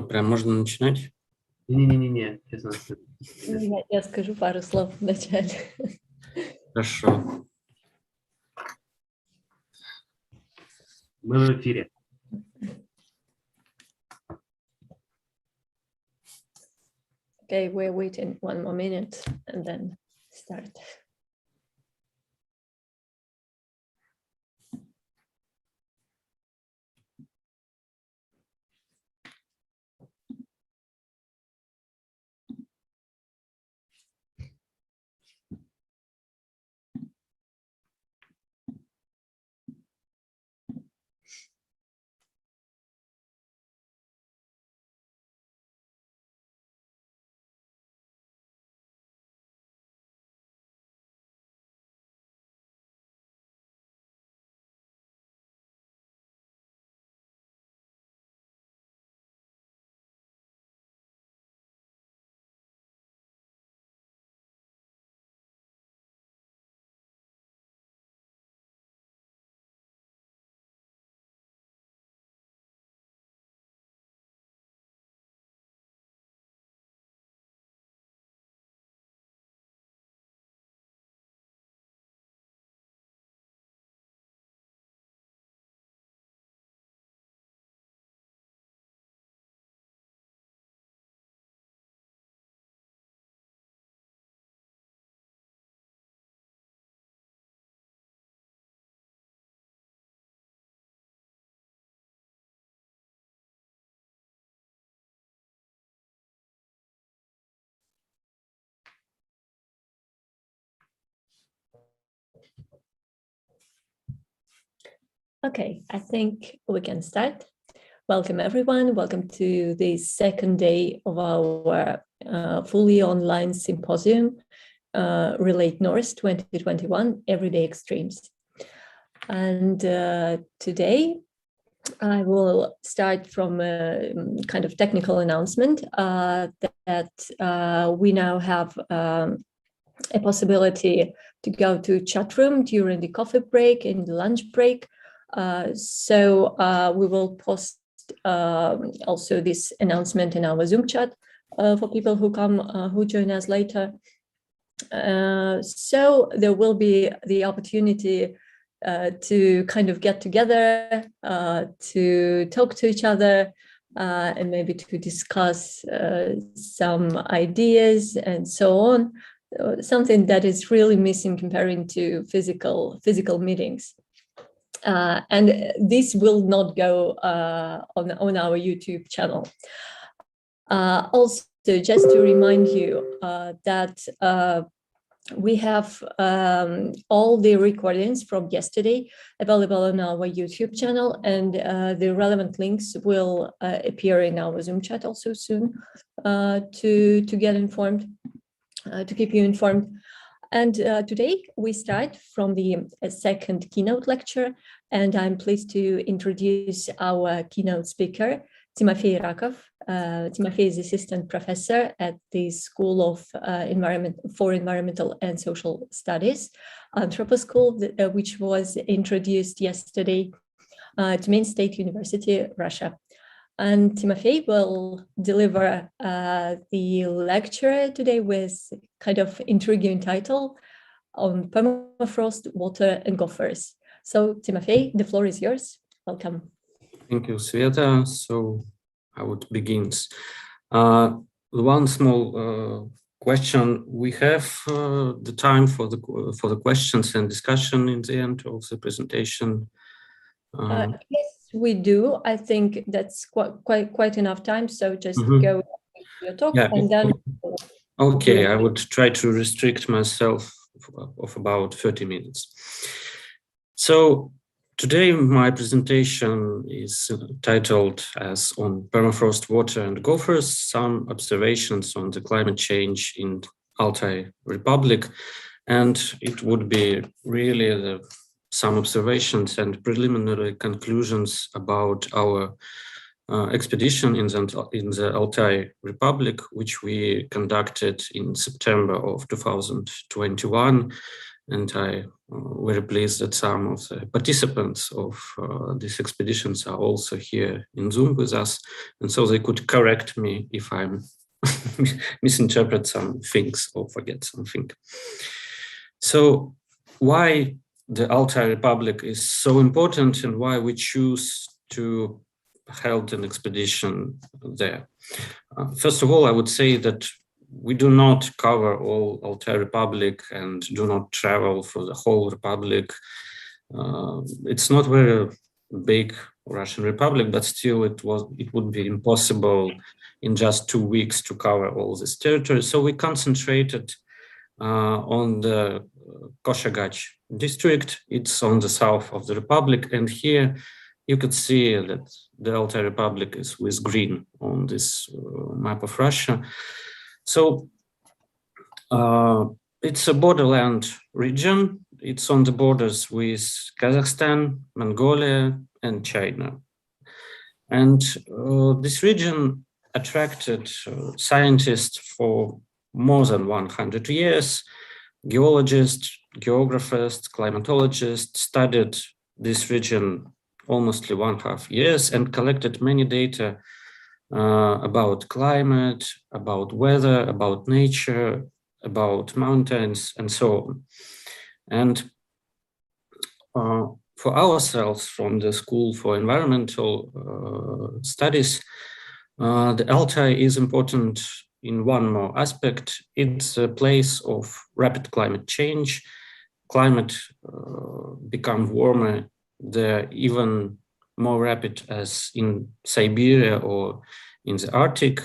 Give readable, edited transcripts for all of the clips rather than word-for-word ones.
Прям можно начинать? Не-не-не, честно. Я скажу пару слов вначале. Хорошо. Мы в эфире. Okay, we're waiting 1 more minute and then start. Okay, I think we can start. Welcome everyone. Welcome to the second day of our fully online symposium, Relate North 2021 Everyday Extremes. And today I will start from a kind of technical announcement that we now have a possibility to go to chat room during the coffee break and the lunch break. So we will post also this announcement in our Zoom chat for people who join us later. So there will be the opportunity to kind of get together, to talk to each other, and maybe to discuss some ideas and so on. Something that is really missing comparing to physical meetings. And this will not go on our YouTube channel. Also, just to remind you that we have all the recordings from yesterday available on our YouTube channel, and the relevant links will appear in our Zoom chat also soon to get informed, to keep you informed. And today we start from the second keynote lecture, and I'm pleased to introduce our keynote speaker, Timofey Rakov. Timofey is assistant professor at the School of Environmental and Social Studies, Anthropo School, which was introduced yesterday to Main State University, Russia. And Timofey will deliver the lecture today with kind of intriguing title on permafrost, water, and gophers. So Timofey, the floor is yours. Welcome. Thank you, Sveta. So I would begin. One small question: we have the time for the questions and discussion in the end of the presentation. Yes, we do. I think that's quite enough time. So just go with your talk, yeah. And then. Okay, I would try to restrict myself of about 30 minutes. So today my presentation is titled as on permafrost, water, and gophers: some observations on the climate change in Altai Republic, and it would be really some observations and preliminary conclusions about our expedition in the Altai Republic, which we conducted in September of 2021, And I'm very pleased that some of the participants of these expeditions are also here in Zoom with us. And so they could correct me if I'm misinterpret some things or forget something. So why the Altai Republic is so important and why we choose to hold an expedition there. First of all, I would say that we do not cover all Altai Republic and do not travel for the whole Republic. It's not very big Russian Republic, but still it would be impossible in just 2 weeks to cover all this territory. So we concentrated on the Koshagach district. It's on the south of the Republic, and here you could see that the Altai Republic is with green on this map of Russia. So it's a borderland region. It's on the borders with Kazakhstan, Mongolia, and China. And this region attracted scientists for more than 100 years. Geologists, geographers, climatologists studied this region almost 1.5 years and collected many data about climate, about weather, about nature, about mountains, and so on. And for ourselves from the School for Environmental Studies, the Altai is important in one more aspect. It's a place of rapid climate change. Climate becomes warmer there, even more rapid as in Siberia or in the Arctic,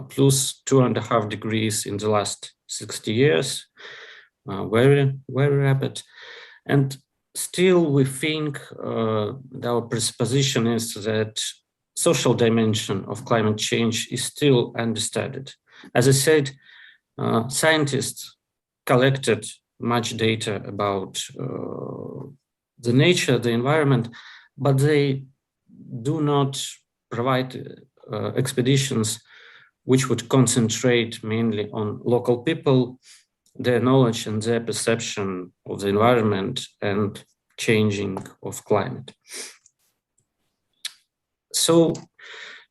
plus 2.5 degrees in the last 60 years, very, very rapid. And still we think our presupposition is that social dimension of climate change is still understudied. As I said, scientists collected much data about the nature, the environment, but they do not provide expeditions which would concentrate mainly on local people, their knowledge and their perception of the environment and changing of climate. So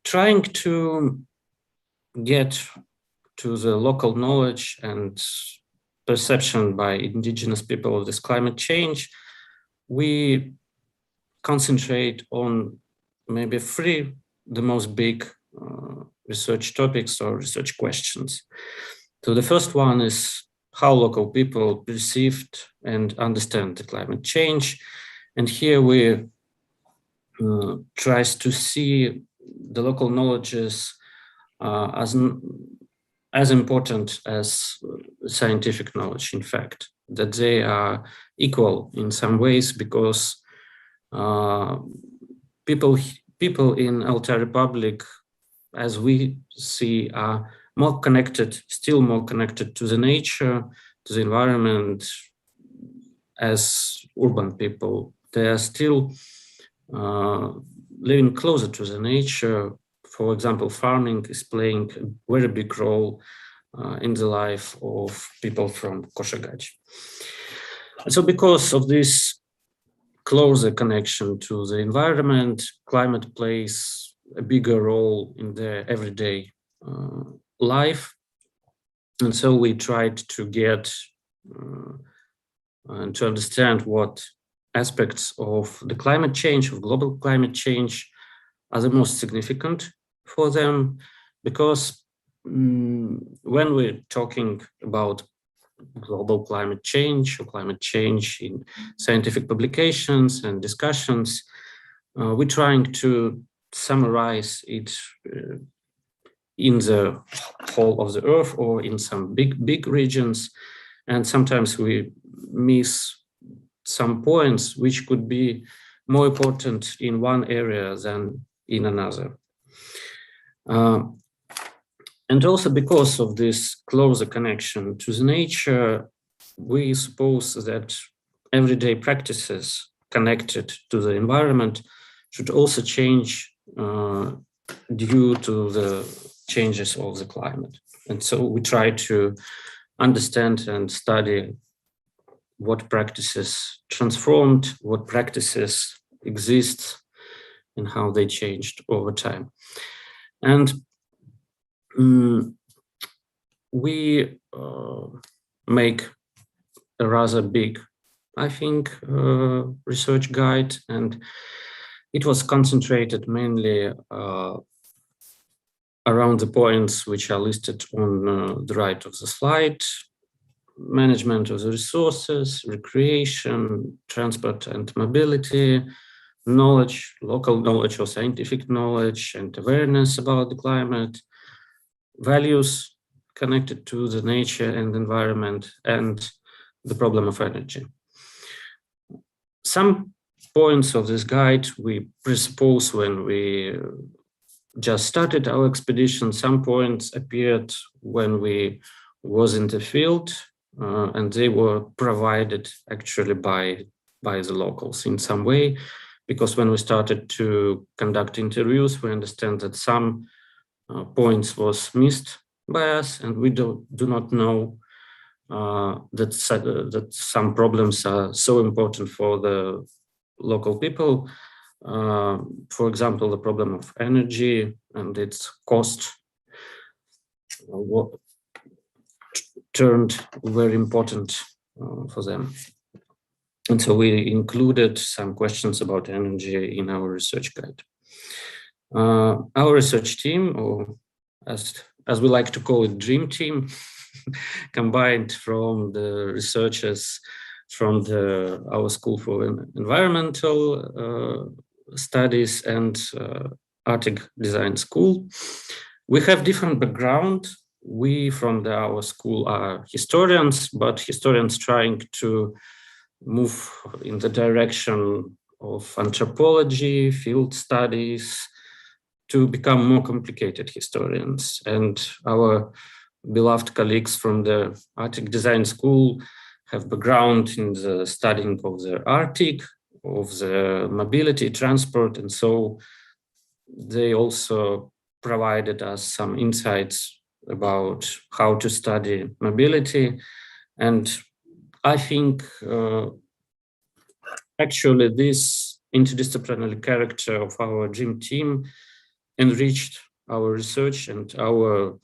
trying to get to the local knowledge and perception by indigenous people of this climate change, we concentrate on maybe 3 the most big research topics or research questions. So the first one is how local people perceived and understand the climate change. And here we tries to see the local knowledges as important as scientific knowledge, in fact, that they are equal in some ways because people in Altai Republic, as we see, are more connected, still more connected to the nature, to the environment as urban people. They are still living closer to the nature. For example, farming is playing a very big role in the life of people from Koshagach. So because of this closer connection to the environment, climate plays a bigger role in their everyday life. And so we tried to get and to understand what aspects of the climate change, of global climate change, are the most significant for them, because when we're talking about global climate change or climate change in scientific publications and discussions, we're trying to summarize it in the whole of the Earth or in some big regions, and sometimes we miss some points which could be more important in one area than in another. And also because of this closer connection to the nature, we suppose that everyday practices connected to the environment should also change due to the changes of the climate. And so we try to understand and study what practices transformed, what practices exist, and how they changed over time. And we make a rather big, I think, research guide, and it was concentrated mainly around the points which are listed on the right of the slide: management of the resources, recreation, transport and mobility, knowledge, local knowledge or scientific knowledge and awareness about the climate, values connected to the nature and environment, and the problem of energy. Some points of this guide we presuppose when we just started our expedition. Some points appeared when we was in the field, and they were provided actually by the locals in some way, because when we started to conduct interviews, we understand that some points was missed by us, and we do not know that some problems are so important for the local people. For example, the problem of energy and its cost turned very important for them. And so we included some questions about energy in our research guide. Our research team, or as we like to call it, dream team, combined from the researchers from our School for Environmental Studies and Arctic Design School. We have different background. We from our school are historians, but historians trying to move in the direction of anthropology, field studies, to become more complicated historians. And our beloved colleagues from the Arctic Design School have background in the studying of the Arctic, of the mobility, transport, and so they also provided us some insights about how to study mobility. And I think actually this interdisciplinary character of our dream team enriched our research and our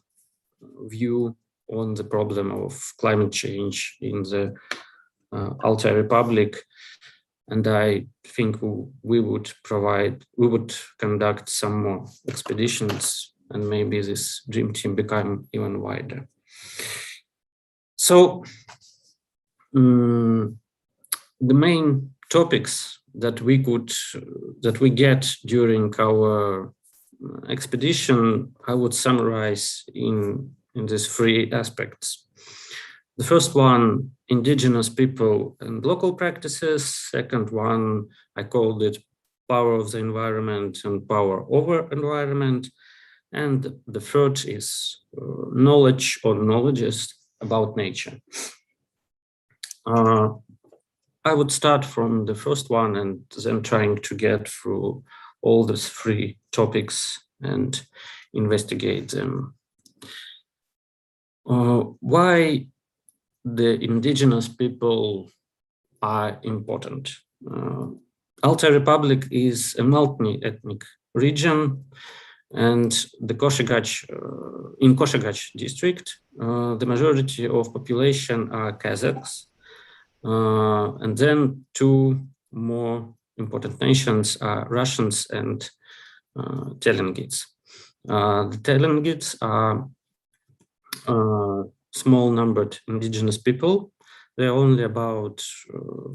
view on the problem of climate change in the Altai Republic. And I think we would conduct some more expeditions, and maybe this dream team become even wider. So the main topics that we get during our expedition, I would summarize in these three aspects. The first one, indigenous people and local practices. Second one, I called it power of the environment and power over environment. And the third is knowledge or knowledges about nature. I would start from the first one and then trying to get through all these three topics and investigate them. Why the indigenous people are important? Altai Republic is a multi-ethnic region, and the in Koshagach district, the majority of population are Kazakhs, and then two more important nations are Russians and Telengits. The Telengits are small numbered indigenous people. There are only about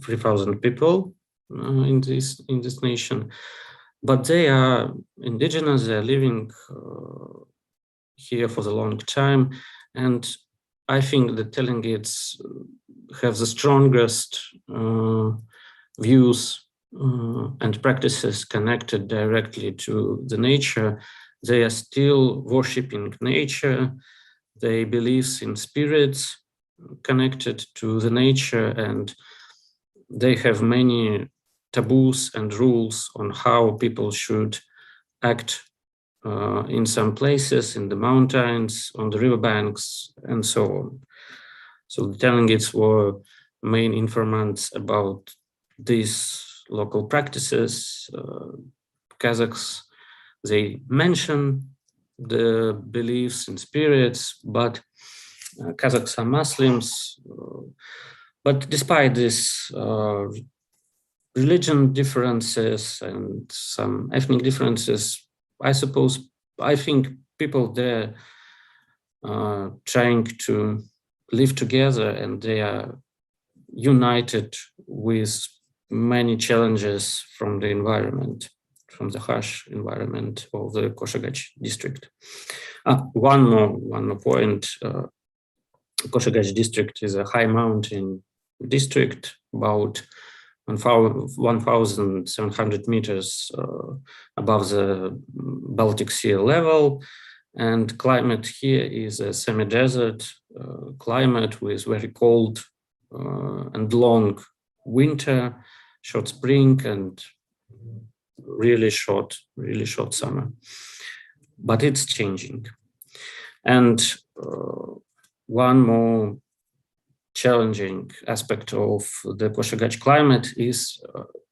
3,000 people in this nation, but they are indigenous. They are living here for the long time, and I think the Telengits have the strongest views and practices connected directly to the nature. They are still worshipping nature. They believe in spirits connected to the nature, and they have many taboos and rules on how people should act in some places, in the mountains, on the riverbanks, and so on. So the Telengits were main informants about these local practices. Kazakhs, they mention the beliefs and spirits, but Kazakhs are Muslims. But despite this religion differences and some ethnic differences, I think people there are trying to live together, and they are united with many challenges from the environment, from the harsh environment of the Koshagach district. One more point. Koshagach district is a high mountain district, about 1,700 meters above the Baltic Sea level. And climate here is a semi-desert climate with very cold and long winter, short spring, and really short summer. But it's changing. And one more challenging aspect of the Koshagach climate is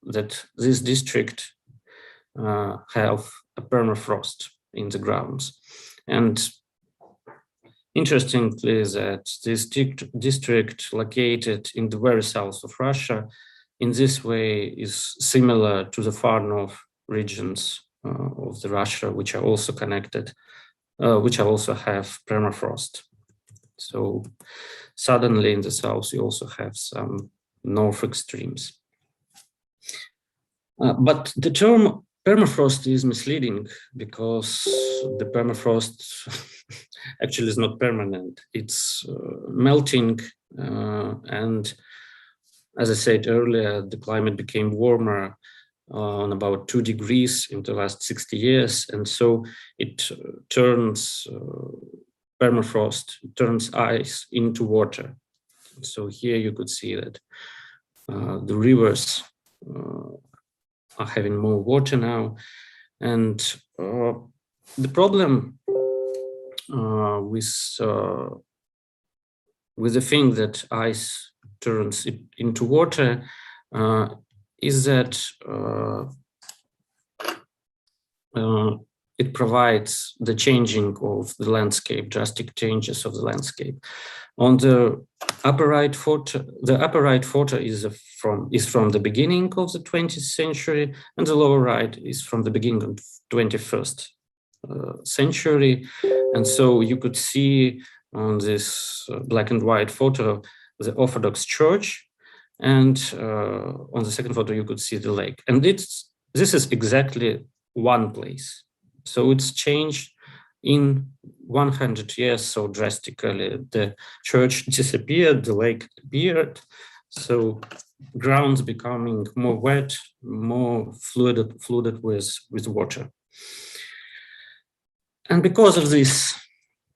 that this district have a permafrost in the grounds. And interestingly, that this district located in the very south of Russia in this way is similar to the far north regions of the Russia, which are also connected, which also have permafrost. So suddenly in the south, you also have some north extremes. But the term permafrost is misleading because the permafrost actually is not permanent. It's melting, and as I said earlier, the climate became warmer on about 2 degrees in the last 60 years, and so it turns permafrost, turns ice into water. So here you could see that the rivers are having more water now, and the problem with the thing that ice turns it into water is that it provides the changing of the landscape, drastic changes of the landscape. On the upper right photo, is from the beginning of the 20th century, and the lower right is from the beginning of 21st century. And so you could see on this black and white photo the Orthodox Church, and on the second photo you could see the lake. And this is exactly one place. So it's changed in 100 years so drastically. The church disappeared, the lake appeared, so grounds becoming more wet, more flooded with water. And because of this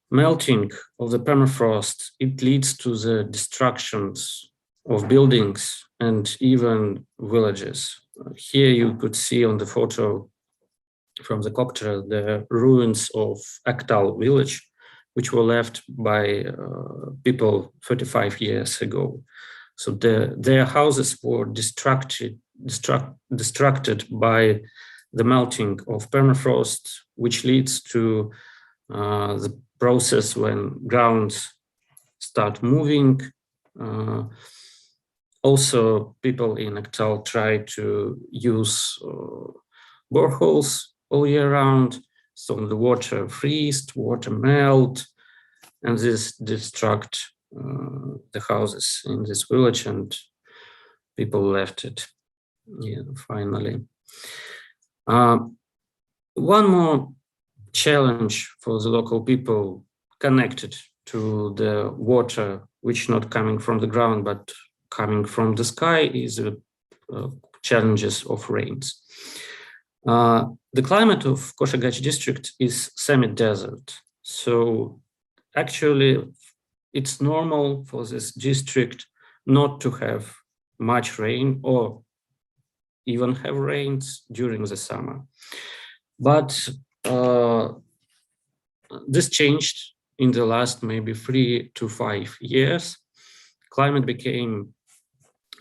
melting of the permafrost, it leads to the destructions of buildings and even villages. Here you could see on the photo from the copter the ruins of Akhtal village, which were left by people 35 years ago. So their houses were destructed by the melting of permafrost, which leads to the process when grounds start moving. Also, people in Akhtal try to use boreholes all year round, so the water freezes, water melt, and this destruct the houses in this village, and people left it. Yeah, finally. One more challenge for the local people connected to the water, which not coming from the ground but coming from the sky, is the challenges of rains. The climate of Koshagach district is semi-desert, so actually it's normal for this district not to have much rain or even have rains during the summer. But this changed in the last maybe 3 to 5 years. Climate became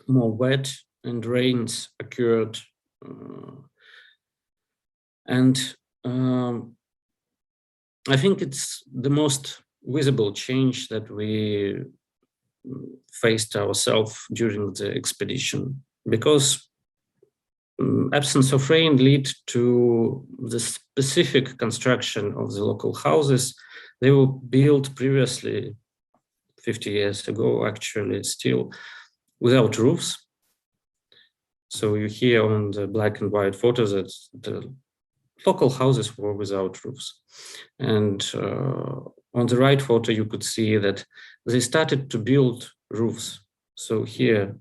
more wet and rains occurred. And I think it's the most visible change that we faced ourselves during the expedition, because absence of rain lead to the specific construction of the local houses. They were built previously, 50 years ago, actually, still without roofs. So you hear on the black and white photos that the local houses were without roofs. And on the right photo, you could see that they started to build roofs. So here,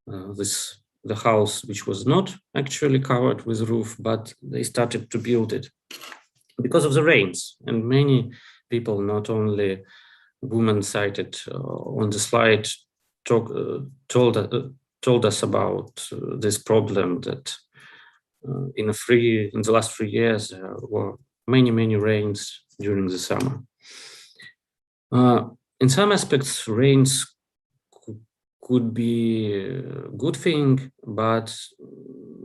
the house, which was not actually covered with roof, but they started to build it because of the rains. And many people, not only women cited on the slide, told us about this problem, that in the last 3 years there were many rains during the summer. In some aspects, rains could be a good thing, but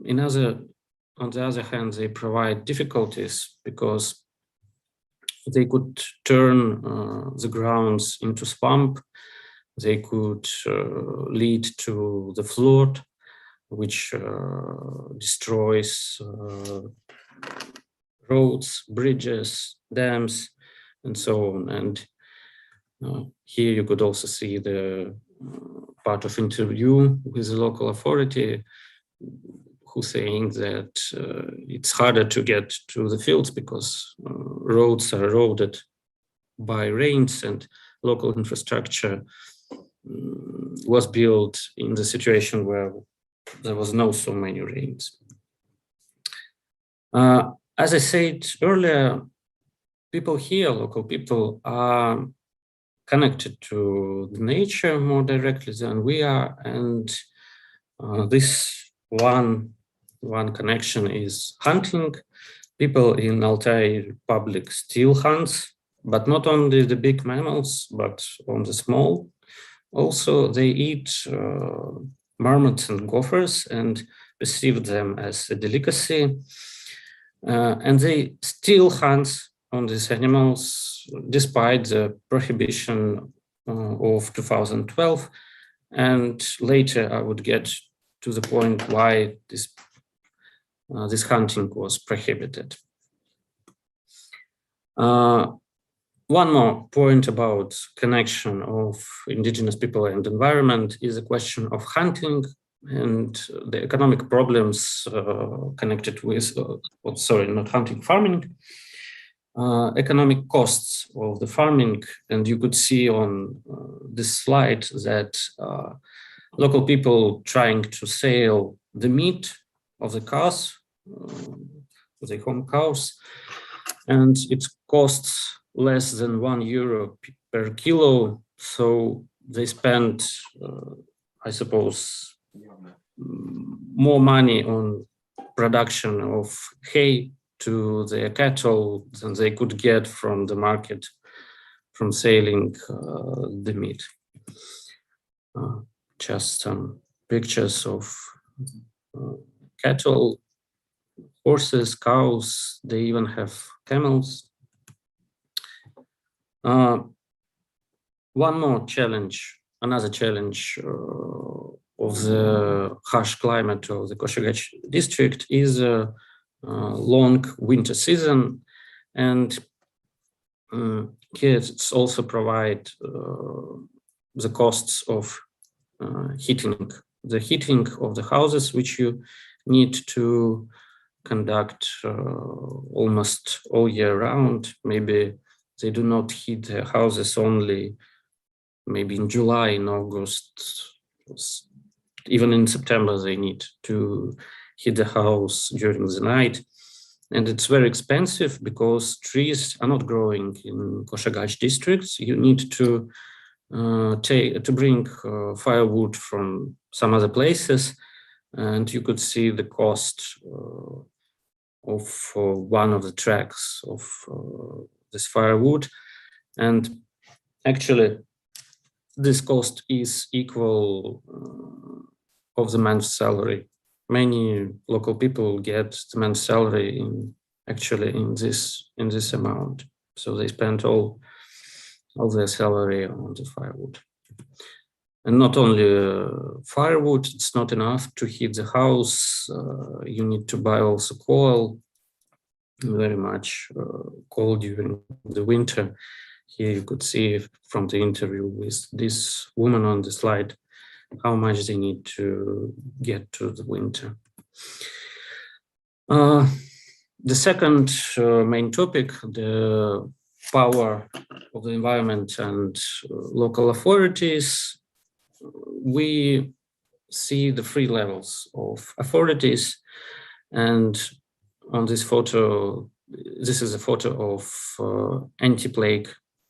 on the other hand, they provide difficulties, because they could turn the grounds into swamp. They could lead to the flood, which destroys roads, bridges, dams, and so on. And here you could also see the part of interview with the local authority, who's saying that it's harder to get to the fields because roads are eroded by rains, and local infrastructure was built in the situation where there was no so many rains. As I said earlier, people here, local people, are connected to the nature more directly than we are, and this one connection is hunting. People in Altai Republic still hunt, but not only the big mammals, but on the small. Also, they eat marmots and gophers and perceive them as a delicacy. And they still hunt on these animals despite the prohibition of 2012. And later I would get to the point why this hunting was prohibited. One more point about connection of indigenous people and environment is a question of hunting and the economic problems connected with, not hunting, farming, economic costs of the farming. And you could see on this slide that local people trying to sell the meat of the cows, the home cows, and it costs less than €1 per kilo. So they spend, I suppose, more money on production of hay to their cattle than they could get from the market from selling the meat. Just some pictures of cattle, horses, cows, they even have camels. One more challenge, another challenge of the harsh climate of the Koshagach district is a long winter season, and here it's also provide the costs of heating, the heating of the houses, which you need to conduct almost all year round. Maybe they do not heat their houses only maybe in July, in August, even in September they need to heat the house during the night. And it's very expensive because trees are not growing in Koshagach districts. You need to bring firewood from some other places, and you could see the cost of one of the tracks of this firewood. And actually, this cost is equal of the month's salary. Many local people get the month's salary in this amount. So they spend all their salary on the firewood. And not only firewood, it's not enough to heat the house. You need to buy also coal, very much coal during the winter. Here you could see from the interview with this woman on the slide how much they need to get to the winter. The second main topic, the power of the environment and local authorities. We see the three levels of authorities, and on this photo, this is a photo of anti-plague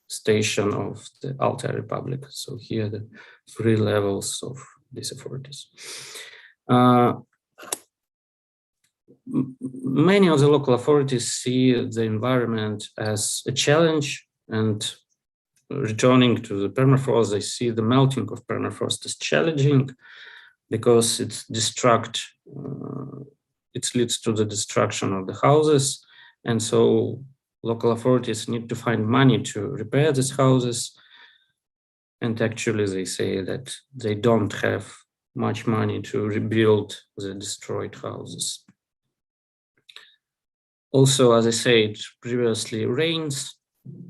station of the Altai Republic. So here the three levels of these authorities. Many of the local authorities see the environment as a challenge, and returning to the permafrost, they see the melting of permafrost as challenging because it leads to the destruction of the houses. And so local authorities need to find money to repair these houses. And actually they say that they don't have much money to rebuild the destroyed houses. Also, as I said previously, rains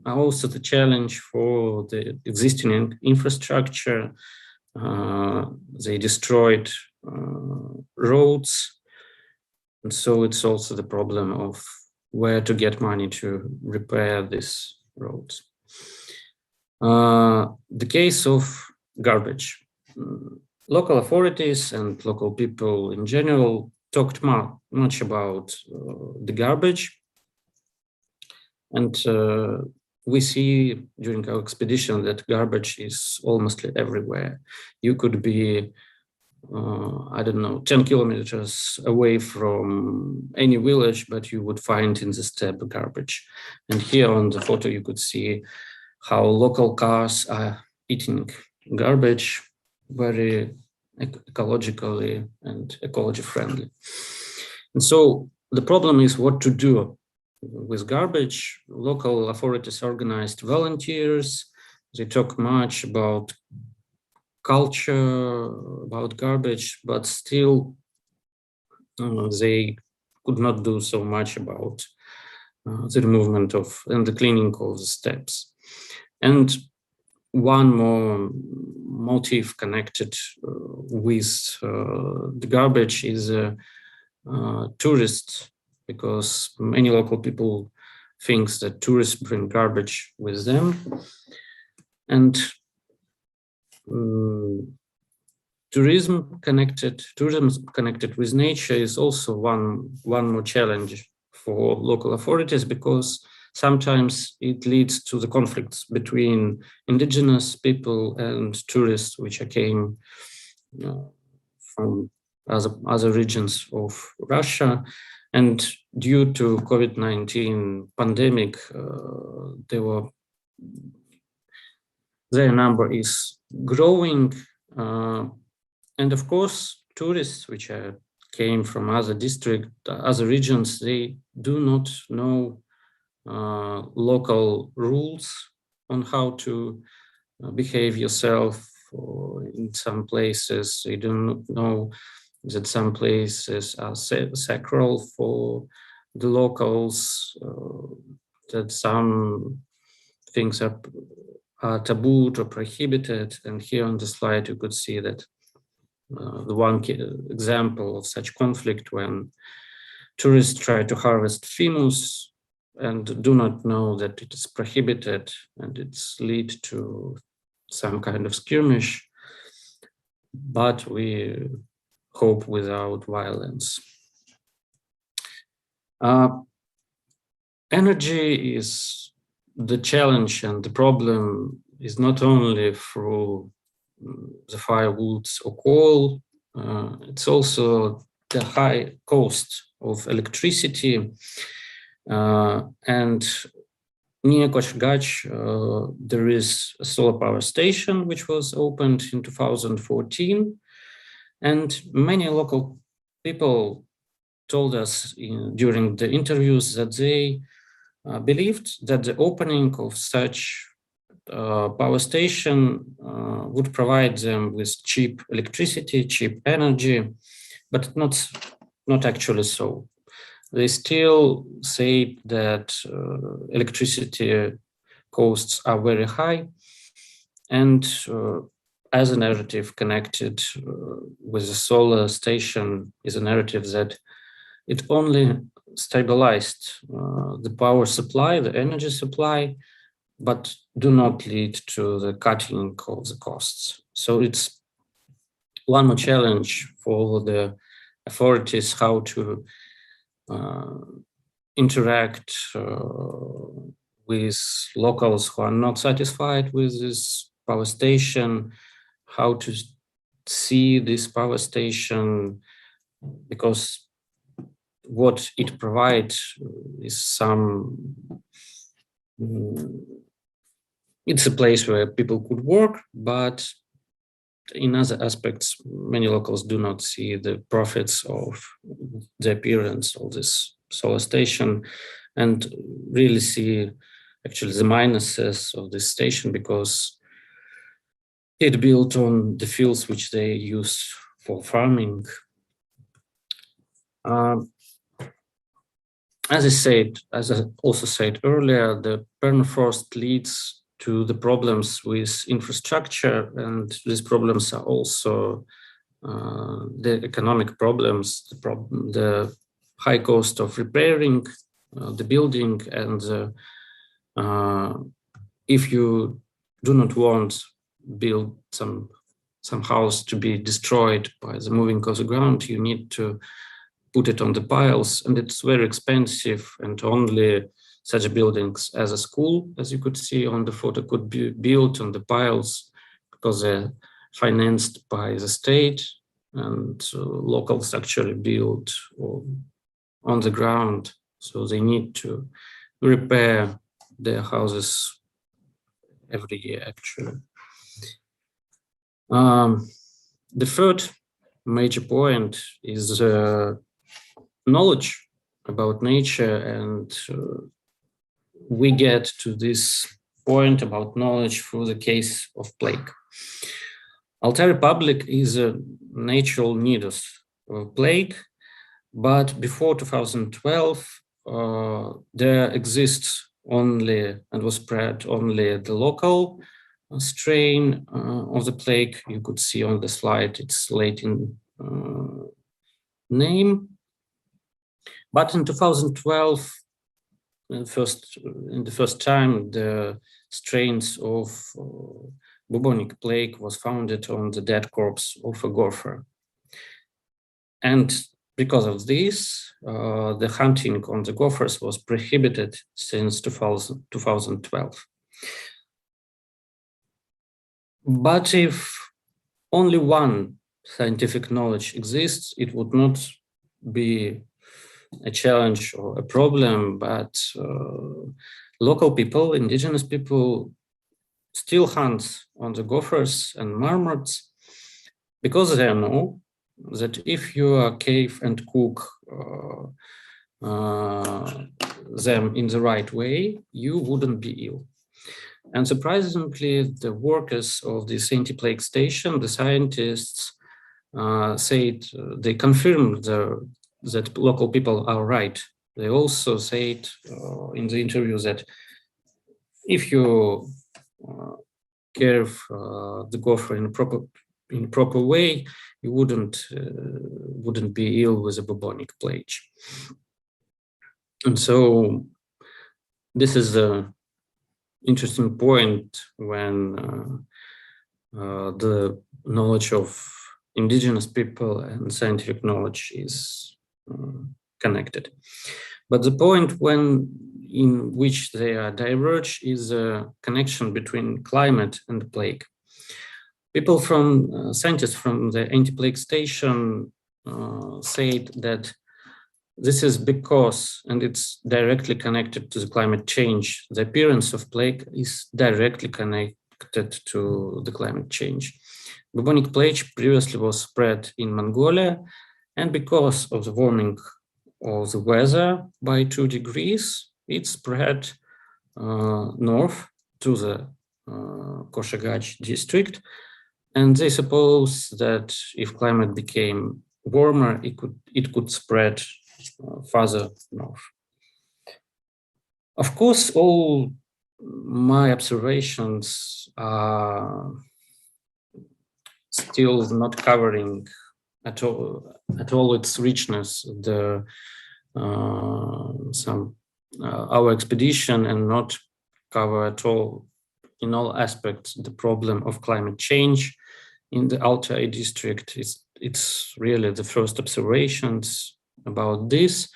are also the challenge for the existing infrastructure. They destroyed roads. And so it's also the problem of where to get money to repair these roads. The case of garbage. Local authorities and local people in general talked much about the garbage. And we see during our expedition that garbage is almost everywhere. You could be, I don't know, 10 kilometers away from any village, but you would find in the steppe garbage. And here on the photo, you could see how local cars are eating garbage very ecologically and ecology friendly. And so the problem is what to do with garbage. Local authorities organized volunteers. They talk much about culture, about garbage, but still they could not do so much about the removal of and the cleaning of the steppes. And one more motive connected with the garbage is tourists, because many local people think that tourists bring garbage with them. And tourism connected with nature is also one more challenge for local authorities, because sometimes it leads to the conflicts between indigenous people and tourists which came from other regions of Russia. And due to COVID-19 pandemic, their number is growing. And of course, tourists which came from other districts, other regions, they do not know local rules on how to behave yourself. Or in some places, they do not know that some places are sacral for the locals, that some things are tabooed or prohibited. And here on the slide, you could see that the one example of such conflict when tourists try to harvest thymus and do not know that it is prohibited, and it's lead to some kind of skirmish, but we hope without violence. Energy is the challenge, and the problem is not only through the firewoods or coal, it's also the high cost of electricity. And near Koshgach, there is a solar power station which was opened in 2014. And many local people told us during the interviews that they believed that the opening of such power station would provide them with cheap electricity, cheap energy, but not actually so. They still say that electricity costs are very high, and as a narrative connected with the solar station is a narrative that it only stabilized the power supply, the energy supply, but do not lead to the cutting of the costs. So it's one more challenge for the authorities how to interact with locals who are not satisfied with this power station, how to see this power station, because what it provides is it's a place where people could work, but in other aspects, many locals do not see the profits of the appearance of this solar station and really see actually the minuses of this station because it built on the fields which they use for farming. As I also said earlier, the permafrost leads to the problems with infrastructure, and these problems are also the economic problems, the high cost of repairing the building, and if you do not want build some house to be destroyed by the moving of the ground, you need to put it on the piles, and it's very expensive, and only such buildings as a school, as you could see on the photo, could be built on the piles because they're financed by the state, and locals actually build on the ground, so they need to repair their houses every year, actually. The third major point is knowledge about nature, and we get to this point about knowledge through the case of plague. Altai Republic is a natural nidus of plague, but before 2012, there exists only and was spread only the local strain of the plague. You could see on the slide its Latin name. But in 2012, in the first time, the strains of bubonic plague was founded on the dead corpse of a gopher. And because of this, the hunting on the gophers was prohibited since 2012. But if only one scientific knowledge exists, it would not be a challenge or a problem, but local people, indigenous people, still hunt on the gophers and marmots because they know that if you cave and cook them in the right way, you wouldn't be ill. And surprisingly, the workers of this anti-plague station, the scientists, said they confirmed that local people are right. They also said in the interview that if you care the gopher in a proper way, you wouldn't be ill with a bubonic plague. And so this is the interesting point when the knowledge of indigenous people and scientific knowledge is connected. But the point in which they diverge is a connection between climate and plague. People scientists from the anti-plague station said that this is because, and it's directly connected to the climate change, the appearance of plague is directly connected to the climate change. Bubonic plague previously was spread in Mongolia, and because of the warming of the weather by 2 degrees, it spread north to the Koshagach district. And they suppose that if climate became warmer, it could spread further north. Of course, all my observations are still not covering at all its richness our expedition, and not cover at all in all aspects the problem of climate change in the Altai district. It's really the first observations about this.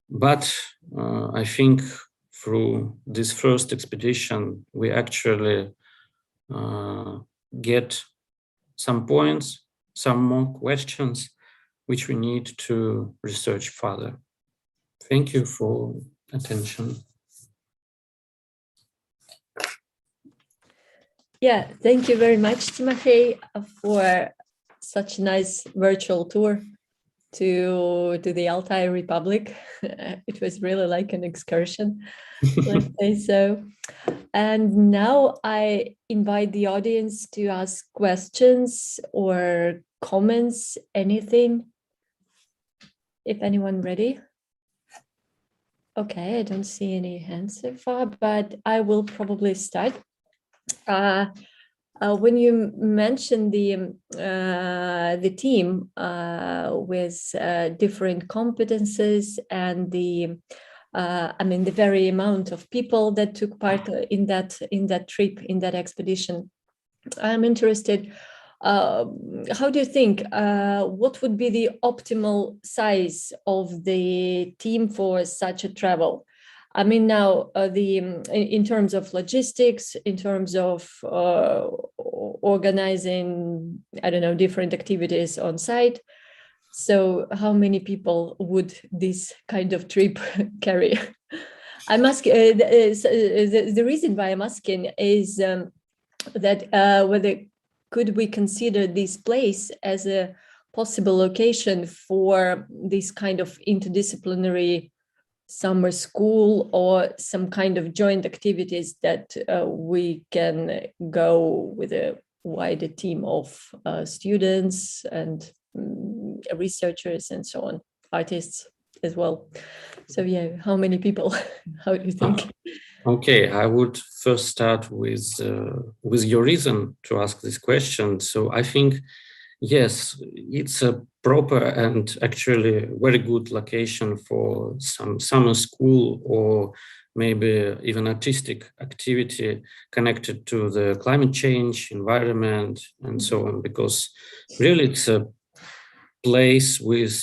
But I think through this first expedition, we actually get some points, some more questions, which we need to research further. Thank you for attention. Yeah, thank you very much, Timofey, for such a nice virtual tour to the Altai Republic. It was really like an excursion, let's say so. And now I invite the audience to ask questions or comments, anything. If anyone ready? Okay, I don't see any hands so far, but I will probably start. When you mentioned the team with different competences and the very amount of people that took part in that trip, in that expedition, I'm interested. How do you think? What would be the optimal size of the team for such a travel? I mean, now in terms of logistics, in terms of organizing, I don't know, different activities on site. So, how many people would this kind of trip carry? I'm asking. The reason why I'm asking is that whether could we consider this place as a possible location for this kind of interdisciplinary summer school or some kind of joint activities that we can go with a wider team of students and researchers and so on, artists as well. So yeah, how many people? How do you think? Okay, I would first start with your reason to ask this question. So I think, yes, it's a proper and actually very good location for some summer school or maybe even artistic activity connected to the climate change, environment, and so on, because really it's a place with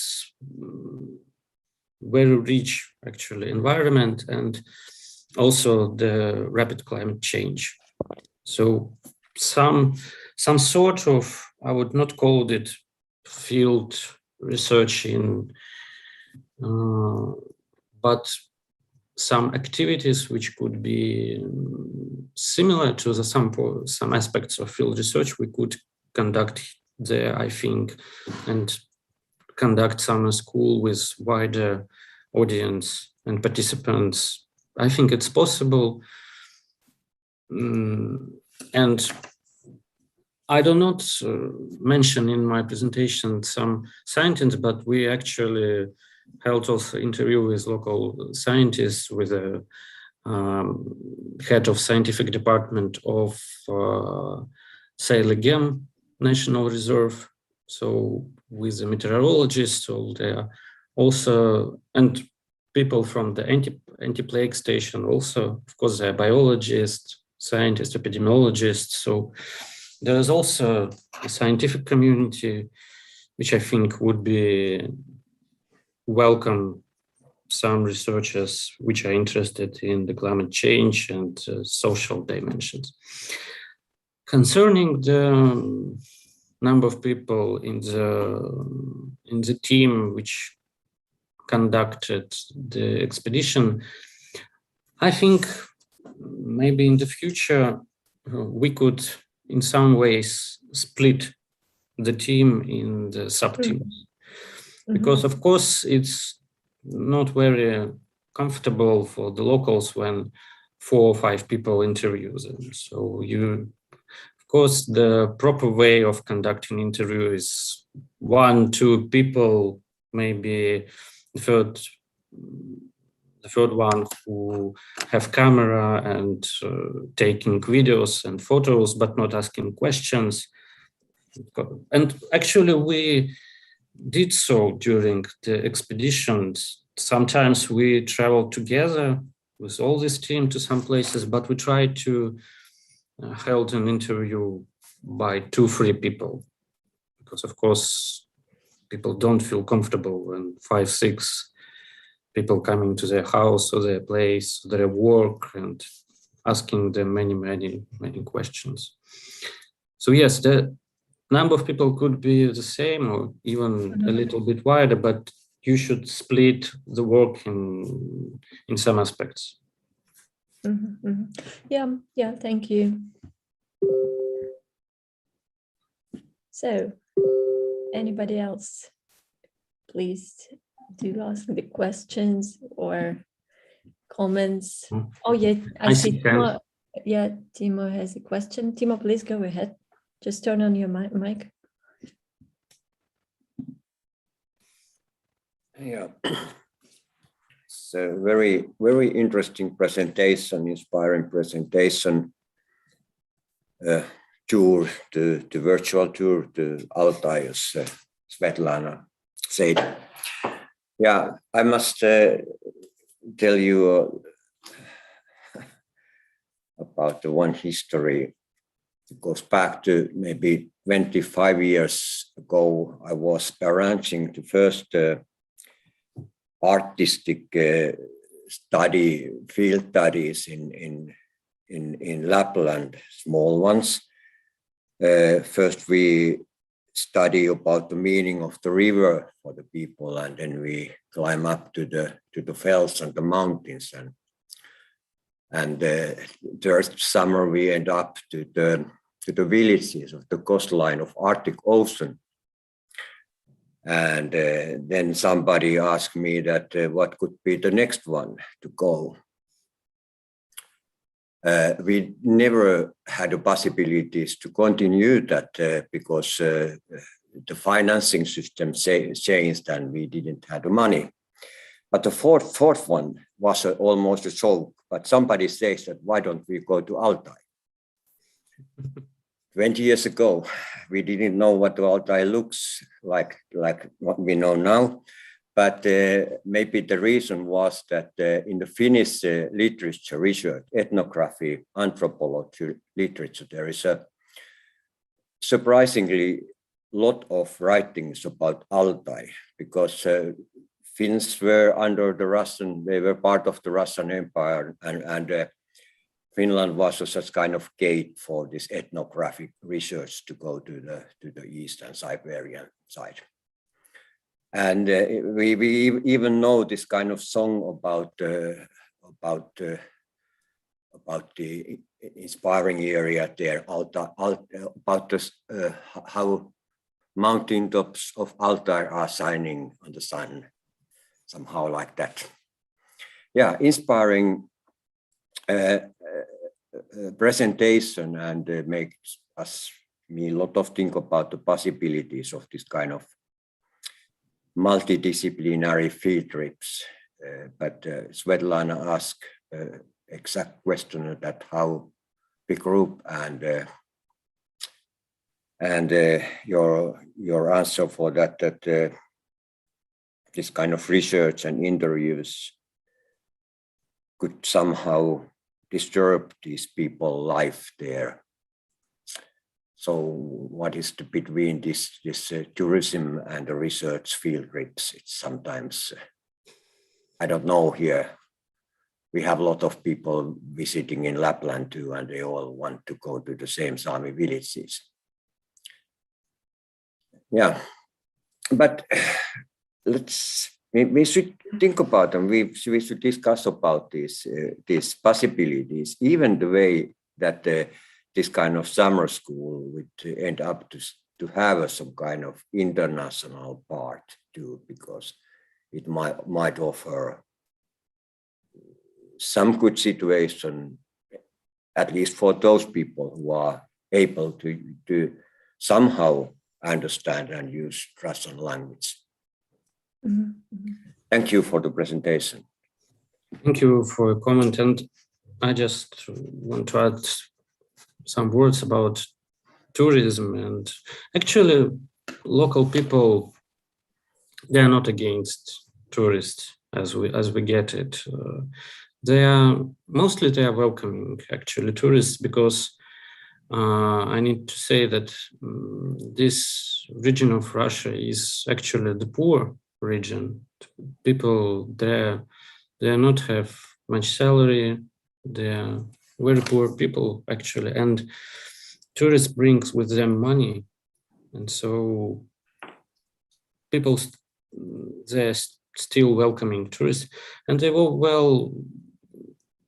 very rich actually environment and also the rapid climate change. So some sort of, I would not call it field research but some activities which could be similar to some aspects of field research we could conduct there, I think, and conduct summer school with wider audience and participants. I think it's possible. And I do not mention in my presentation some scientists, but we actually held also interview with local scientists, with a head of scientific department of Seylegem National Reserve. So with the meteorologists, so there also, and people from the anti-plague station also, of course, they're biologists, scientists, epidemiologists. So there is also a scientific community, which I think would be welcome some researchers which are interested in the climate change and social dimensions. Concerning the number of people in the team which conducted the expedition, I think maybe in the future we could in some ways split the team in the sub-teams. Because of course it's not very comfortable for the locals when 4 or 5 people interview them. So of course, the proper way of conducting interview is 1, 2 people, maybe the third one who have camera and taking videos and photos, but not asking questions. And actually we did so during the expeditions. Sometimes we traveled together with all this team to some places, but we tried to hold an interview by 2, 3 people, because of course people don't feel comfortable when 5, 6 people coming to their house or their place, their work, and asking them many questions. So yes, the number of people could be the same or even a little bit wider, but you should split the work in some aspects. Yeah, thank you. So, anybody else, please do ask the questions or comments. Oh yeah, I see Timo. Yeah, Timo has a question. Timo, please go ahead. Just turn on your mic. Yeah, it's a very interesting presentation, inspiring presentation. Tour, the virtual tour to Altai, as Svetlana said. Yeah, I must tell you about the one history. It goes back to maybe 25 years ago. I was arranging the first artistic field studies in Lapland, small ones. First we study about the meaning of the river for the people, and then we climb up to the fells and the mountains, and third summer we end up to the villages of the coastline of Arctic Ocean. And then somebody asked me that what could be the next one to go. We never had the possibilities to continue that because the financing system changed and we didn't have the money. But the fourth one was almost a joke. But somebody says that why don't we go to Altai? 20 years ago, we didn't know what the Altai looks like what we know now. But maybe the reason was that in the Finnish literature, research, ethnography, anthropology literature, there is a surprisingly lot of writings about Altai, because Finns were under the Russian, they were part of the Russian Empire, and Finland was a such kind of gate for this ethnographic research to go to the east and Siberian side. And we even know this kind of song about the inspiring area there, about how mountain tops of Altai are shining on the sun, somehow like that. Yeah, inspiring presentation, and makes me a lot of think about the possibilities of this kind of multidisciplinary field trips. But Svetlana asked exact question that how big group, and your answer for that this kind of research and interviews could somehow disturb these people's life there. So what is the between this tourism and the research field trips? It's sometimes, I don't know here. We have a lot of people visiting in Lapland too, and they all want to go to the same Sami villages. Yeah, but we should think about them. We should discuss about these possibilities, even the way that this kind of summer school would end up to have some kind of international part too, because it might offer some good situation, at least for those people who are able to somehow understand and use Russian language. Thank you for the presentation. Thank you for your comment. And I just want to add some words about tourism. And actually, local people, they are not against tourists as we get it. They are welcoming actually tourists, because I need to say that this region of Russia is actually the poor region. People there, they not have much salary. They are very poor people actually, and tourists brings with them money, and so people they're still welcoming tourists, and they will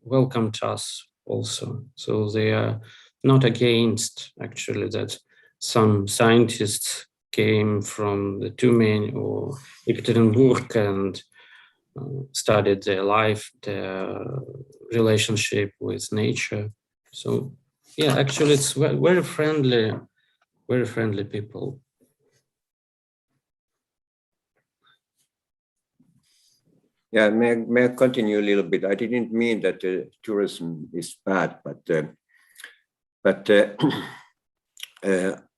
welcomed us also. So they are not against actually that some scientists came from the Tumen or Ekaterinburg and studied their life, their relationship with nature. So yeah, actually it's very friendly people. Yeah, may I continue a little bit? I didn't mean that tourism is bad, but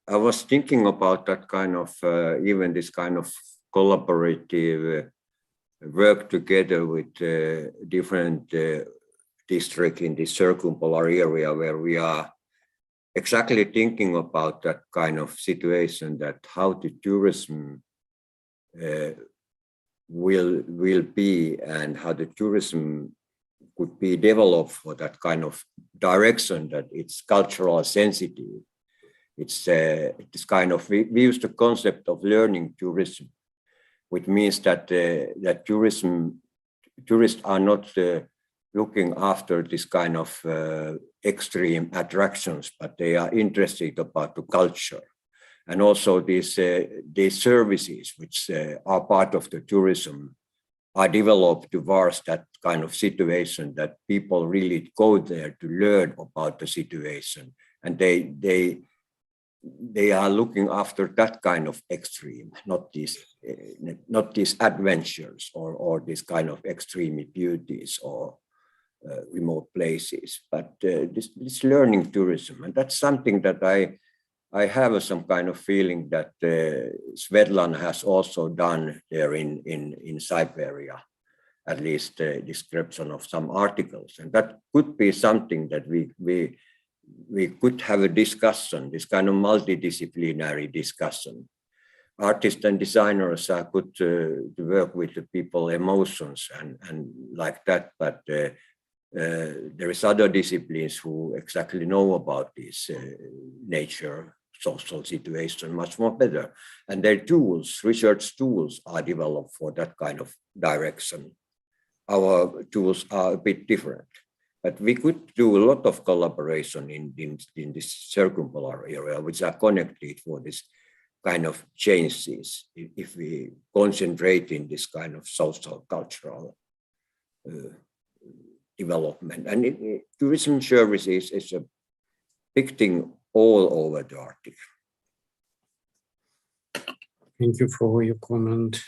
I was thinking about that kind of, even this kind of collaborative work together with different districts in the circumpolar area, where we are exactly thinking about that kind of situation, that how the tourism will be, and how the tourism could be developed for that kind of direction, that it's cultural sensitive. It's this kind of, we use the concept of learning tourism, which means that that tourists are not looking after this kind of extreme attractions, but they are interested about the culture. And also these services, which are part of the tourism, are developed towards that kind of situation, that people really go there to learn about the situation. And they are looking after that kind of extreme, not these adventures or this kind of extreme beauties or remote places, but this learning tourism. And that's something that I have some kind of feeling that Svetlana has also done there in Siberia, at least a description of some articles. And that could be something that we could have a discussion, this kind of multidisciplinary discussion. Artists and designers are good to work with the people emotions and like that, but there is other disciplines who exactly know about this nature, social situation much more better. And their tools, research tools, are developed for that kind of direction. Our tools are a bit different, but we could do a lot of collaboration in this circumpolar area, which are connected for this kind of changes, if we concentrate in this kind of social cultural development. And tourism services is a big thing all over the Arctic. Thank you for your comment.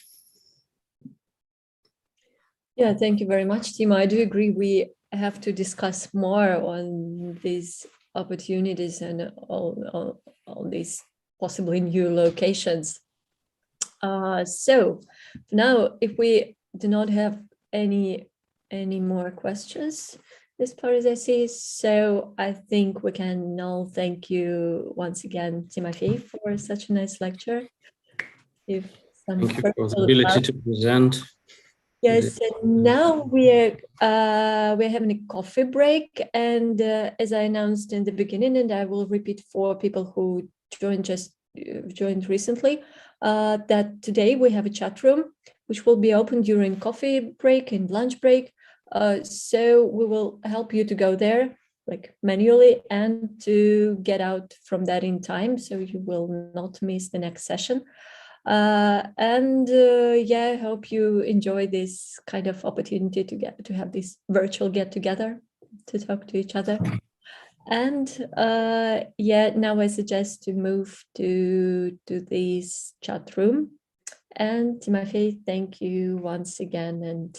Yeah, thank you very much, Timo. I do agree we have to discuss more on these opportunities and all these possibly new locations. So now, if we do not have any more questions, as far as I see, so I think we can now thank you once again, Timofey, for such a nice lecture. Thank you for the ability to present. Yes, and now we're having a coffee break, and as I announced in the beginning, and I will repeat for people who joined recently, that today we have a chat room which will be open during coffee break and lunch break. So we will help you to go there. like manually and to get out from that in time, so you will not miss the next session. Yeah, I hope you enjoy this kind of opportunity to have this virtual get together to talk to each other. And yeah, now I suggest to move to this chat room. And Timothy, thank you once again, and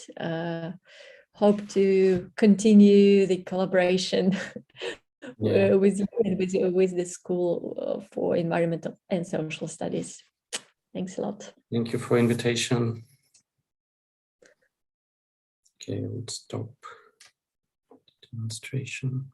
hope to continue the collaboration with you and with the School for Environmental and Social Studies. Thanks a lot. Thank you for invitation. Okay, let's stop demonstration.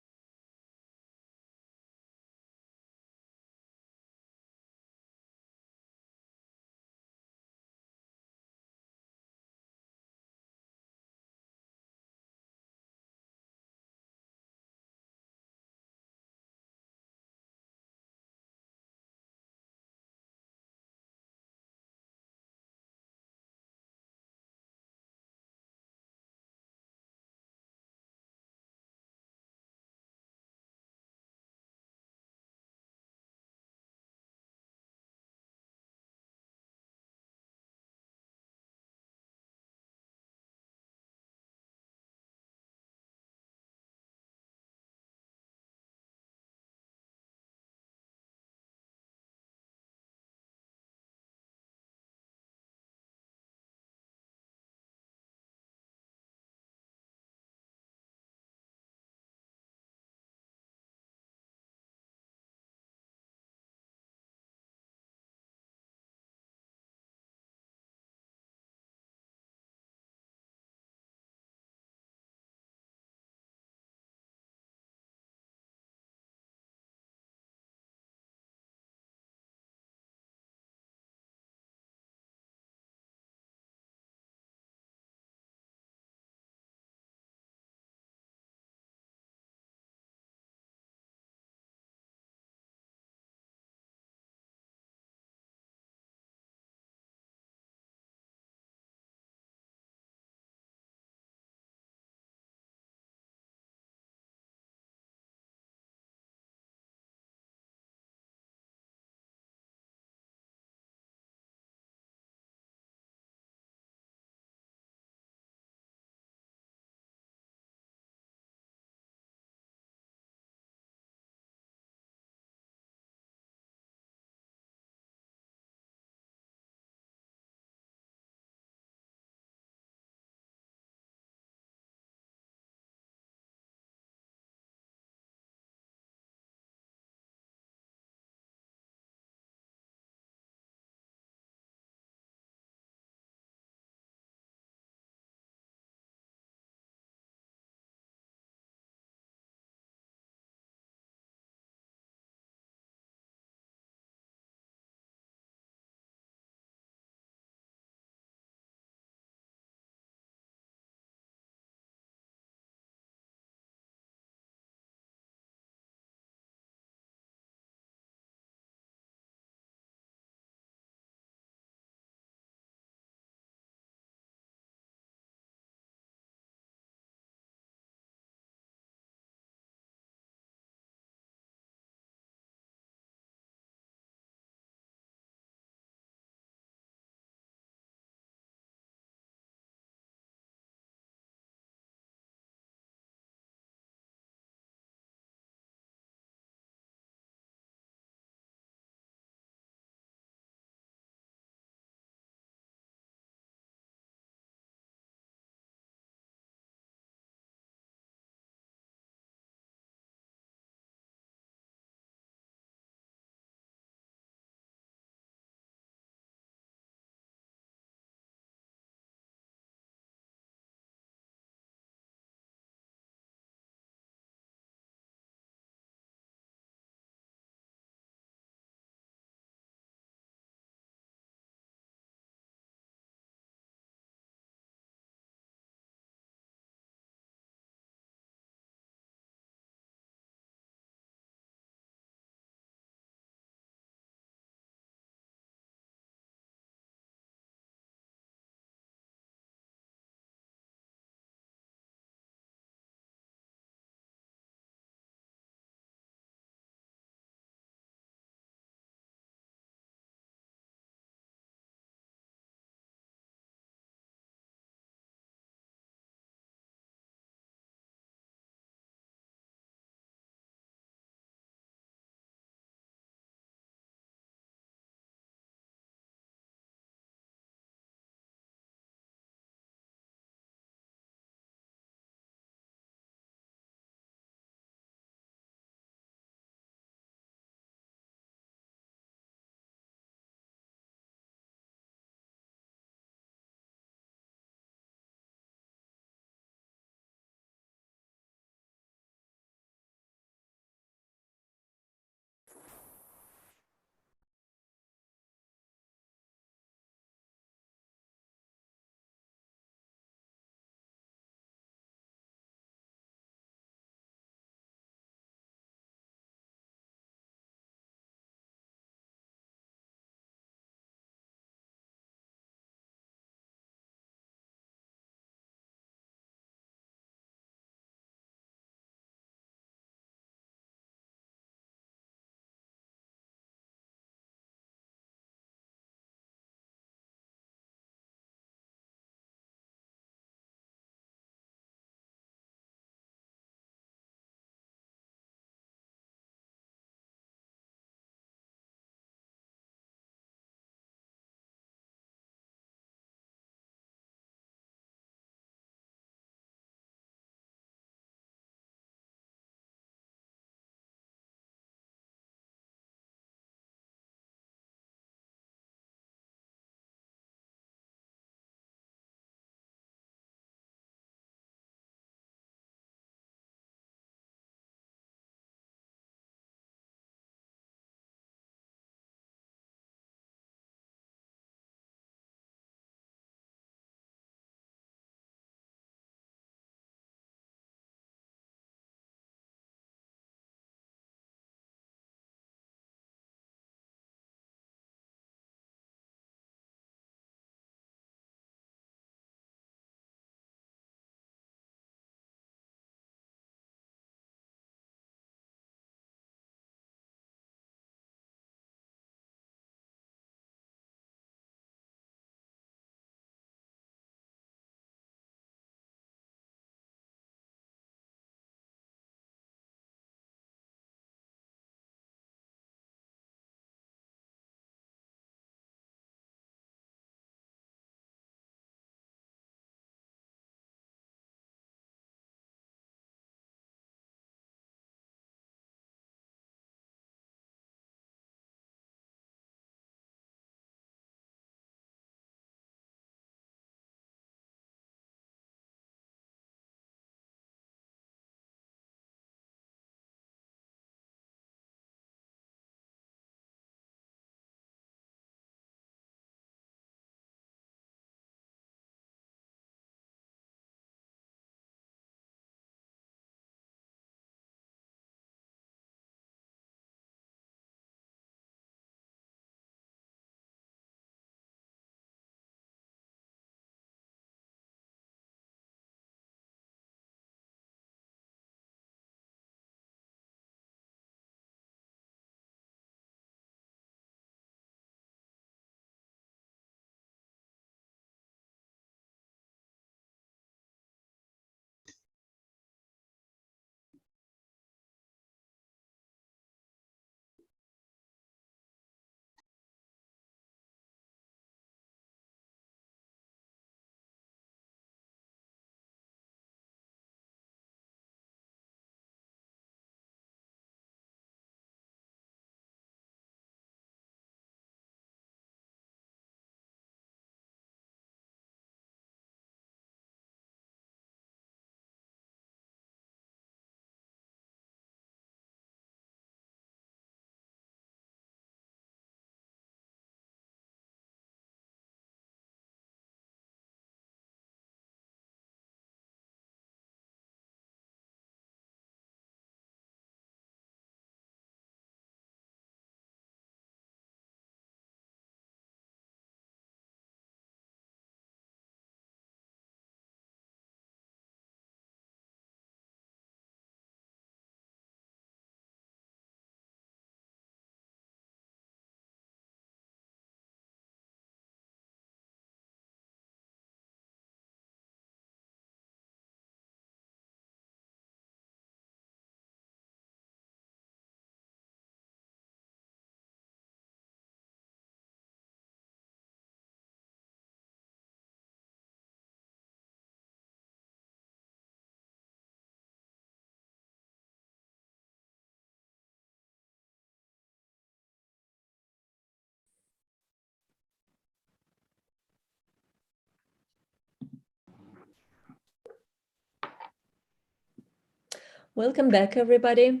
Welcome back, everybody.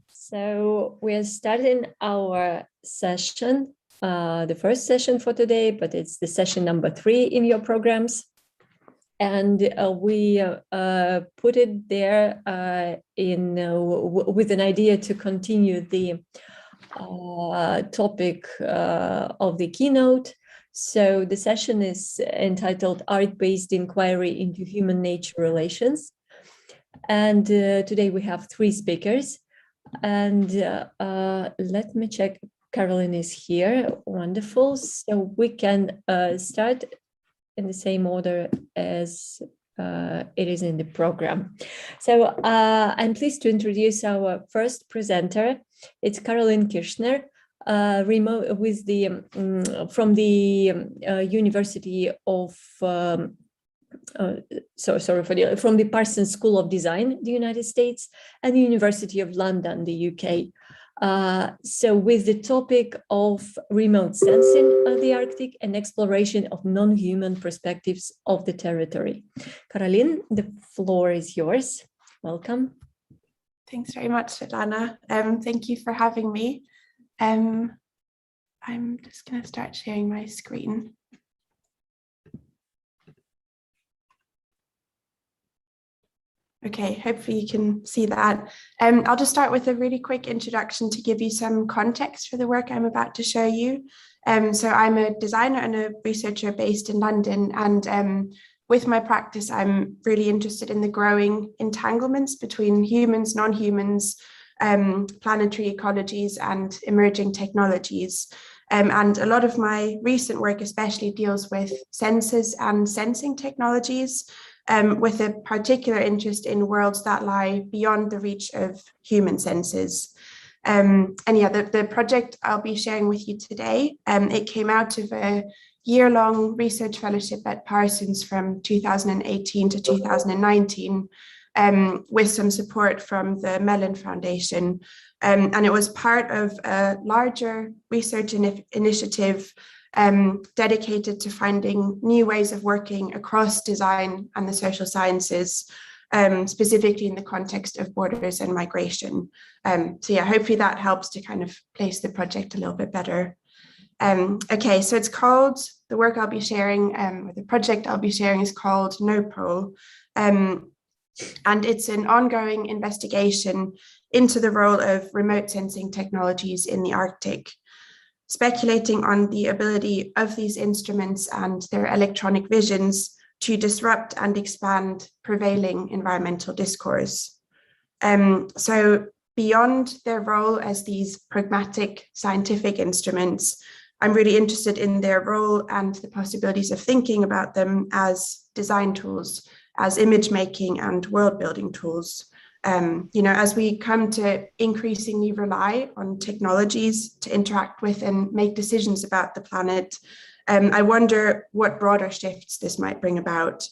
So we're starting our session, the first session for today, but it's the session number 3 in your programs. And we put it there with an idea to continue the topic of the keynote. So the session is entitled Art-Based Inquiry into Human Nature Relations. And today we have 3 speakers. And let me check. Caroline is here. Wonderful. So we can start in the same order as it is in the program. So I'm pleased to introduce our first presenter. It's Caroline Kirschner, remote with from the University of from the Parsons School of Design, the United States, and the University of London, the UK. So with the topic of remote sensing of the Arctic and exploration of non-human perspectives of the territory. Caroline, the floor is yours. Welcome. Thanks very much, Svetlana. Thank you for having me. I'm just going to start sharing my screen. Okay, hopefully you can see that. I'll just start with a really quick introduction to give you some context for the work I'm about to show you. So I'm a designer and a researcher based in London, and with my practice, I'm really interested in the growing entanglements between humans, non-humans, planetary ecologies, and emerging technologies. And a lot of my recent work especially deals with sensors and sensing technologies, with a particular interest in worlds that lie beyond the reach of human senses. And yeah, the project I'll be sharing with you today, it came out of a year-long research fellowship at Parsons from 2018 to 2019, with some support from the Mellon Foundation. And it was part of a larger research initiative dedicated to finding new ways of working across design and the social sciences, specifically in the context of borders and migration. So yeah, hopefully that helps to kind of place the project a little bit better. Okay, so it's called, the work I'll be sharing, or the project I'll be sharing is called NOPOL, and it's an ongoing investigation into the role of remote sensing technologies in the Arctic, speculating on the ability of these instruments and their electronic visions to disrupt and expand prevailing environmental discourse. So beyond their role as these pragmatic scientific instruments, I'm really interested in their role and the possibilities of thinking about them as design tools, as image making and world building tools. As we come to increasingly rely on technologies to interact with and make decisions about the planet, I wonder what broader shifts this might bring about.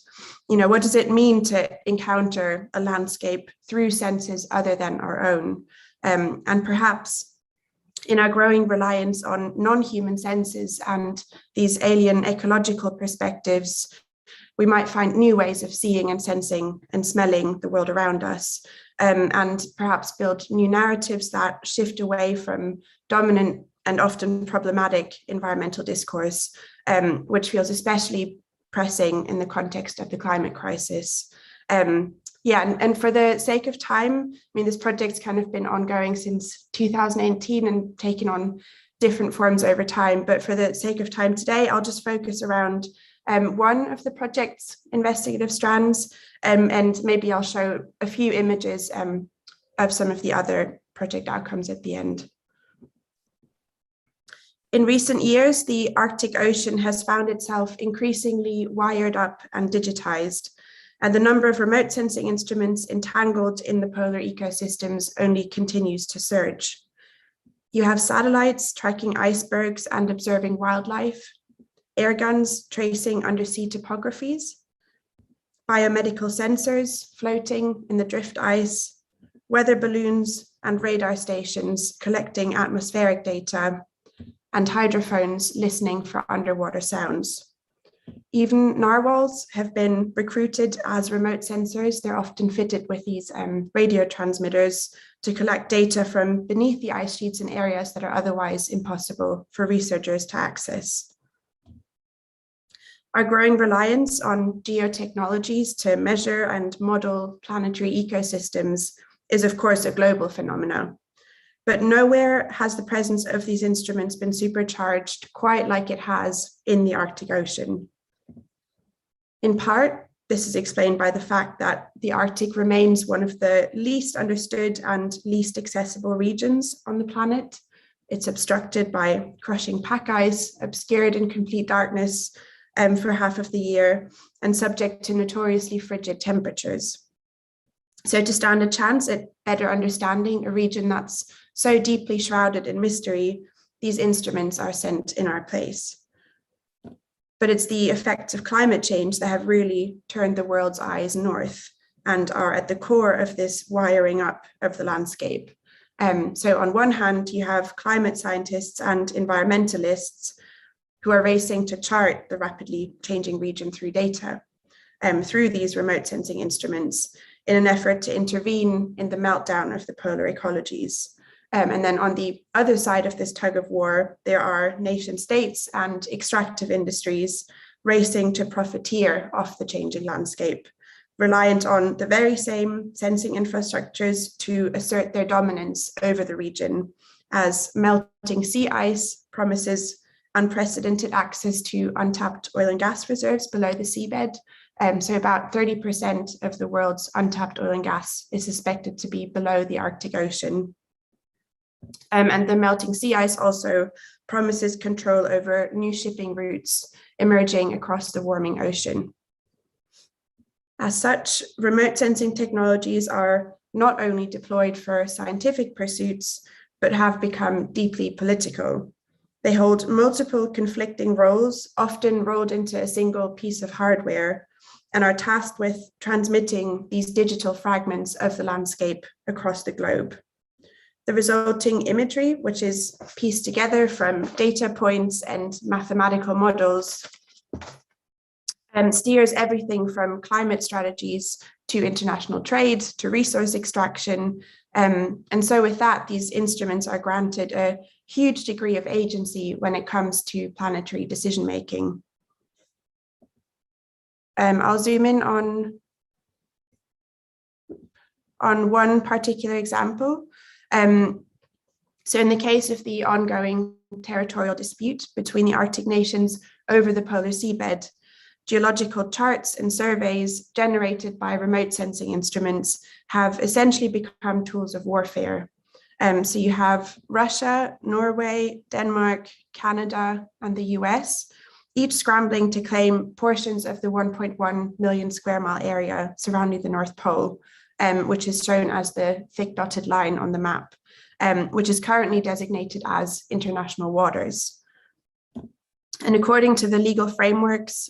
What does it mean to encounter a landscape through senses other than our own? And perhaps in our growing reliance on non-human senses and these alien ecological perspectives, we might find new ways of seeing and sensing and smelling the world around us, and perhaps build new narratives that shift away from dominant and often problematic environmental discourse, which feels especially pressing in the context of the climate crisis. And for the sake of time, this project's kind of been ongoing since 2018 and taken on different forms over time. But for the sake of time today, I'll just focus around one of the project's investigative strands, and maybe I'll show a few images of some of the other project outcomes at the end. In recent years, the Arctic Ocean has found itself increasingly wired up and digitized, and the number of remote sensing instruments entangled in the polar ecosystems only continues to surge. You have satellites tracking icebergs and observing wildlife, air guns tracing undersea topographies, biomedical sensors floating in the drift ice, weather balloons and radar stations collecting atmospheric data, and hydrophones listening for underwater sounds. Even narwhals have been recruited as remote sensors. They're often fitted with these radio transmitters to collect data from beneath the ice sheets in areas that are otherwise impossible for researchers to access. Our growing reliance on geotechnologies to measure and model planetary ecosystems is, of course, a global phenomenon. But nowhere has the presence of these instruments been supercharged quite like it has in the Arctic Ocean. In part, this is explained by the fact that the Arctic remains one of the least understood and least accessible regions on the planet. It's obstructed by crushing pack ice, obscured in complete darkness for half of the year, and subject to notoriously frigid temperatures. So to stand a chance at better understanding a region that's so deeply shrouded in mystery, these instruments are sent in our place. But it's the effects of climate change that have really turned the world's eyes north and are at the core of this wiring up of the landscape. So on one hand, you have climate scientists and environmentalists who are racing to chart the rapidly changing region through data, through these remote sensing instruments in an effort to intervene in the meltdown of the polar ecologies. And then on the other side of this tug of war, there are nation states and extractive industries racing to profiteer off the changing landscape, reliant on the very same sensing infrastructures to assert their dominance over the region, as melting sea ice promises unprecedented access to untapped oil and gas reserves below the seabed. So about 30% of the world's untapped oil and gas is suspected to be below the Arctic Ocean. And the melting sea ice also promises control over new shipping routes emerging across the warming ocean. As such, remote sensing technologies are not only deployed for scientific pursuits, but have become deeply political. They hold multiple conflicting roles, often rolled into a single piece of hardware, and are tasked with transmitting these digital fragments of the landscape across the globe. The resulting imagery, which is pieced together from data points and mathematical models, steers everything from climate strategies to international trade to resource extraction. And so with that, these instruments are granted a huge degree of agency when it comes to planetary decision-making. I'll zoom in on one particular example. So in the case of the ongoing territorial dispute between the Arctic nations over the polar seabed, geological charts and surveys generated by remote sensing instruments have essentially become tools of warfare. So you have Russia, Norway, Denmark, Canada, and the US, each scrambling to claim portions of the 1.1 million square mile area surrounding the North Pole, which is shown as the thick dotted line on the map, which is currently designated as international waters. And according to legal frameworks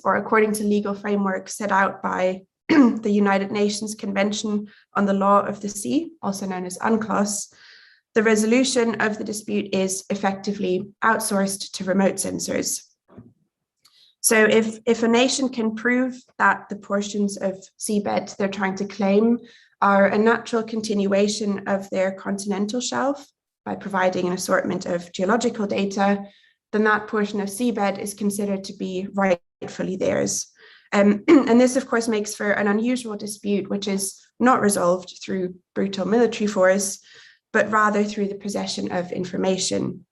set out by the United Nations Convention on the Law of the Sea, also known as UNCLOS, the resolution of the dispute is effectively outsourced to remote sensors. So if a nation can prove that the portions of seabed they're trying to claim are a natural continuation of their continental shelf by providing an assortment of geological data, then that portion of seabed is considered to be rightfully theirs. And this, of course, makes for an unusual dispute, which is not resolved through brutal military force, but rather through the possession of information.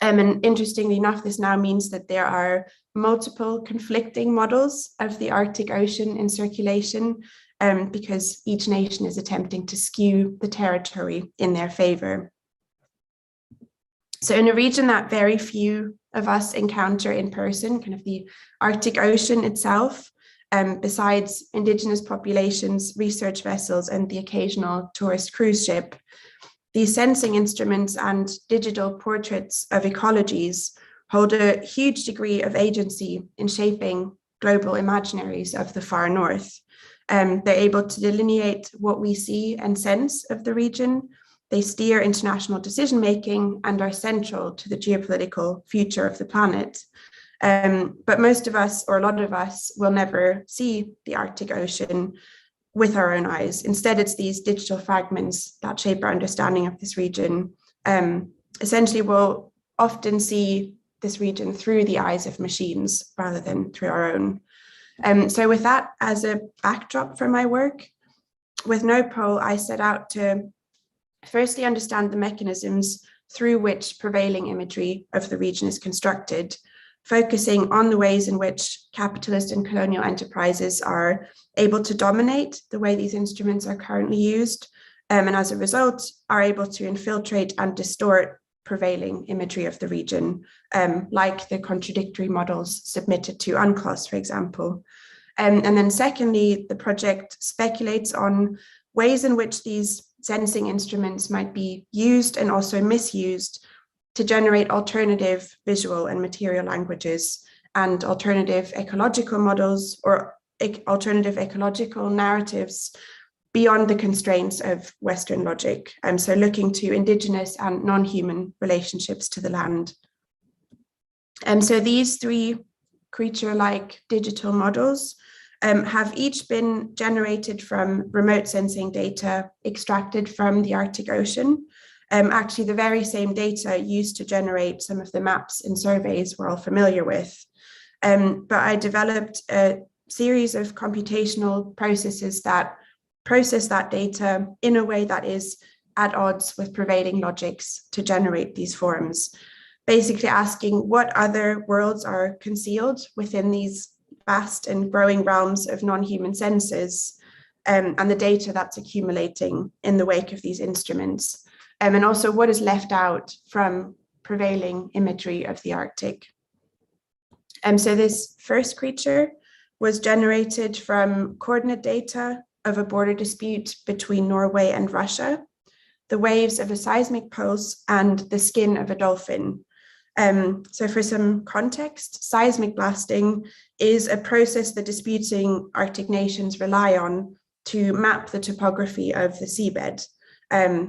And interestingly enough, this now means that there are multiple conflicting models of the Arctic Ocean in circulation, because each nation is attempting to skew the territory in their favor. So in a region that very few of us encounter in person, kind of the Arctic Ocean itself, besides indigenous populations, research vessels, and the occasional tourist cruise ship, these sensing instruments and digital portraits of ecologies hold a huge degree of agency in shaping global imaginaries of the far north. They're able to delineate what we see and sense of the region. They steer international decision-making and are central to the geopolitical future of the planet. But most of us, or a lot of us, will never see the Arctic Ocean with our own eyes. Instead, it's these digital fragments that shape our understanding of this region. Essentially, we'll often see this region through the eyes of machines rather than through our own. So with that as a backdrop for my work, with NoPol, I set out to firstly understand the mechanisms through which prevailing imagery of the region is constructed, focusing on the ways in which capitalist and colonial enterprises are able to dominate the way these instruments are currently used, and as a result are able to infiltrate and distort prevailing imagery of the region, like the contradictory models submitted to UNCLOS, for example. And then secondly, the project speculates on ways in which these sensing instruments might be used and also misused to generate alternative visual and material languages and alternative ecological models or alternative ecological narratives beyond the constraints of Western logic. So looking to indigenous and non-human relationships to the land. So these three creature-like digital models have each been generated from remote sensing data extracted from the Arctic Ocean. Actually, the very same data used to generate some of the maps and surveys we're all familiar with. But I developed a series of computational processes that process that data in a way that is at odds with prevailing logics to generate these forms, basically asking what other worlds are concealed within these vast and growing realms of non-human senses, and the data that's accumulating in the wake of these instruments, and also what is left out from prevailing imagery of the Arctic. So this first creature was generated from coordinate data of a border dispute between Norway and Russia, the waves of a seismic pulse, and the skin of a dolphin. So for some context, seismic blasting is a process the disputing Arctic nations rely on to map the topography of the seabed.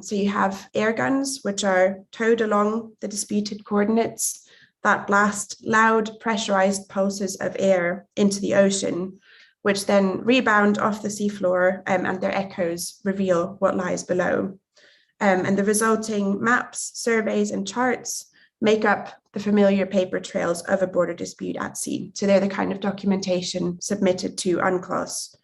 So you have air guns, which are towed along the disputed coordinates that blast loud pressurized pulses of air into the ocean, which then rebound off the seafloor, and their echoes reveal what lies below. And the resulting maps, surveys, and charts make up the familiar paper trails of a border dispute at sea. So they're the kind of documentation submitted to UNCLOS.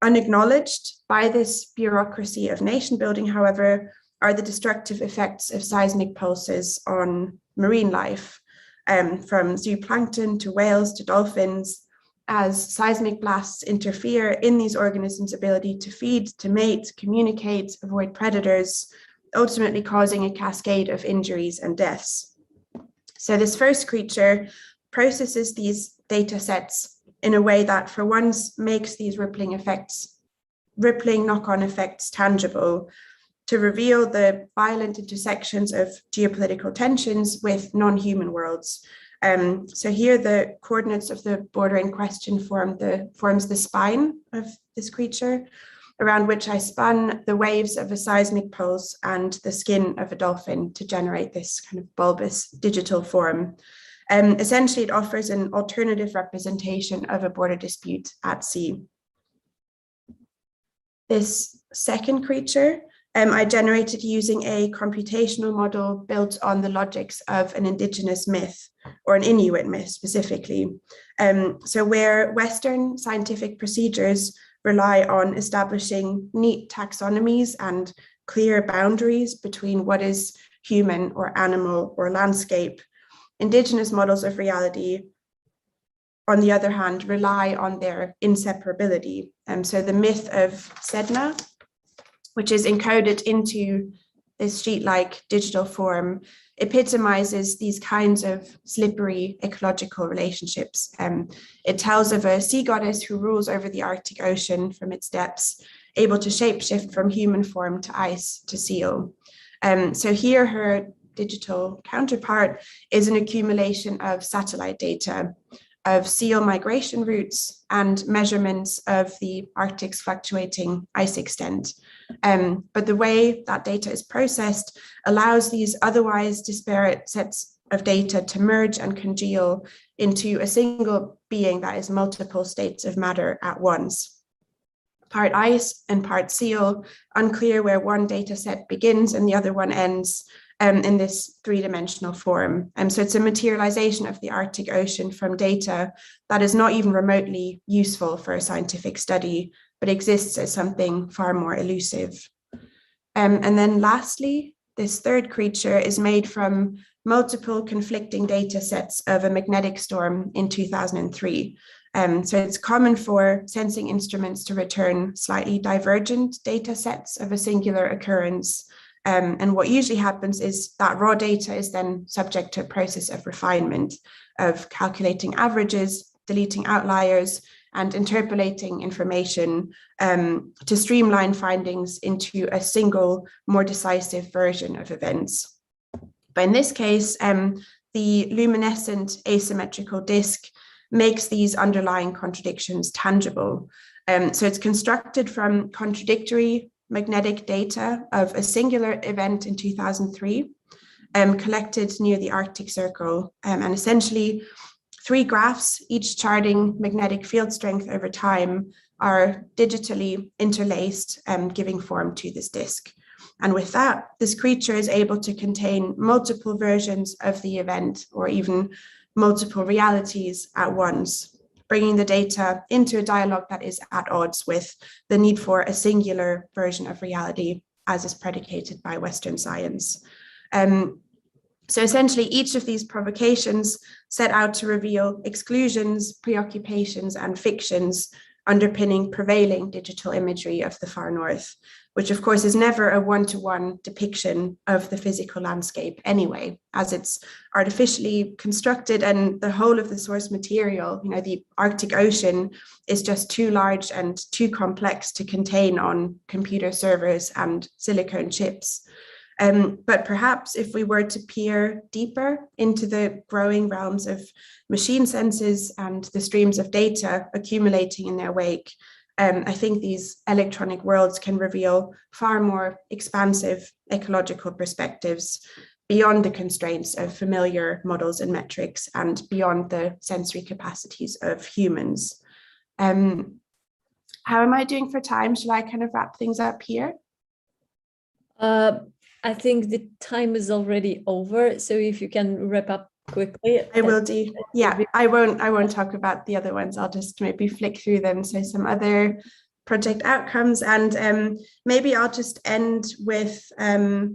Unacknowledged by this bureaucracy of nation building, however, are the destructive effects of seismic pulses on marine life, from zooplankton to whales to dolphins, as seismic blasts interfere in these organisms' ability to feed, to mate, communicate, avoid predators, ultimately causing a cascade of injuries and deaths. So this first creature processes these data sets in a way that for once makes these rippling knock-on effects tangible, to reveal the violent intersections of geopolitical tensions with non-human worlds. So here the coordinates of the border in question forms the spine of this creature, around which I spun the waves of a seismic pulse and the skin of a dolphin to generate this kind of bulbous digital form. Essentially, it offers an alternative representation of a border dispute at sea. This second creature I generated using a computational model built on the logics of an indigenous myth, or an Inuit myth specifically. So where Western scientific procedures rely on establishing neat taxonomies and clear boundaries between what is human or animal or landscape, indigenous models of reality, on the other hand, rely on their inseparability. So the myth of Sedna, which is encoded into this sheet-like digital form, epitomizes these kinds of slippery ecological relationships. It tells of a sea goddess who rules over the Arctic Ocean from its depths, able to shapeshift from human form to ice to seal. So here her digital counterpart is an accumulation of satellite data of seal migration routes and measurements of the Arctic's fluctuating ice extent. But the way that data is processed allows these otherwise disparate sets of data to merge and congeal into a single being that is multiple states of matter at once. Part ice and part seal, unclear where one data set begins and the other one ends in this three-dimensional form. So it's a materialization of the Arctic Ocean from data that is not even remotely useful for a scientific study, but exists as something far more elusive. And then lastly, this third creature is made from multiple conflicting data sets of a magnetic storm in 2003. So it's common for sensing instruments to return slightly divergent data sets of a singular occurrence. And what usually happens is that raw data is then subject to a process of refinement, of calculating averages, deleting outliers, and interpolating information to streamline findings into a single, more decisive version of events. But in this case, the luminescent asymmetrical disk makes these underlying contradictions tangible. So it's constructed from contradictory magnetic data of a singular event in 2003, collected near the Arctic Circle, and essentially 3 graphs, each charting magnetic field strength over time, are digitally interlaced, giving form to this disk. And with that, this creature is able to contain multiple versions of the event, or even multiple realities at once, bringing the data into a dialogue that is at odds with the need for a singular version of reality, as is predicated by Western science. So essentially, each of these provocations set out to reveal exclusions, preoccupations, and fictions underpinning prevailing digital imagery of the far north, which of course is never a one-to-one depiction of the physical landscape anyway, as it's artificially constructed, and the whole of the source material, the Arctic Ocean, is just too large and too complex to contain on computer servers and silicone chips. But perhaps if we were to peer deeper into the growing realms of machine senses and the streams of data accumulating in their wake, I think these electronic worlds can reveal far more expansive ecological perspectives beyond the constraints of familiar models and metrics, and beyond the sensory capacities of humans. How am I doing for time? Shall I kind of wrap things up here? I think the time is already over, so if you can wrap up quickly. I will do. Yeah, I won't talk about the other ones. I'll just maybe flick through them. So some other project outcomes, and maybe I'll just end with a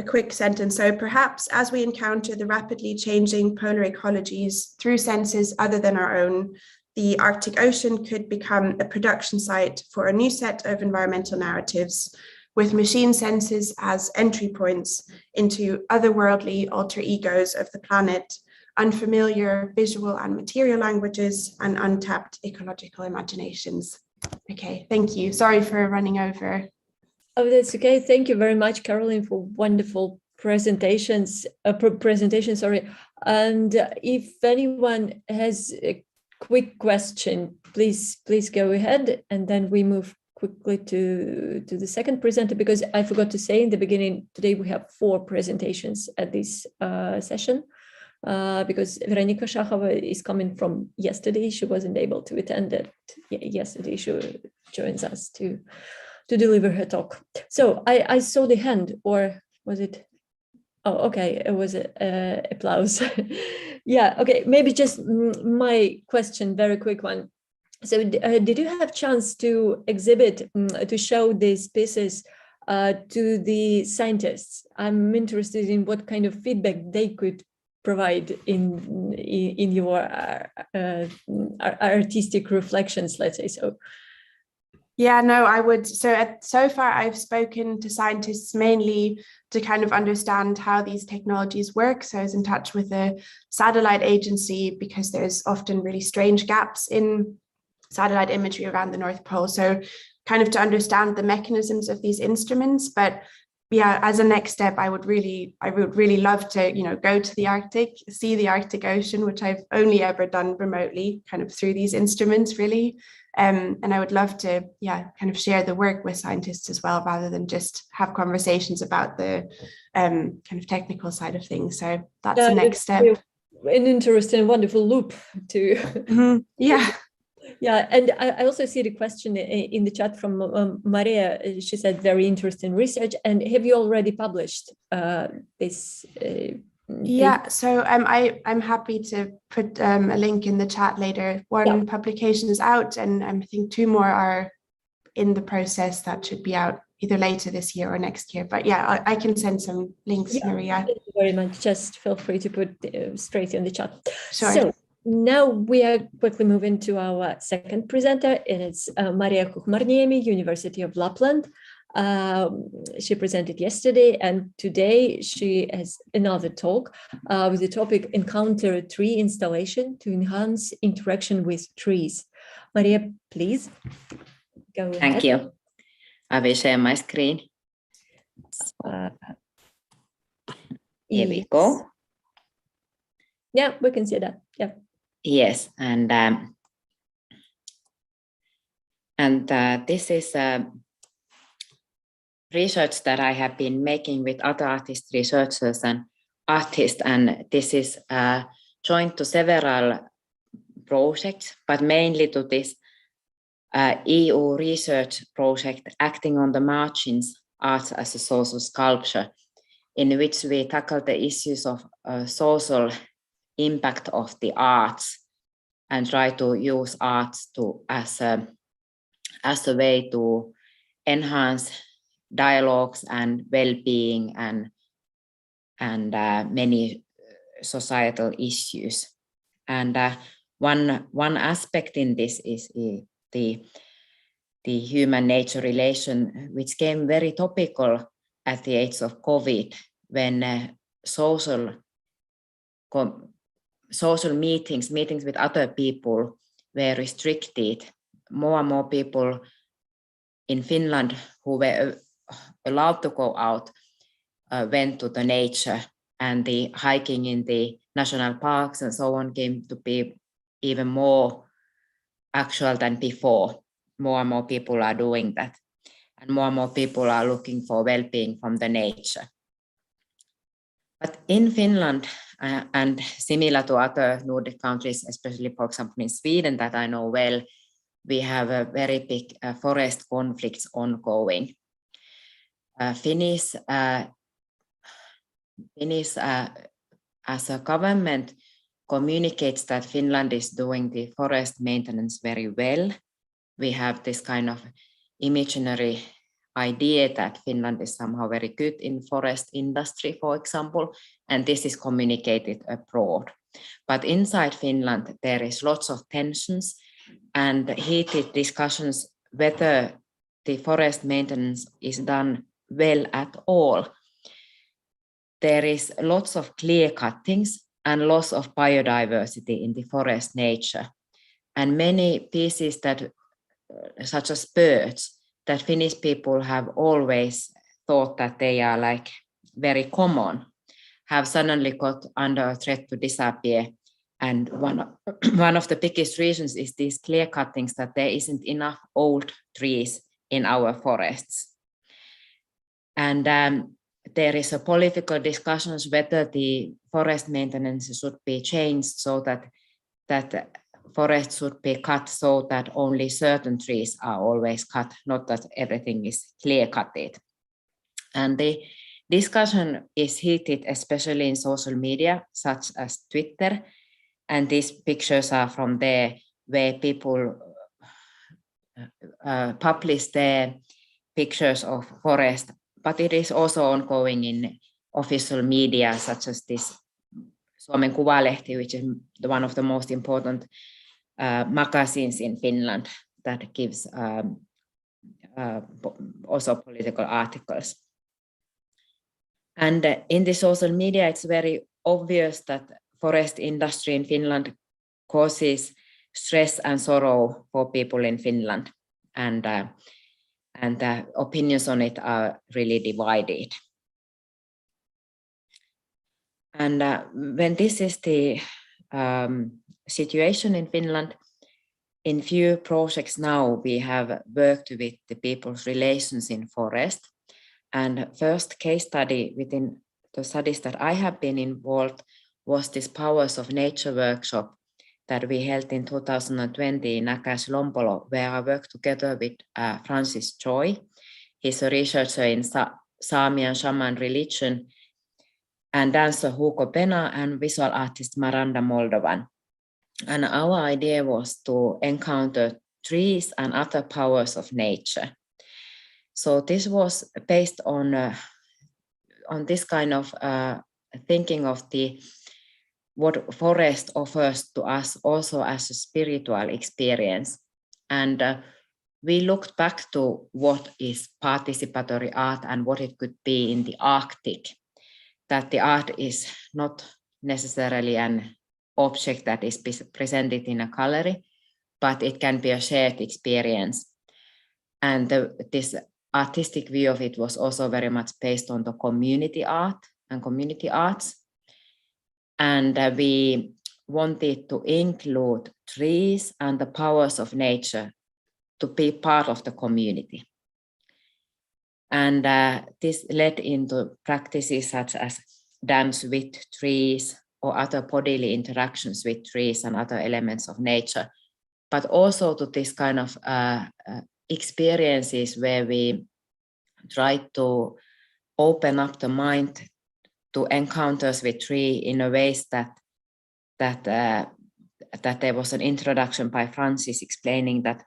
quick sentence. So perhaps as we encounter the rapidly changing polar ecologies through senses other than our own, the Arctic Ocean could become a production site for a new set of environmental narratives, with machine senses as entry points into otherworldly alter egos of the planet, unfamiliar visual and material languages, and untapped ecological imaginations. Okay, thank you. Sorry for running over. Oh, that's okay. Thank you very much, Caroline, for wonderful presentations. And if anyone has a quick question, please go ahead, and then we move quickly to the second presenter, because I forgot to say in the beginning, today we have 4 presentations at this session, because Veronika Shachova is coming from yesterday. She wasn't able to attend it yesterday. She joins us to deliver her talk. So I saw the hand, or was it? Oh, okay, it was applause. Yeah, okay, maybe just my question, very quick one. So did you have chance to exhibit, to show these pieces to the scientists? I'm interested in what kind of feedback they could provide in your artistic reflections, let's say so. Yeah, no, I would. So far, I've spoken to scientists mainly to kind of understand how these technologies work. So I was in touch with a satellite agency, because there's often really strange gaps in satellite imagery around the North Pole. So kind of to understand the mechanisms of these instruments. But yeah, as a next step, I would really love to, go to the Arctic, see the Arctic Ocean, which I've only ever done remotely, kind of through these instruments, really. And I would love to, kind of share the work with scientists as well, rather than just have conversations about the kind of technical side of things. So that's the next step. An interesting, wonderful loop to. Mm-hmm. Yeah. Yeah, and I also see the question in the chat from Maria. She said very interesting research. And have you already published this? Yeah, so I'm happy to put a link in the chat later. One publication is out, and I think 2 more are in the process that should be out either later this year or next year. But yeah, I can send some links, Maria. Thank you very much. Just feel free to put straight in the chat. Sure. So now we are quickly moving to our second presenter, and it's Maria Kuchmarniemi, University of Lapland. She presented yesterday, and today she has another talk with the topic Encounter Tree Installation to Enhance Interaction with Trees. Maria, please go ahead. Thank you. I will share my screen. Here we go. Yeah, we can see that. Yeah. Yes, and this is research that I have been making with other artist researchers and artists, and this is joined to several projects, but mainly to this EU research project, Acting on the Margins, Arts as a Social Sculpture, in which we tackle the issues of social impact of the arts and try to use arts as a way to enhance dialogues and well-being and many societal issues. And one aspect in this is the human-nature relation, which came very topical at the age of COVID, when social meetings with other people were restricted. More and more people in Finland who were allowed to go out went to the nature, and the hiking in the national parks and so on came to be even more actual than before. More and more people are doing that, and more people are looking for well-being from the nature. But in Finland, and similar to other Nordic countries, especially, for example, in Sweden, that I know well, we have a very big forest conflicts ongoing. Finnish as a government communicates that Finland is doing the forest maintenance very well. We have this kind of imaginary idea that Finland is somehow very good in forest industry, for example, and this is communicated abroad. But inside Finland, there is lots of tensions and heated discussions whether the forest maintenance is done well at all. There is lots of clear cuttings and loss of biodiversity in the forest nature, and many species that, such as birds, that Finnish people have always thought that they are like very common, have suddenly got under a threat to disappear. And one of the biggest reasons is these clear cuttings, that there isn't enough old trees in our forests. And there is a political discussions whether the forest maintenance should be changed so that forests should be cut so that only certain trees are always cut, not that everything is clear cutted. And the discussion is heated, especially in social media, such as Twitter. And these pictures are from there, where people publish their pictures of forest, but it is also ongoing in official media, such as this Suomen Kuvalehti, which is one of the most important magazines in Finland that gives also political articles. And in the social media, it's very obvious that forest industry in Finland causes stress and sorrow for people in Finland. And and the opinions on it are really divided. And when this is the situation in Finland, in few projects now we have worked with the people's relations in forest. And first case study within the studies that I have been involved was this Powers of Nature workshop that we held in 2020 in Nakash Lompolo, where I worked together with Francis Choi. He's a researcher in Sami and Shaman religion, and dancer Hugo Pena, and visual artist Miranda Moldovan. And our idea was to encounter trees and other powers of nature. So this was based on this kind of thinking of what forest offers to us also as a spiritual experience. And we looked back to what is participatory art and what it could be in the Arctic, that the art is not necessarily an object that is presented in a gallery, but it can be a shared experience. And this artistic view of it was also very much based on the community art and community arts. And we wanted to include trees and the powers of nature to be part of the community. And this led into practices such as dance with trees or other bodily interactions with trees and other elements of nature, but also to this kind of experiences where we try to open up the mind to encounters with tree in a ways that there was an introduction by Francis explaining that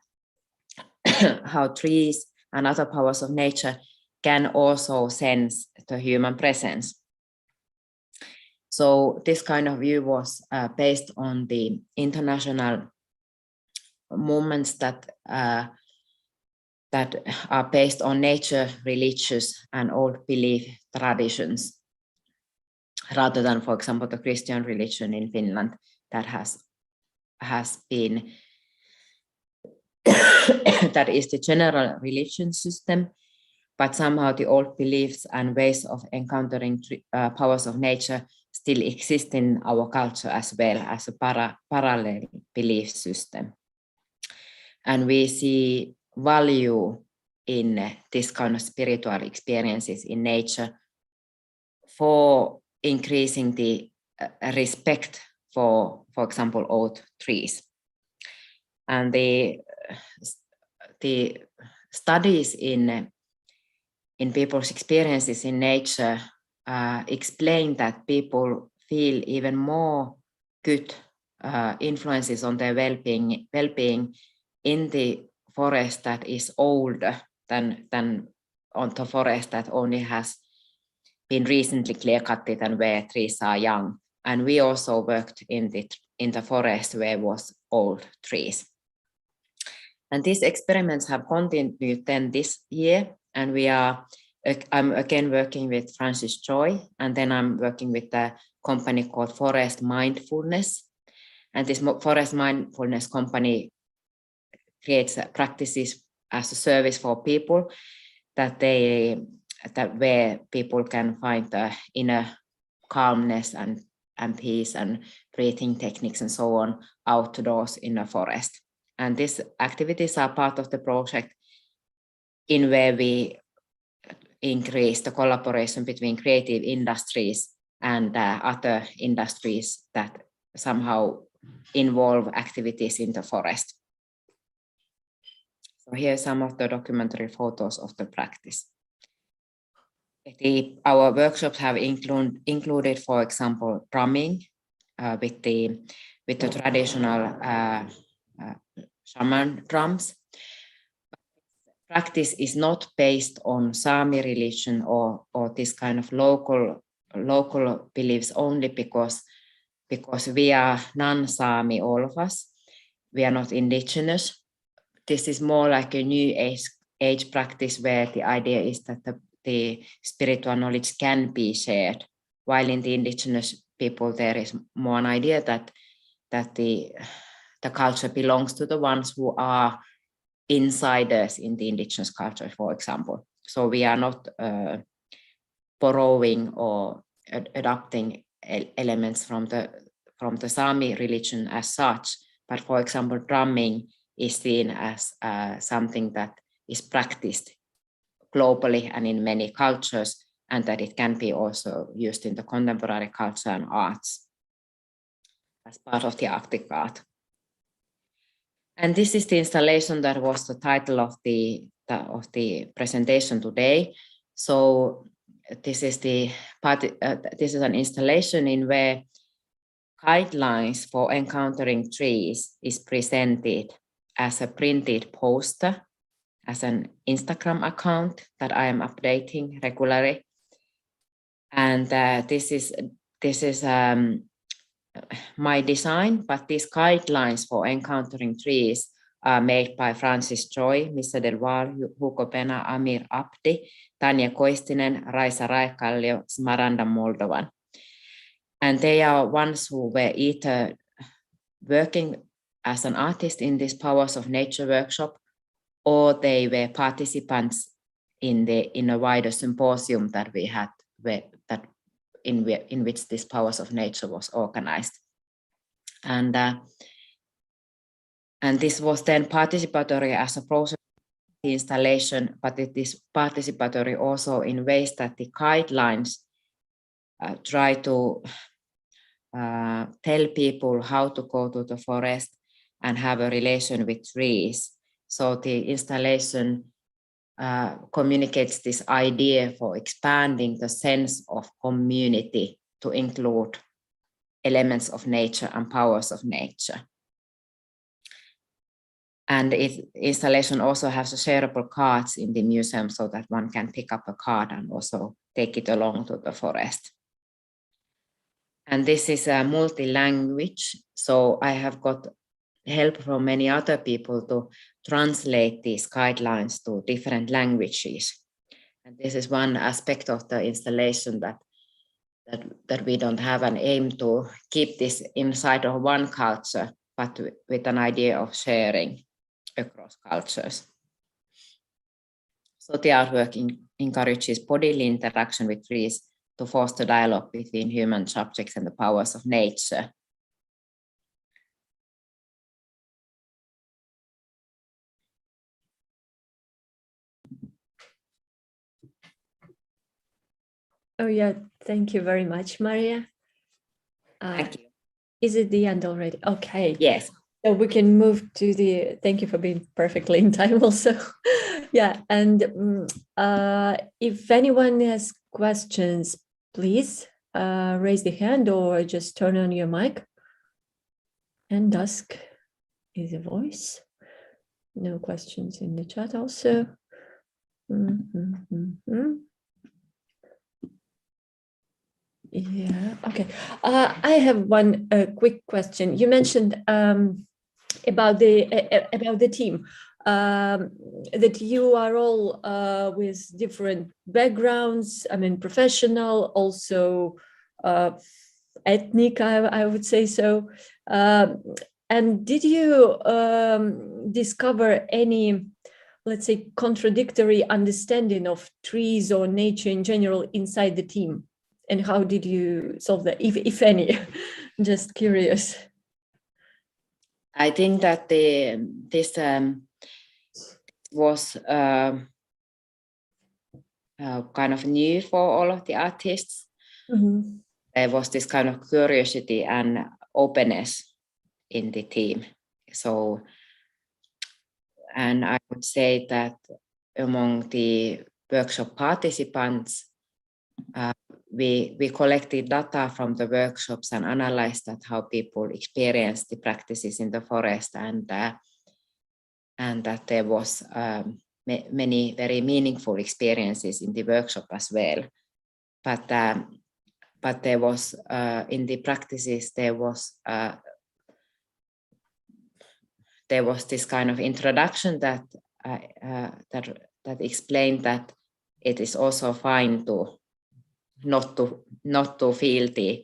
how trees and other powers of nature can also sense the human presence. So this kind of view was based on the international movements that are based on nature, religious and old belief traditions, rather than, for example, the Christian religion in Finland that has been that is the general religion system, but somehow the old beliefs and ways of encountering powers of nature still exist in our culture as well as a parallel belief system. And we see value in this kind of spiritual experiences in nature for increasing the respect for example, old trees. And the studies in people's experiences in nature explain that people feel even more good influences on their well-being in the forest that is older than on the forest that only has been recently clear-cutted and where trees are young. And we also worked in the forest where was old trees. And these experiments have continued then this year, and I'm again working with Francis Choi, and then I'm working with a company called Forest Mindfulness. And this Forest Mindfulness company creates practices as a service for people that where people can find the inner calmness and peace and breathing techniques and so on outdoors in a forest. And these activities are part of the project in where we increase the collaboration between creative industries and other industries that somehow involve activities in the forest. So here are some of the documentary photos of the practice. Our workshops have included, for example, drumming with the traditional shaman drums. Practice is not based on Sami religion or this kind of local beliefs only because we are non-Sami, all of us. We are not indigenous. This is more like a new age practice where the idea is that the spiritual knowledge can be shared, while in the indigenous people there is more an idea that the culture belongs to the ones who are insiders in the indigenous culture, for example. So we are not borrowing or adopting elements from the Sami religion as such, but for example, drumming is seen as something that is practiced globally and in many cultures, and that it can be also used in the contemporary culture and arts as part of the Arctic art. And this is the installation that was the title of the presentation today. So this is this is an installation in where guidelines for encountering trees is presented as a printed poster, as an Instagram account that I am updating regularly. And this is my design, but these guidelines for encountering trees are made by Francis Choi, Missa Del Valle, Hugo Pena, Amir Abdi, Tanja Koistinen, Raisa Raikallio, Smaranda Moldovan. And they are ones who were either working as an artist in this Powers of Nature workshop, or they were participants in a wider symposium that we had, in which this Powers of Nature was organized. And this was then participatory as a process of the installation, but it is participatory also in ways that the guidelines try to tell people how to go to the forest and have a relation with trees. So the installation communicates this idea for expanding the sense of community to include elements of nature and powers of nature. And installation also has shareable cards in the museum so that one can pick up a card and also take it along to the forest. And this is a multi-language, so I have got help from many other people to translate these guidelines to different languages. And this is one aspect of the installation that we don't have an aim to keep this inside of one culture, but with an idea of sharing across cultures. So the artwork encourages bodily interaction with trees to foster dialogue between human subjects and the powers of nature. Oh yeah, thank you very much, Maria. Thank you. Is it the end already? Okay. Yes. So we can move to thank you for being perfectly in time also. Yeah, and if anyone has questions, please raise the hand or just turn on your mic and ask is a voice. No questions in the chat also. Yeah, okay. I have one quick question. You mentioned about the team, that you are all with different backgrounds. I mean, professional, also ethnic, I would say so. And did you discover any, let's say, contradictory understanding of trees or nature in general inside the team? And how did you solve that, if any? Just curious. I think that this was kind of new for all of the artists. Mm-hmm. There was this kind of curiosity and openness in the team. So, and I would say that among the workshop participants, we collected data from the workshops and analyzed that how people experience the practices in the forest, and that there was many very meaningful experiences in the workshop as well. But there was in the practices there was this kind of introduction that explained that it is also fine to not to feel the,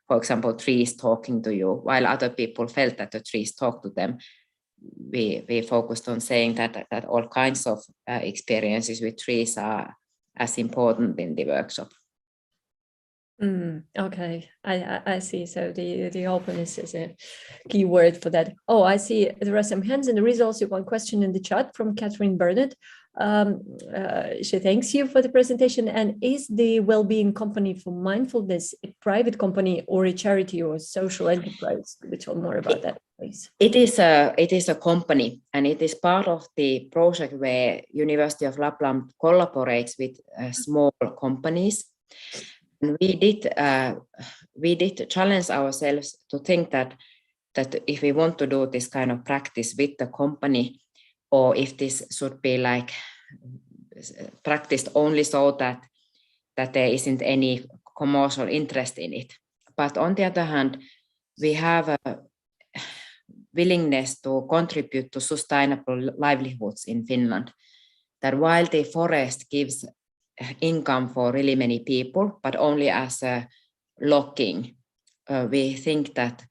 for example, trees talking to you, while other people felt that the trees talk to them. we focused on saying that all kinds of experiences with trees are as important in the workshop. Okay, I see. So the openness is a key word for that. Oh, I see there are some hands, and there is also one question in the chat from Catherine Burnett. She thanks you for the presentation. And is the Wellbeing Company for Mindfulness a private company or a charity or a social enterprise? Could you tell more about that, please? It is a company, and it is part of the project where University of Lapland collaborates with small companies. And we did challenge ourselves to think that if we want to do this kind of practice with the company, or if this should be like practiced only so that there isn't any commercial interest in it. But on the other hand, we have a willingness to contribute to sustainable livelihoods in Finland. That while the forest gives income for really many people, but only as a logging, we think that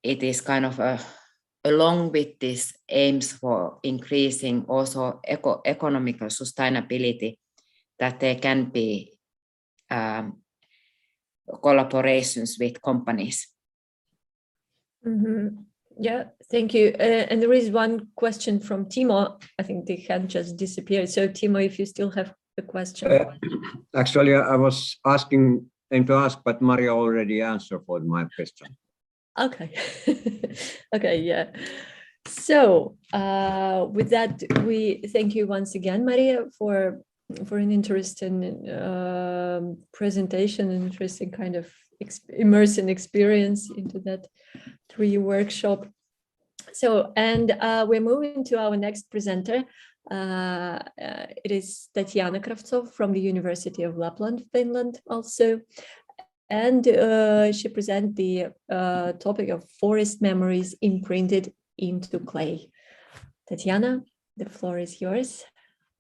it is kind of along with these aims for increasing also economical sustainability, that there can be collaborations with companies. Yeah, thank you. And there is one question from Timo. I think the hand just disappeared. So Timo, if you still have a question. Actually, I was asking him to ask, but Maria already answered for my question. Okay. Okay, yeah. So with that, we thank you once again, Maria, for an interesting presentation, an interesting kind of immersive experience into that tree workshop. So, and we're moving to our next presenter. It is Tatiana Kravtsov from the University of Lapland, Finland also. And she presents the topic of forest memories imprinted into clay. Tatiana, the floor is yours.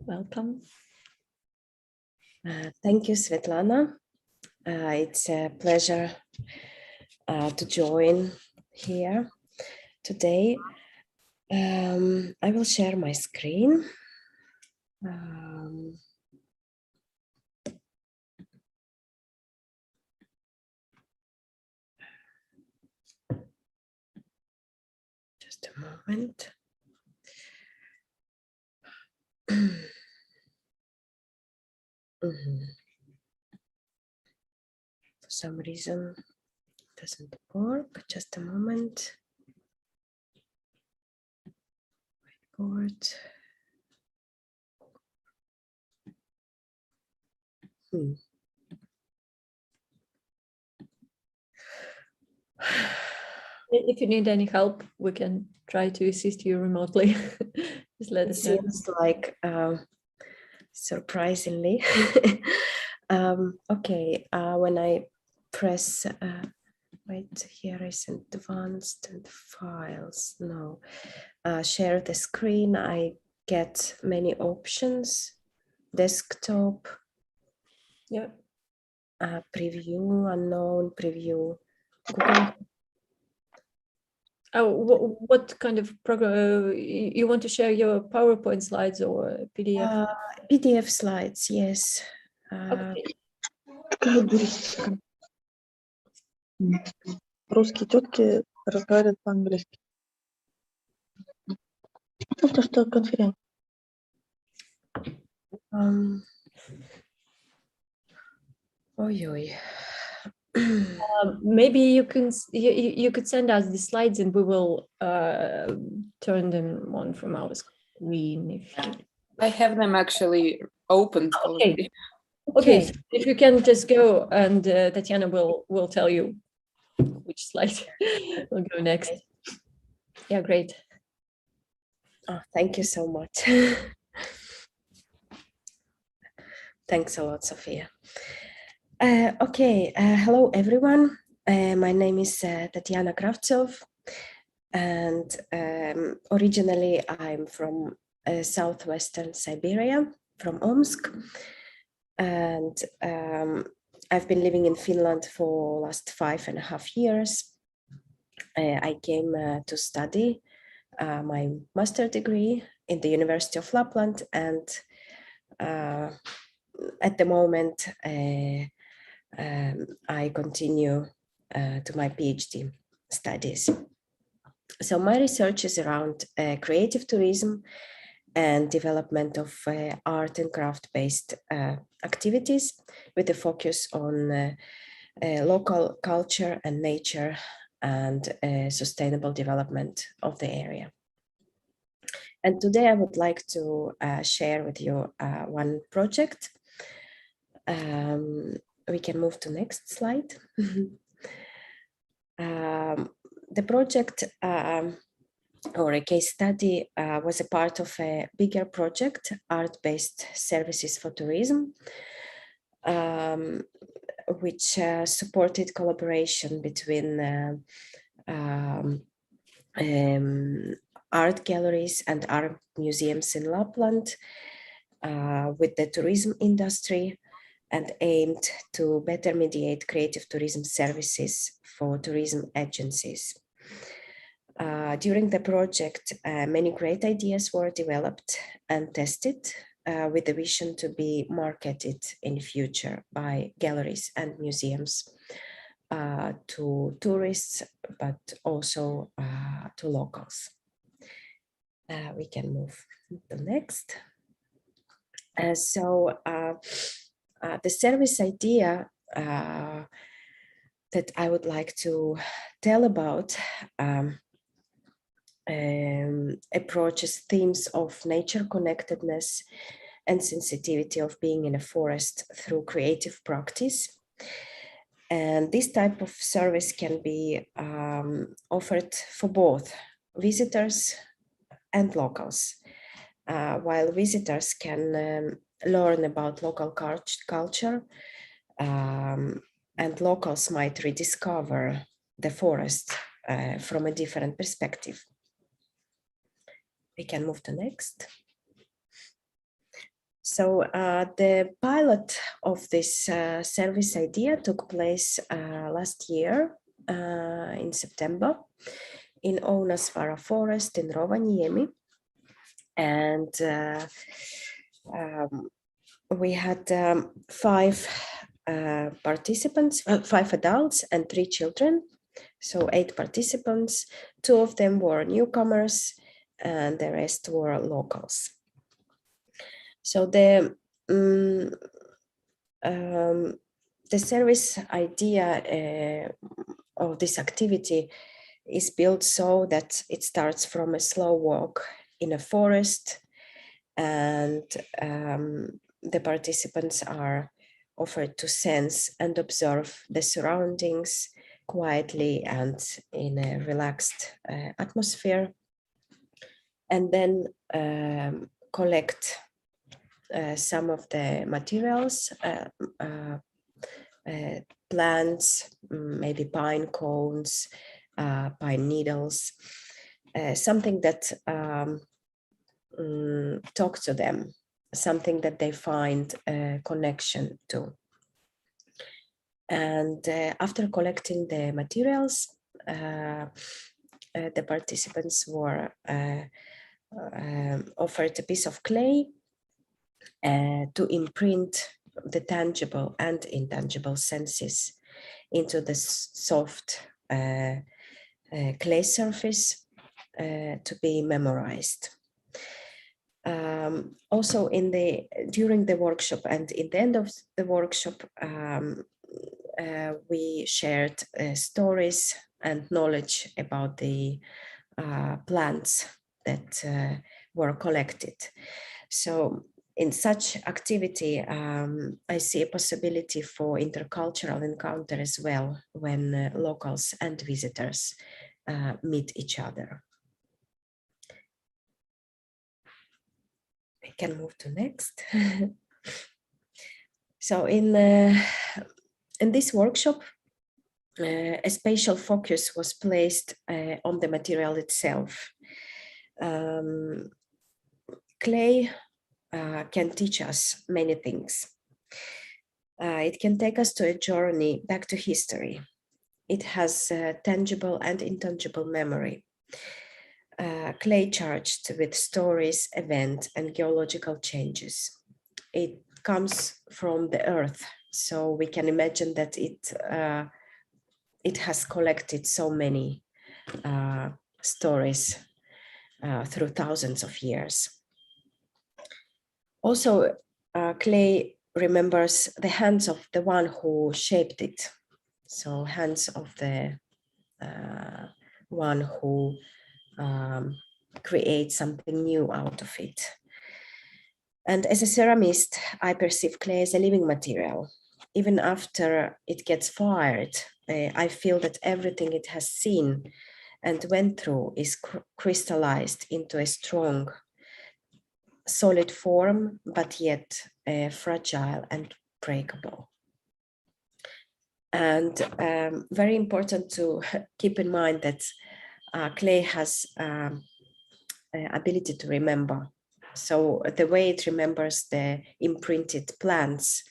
Welcome. Thank you, Svetlana. It's a pleasure to join here today. I will share my screen. Just a moment. For some reason, it doesn't work. Just a moment. Whiteboard. If you need any help, we can try to assist you remotely. Just let us know. Seems like surprisingly. Okay, when I press, wait, here is advanced and files. No, share the screen. I get many options. Desktop. Yeah. Preview, unknown, preview. Google. Oh, what kind of program you want to share your PowerPoint slides or PDF? PDF slides, yes. Okay. Русские тетки разговаривают по-английски. Ну, то, что конференция. Ой-ой. Maybe you could send us the slides and we will turn them on from our screen. If I have them actually opened already. Okay. So if you can just go and Tatiana will tell you which slide will go next. Yeah, great. Oh, thank you so much. Thanks a lot, Sophia. Okay, hello everyone. My name is Tatiana Kravtsov, and originally I'm from southwestern Siberia, from Omsk, and I've been living in Finland for last 5.5 years. I came to study my master degree in the University of Lapland, and at the moment I continue to my PhD studies. So my research is around creative tourism and development of art and craft-based activities with a focus on local culture and nature and sustainable development of the area. And today I would like to share with you one project. We can move to next slide. The project or a case study was a part of a bigger project, art-based services for tourism, which supported collaboration between art galleries and art museums in Lapland with the tourism industry, and aimed to better mediate creative tourism services for tourism agencies. During the project, many great ideas were developed and tested with the vision to be marketed in future by galleries and museums to tourists, but also to locals. We can move to next. So the service idea that I would like to tell about approaches themes of nature connectedness and sensitivity of being in a forest through creative practice. And this type of service can be offered for both visitors and locals. While visitors can learn about local culture, and locals might rediscover the forest from a different perspective. We can move to next. So the pilot of this service idea took place last year in September in Ounasvara forest in Rovaniemi. And we had 5 participants, 5 adults and 3 children. So 8 participants, 2 of them were newcomers and the rest were locals. So the service idea of this activity is built so that it starts from a slow walk in a forest, and the participants are offered to sense and observe the surroundings quietly and in a relaxed atmosphere, and then collect some of the materials, plants, maybe pine cones, pine needles, something that talk to them, something that they find a connection to. And after collecting the materials, the participants were offered a piece of clay to imprint the tangible and intangible senses into the soft clay surface to be memorized. Also during the workshop and in the end of the workshop, we shared stories and knowledge about the plants that were collected. So in such activity, I see a possibility for intercultural encounter as well when locals and visitors meet each other. We can move to next. So in this workshop, a special focus was placed on the material itself. Clay can teach us many things. It can take us to a journey back to history, It has tangible and intangible memory. Clay charged with stories, events, and geological changes. It comes from the earth, so we can imagine that it has collected so many stories through thousands of years. Also, clay remembers the hands of the one who shaped it. So hands of the one who creates something new out of it. And as a ceramist, I perceive clay as a living material. Even after it gets fired, I feel that everything it has seen and went through is crystallized into a strong, solid form, but yet fragile and breakable. And very important to keep in mind that clay has ability to remember. So the way it remembers the imprinted plants,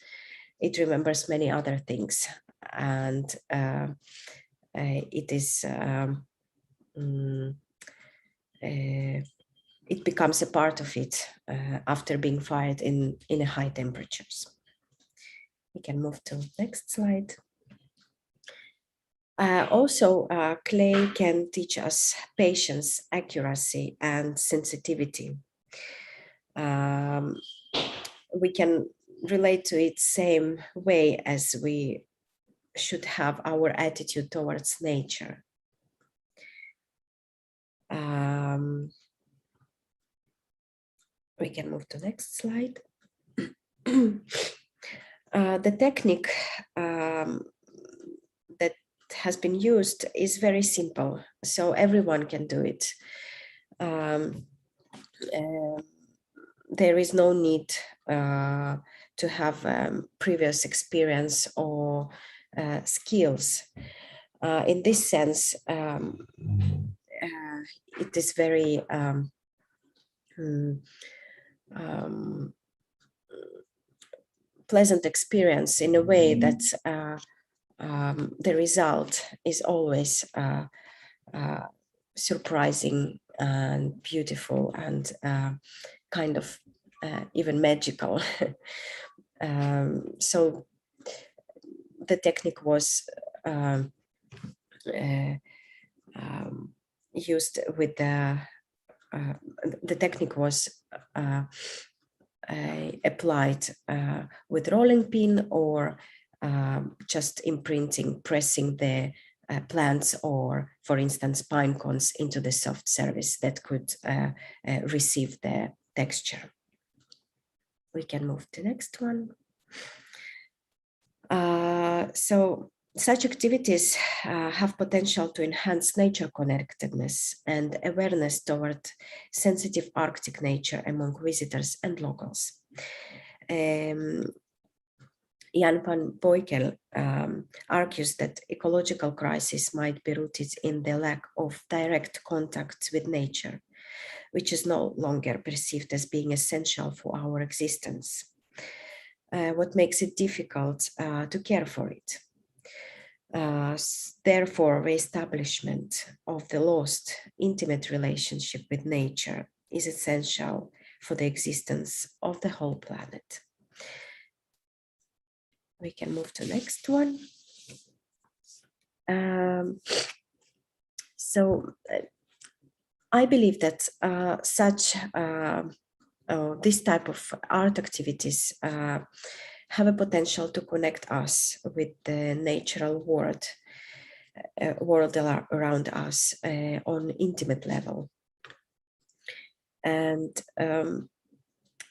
it remembers many other things. And it is it becomes a part of it after being fired in high temperatures. We can move to next slide. Also, clay can teach us patience, accuracy, and sensitivity. We can relate to it same way as we should have our attitude towards nature. We can move to next slide. The technique that has been used is very simple, so everyone can do it. There is no need to have previous experience or skills. In this sense, it is very pleasant experience in a way that the result is always surprising and beautiful and kind of even magical. So the technique was used with the technique was applied with rolling pin or just imprinting, pressing the plants or, for instance, pine cones into the soft surface that could receive the texture. We can move to the next one. So such activities have potential to enhance nature connectedness and awareness toward sensitive Arctic nature among visitors and locals. Jan van Boykel argues that ecological crisis might be rooted in the lack of direct contact with nature, which is no longer perceived as being essential for our existence. What makes it difficult to care for it. Therefore, re-establishment of the lost intimate relationship with nature is essential for the existence of the whole planet. We can move to the next one. So I believe that this type of art activities have a potential to connect us with the natural world around us on intimate level. And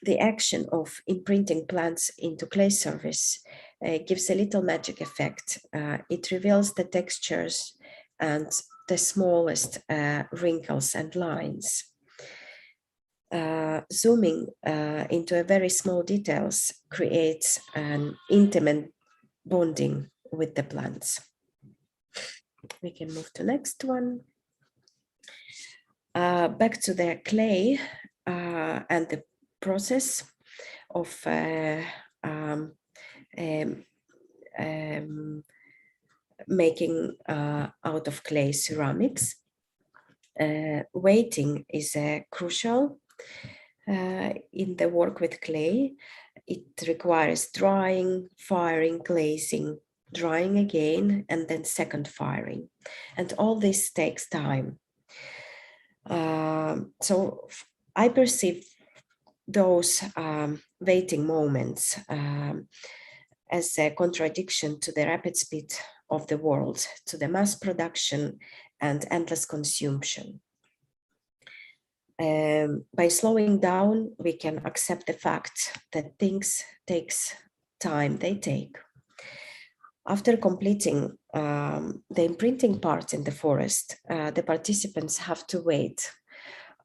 the action of imprinting plants into clay surface gives a little magic effect. It reveals the textures and the smallest wrinkles and lines. Zooming into a very small details creates an intimate bonding with the plants. We can move to next one. Back to the clay and the process of making out of clay ceramics. Waiting is crucial in the work with clay. It requires drying, firing, glazing, drying again, and then second firing. And all this takes time. So I perceive those waiting moments as a contradiction to the rapid speed of the world, to the mass production and endless consumption. By slowing down, we can accept the fact that things takes time they take. After completing the imprinting part in the forest, the participants have to wait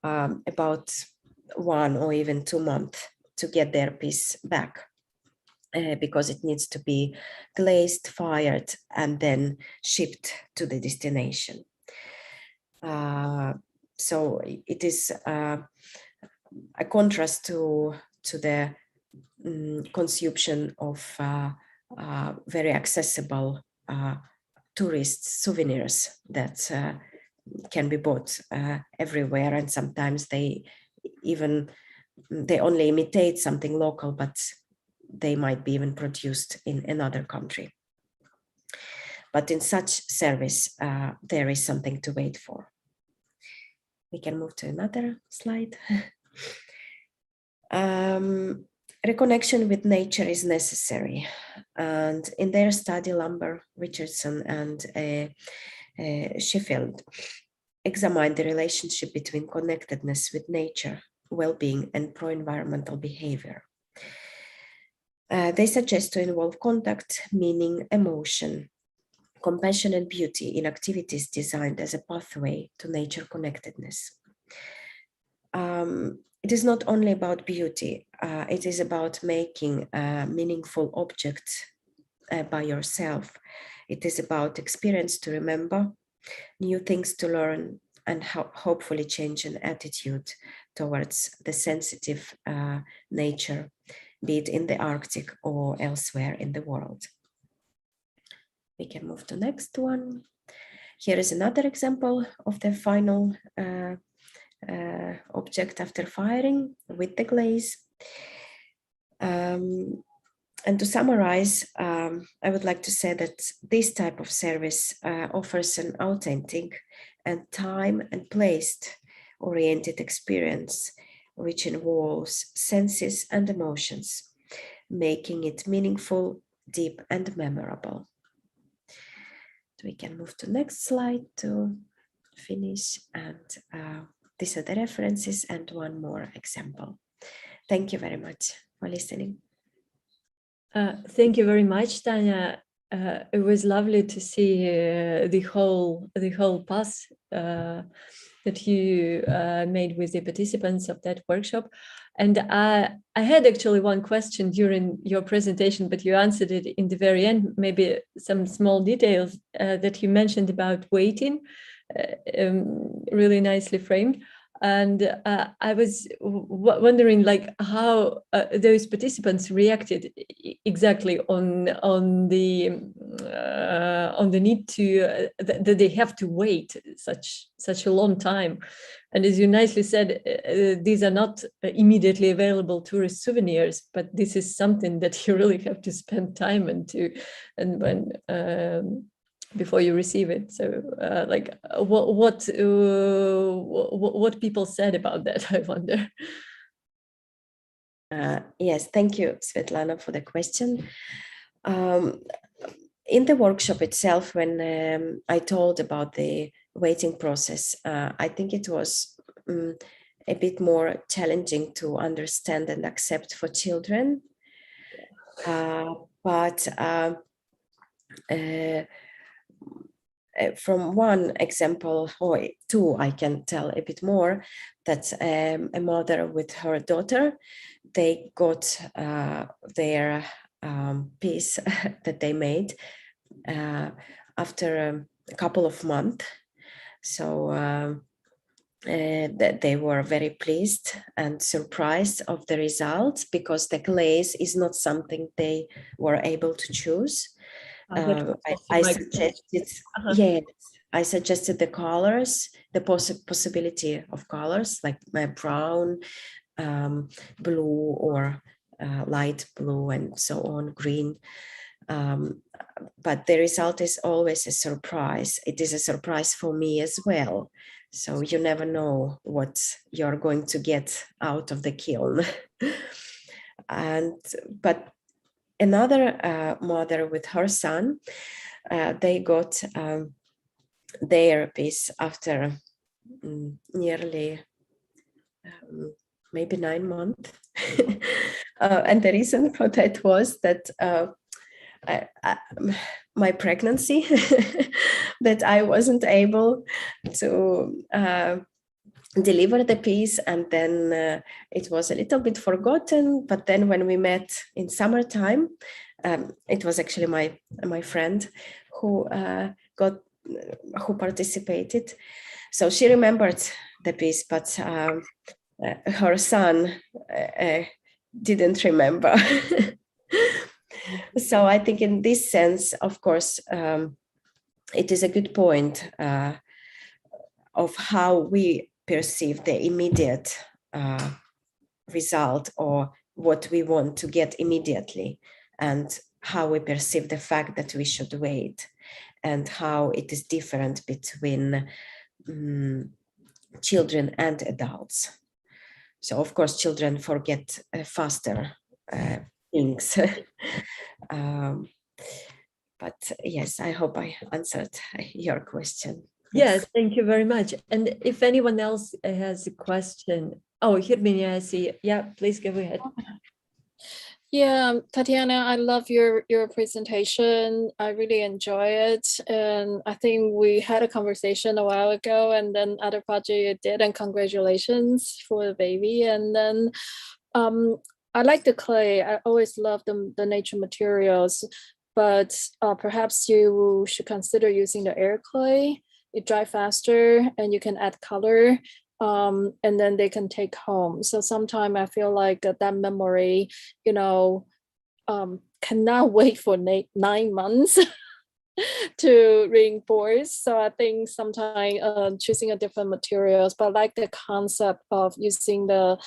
about 1 or even 2 months to get their piece back, because it needs to be glazed, fired, and then shipped to the destination. So it is a contrast to the consumption of very accessible tourist souvenirs that can be bought everywhere, and sometimes they only imitate something local, but they might be even produced in another country. But in such service, there is something to wait for. We can move to another slide. Reconnection with nature is necessary. And in their study, Lumber, Richardson, and Sheffield examined the relationship between connectedness with nature, well-being, and pro-environmental behavior. They suggest to involve contact, meaning, emotion, compassion, and beauty in activities designed as a pathway to nature connectedness. It is not only about beauty, it is about making a meaningful object by yourself. It is about experience to remember, new things to learn, and hopefully change an attitude towards the sensitive nature, be it in the Arctic or elsewhere in the world. We can move to the next one. Here is another example of the final object after firing with the glaze. And to summarize, I would like to say that this type of service offers an authentic and time and place-oriented experience, which involves senses and emotions, making it meaningful, deep, and memorable. We can move to the next slide to finish, and these are the references and one more example. Thank you very much for listening. Thank you very much, Tanya. It was lovely to see the whole path that you made with the participants of that workshop. And I had actually one question during your presentation, but you answered it in the very end. Maybe some small details that you mentioned about waiting, really nicely framed. And I was wondering, like, how those participants reacted exactly on the need to that they have to wait such a long time. And as you nicely said, these are not immediately available tourist souvenirs, but this is something that you really have to spend time before you receive it. So what people said about that, I wonder. Yes, thank you, Svetlana, for the question. In the workshop itself, when I told about the waiting process, I think it was a bit more challenging to understand and accept for children. But from one example or two, I can tell a bit more, that a mother with her daughter, they got their piece that they made after a couple of months. So that they were very pleased and surprised of the results, because the glaze is not something they were able to choose. That was also I my suggested, Uh-huh. yes, I suggested the colors, the possibility of colors like brown, blue, or light blue, and so on, green. But the result is always a surprise. It is a surprise for me as well. So you never know what you're going to get out of the kiln. But another mother with her son, they got their piece after nearly maybe 9 months. And the reason for that was that my pregnancy, that I wasn't able to deliver the piece, and then it was a little bit forgotten. But then when we met in summertime, it was actually my friend who participated. So she remembered the piece, but her son didn't remember. So I think in this sense, of course, it is a good point of how we perceive the immediate result, or what we want to get immediately, and how we perceive the fact that we should wait, and how it is different between children and adults. So of course, children forget faster things. But yes, I hope I answered your question. Yes, thank you very much. And if anyone else has a question, oh, Hirminia, I see. Yeah, please go ahead. Yeah, Tatiana, I love your presentation. I really enjoy it. And I think we had a conversation a while ago, and then other project you did, and congratulations for the baby. And then I like the clay. I always love the nature materials, but perhaps you should consider using the air clay. It dry faster and you can add color. And then they can take home. So sometimes I feel like that memory, cannot wait for 9 months to reinforce. So I think sometimes choosing a different materials, but I like the concept of using the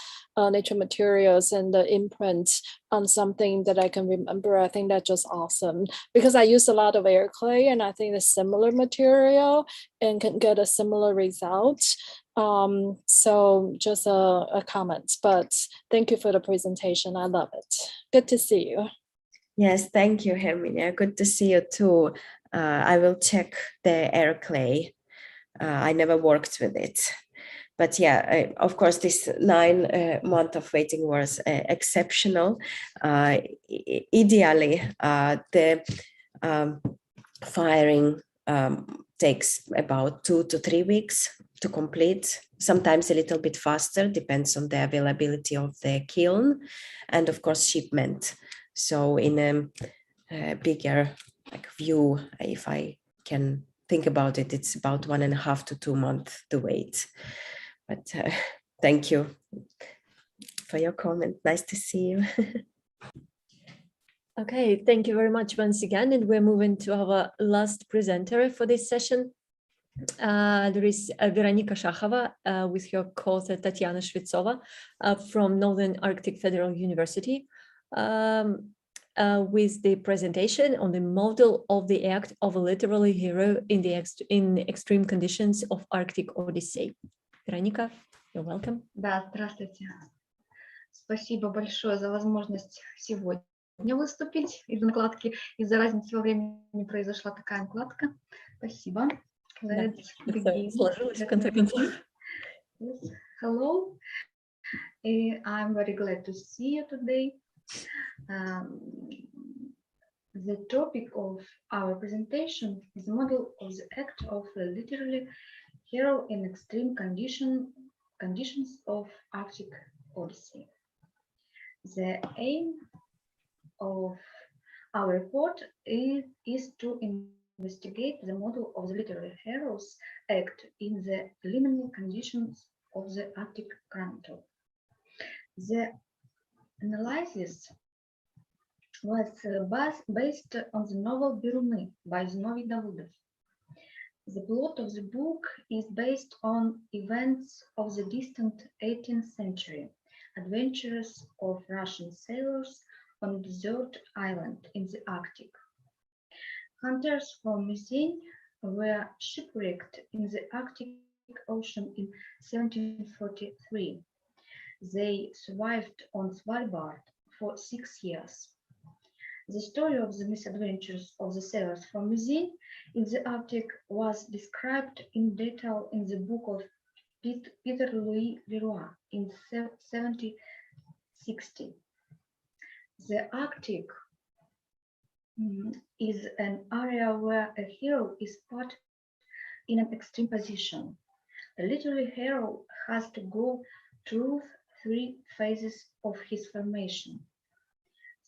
nature materials and the imprint on something that I can remember. I think that's just awesome, because I use a lot of air clay, and I think it's similar material and can get a similar result. So just a comment, but thank you for the presentation. I love it. Good to see you. Yes, thank you, Herminia. Good to see you too. I will check the air clay. I never worked with it. But yeah, of course, this 9 month of waiting was exceptional. Ideally, the firing takes about 2 to 3 weeks to complete, sometimes a little bit faster, depends on the availability of the kiln, and of course shipment. So in a bigger view, if I can think about it, it's about 1.5 to 2 months to wait. But thank you for your comment. Nice to see you. Okay, thank you very much once again. And we're moving to our last presenter for this session. There is Veronika Shachova with her co-author Tatiana Shvetsova from Northern Arctic Federal University with the presentation on the model of the act of a literary hero in the extreme conditions of Arctic Odyssey. Veronika, you're welcome. Да, здравствуйте. Спасибо большое за возможность сегодня выступить. Из накладки, из-за разницы во времени произошла такая накладка. Спасибо. Let's begin. Сложилось в конце концов. Yes. Hello. I'm very glad to see you today. The topic of our presentation is the model of the act of a literary hero in extreme conditions of Arctic Odyssey. The aim of our report is to investigate the model of the literary heroes act in the liminal conditions of the Arctic Chronicle. The analysis was based on the novel Biruni by Zinovy Davudov. The plot of the book is based on events of the distant 18th century, adventures of Russian sailors on a desert island in the Arctic. Hunters from Methane were shipwrecked in the Arctic Ocean in 1743. They survived on Svalbard for 6 years. The story of the misadventures of the sailors from Methane in the Arctic was described in detail in the book of Peter Louis Leroy in 1760. The Arctic is an area where a hero is put in an extreme position. A literary hero has to go through 3 phases of his formation.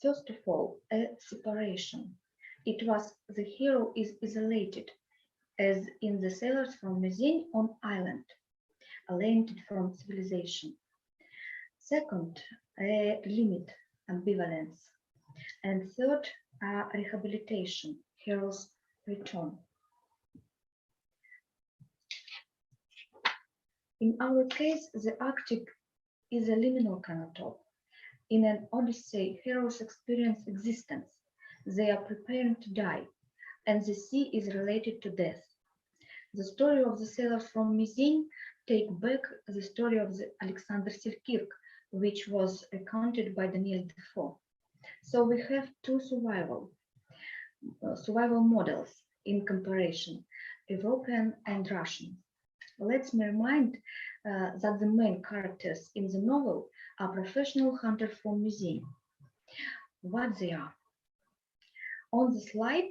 First of all, a separation. It was the hero is isolated, as in the sailors from Methane on island, alienated from civilization. Second, a limit, ambivalence. And third, rehabilitation, hero's return. In our case, the Arctic is a liminal countertop. In an Odyssey, heroes experience existence. They are preparing to die, and the sea is related to death. The story of the sailors from Methane take back the story of the Alexander Selkirk, which was recounted by Daniel Defoe. So we have 2 survival models in comparison, European and Russian. Let's remind that the main characters in the novel are professional hunters from Methane. What they are? On the slide,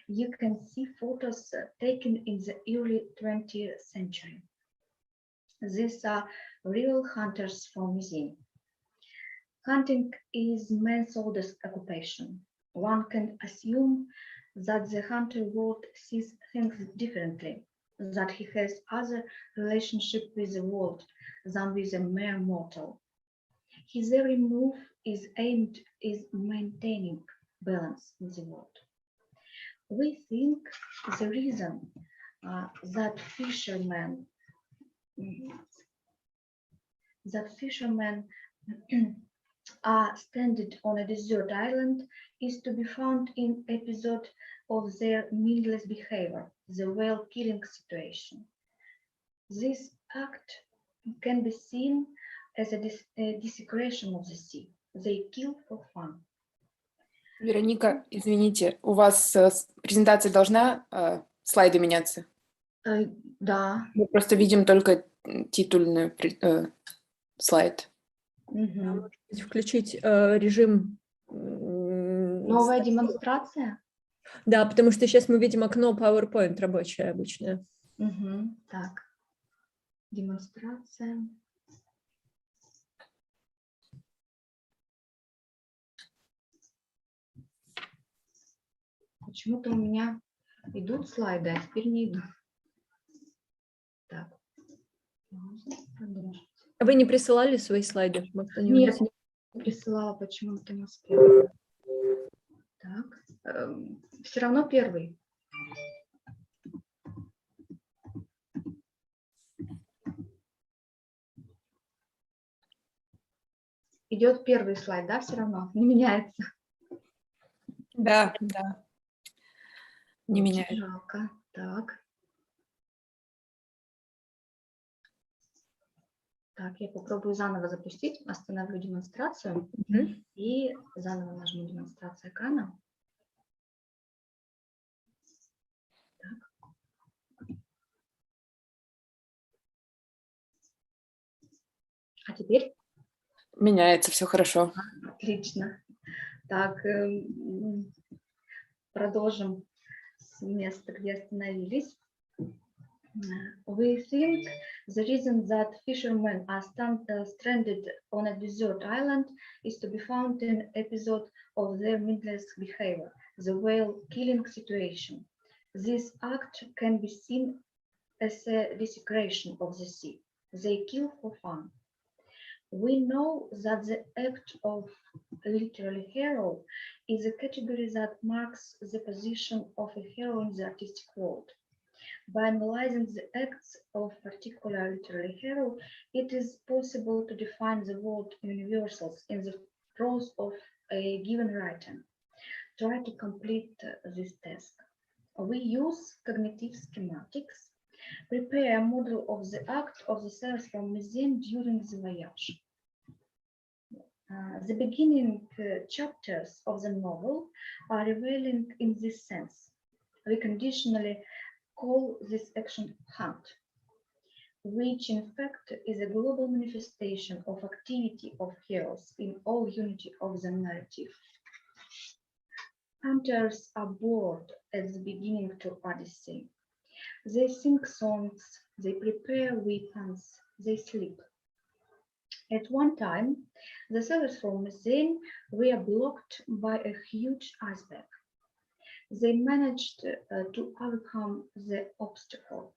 you can see photos taken in the early 20th century. These are real hunters from Methane. Hunting is man's oldest occupation. One can assume that the hunter world sees things differently, that he has other relationship with the world than with a mere mortal. His every move is aimed at maintaining balance in the world. We think the reason that fishermen are stranded on a desert island is to be found in episode of their mindless behavior, the whale killing situation. This act can be seen as a desecration of the sea. They kill for fun. Вероника, извините, у вас презентация должна слайды меняться? Да. Мы просто видим только титульный слайд. Включить режим. Новая демонстрация? Да, потому что сейчас мы видим окно PowerPoint рабочее обычное. Так. Демонстрация. Почему-то у меня идут слайды, а теперь не идут. Так. Вы не присылали свои слайды? Нет, не присылала, почему-то не успела. Так. Все равно первый. Идет первый слайд, да, все равно? Не меняется. Да, да. Не меняется. Жалко. Так. Так, я попробую заново запустить, остановлю демонстрацию и заново нажму демонстрацию экрана. Так. А теперь? Меняется, все хорошо. Отлично. Так, продолжим с места, где остановились. We think the reason that fishermen are stranded on a desert island is to be found in an episode of their mindless behavior, the whale killing situation. This act can be seen as a desecration of the sea. They kill for fun. We know that the act of literary hero is a category that marks the position of a hero in the artistic world. By analyzing the acts of a particular literary hero, it is possible to define the word universals in the prose of a given writer. Try to complete this task. We use cognitive schematics, prepare a model of the act of the sailors from Museum during the voyage. The beginning chapters of the novel are revealing in this sense. We conditionally call this action hunt, which in fact is a global manifestation of activity of heroes in all unity of the narrative. Hunters are bored at the beginning to Odyssey. They sing songs, they prepare weapons, they sleep. At one time, the sailors from Messene were blocked by a huge iceberg. They managed to overcome the obstacle.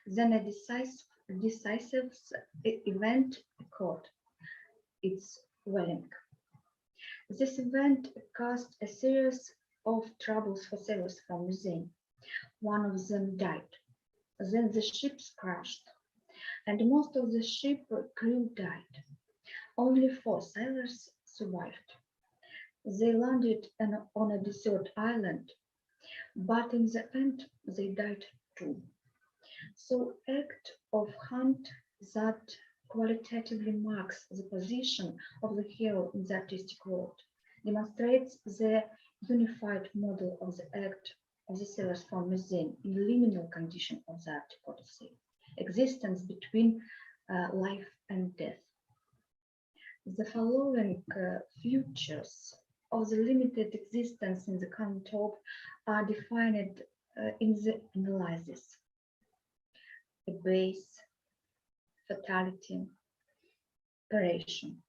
Then a decisive event occurred. It's welling. This event caused a series of troubles for sailors from Messene. One of them died. Then the ships crashed, and most of the ship crew died. Only 4 sailors survived. They landed on a desert island, but in the end they died too. So act of hunt that qualitatively marks the position of the hero in the artistic world demonstrates the unified model of the act of the sailors from Messene in liminal condition of the Arctic Odyssey, existence between life and death. The following features of the limited existence in the current hope are defined in the analysis: a base, fatality, operation.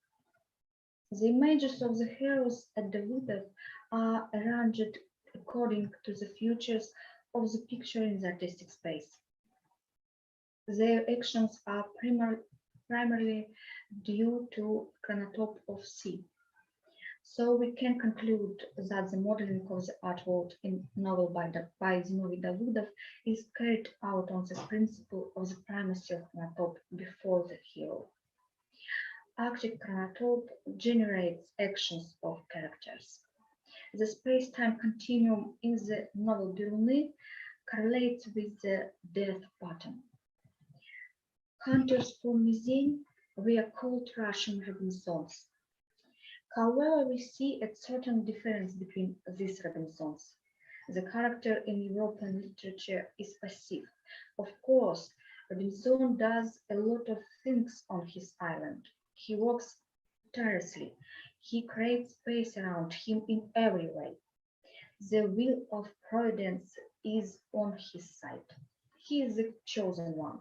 The images of the heroes at the Buddha are arranged according to the features of the picture in the artistic space. Their actions are primarily due to chronotope of sea. So we can conclude that the modeling of the art world in novel by Zinovy Davudov is carried out on the principle of the primacy of chronotope before the hero. Arctic chronotope generates actions of characters. The space-time continuum in the novel Buruni correlates with the death pattern. Hunters from Messene were called Russian Robinsons. However, we see a certain difference between these Robinsons. The character in European literature is passive. Of course, Robinson does a lot of things on his island. He works tirelessly. He creates space around him in every way. The will of Providence is on his side. He is the chosen one.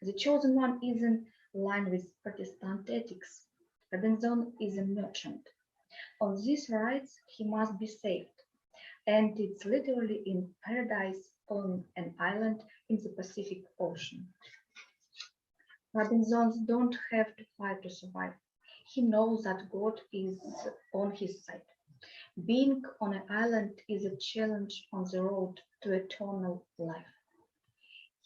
The chosen one is in line with Protestant ethics. Robinson is a merchant. On these rights, he must be saved, and it's literally in paradise on an island in the Pacific Ocean. Robinsons don't have to fight to survive. He knows that God is on his side. Being on an island is a challenge on the road to eternal life.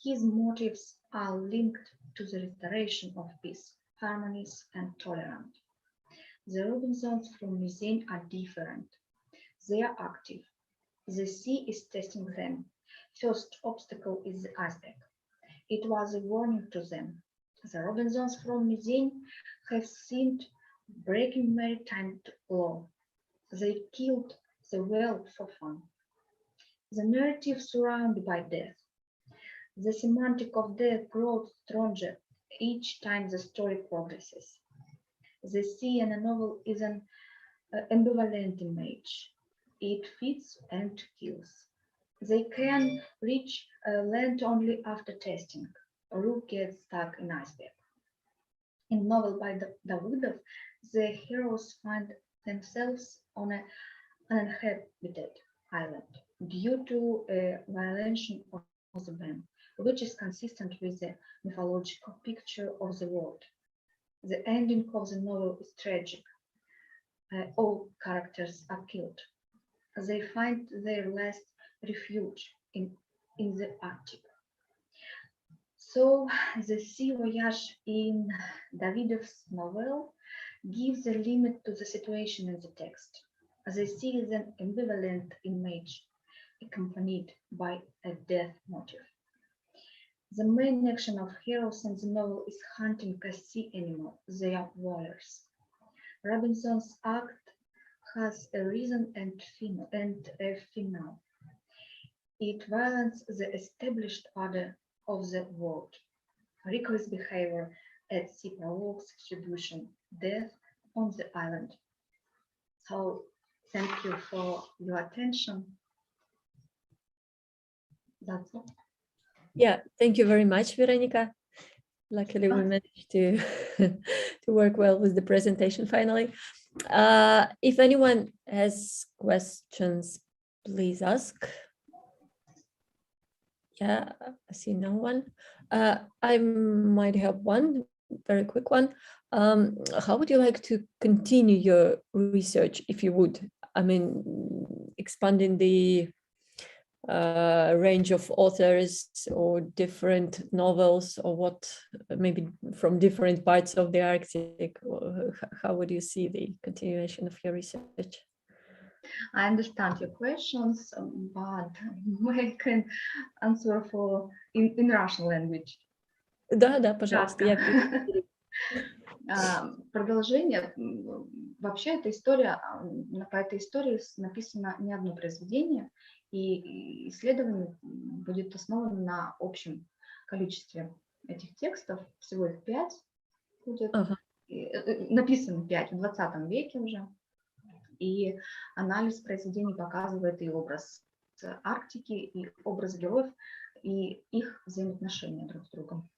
His motives are linked to the restoration of peace, harmonies, and tolerance. The Robinsons from Messene are different. They are active. The sea is testing them. First obstacle is the iceberg. It was a warning to them. The Robinsons from Messene have sinned, breaking maritime law. They killed the whale for fun. The narrative surrounded by death. The semantic of death grows stronger each time the story progresses. The sea in a novel is an ambivalent image. It feeds and kills. They can reach land only after testing. Rook gets stuck in iceberg. In novel by Davudov, the heroes find themselves on an uninhabited island due to a violation of the ban, which is consistent with the mythological picture of the world. The ending of the novel is tragic. All characters are killed. They find their last refuge in the Arctic. So the sea voyage in Davidov's novel gives a limit to the situation in the text. The sea is an ambivalent image accompanied by a death motive. The main action of heroes in the novel is hunting a sea animal, their whalers. Robinson's act has a reason and a finale. It violates the established order of the world. Reckless behavior at sea provokes execution, death on the island. So thank you for your attention. That's all. Yeah, thank you very much, Veronica. Luckily, we managed to to work well with the presentation finally. If anyone has questions, please ask. Yeah, I see no one. I might have one very quick one. How would you like to continue your research, if you would? I mean, expanding the range of authors or different novels, or what, maybe from different parts of the Arctic? Or how would you see the continuation of your research? I understand your questions, but I can answer in Russian language. Да, пожалуйста. Продолжение. Вообще эта история, по этой истории написано не одно произведение, и исследование будет основано на общем количестве этих текстов. Всего их 5 будет. Написано 5 в 20 веке уже. И анализ произведений показывает и образ Арктики, и образ героев, и их взаимоотношения друг с другом.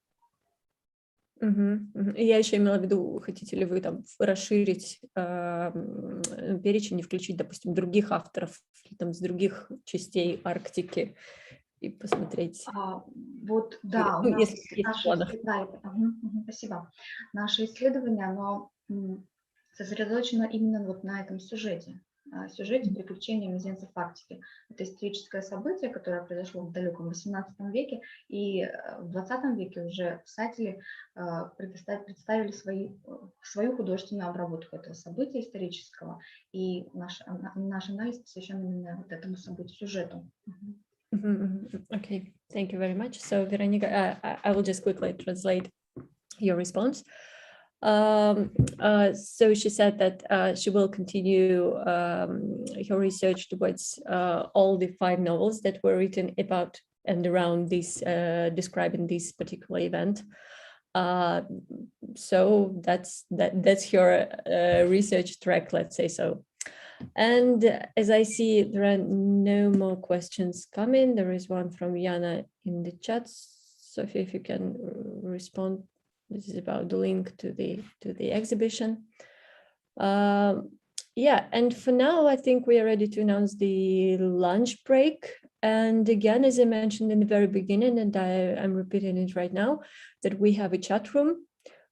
Я еще имела в виду, хотите ли вы там расширить перечень и включить, допустим, других авторов там, с других частей Арктики и посмотреть. Вот, да, у нас спасибо. Наше исследование, оно сосредоточено именно вот на этом сюжете приключения мизинцев в Арктике. Это историческое событие, которое произошло в далеком XVIII веке, и в XX веке уже писатели представили свою художественную обработку этого события исторического, и наш анализ посвящен именно вот этому событию, сюжету. Okay, thank you very much. So, Veronica, I will just quickly translate your response. So she said that she will continue her research towards all the 5 novels that were written about and around this, describing this particular event. So that's her research track, let's say so. And as I see, there are no more questions coming. There is one from Yana in the chat. Sophie, if you can respond. This is about the link to the exhibition. Yeah, and for now, I think we are ready to announce the lunch break. And again, as I mentioned in the very beginning, and I'm repeating it right now, that we have a chat room.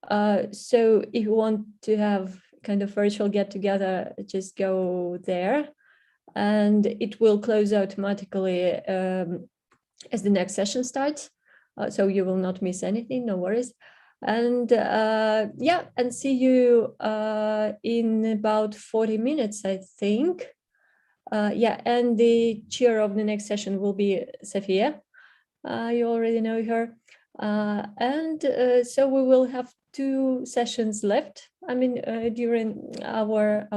So if you want to have kind of virtual get together, just go there, and it will close automatically as the next session starts. So you will not miss anything, no worries. And yeah, and see you in about 40 minutes, I think. Yeah, and the chair of the next session will be Sofia. You already know her. And so we will have 2 sessions left, I mean, during our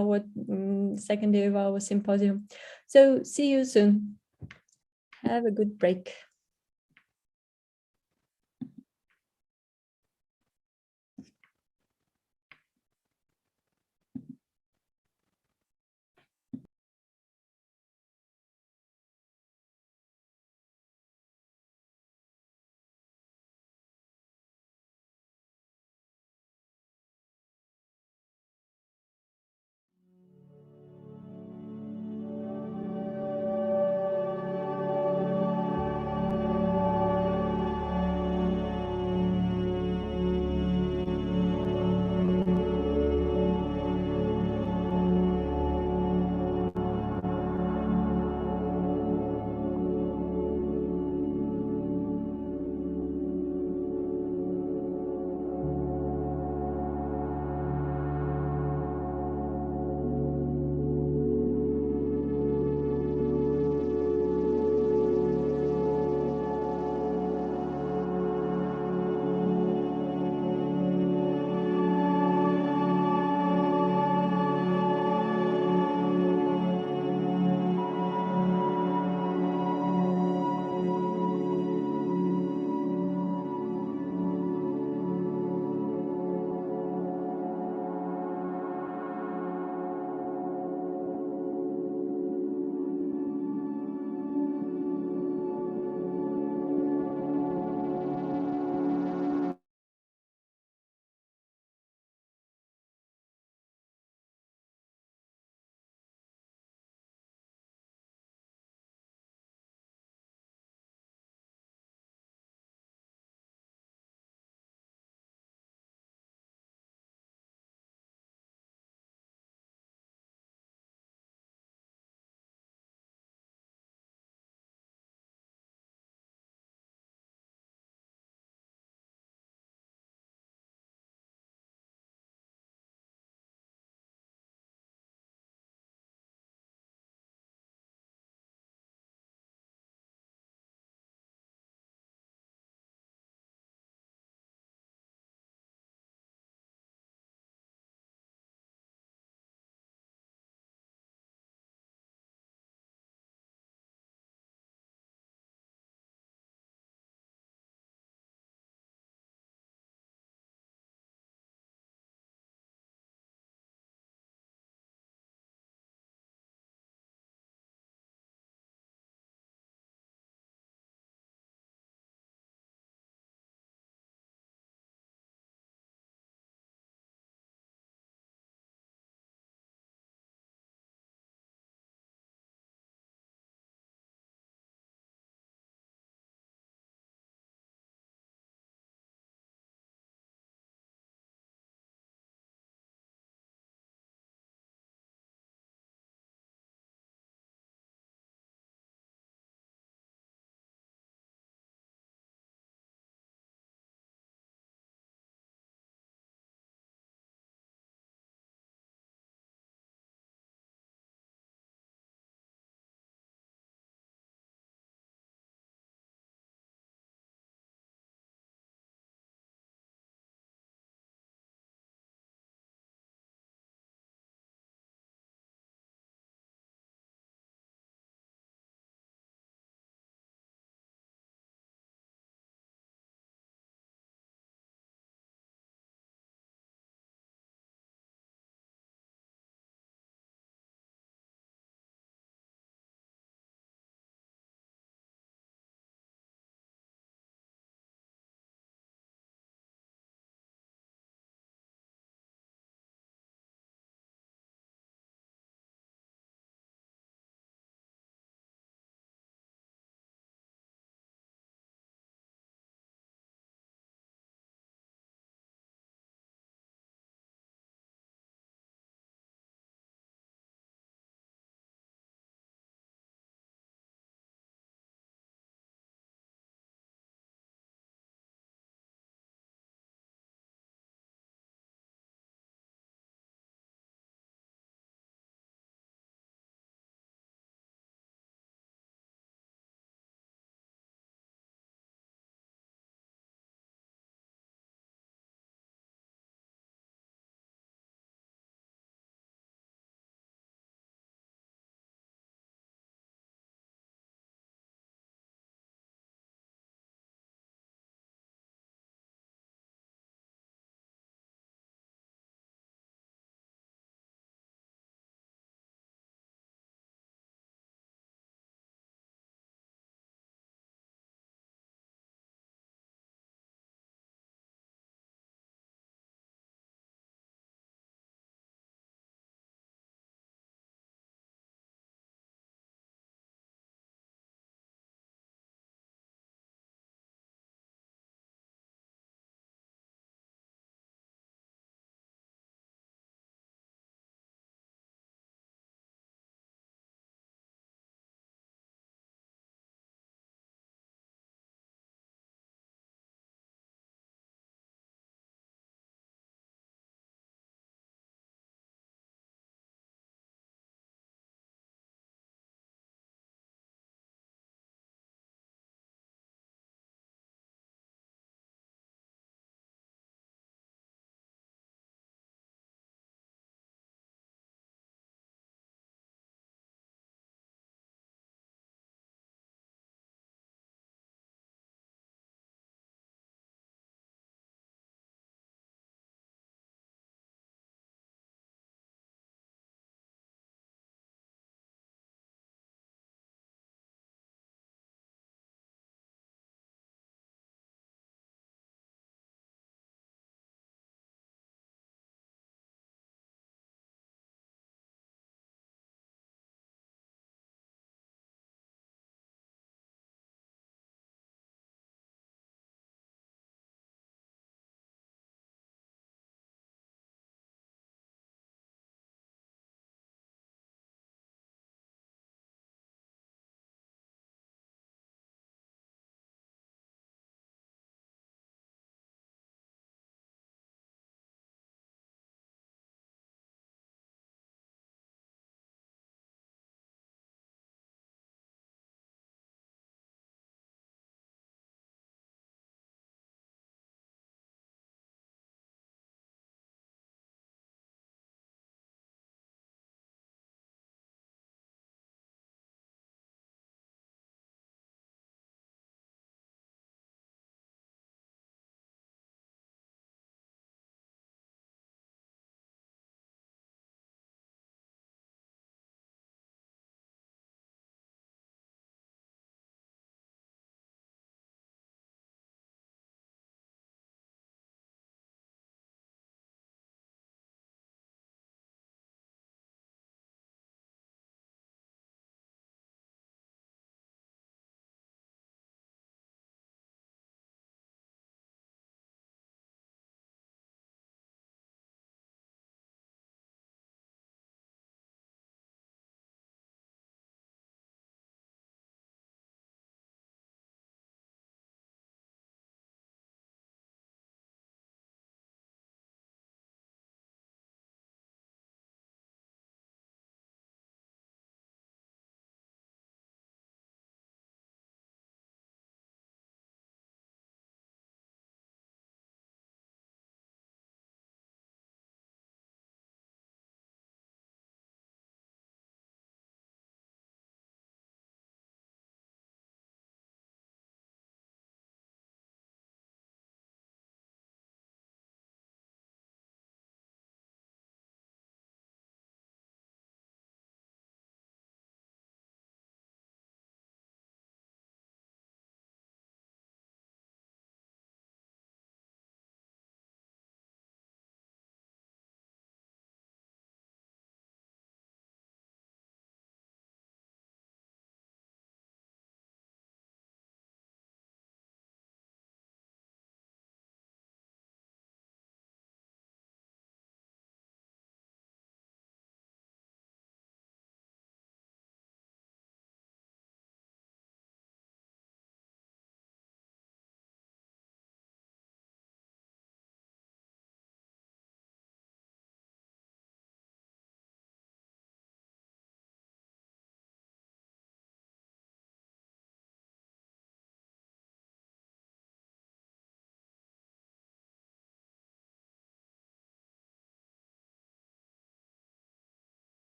second day of our symposium. So see you soon. Have a good break.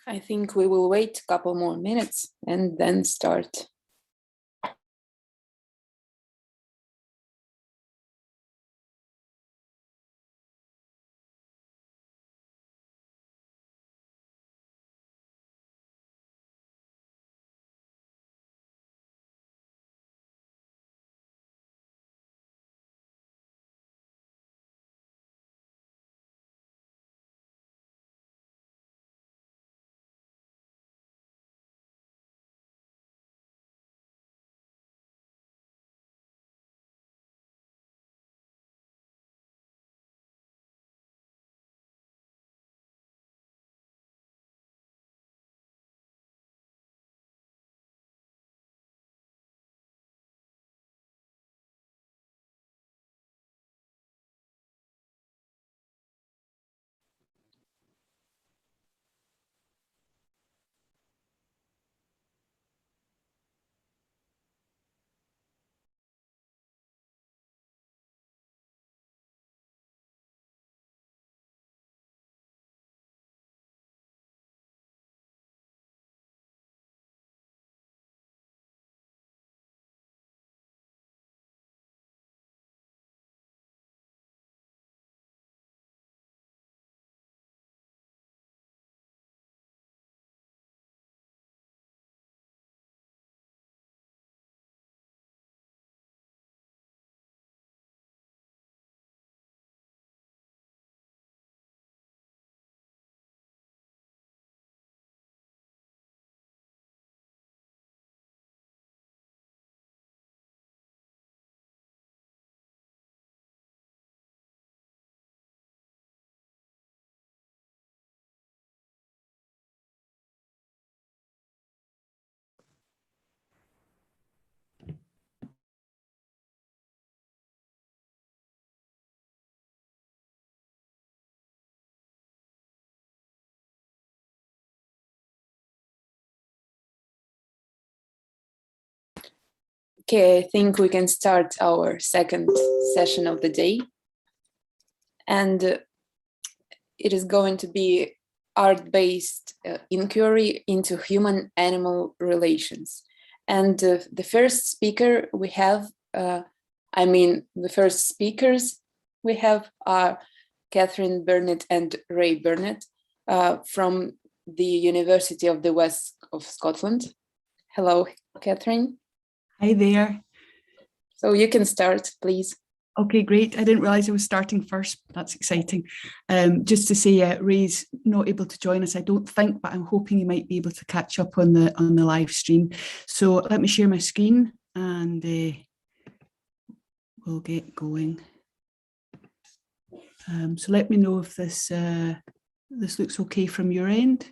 I think we will wait a couple more minutes and then start. Okay, I think we can start our second session of the day. And it is going to be art-based inquiry into human-animal relations. And the first speaker we have, the first speakers we have are Catherine Burnett and Ray Burnett from the University of the West of Scotland. Hello, Catherine. Hi there. So you can start, please. Okay, great. I didn't realize I was starting first. That's exciting. Just to say, Ray's not able to join us, I don't think, but I'm hoping he might be able to catch up on the live stream. So let me share my screen and we'll get going. So let me know if this looks okay from your end.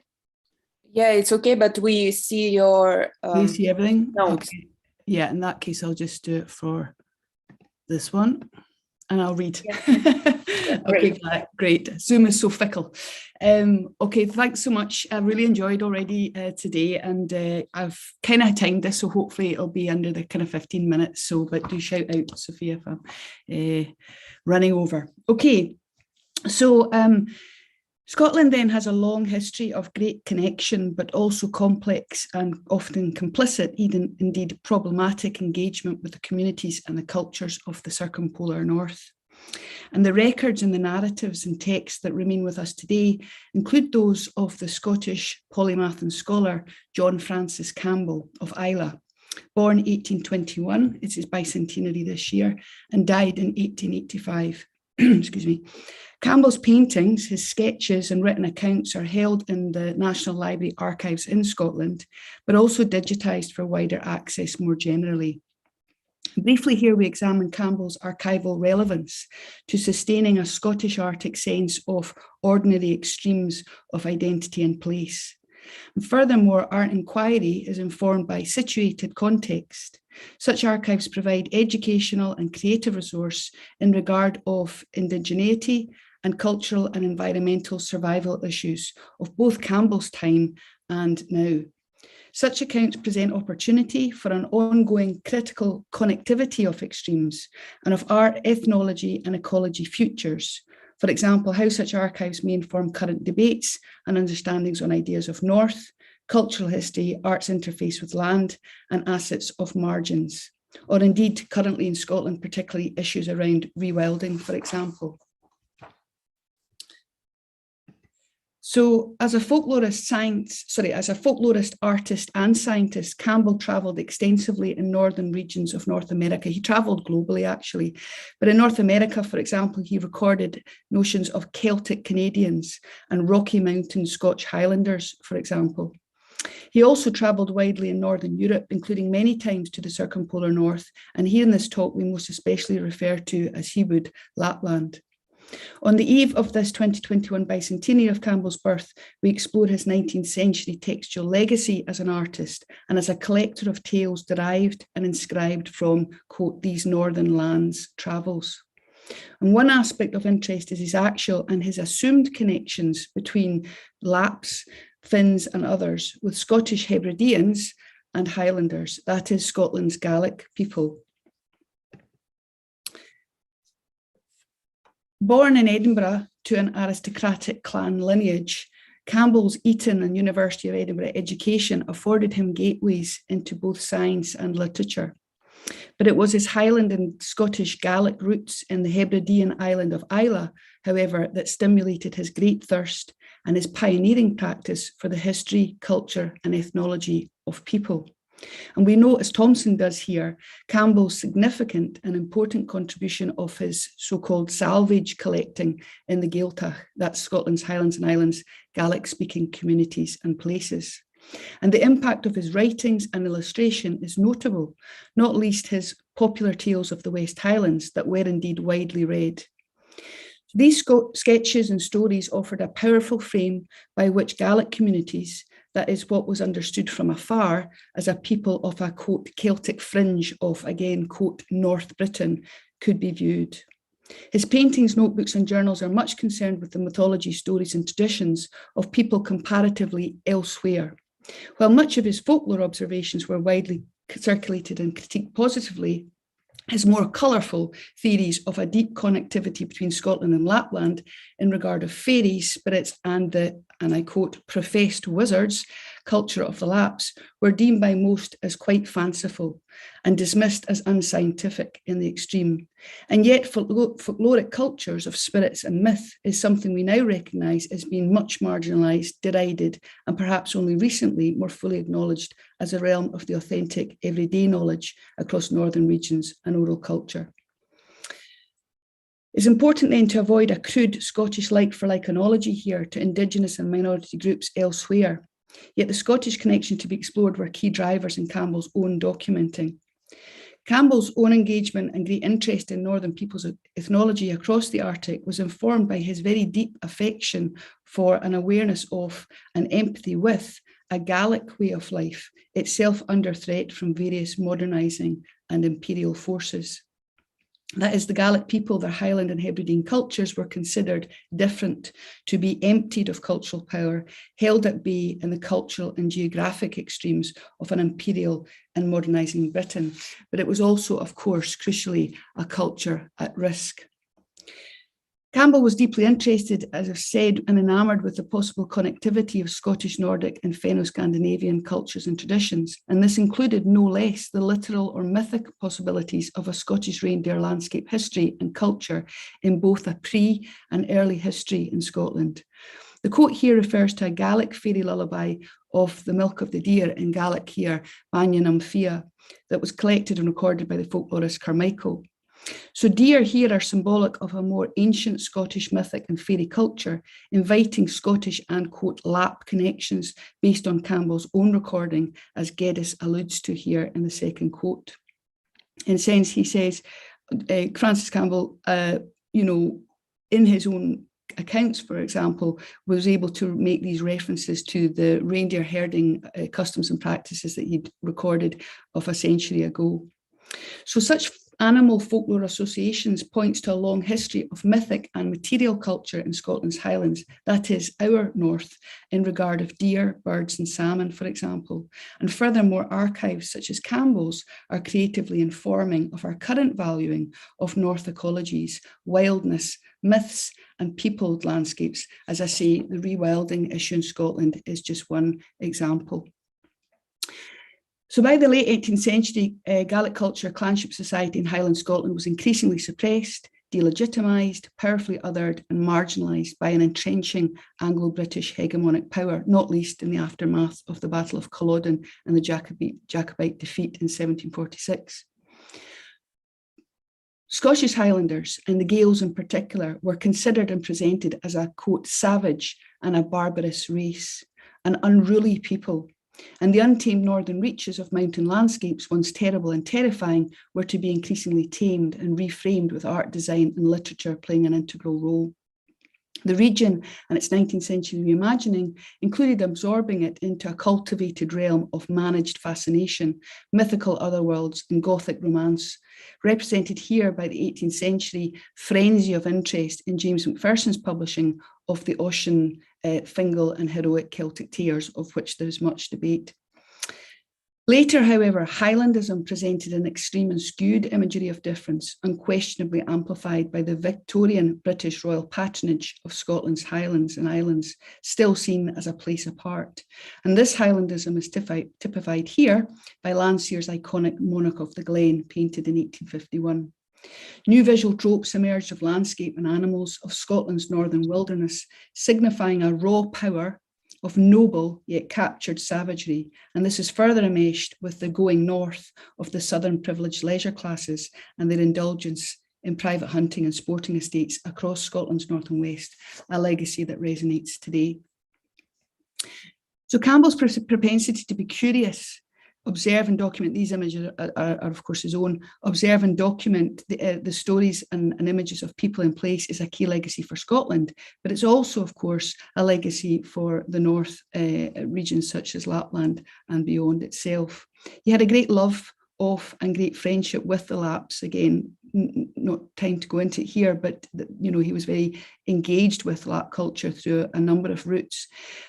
Yeah, it's okay, but we see your. You see everything? No. Okay. Yeah, in that case, I'll just do it for this one and I'll read. Yeah, okay, great. Zoom is so fickle. Okay, thanks so much. I really enjoyed already today, and I've kind of timed this, so hopefully it'll be under the kind of 15 minutes. So, but do shout out, Sophia, if I'm running over. Okay, so Scotland then has a long history of great connection, but also complex and often complicit, even indeed problematic engagement with the communities and the cultures of the circumpolar north. And the records and the narratives and texts that remain with us today include those of the Scottish polymath and scholar John Francis Campbell of Islay, born 1821, it's his bicentenary this year, and died in 1885. Excuse me. Campbell's paintings, his sketches and written accounts are held in the National Library archives in Scotland, but also digitised for wider access more generally. Briefly here, we examine Campbell's archival relevance to sustaining a Scottish artic sense of ordinary extremes of identity and place. And furthermore, art inquiry is informed by situated context. Such archives provide educational and creative resource in regard of indigeneity and cultural and environmental survival issues of both Campbell's time and now. Such accounts present opportunity for an ongoing critical connectivity of extremes and of art, ethnology and ecology futures, For example, how such archives may inform current debates and understandings on ideas of North, cultural history, art's interface with land, and assets of margins, or indeed currently in Scotland, particularly issues around rewilding, for example. So as a folklorist artist and scientist, Campbell travelled extensively in northern regions of North America. He travelled globally, actually. But in North America, for example, he recorded notions of Celtic Canadians and Rocky Mountain Scotch Highlanders, for example. He also travelled widely in Northern Europe, including many times to the circumpolar north. And here in this talk, we most especially refer to, as he would, Lapland. On the eve of this 2021 bicentenary of Campbell's birth, we explore his 19th century textual legacy as an artist and as a collector of tales derived and inscribed from, quote, these northern lands' travels. And one aspect of interest is his actual and his assumed connections between Lapps, Finns and others with Scottish Hebrideans and Highlanders, that is Scotland's Gaelic people. Born in Edinburgh to an aristocratic clan lineage, Campbell's Eton and University of Edinburgh education afforded him gateways into both science and literature. But it was his Highland and Scottish Gaelic roots in the Hebridean island of Islay, however, that stimulated his great thirst and his pioneering practice for the history, culture, and ethnology of people. And we know, as Thomson does here, Campbell's significant and important contribution of his so-called salvage collecting in the Gaeltacht, that's Scotland's Highlands and Islands, Gaelic-speaking communities and places. And the impact of his writings and illustration is notable, not least his popular tales of the West Highlands that were indeed widely read. These sketches and stories offered a powerful frame by which Gaelic communities, that is what was understood from afar as a people of a, quote, Celtic fringe of, again, quote, North Britain, could be viewed. His paintings, notebooks and journals are much concerned with the mythology, stories and traditions of people comparatively elsewhere. While much of his folklore observations were widely circulated and critiqued positively, his more colourful theories of a deep connectivity between Scotland and Lapland in regard of fairies, spirits and the, and I quote, professed wizards culture of the Lapps were deemed by most as quite fanciful and dismissed as unscientific in the extreme. And yet folkloric cultures of spirits and myth is something we now recognise as being much marginalised, derided, and perhaps only recently more fully acknowledged as a realm of the authentic everyday knowledge across northern regions and oral culture. It's important then to avoid a crude Scottish like-for-like analogy here to Indigenous and minority groups elsewhere. Yet the Scottish connection to be explored were key drivers in Campbell's own documenting. Campbell's own engagement and great interest in Northern people's ethnology across the Arctic was informed by his very deep affection for an awareness of and empathy with a Gaelic way of life, itself under threat from various modernising and imperial forces. That is, the Gaelic people, their Highland and Hebridean cultures were considered different, to be emptied of cultural power, held at bay in the cultural and geographic extremes of an imperial and modernising Britain. But it was also, of course, crucially, a culture at risk. Campbell was deeply interested, as I've said, and enamoured with the possible connectivity of Scottish, Nordic and Fenno-Scandinavian cultures and traditions, and this included no less the literal or mythic possibilities of a Scottish reindeer landscape history and culture in both a pre- and early history in Scotland. The quote here refers to a Gaelic fairy lullaby of the milk of the deer, in Gaelic here, Banyan Fia, that was collected and recorded by the folklorist Carmichael. So deer here are symbolic of a more ancient Scottish mythic and fairy culture, inviting Scottish and, quote, Lapp connections based on Campbell's own recording, as Geddes alludes to here in the second quote. In a sense, he says, Francis Campbell, in his own accounts, for example, was able to make these references to the reindeer herding customs and practices that he'd recorded of a century ago. So such animal folklore associations points to a long history of mythic and material culture in Scotland's Highlands, that is, our north, in regard of deer, birds and salmon, for example. And furthermore, archives such as Campbell's are creatively informing of our current valuing of north ecologies, wildness, myths and peopled landscapes. As I say, the rewilding issue in Scotland is just one example. So by the late 18th century, Gaelic culture, clanship society in Highland Scotland was increasingly suppressed, delegitimised, powerfully othered and marginalised by an entrenching Anglo-British hegemonic power, not least in the aftermath of the Battle of Culloden and the Jacobite defeat in 1746. Scottish Highlanders, and the Gaels in particular, were considered and presented as a, quote, savage and a barbarous race, an unruly people. And the untamed northern reaches of mountain landscapes, once terrible and terrifying, were to be increasingly tamed and reframed with art, design and literature playing an integral role. The region and its 19th century reimagining included absorbing it into a cultivated realm of managed fascination, mythical otherworlds and Gothic romance, represented here by the 18th century frenzy of interest in James Macpherson's publishing of the Ossian, Fingal and heroic Celtic tales, of which there is much debate. Later, however, Highlandism presented an extreme and skewed imagery of difference, unquestionably amplified by the Victorian British royal patronage of Scotland's Highlands and Islands, still seen as a place apart. And this Highlandism is typified here by Landseer's iconic Monarch of the Glen, painted in 1851. New visual tropes emerged of landscape and animals of Scotland's northern wilderness, signifying a raw power of noble yet captured savagery, and this is further enmeshed with the going north of the southern privileged leisure classes and their indulgence in private hunting and sporting estates across Scotland's north and west, a legacy that resonates today. So Campbell's propensity to be curious, observe and document, these images are of course his own, observe and document the stories and images of people in place is a key legacy for Scotland, but it's also of course a legacy for the north regions such as Lapland and beyond itself. He had a great love of and great friendship with the Lapps. Again, not time to go into it here, but you know, he was very engaged with Lapp culture through a number of routes.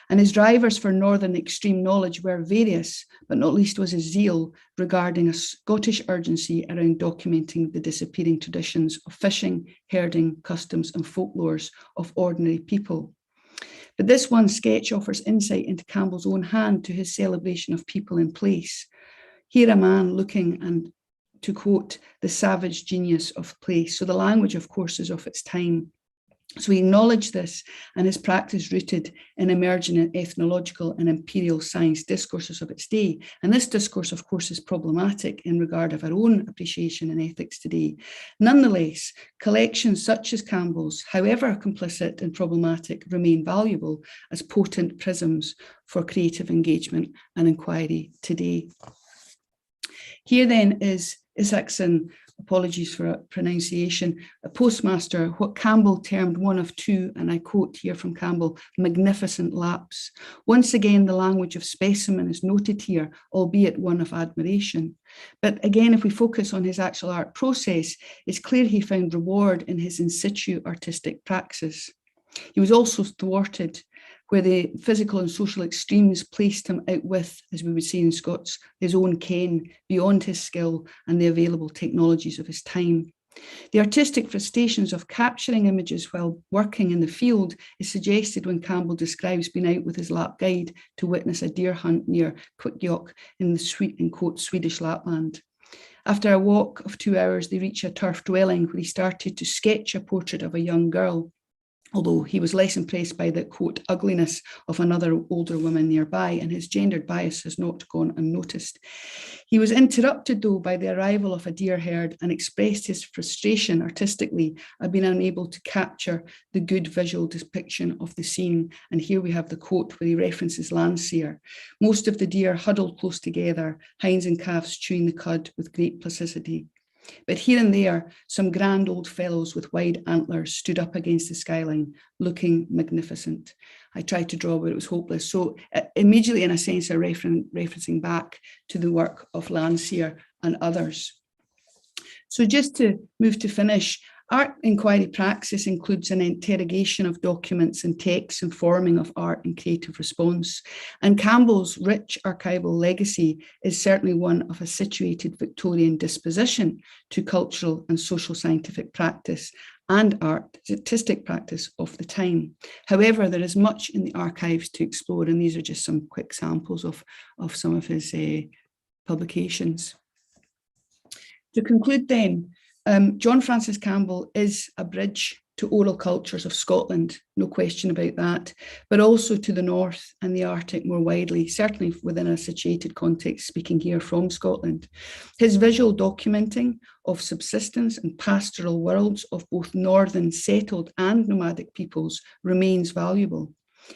And his drivers for northern extreme knowledge were various, but not least was his zeal regarding a Scottish urgency around documenting the disappearing traditions of fishing, herding, customs and folklores of ordinary people. But this one sketch offers insight into Campbell's own hand to his celebration of people in place. Here a man looking, and to quote, the savage genius of place. So the language, of course, is of its time. So he acknowledged this and his practice rooted in emerging ethnological and imperial science discourses of its day. And this discourse, of course, is problematic in regard of our own appreciation and ethics today. Nonetheless, collections such as Campbell's, however complicit and problematic, remain valuable as potent prisms for creative engagement and inquiry today. Here then is Isaacson, apologies for pronunciation, a postmaster, what Campbell termed one of two, and I quote here from Campbell, magnificent Lapps. Once again, the language of specimen is noted here, albeit one of admiration. But again, if we focus on his actual art process, it's clear he found reward in his in situ artistic praxis. He was also thwarted where the physical and social extremes placed him out with, as we would say in Scots, his own ken, beyond his skill and the available technologies of his time. The artistic frustrations of capturing images while working in the field is suggested when Campbell describes being out with his Lapp guide to witness a deer hunt near Quickjock in the Swedish Lapland. After a walk of 2 hours, they reach a turf dwelling where he started to sketch a portrait of a young girl, although he was less impressed by the, quote, ugliness of another older woman nearby, and his gendered bias has not gone unnoticed. He was interrupted, though, by the arrival of a deer herd and expressed his frustration artistically at being unable to capture the good visual depiction of the scene. And here we have the quote where he references Landseer. Most of the deer huddled close together, hinds and calves chewing the cud with great placidity. But here and there, some grand old fellows with wide antlers stood up against the skyline, looking magnificent. I tried to draw, but it was hopeless. So immediately, in a sense, are referencing back to the work of Landseer and others. So just to move to finish, art inquiry praxis includes an interrogation of documents and texts informing of art and creative response. And Campbell's rich archival legacy is certainly one of a situated Victorian disposition to cultural and social scientific practice, and artistic practice of the time. However, there is much in the archives to explore, and these are just some quick samples of some of his publications. To conclude then, John Francis Campbell is a bridge to oral cultures of Scotland, no question about that, but also to the North and the Arctic more widely, certainly within a situated context, speaking here from Scotland. His visual documenting of subsistence and pastoral worlds of both northern settled and nomadic peoples remains valuable.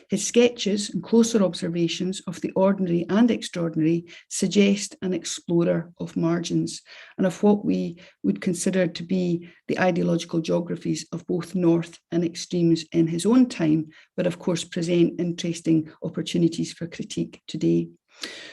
His sketches and closer observations of the ordinary and extraordinary suggest an explorer of margins and of what we would consider to be the ideological geographies of both north and extremes in his own time, but of course present interesting opportunities for critique today.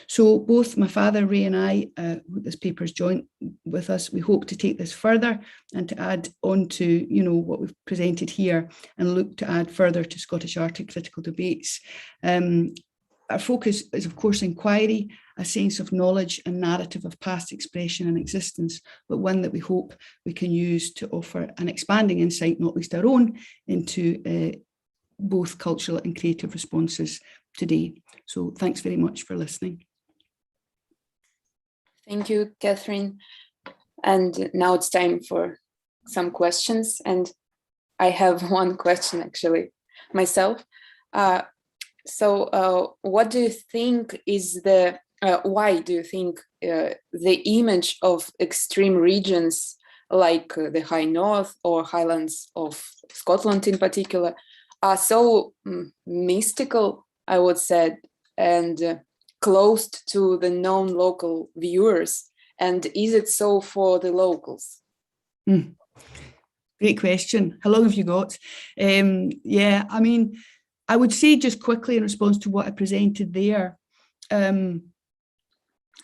So both my father, Ray, and I, this paper's joint with us, we hope to take this further and to add on to, you know, what we've presented here and look to add further to Scottish Arctic critical debates. Our focus is, of course, inquiry, a sense of knowledge and narrative of past expression and existence, but one that we hope we can use to offer an expanding insight, not least our own, into both cultural and creative responses today. So thanks very much for listening. Thank you, Catherine. And now it's time for some questions. And I have one question actually myself. So what do you think is the, why do you think the image of extreme regions like the High North or Highlands of Scotland in particular are so mystical, I would say, and closed to the non-local viewers? And is it so for the locals? Great question. How long have you got? Yeah, I mean, I would say just quickly in response to what I presented there, the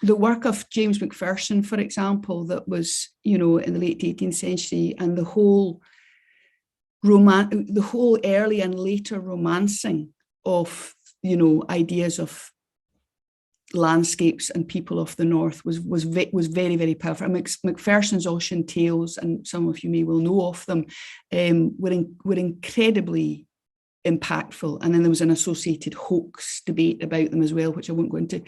work of James Macpherson, for example, that was, you know, in the late 18th century, and the whole early and later romancing of, you know, ideas of landscapes and people of the North was very, very powerful. Macpherson's Ocean Tales, and some of you may well know of them, were incredibly impactful. And then there was an associated hoax debate about them as well, which I won't go into.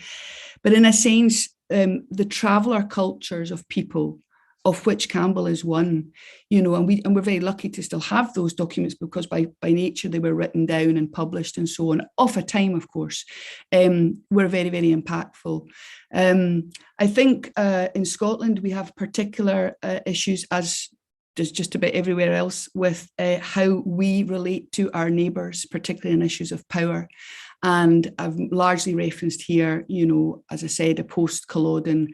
But in a sense, the traveller cultures of people, of which Campbell is one, you know, and we're very lucky to still have those documents, because by nature they were written down and published and so on, of a time, of course, were very, very impactful. I think in Scotland we have particular issues, as does just about everywhere else, with how we relate to our neighbours, particularly in issues of power. And I've largely referenced here, you know, as I said, a post-Culloden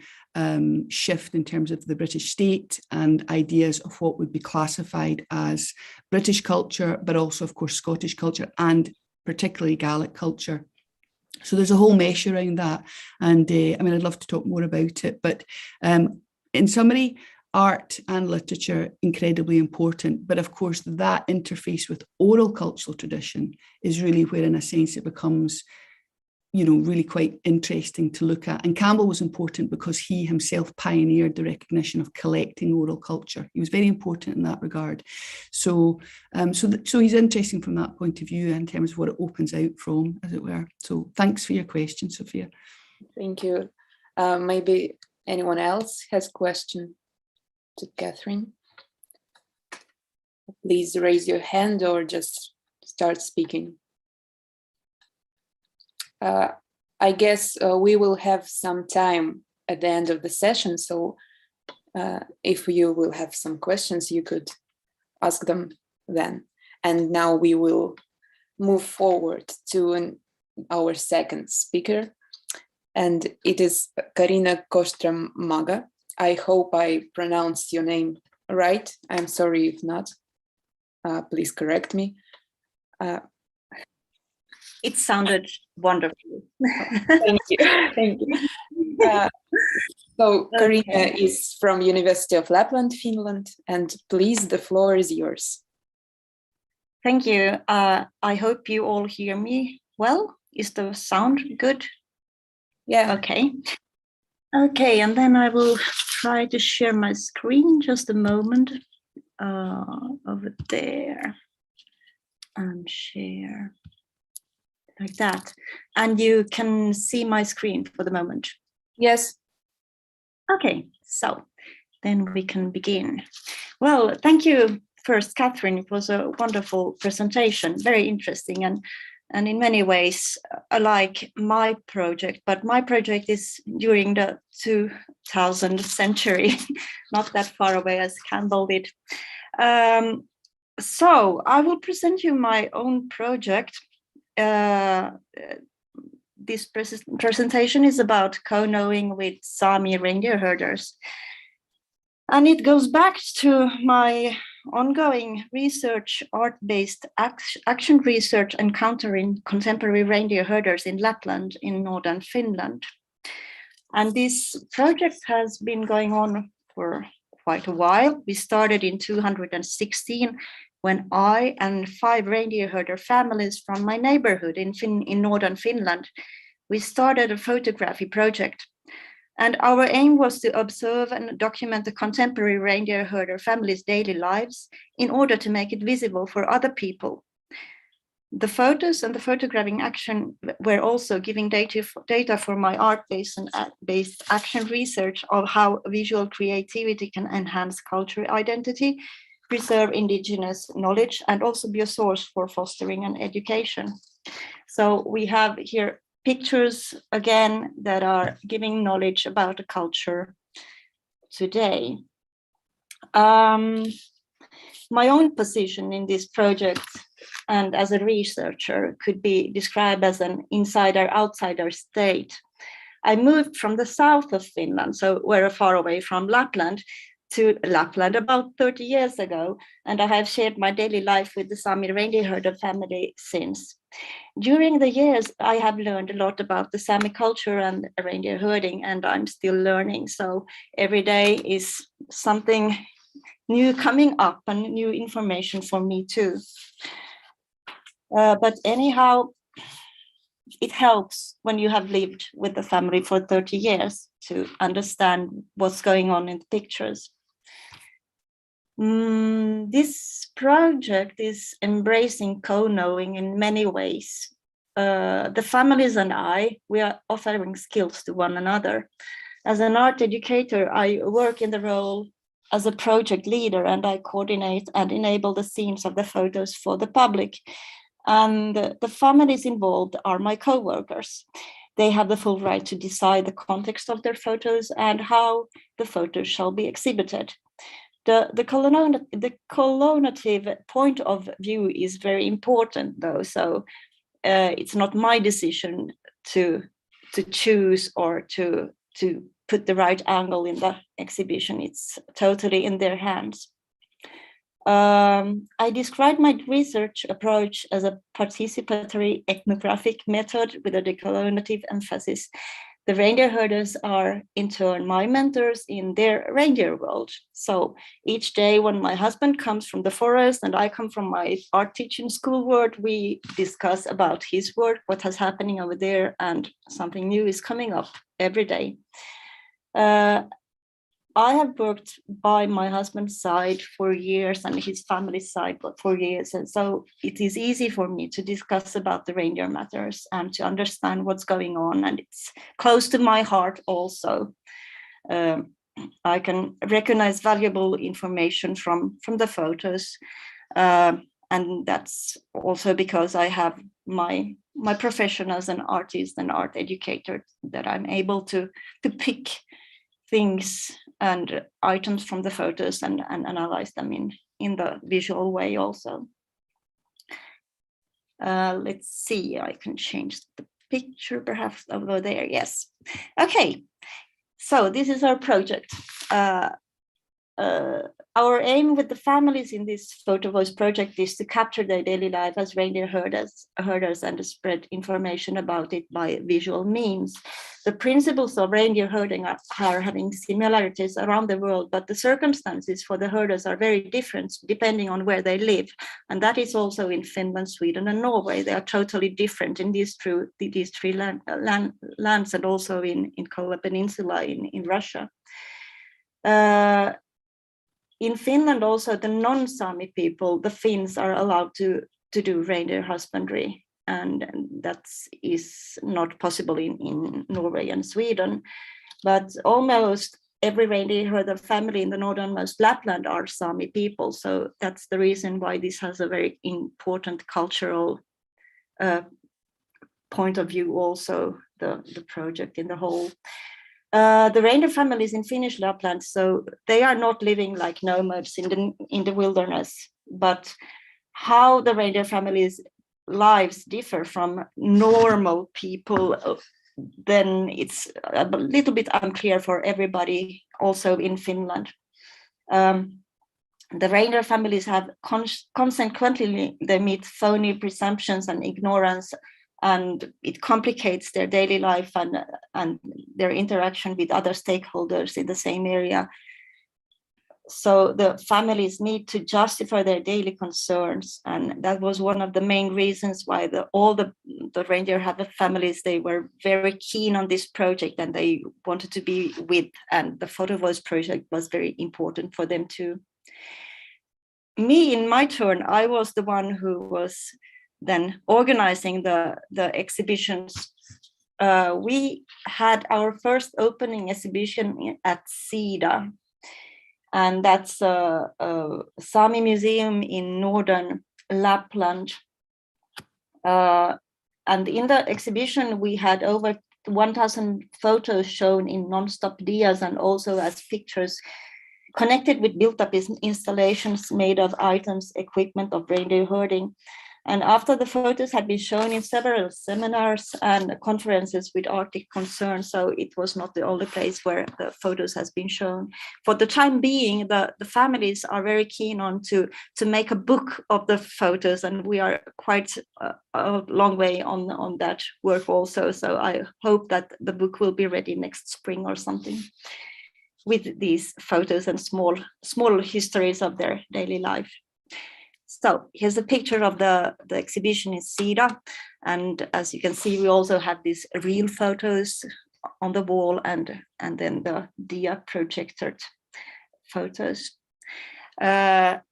shift in terms of the British state and ideas of what would be classified as British culture, but also, of course, Scottish culture and particularly Gaelic culture. So there's a whole mesh around that. And I mean, I'd love to talk more about it, but in summary, art and literature, incredibly important. But of course, that interface with oral cultural tradition is really where, in a sense, it becomes, you know, really quite interesting to look at. And Campbell was important because he himself pioneered the recognition of collecting oral culture. He was very important in that regard. So he's interesting from that point of view in terms of what it opens out from, as it were. So thanks for your question, Sophia. Thank you. Maybe anyone else has a question to Catherine? Please raise your hand or just start speaking. I guess we will have some time at the end of the session, so if you will have some questions, you could ask them then. And now we will move forward to our second speaker, and it is Karina Kostrom-Maga. I hope I pronounced your name right. I'm sorry if not. Please correct me. It sounded wonderful. Thank you. Thank you. So Karina is from University of Lapland, Finland, and please, the floor is yours. Thank you. I hope you all hear me well. Is the sound good? Yeah. Okay. Okay, and then I will try to share my screen. Just a moment. over there and share like that. And you can see my screen for the moment. Yes. Okay, so then we can begin. Well, thank you first, Catherine. It was a wonderful presentation, very interesting, and in many ways like my project, but my project is during the 2000th century, not that far away as Campbell did. So I will present you my own project. This presentation is about co-knowing with Sami reindeer herders. And it goes back to my ongoing research, art-based action research encountering contemporary reindeer herders in Lapland in northern Finland. And this project has been going on for quite a while. We started in 2016 when I and 5 reindeer herder families from my neighborhood in northern Finland, we started a photography project. And our aim was to observe and document the contemporary reindeer herder families' daily lives in order to make it visible for other people. The photos and the photographing action were also giving data for my art-based action research of how visual creativity can enhance cultural identity, preserve indigenous knowledge, and also be a source for fostering and education. So we have here pictures again that are giving knowledge about the culture today. My own position in this project and as a researcher could be described as an insider-outsider state. I moved from the south of Finland, so very far away from Lapland, to Lapland about 30 years ago, and I have shared my daily life with the Sami reindeer herder family since. During the years, I have learned a lot about the Sami culture and reindeer herding, and I'm still learning. So every day is something new coming up and new information for me too. But anyhow, it helps when you have lived with the family for 30 years to understand what's going on in the pictures. This project is embracing co-knowing in many ways. The families and we are offering skills to one another. As an art educator, I work in the role as a project leader, and I coordinate and enable the scenes of the photos for the public. And the families involved are my co-workers. They have the full right to decide the context of their photos and how the photos shall be exhibited. The collonative point of view is very important, though. So it's not my decision to choose or to put the right angle in the exhibition. It's totally in their hands. I described my research approach as a participatory ethnographic method with a decolonizative emphasis. The reindeer herders are, in turn, my mentors in their reindeer world. So each day when my husband comes from the forest and I come from my art teaching school world, we discuss about his work, what is happening over there, and something new is coming up every day. I have worked by my husband's side for years and his family's side for years. And so it is easy for me to discuss about the reindeer matters and to understand what's going on. And it's close to my heart also. I can recognize valuable information from the photos. And that's also because I have my profession as an artist and art educator, that I'm able to pick things and items from the photos and analyze them in the visual way also. Let's see, I can change the picture perhaps over there. Yes. Okay, so this is our project. Our aim with the families in this photo voice project is to capture their daily life as reindeer herders and to spread information about it by visual means. The principles of reindeer herding are having similarities around the world, but the circumstances for the herders are very different depending on where they live. And that is also in Finland, Sweden, and Norway. They are totally different in these three lands, and also in Kola Peninsula in Russia. in Finland also, the non-Sami people, the Finns, are allowed to do reindeer husbandry, and that is not possible in Norway and Sweden. But almost every reindeer herder family in the northernmost Lapland are Sami people. So that's the reason why this has a very important cultural point of view also, the project in the whole. The reindeer families in Finnish Lapland, so they are not living like nomads in the wilderness, but how the reindeer families' lives differ from normal people, then it's a little bit unclear for everybody also in Finland. The reindeer families have consequently, they meet phony presumptions and ignorance, and it complicates their daily life and their interaction with other stakeholders in the same area. So the families need to justify their daily concerns, and that was one of the main reasons why all the reindeer families, they were very keen on this project and they wanted to be with, and the Photo Voice project was very important for them too. Me, in my turn, I was the one who was then organizing the exhibitions. We had our first opening exhibition at Sida, and that's a Sami museum in northern Lapland. And in the exhibition, we had over 1,000 photos shown in non-stop dias and also as pictures connected with built-up installations made of items, equipment of reindeer herding. And after the photos had been shown in several seminars and conferences with Arctic Concern, so it was not the only place where the photos has been shown. For the time being, the families are very keen on to make a book of the photos, and we are quite a long way on that work also. So I hope that the book will be ready next spring or something, with these photos and small histories of their daily life. So here's a picture of the exhibition in Sida. And as you can see, we also have these real photos on the wall and then the dia projected photos. Some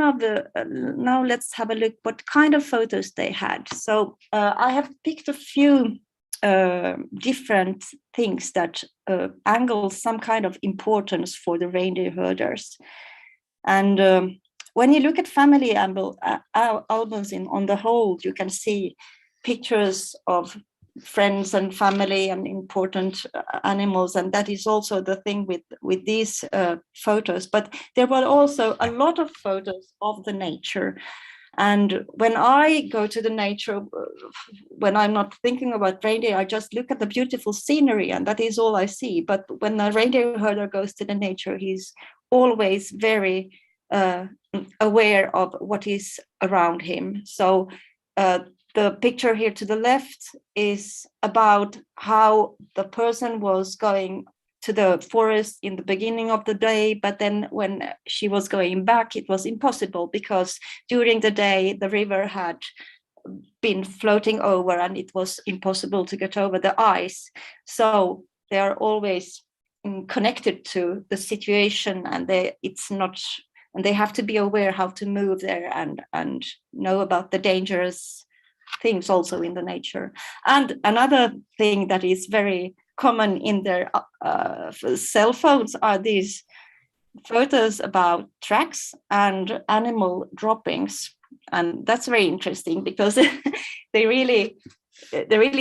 of the, now let's have a look what kind of photos they had. So I have picked a few different things that angle some kind of importance for the reindeer herders. And when you look at family albums on the whole, you can see pictures of friends and family and important animals, and that is also the thing with these photos. But there were also a lot of photos of the nature. And when I go to the nature, when I'm not thinking about reindeer, I just look at the beautiful scenery and that is all I see. But when a reindeer herder goes to the nature, he's always very aware of what is around him. So the picture here to the left is about how the person was going to the forest in the beginning of the day, but then when she was going back, it was impossible because during the day the river had been floating over and it was impossible to get over the ice. So they are always connected to the situation, and they have to be aware how to move there and know about the dangerous things also in the nature. And another thing that is very common in their cell phones are these photos about tracks and animal droppings. And that's very interesting because they really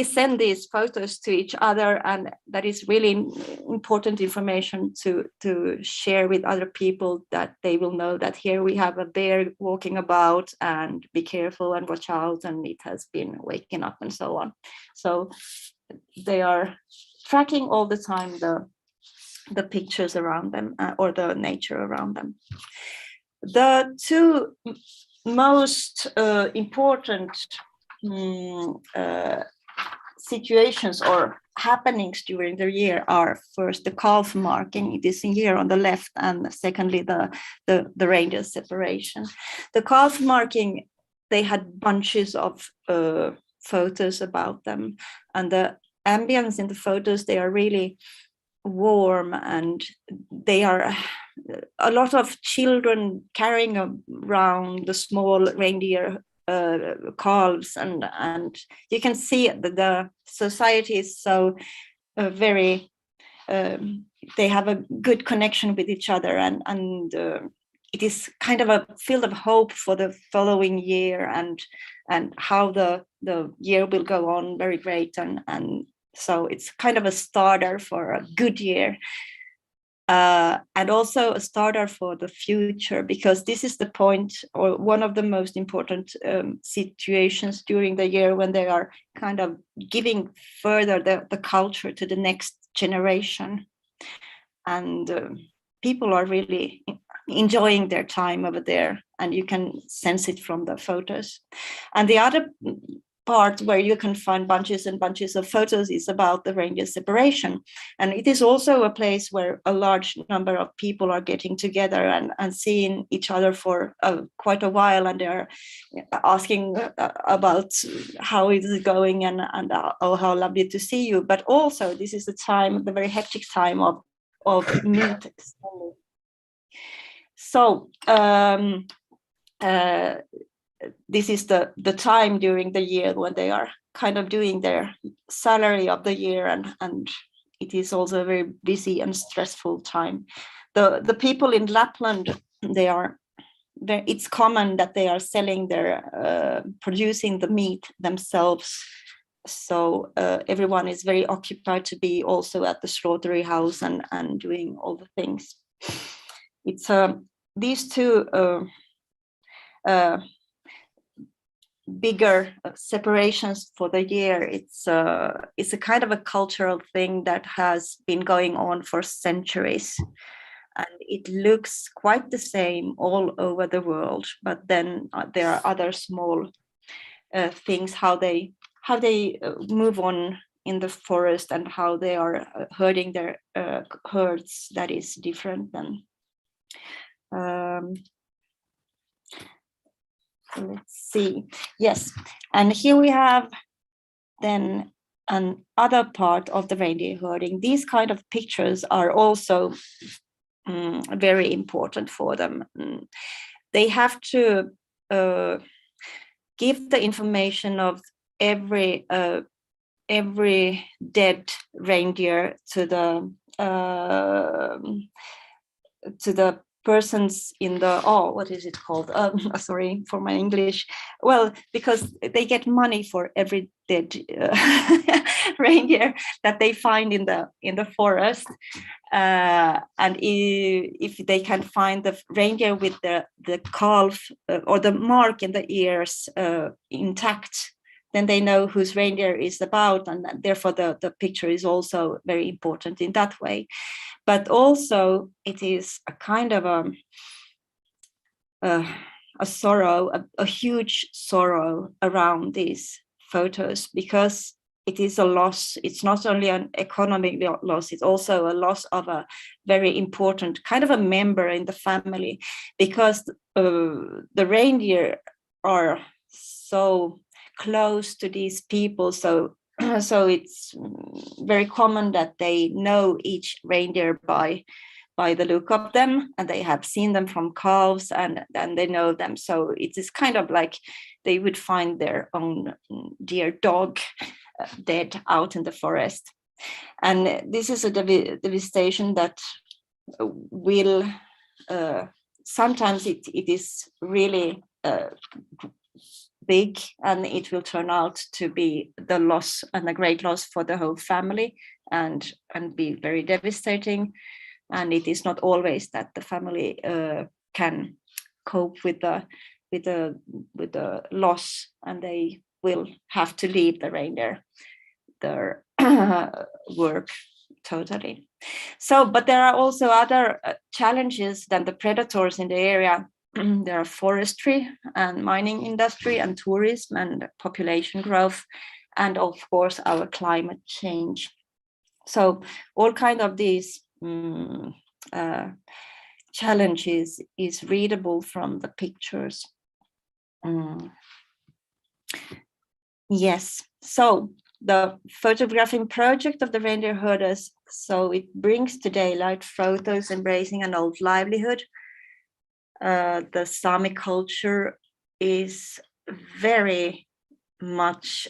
send these photos to each other, and that is really important information to share with other people, that they will know that here we have a bear walking about and be careful and watch out, and it has been waking up and so on. So they are tracking all the time the pictures around them or the nature around them. The two most important situations or happenings during the year are first the calf marking, it is in here on the left, and secondly the reindeer separation. The calf marking, they had bunches of photos about them, and the ambience in the photos, they are really warm, and they are a lot of children carrying around the small reindeer calves, and you can see that the society is so very they have a good connection with each other, and it is kind of a field of hope for the following year, and how the year will go on very great, and so it's kind of a starter for a good year, and also a starter for the future, because this is the point, or one of the most important situations during the year, when they are kind of giving further the culture to the next generation, and people are really enjoying their time over there, and you can sense it from the photos. And the other part where you can find bunches and bunches of photos is about the reindeer separation, and it is also a place where a large number of people are getting together and seeing each other for quite a while, and they're asking about how it is going, and oh, how lovely to see you. But also this is the time, the very hectic time of meat. So this is the time during the year when they are kind of doing their salary of the year, and it is also a very busy and stressful time. The people in Lapland, it's common that they are selling their producing the meat themselves. So everyone is very occupied to be also at the slaughtery house and doing all the things. It's these two bigger separations for the year. It's a kind of a cultural thing that has been going on for centuries, and it looks quite the same all over the world. But then there are other small things, how they move on in the forest, and how they are herding their herds, that is different than. Let's see. Yes, and here we have then another part of the reindeer herding. These kind of pictures are also very important for them. They have to give the information of every dead reindeer to the persons in the, what is it called? Sorry for my English. Well, because they get money for every dead reindeer that they find in the forest, and if they can find the reindeer with the calf or the mark in the ears intact, then they know whose reindeer is about, and therefore the picture is also very important in that way. But also it is a kind of a sorrow, a huge sorrow around these photos, because it is a loss. It's not only an economic loss, it's also a loss of a very important kind of a member in the family, because the reindeer are so close to these people. So it's very common that they know each reindeer by the look of them, and they have seen them from calves, and they know them. So it is kind of like they would find their own dear dog dead out in the forest. And this is a devastation that will sometimes it is really big, and it will turn out to be the loss, and a great loss for the whole family, and be very devastating. And it is not always that the family can cope with the loss, and they will have to leave the reindeer, their work totally. So, but there are also other challenges than the predators in the area. There are forestry and mining industry and tourism and population growth, and of course our climate change. So all kind of these challenges is readable from the pictures. Yes, so the photographing project of the reindeer herders. So it brings to daylight photos embracing an old livelihood. The Sami culture is very much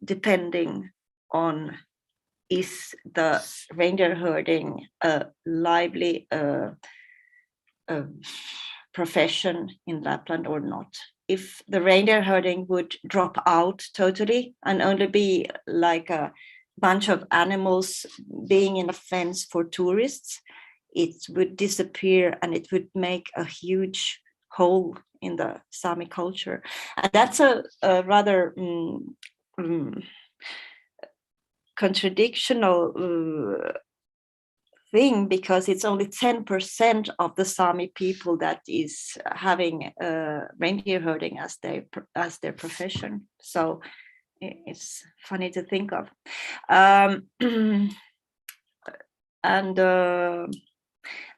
depending on, is the reindeer herding a lively profession in Lapland or not? If the reindeer herding would drop out totally and only be like a bunch of animals being in a fence for tourists, it would disappear and it would make a huge hole in the Sami culture. And that's a rather contradictional thing, because it's only 10% of the Sami people that is having reindeer herding as their profession. So it's funny to think of. And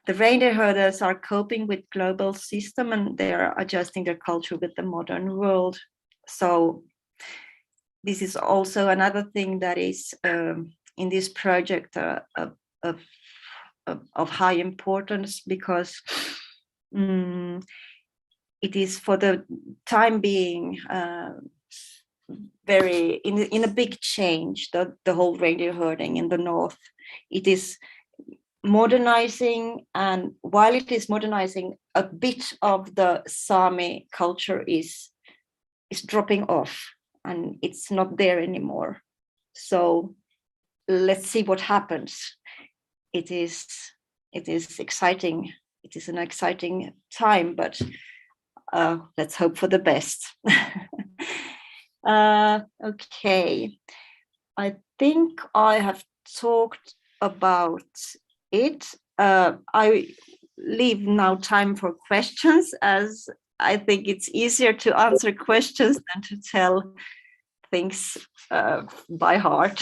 the reindeer herders are coping with global system, and they are adjusting their culture with the modern world. So this is also another thing that is in this project of high importance, because it is for the time being very in a big change, the whole reindeer herding in the north. It is modernizing, and while it is modernizing, a bit of the Sami culture is dropping off and it's not there anymore. So let's see what happens. It is exciting. It is an exciting time, but let's hope for the best. Okay, I think I have talked about it. I leave now time for questions, as I think it's easier to answer questions than to tell things by heart.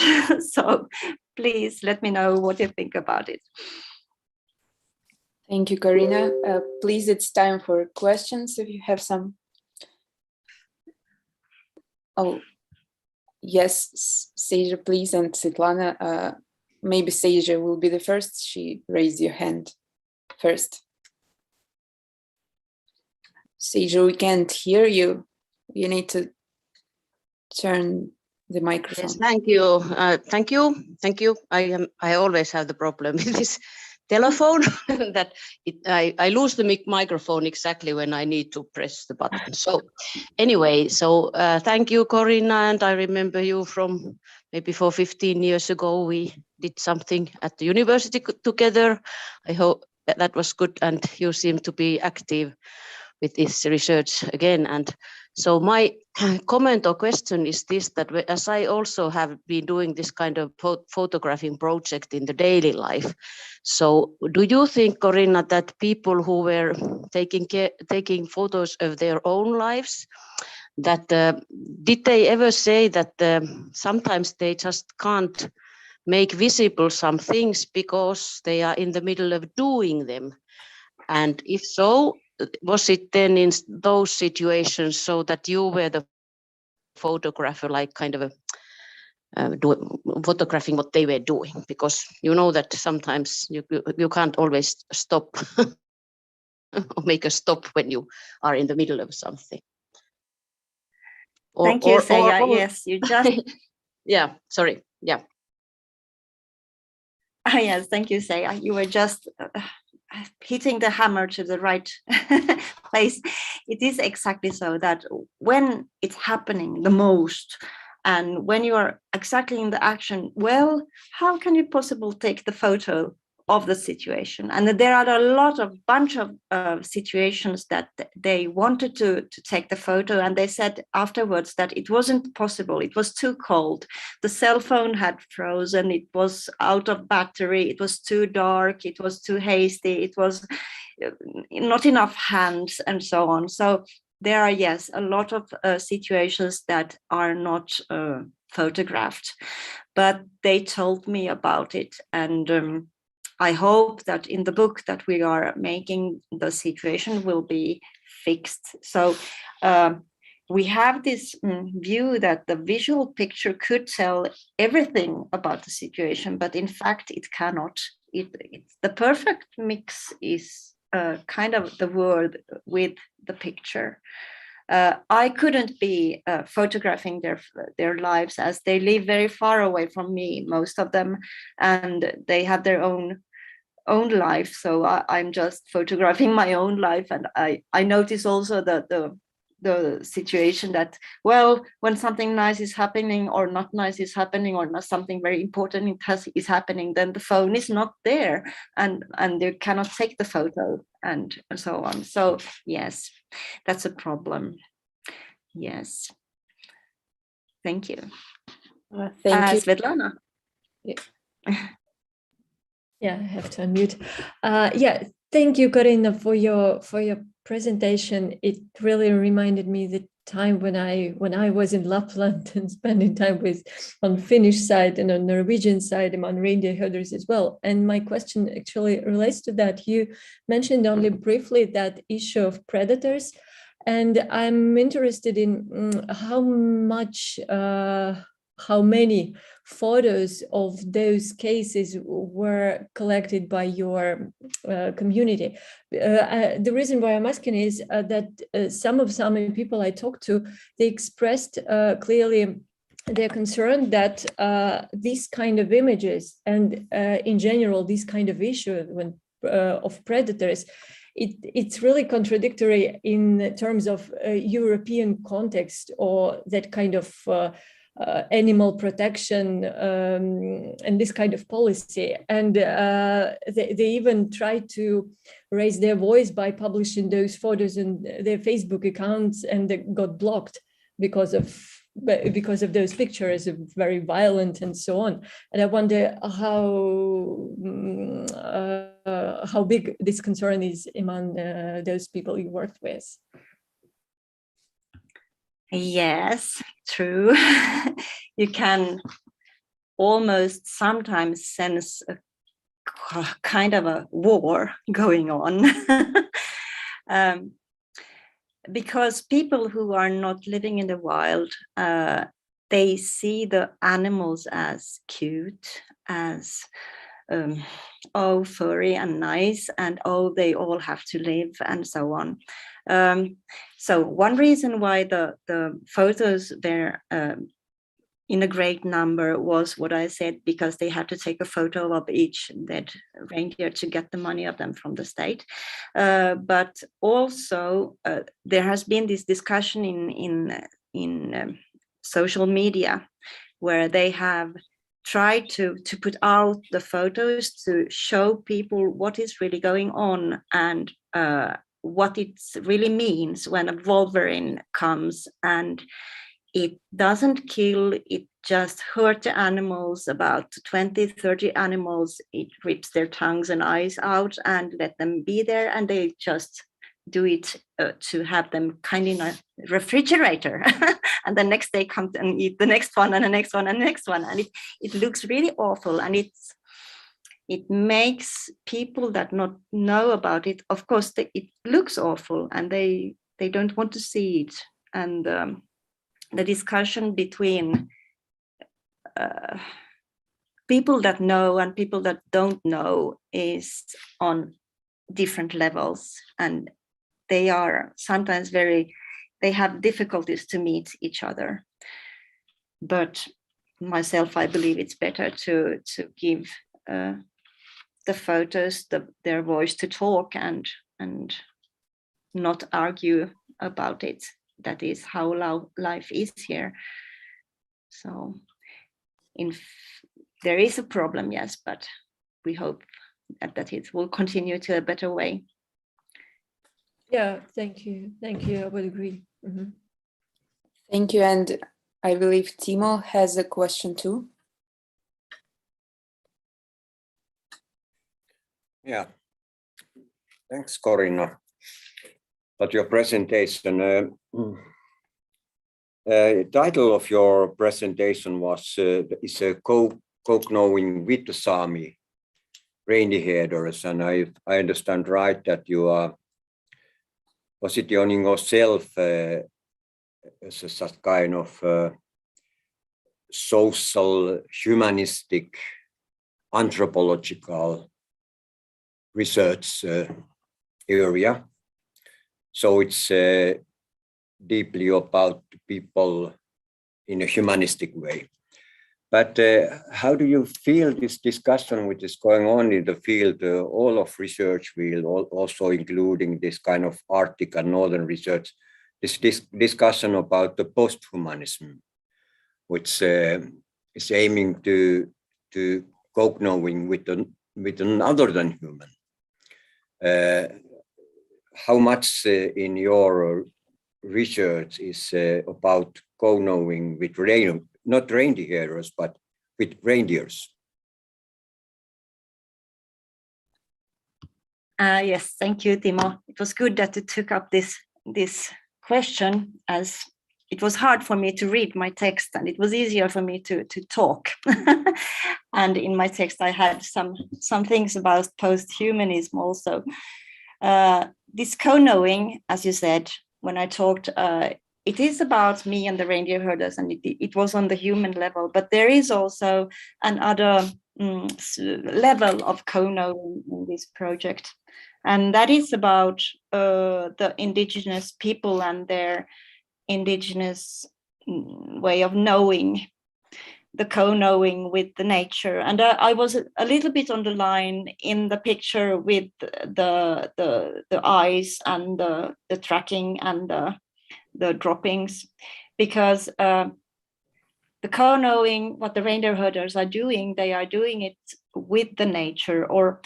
So please let me know what you think about it. Thank you, Karina. Please, it's time for questions if you have some. Oh, yes, Seija, please, and Svetlana. Maybe Seija will be the first. She raised your hand first. Seija, we can't hear you. You need to turn the microphone. Yes, thank you. Thank you. I always have the problem with this telephone that I lose the microphone exactly when I need to press the button. So anyway, thank you, Corinna, and I remember you from maybe 15 years ago. We did something at the university together. I hope that was good, and you seem to be active with this research again. And so my comment or question is this, that as I also have been doing this kind of photographing project in the daily life, so do you think, Corinna, that people who were taking photos of their own lives, that did they ever say that sometimes they just can't make visible some things because they are in the middle of doing them? And if so, was it then in those situations so that you were the photographer, like kind of photographing what they were doing? Because you know that sometimes you can't always stop or make a stop when you are in the middle of something. Thank you, Seija. Yes, you just... Yeah, sorry. Yeah. Yes, thank you, Seija. You were just... hitting the hammer to the right place. It is exactly so that when it's happening the most, and when you are exactly in the action, well, how can you possibly take the photo of the situation? And there are a bunch of situations that they wanted to take the photo, and they said afterwards that it wasn't possible. It was too cold. The cell phone had frozen. It was out of battery. It was too dark. It was too hasty. It was not enough hands, and so on. So there are, yes, a lot of situations that are not photographed, but they told me about it. And I hope that in the book that we are making, the situation will be fixed. So we have this view that the visual picture could tell everything about the situation, but in fact it cannot. It's the perfect mix is kind of the word with the picture. I couldn't be photographing their lives, as they live very far away from me, most of them, and they have their own life. So I'm just photographing my own life, and I notice also that the situation that, well, when something nice is happening or not nice is happening, or not something very important is happening, then the phone is not there, and they cannot take the photo, and so on. So yes, that's a problem. Yes. Thank you. Thank you. Svetlana. Yeah, I have to unmute. Yeah, thank you, Karina, for your presentation. It really reminded me the time when I was in Lapland and spending time on Finnish side and on Norwegian side among reindeer herders as well. And my question actually relates to that. You mentioned only briefly that issue of predators, and I'm interested in how many photos of those cases were collected by your community. The reason why I'm asking is that some of Sami people I talked to, they expressed clearly their concern that these kind of images and in general, this kind of issue of predators, it's really contradictory in terms of European context, or that kind of animal protection and this kind of policy. And they even tried to raise their voice by publishing those photos in their Facebook accounts, and they got blocked because of those pictures, very violent and so on. And I wonder how big this concern is among those people you worked with. Yes, true. You can almost sometimes sense a kind of a war going on. Because people who are not living in the wild, they see the animals as cute, as furry and nice, and they all have to live, and so on. So one reason why the photos were in a great number was what I said, because they had to take a photo of each dead reindeer to get the money of them from the state. But also there has been this discussion in social media, where they have tried to put out the photos to show people what is really going on, and what it really means when a wolverine comes, and it doesn't kill, it just hurt the animals, about 20-30 animals. It rips their tongues and eyes out and let them be there, and they just do it to have them kind of in a refrigerator. And the next day come and eat the next one and the next one and the next one. And it looks really awful, and it makes people that not know about it, of course, it looks awful, and they don't want to see it. And the discussion between people that know and people that don't know is on different levels, and they are sometimes they have difficulties to meet each other. But myself, I believe it's better to give the photos their voice to talk, and not argue about it. That is how life is here. So there is a problem, yes, but we hope that it will continue to a better way. Yeah, thank you. I would agree. Mm-hmm. Thank you. And I believe Timo has a question too. Yeah, thanks, Corina. But your presentation, title of your presentation was is Cope Knowing with the Sami reindeer herders, and I understand right that you are positioning yourself as a such kind of social, humanistic, anthropological research area. So it's deeply about people in a humanistic way. But how do you feel this discussion which is going on in the field, all of research field, also including this kind of Arctic and Northern research, this discussion about the post-humanism, which is aiming to co-knowing with another than human. How much in your research is about co-knowing with not reindeers, but with reindeers? Yes, thank you, Timo. It was good that you took up this question, as it was hard for me to read my text and it was easier for me to talk. And in my text, I had some things about post-humanism also. This co-knowing, as you said, when I talked, it is about me and the reindeer herders, and it was on the human level, but there is also another level of co-knowing in this project. And that is about the indigenous people and their indigenous way of knowing, the co-knowing with the nature. And I was a little bit on the line in the picture with the eyes and the tracking and the droppings, because the co-knowing, what the reindeer herders are doing, they are doing it with the nature, or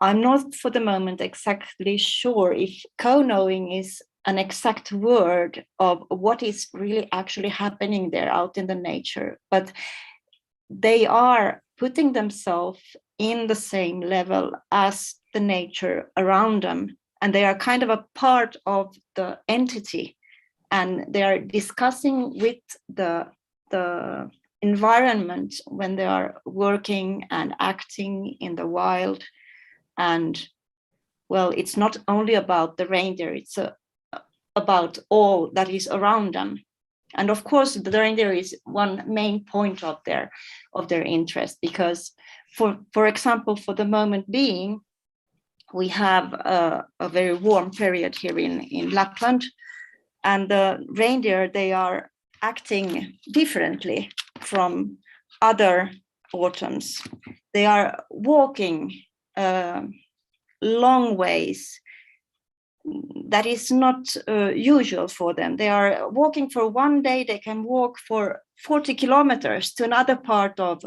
I'm not for the moment exactly sure if co-knowing is an exact word of what is really actually happening there out in the nature, but they are putting themselves in the same level as the nature around them, and they are kind of a part of the entity, and they are discussing with the environment when they are working and acting in the wild. And well, it's not only about the reindeer, it's about all that is around them. And of course, the reindeer is one main point of their interest, because for example, for the moment being, we have a very warm period here in Lapland, and the reindeer, they are acting differently from other autumns. They are walking long ways. That is not usual for them. They are walking for one day, they can walk for 40 kilometers to another part of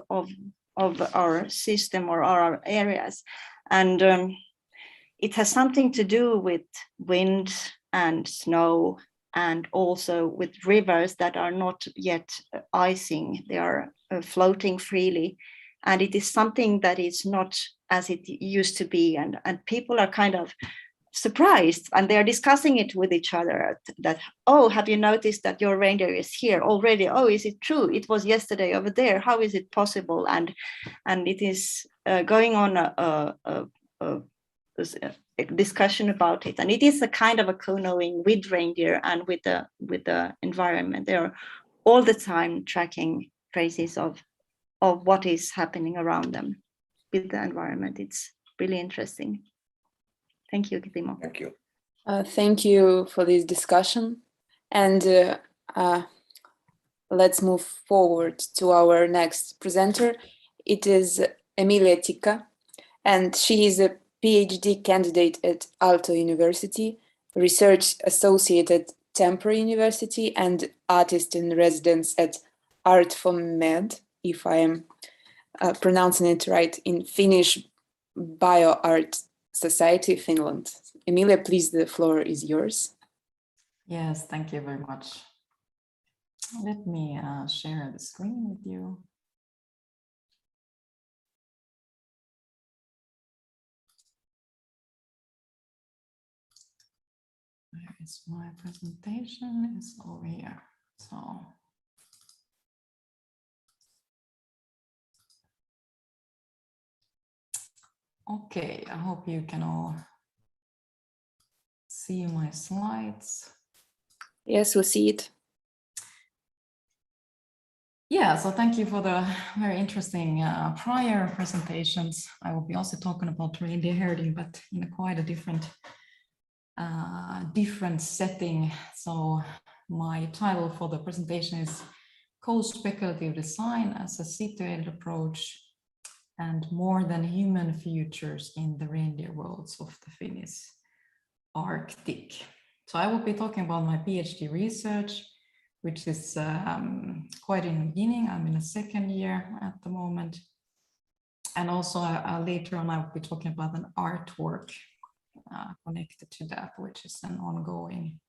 our system or our areas. And it has something to do with wind and snow, and also with rivers that are not yet icing, they are floating freely. And it is something that is not as it used to be. And people are kind of surprised, and they're discussing it with each other, that, oh, have you noticed that your reindeer is here already? Oh, is it true? It was yesterday over there. How is it possible? And it is going on a discussion about it. And it is a kind of a co-knowing with reindeer and with the environment. They are all the time tracking traces of what is happening around them with the environment. It's really interesting. Thank you, Timo. Thank you. Thank you for this discussion. And let's move forward to our next presenter. It is Emilia Ticca, and she is a PhD candidate at Aalto University, research associate at Tampere University, and artist in residence at Art from Med, if I am pronouncing it right, in Finnish BioArt Society, Finland. Emilia, please, the floor is yours. Yes, thank you very much. Let me share the screen with you. Where is my presentation? It's over here. So okay, I hope you can all see my slides. Yes, we see it. Yeah, so thank you for the very interesting prior presentations. I will be also talking about reindeer herding, but in a quite a different setting. So my title for the presentation is Co-Speculative Design as a Situated Approach and More Than Human Futures in the Reindeer Worlds of the Finnish Arctic. So I will be talking about my PhD research, which is quite in the beginning. I'm in a second year at the moment. And also later on, I will be talking about an artwork connected to that, which is an ongoing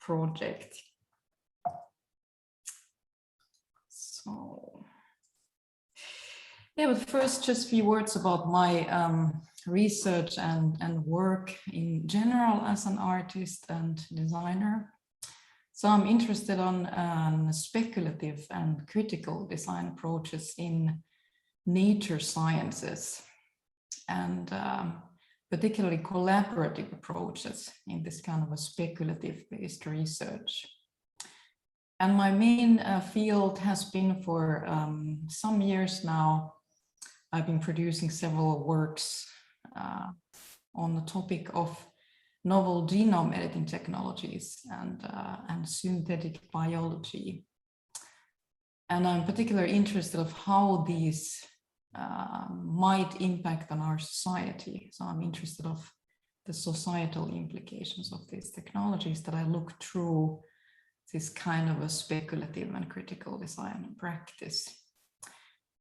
project. So, yeah, but first, just a few words about my research and work in general as an artist and designer. So I'm interested on speculative and critical design approaches in nature sciences and particularly collaborative approaches in this kind of a speculative based research. And my main field has been for some years now. I've been producing several works on the topic of novel genome editing technologies and synthetic biology. And I'm particularly interested of how these might impact on our society. So I'm interested of the societal implications of these technologies that I look through this kind of a speculative and critical design practice.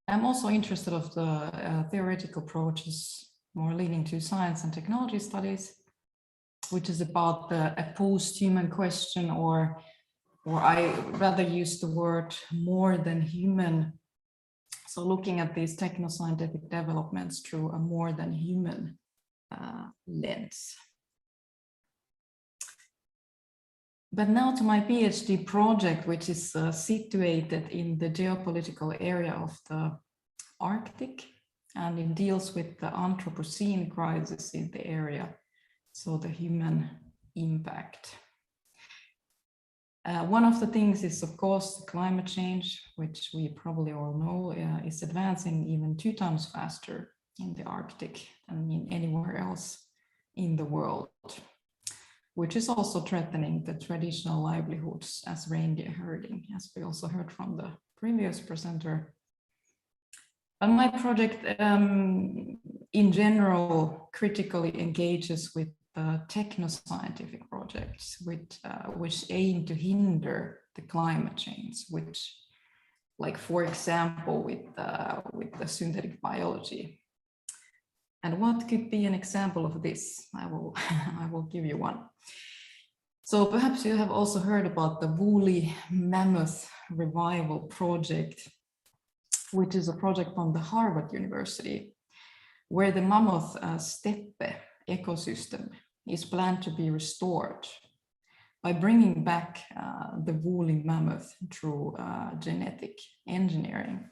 I'm also interested of the theoretical approaches more leading to science and technology studies, which is about a post-human question, or I rather use the word more than human. So looking at these techno-scientific developments through a more than human lens. But now to my PhD project, which is situated in the geopolitical area of the Arctic, and it deals with the Anthropocene crisis in the area. So the human impact. One of the things is, of course, climate change, which we probably all know is advancing even 2 times faster in the Arctic than in anywhere else in the world, which is also threatening the traditional livelihoods as reindeer herding, as we also heard from the previous presenter. But my project in general critically engages with techno-scientific projects which aim to hinder the climate change, which, like for example, with the synthetic biology. And what could be an example of this? I will give you one. So perhaps you have also heard about the woolly mammoth revival project, which is a project from the Harvard University, where the mammoth steppe ecosystem is planned to be restored by bringing back the woolly mammoth through genetic engineering.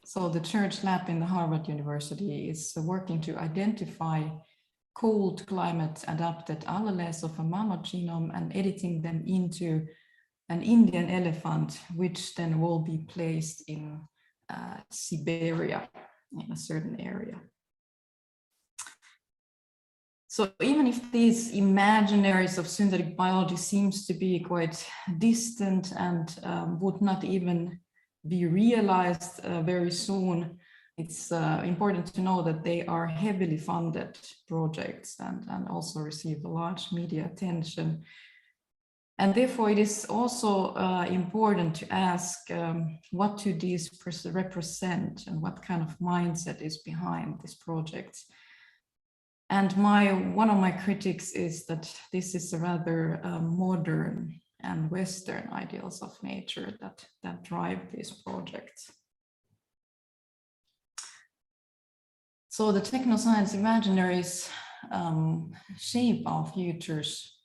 So the Church Lab in the Harvard University is working to identify cold climate adapted alleles of a mammoth genome and editing them into an Indian elephant, which then will be placed in Siberia in a certain area. So even if these imaginaries of synthetic biology seems to be quite distant and would not even be realized very soon, it's important to know that they are heavily funded projects and also receive a large media attention. And therefore, it is also important to ask what do these represent and what kind of mindset is behind this project. And one of my critiques is that this is a rather modern and Western ideals of nature that drive these projects. So the technoscience imaginaries shape our futures.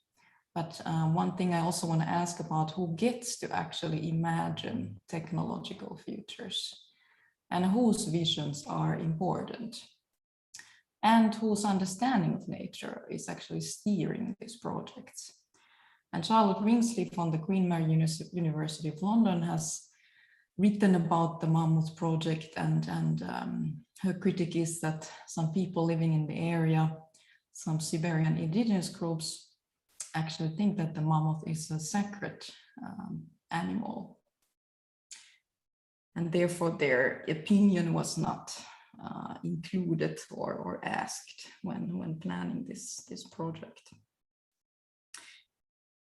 But one thing I also want to ask about, who gets to actually imagine technological futures and whose visions are important and whose understanding of nature is actually steering these projects. And Charlotte Ringsley from the Queen Mary University of London has written about the Mammoth project, and her critique is that some people living in the area, some Siberian indigenous groups, actually think that the mammoth is a sacred animal. And therefore their opinion was not included or asked when planning this project.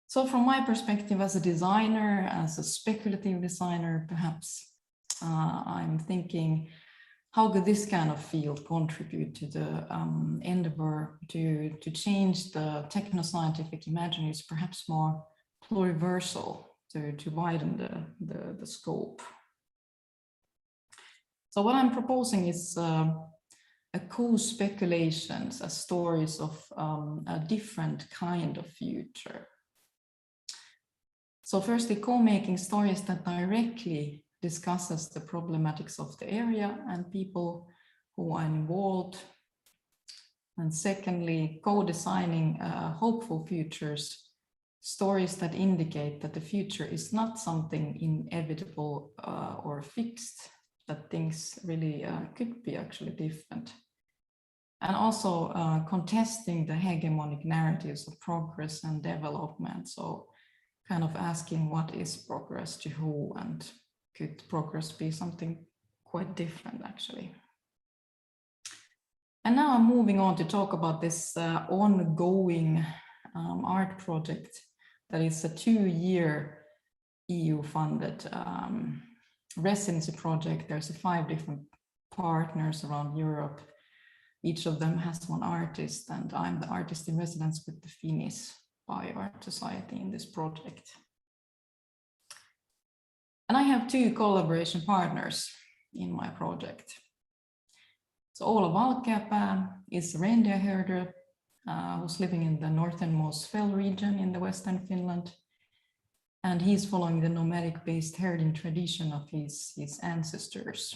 So from my perspective as a designer, as a speculative designer, perhaps I'm thinking, how could this kind of field contribute to the endeavor to change the techno-scientific imaginaries, perhaps more pluriversal, to widen the scope? So what I'm proposing is a co-speculations as stories of a different kind of future. So firstly, co-making stories that directly discusses the problematics of the area and people who are involved. And secondly, co-designing hopeful futures, stories that indicate that the future is not something inevitable or fixed, that things really could be actually different. And also contesting the hegemonic narratives of progress and development. So kind of asking what is progress to who, and could progress be something quite different actually. And now I'm moving on to talk about this ongoing art project that is a 2-year EU-funded residency project. There's 5 different partners around Europe. Each of them has one artist, and I'm the artist in residence with the Finnish Art Society in this project. And I have 2 collaboration partners in my project. So Ola Valkeapää is a reindeer herder who's living in the northernmost fell region in the western Finland. And he's following the nomadic-based herding tradition of his ancestors.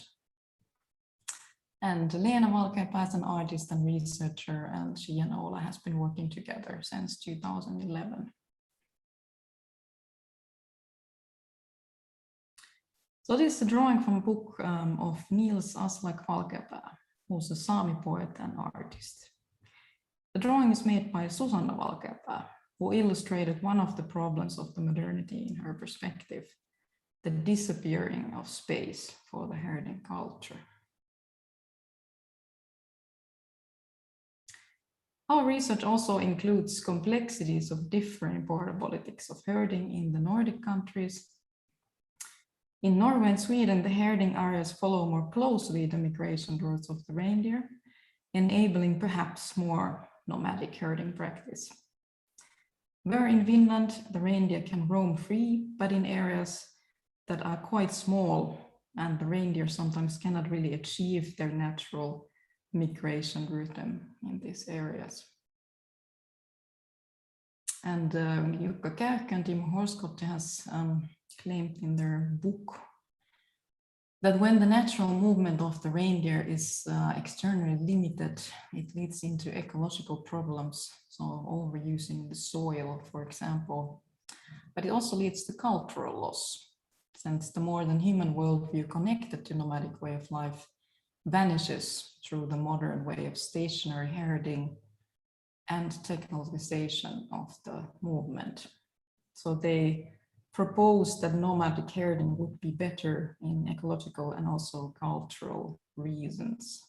And Leena Valkeapää is an artist and researcher, and she and Ola has been working together since 2011. So this is a drawing from a book of Niels Aslak Valkeapää, who's a Sami poet and artist. The drawing is made by Susanna Valkeapää, who illustrated one of the problems of the modernity in her perspective, the disappearing of space for the herding culture. Our research also includes complexities of different border politics of herding in the Nordic countries. In Norway and Sweden, the herding areas follow more closely the migration routes of the reindeer, enabling perhaps more nomadic herding practice. Where in Finland, the reindeer can roam free, but in areas that are quite small, and the reindeer sometimes cannot really achieve their natural migration rhythm in these areas. And Jukka Kärkkä and Timo Horskotti has claimed in their book that when the natural movement of the reindeer is externally limited, it leads into ecological problems, so overusing the soil, for example. But it also leads to cultural loss, since the more than human worldview connected to nomadic way of life vanishes through the modern way of stationary herding and technologization of the movement. So they proposed that nomadic herding would be better in ecological and also cultural reasons.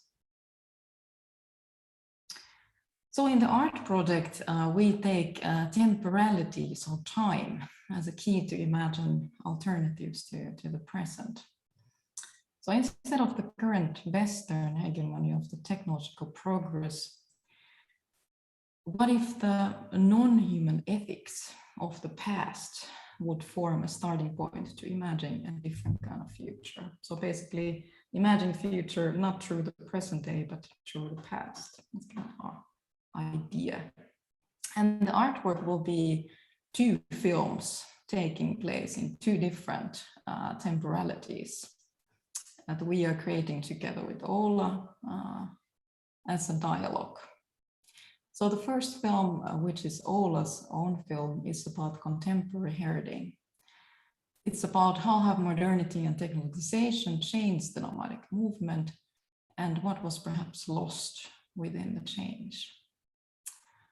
So in the art project, we take temporality, so time, as a key to imagine alternatives to the present. So instead of the current Western hegemony of the technological progress, what if the non-human ethics of the past would form a starting point to imagine a different kind of future? So basically, imagine future not through the present day, but through the past. That's kind of our idea. And the artwork will be 2 films taking place in 2 different temporalities that we are creating together with Ola as a dialogue. So the first film, which is Ola's own film, is about contemporary herding. It's about how have modernity and technologization changed the nomadic movement and what was perhaps lost within the change.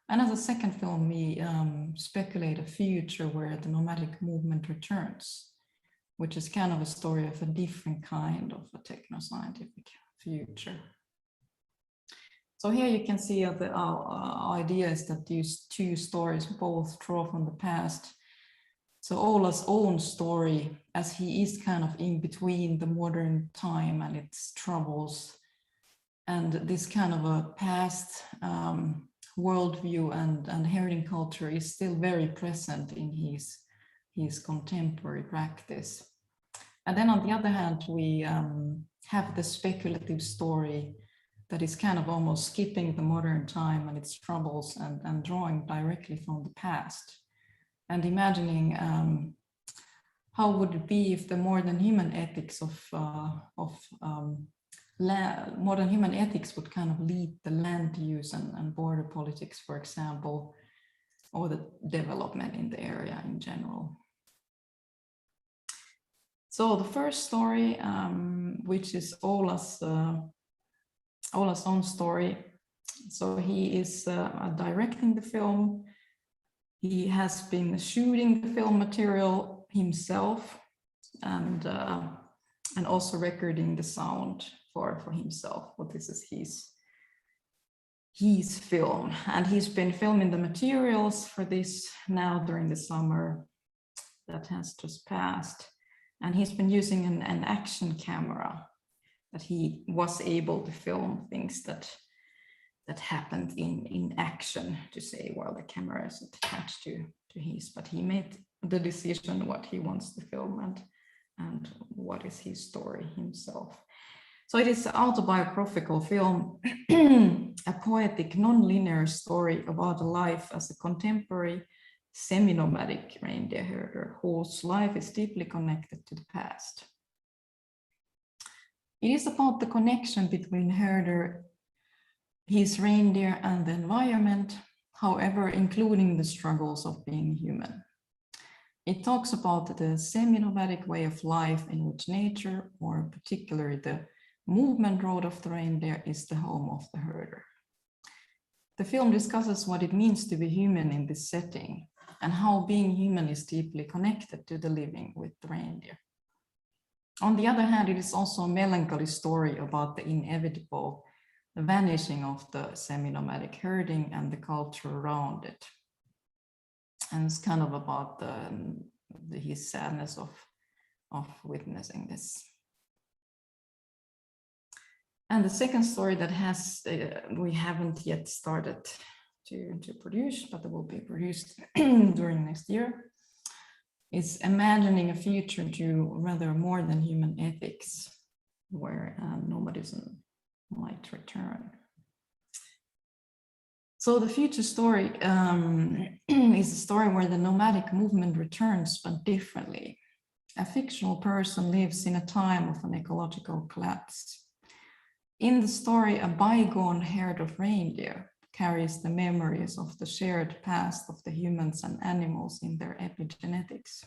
And as a second film, we speculate a future where the nomadic movement returns, which is kind of a story of a different kind of a techno-scientific future. So here you can see our idea is that these two stories both draw from the past. So Ola's own story, as he is kind of in between the modern time and its troubles, and this kind of a past worldview and herding culture is still very present in his contemporary practice. And then on the other hand, we have the speculative story that is kind of almost skipping the modern time and its troubles and drawing directly from the past and imagining how would it be if the modern human ethics modern human ethics would kind of lead the land use and border politics, for example, or the development in the area in general. So the first story, which is Ola's own story. So he is directing the film. He has been shooting the film material himself and also recording the sound for himself. But this is his film, and he's been filming the materials for this now during the summer that has just passed. And he's been using an action camera that he was able to film things that happened in action, to say, while the camera is attached to his, but he made the decision what he wants to film and what is his story himself. So it is an autobiographical film, a poetic, non-linear story about a life as a contemporary semi-nomadic reindeer herder whose life is deeply connected to the past. It is about the connection between herder, his reindeer, and the environment, however, including the struggles of being human. It talks about the semi-nomadic way of life in which nature, or particularly the movement road of the reindeer, is the home of the herder. The film discusses what it means to be human in this setting and how being human is deeply connected to the living with the reindeer. On the other hand, it is also a melancholy story about the inevitable vanishing of the semi-nomadic herding and the culture around it. And it's kind of about his sadness of witnessing this. And the second story that we haven't yet started to produce, but it will be produced during next year, is imagining a future to rather more than human ethics, where nomadism might return. So the future story is a story where the nomadic movement returns, but differently. A fictional person lives in a time of an ecological collapse. In the story, a bygone herd of reindeer carries the memories of the shared past of the humans and animals in their epigenetics.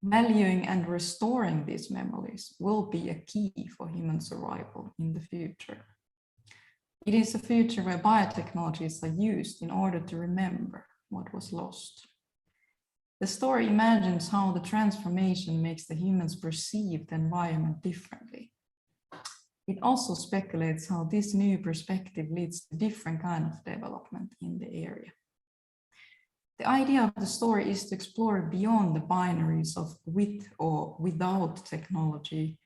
Valuing and restoring these memories will be a key for human survival in the future. It is a future where biotechnologies are used in order to remember what was lost. The story imagines how the transformation makes the humans perceive the environment differently. It also speculates how this new perspective leads to different kind of development in the area. The idea of the story is to explore beyond the binaries of with or without technology,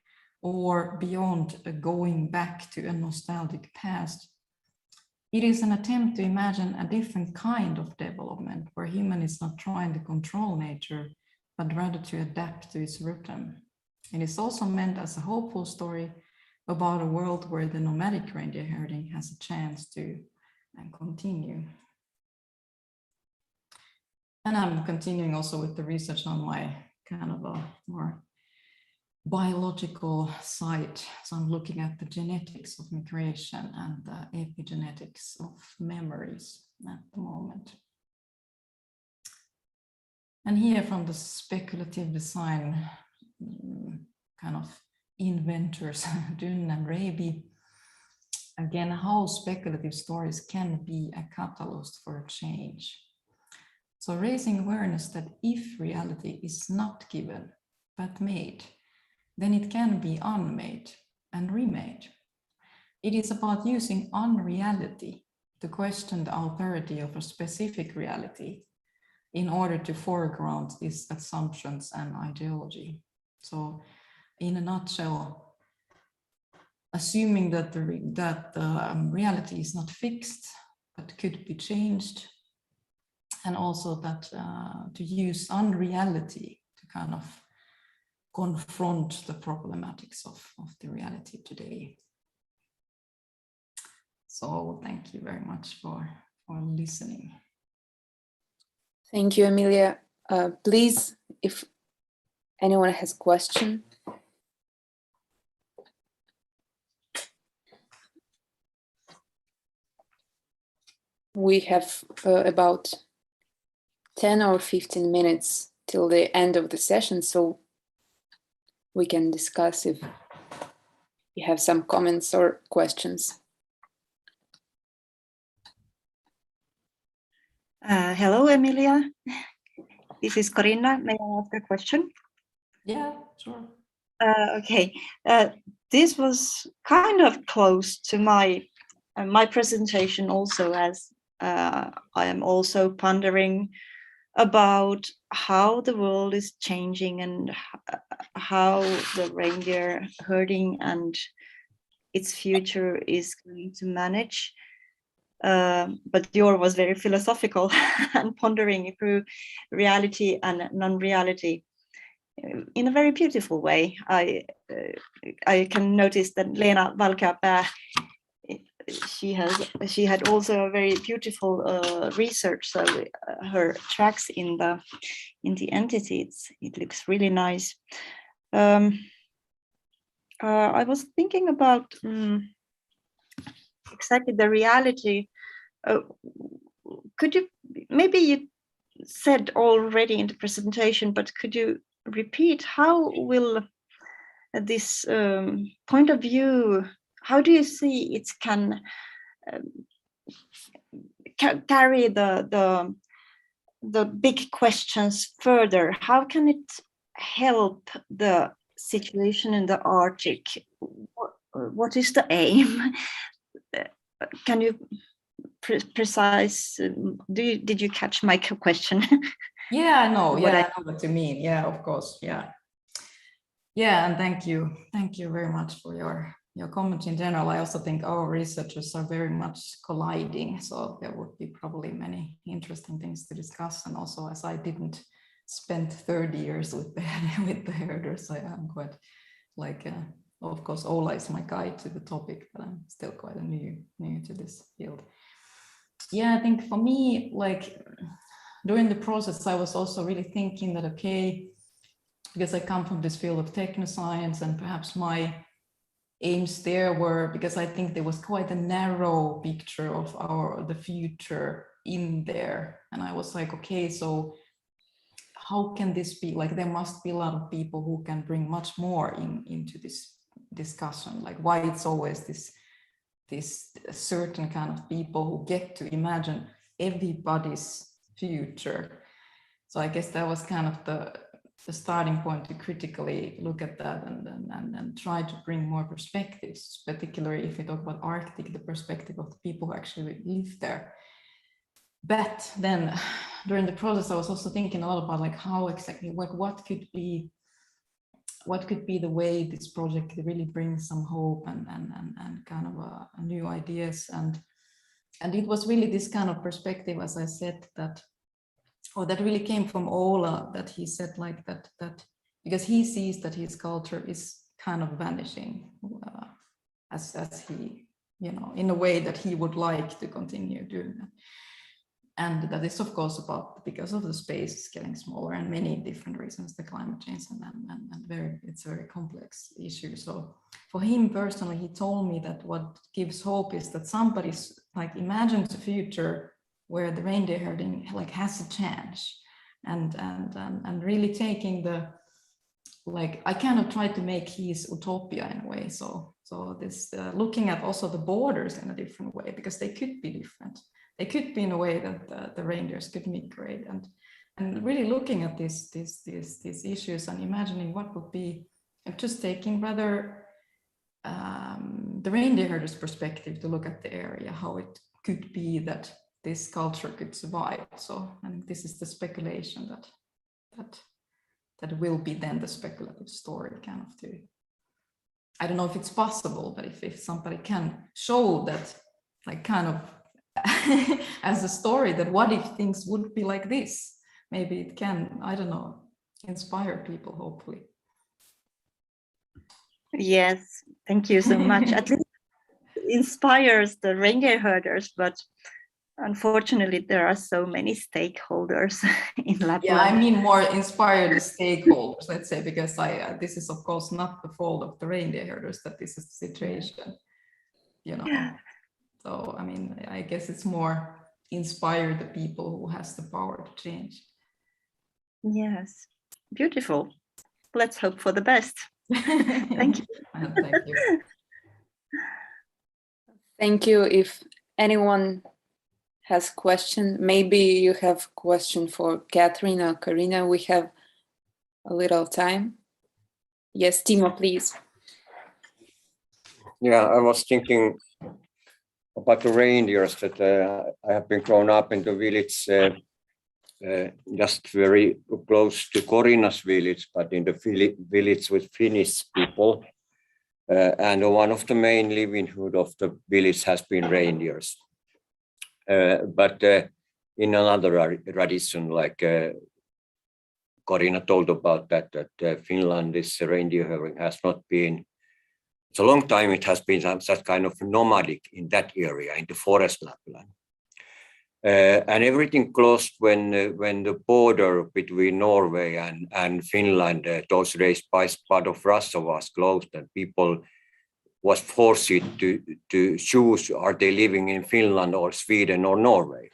or beyond going back to a nostalgic past. It is an attempt to imagine a different kind of development where human is not trying to control nature, but rather to adapt to its rhythm. It is also meant as a hopeful story about a world where the nomadic reindeer herding has a chance to continue. And I'm continuing also with the research on my kind of a more biological side. So I'm looking at the genetics of migration and the epigenetics of memories at the moment. And here from the speculative design kind of inventors, Dunn and Raby, again, how speculative stories can be a catalyst for a change. So raising awareness that if reality is not given, but made, then it can be unmade and remade. It is about using unreality to question the authority of a specific reality in order to foreground these assumptions and ideology. So in a nutshell, assuming that the reality is not fixed, but could be changed, and also that to use unreality to kind of confront the problematics of the reality today. So thank you very much for listening. Thank you, Emilia. Please, if anyone has a question. We have about 10 or 15 minutes till the end of the session, so we can discuss if you have some comments or questions. Hello, Emilia. This is Corinna. May I ask a question? Yeah, sure. Okay. This was kind of close to my presentation also, as I am also pondering about how the world is changing and how the reindeer herding and its future is going to manage. But yours was very philosophical and pondering through reality and non-reality in a very beautiful way. I can notice that Lena Valkeapää, she had also a very beautiful research. So her tracks in the entities, it looks really nice. I was thinking about exactly the reality. Could you, maybe you said already in the presentation, but could you repeat how will this point of view, how do you see it can carry the big questions further? How can it help the situation in the Arctic? What is the aim? Can you precise? Did you catch my question? Yeah, I know. Yeah, I know what you mean. Yeah, of course. Yeah. Yeah, and thank you very much for your comments in general. I also think our researchers are very much colliding, so there would be probably many interesting things to discuss. And also, as I didn't spend 30 years with the herders, I'm quite like, of course, Ola is my guide to the topic, but I'm still quite new to this field. Yeah, I think for me, like during the process, I was also really thinking that, okay, because I come from this field of technoscience, and perhaps my aims there were, because I think there was quite a narrow picture of the future in there. And I was like, okay, so how can this be? Like, there must be a lot of people who can bring much more into this discussion. Like, why it's always this certain kind of people who get to imagine everybody's future. So I guess that was kind of the starting point to critically look at that and try to bring more perspectives, particularly if we talk about Arctic, the perspective of the people who actually live there. But then during the process, I was also thinking a lot about like how exactly, what could be the way this project really brings some hope and kind of new ideas. And it was really this kind of perspective, as I said, that really came from Ola, that he said like that because he sees that his culture is kind of vanishing as he, you know, in a way that he would like to continue doing that. And that is, of course, about because of the space getting smaller and many different reasons, the climate change, and it's a very complex issue. So for him personally, he told me that what gives hope is that somebody's like imagines a future where the reindeer herding like has a chance, and really taking the, like, I kind of try to make his utopia in a way. So this looking at also the borders in a different way, because they could be different. They could be in a way that the reindeers could migrate, and really looking at these issues and imagining what would be, just taking rather the reindeer herders' perspective to look at the area, how it could be that this culture could survive. So I think this is the speculation that will be then the speculative story, kind of to, I don't know if it's possible, but if somebody can show that, like, kind of as a story, that what if things would be like this, maybe it can, I don't know, inspire people, hopefully. Yes, thank you so much. At least it inspires the reindeer herders, but unfortunately there are so many stakeholders in Lapland. Yeah, I mean more inspire the stakeholders, let's say, because this is of course not the fault of the reindeer herders that this is the situation, you know. So I mean, I guess it's more inspire the people who has the power to change. Yes, beautiful. Let's hope for the best. Thank you. Thank you. Thank you. If anyone has question, maybe you have question for Catherine or Karina. We have a little time. Yes, Timo, please. Yeah, I was thinking about the reindeers that I have been grown up in the village, just very close to Korina's village, but in the village with Finnish people. And one of the main livelihood of the village has been reindeers. But in another tradition, like Korina told about that Finland, this reindeer herding has not been, it's a long time it has been such kind of nomadic in that area, in the forest Lapland. And everything closed when the border between Norway and Finland, those days by part of Russia was closed, and people was forced to choose, are they living in Finland or Sweden or Norway?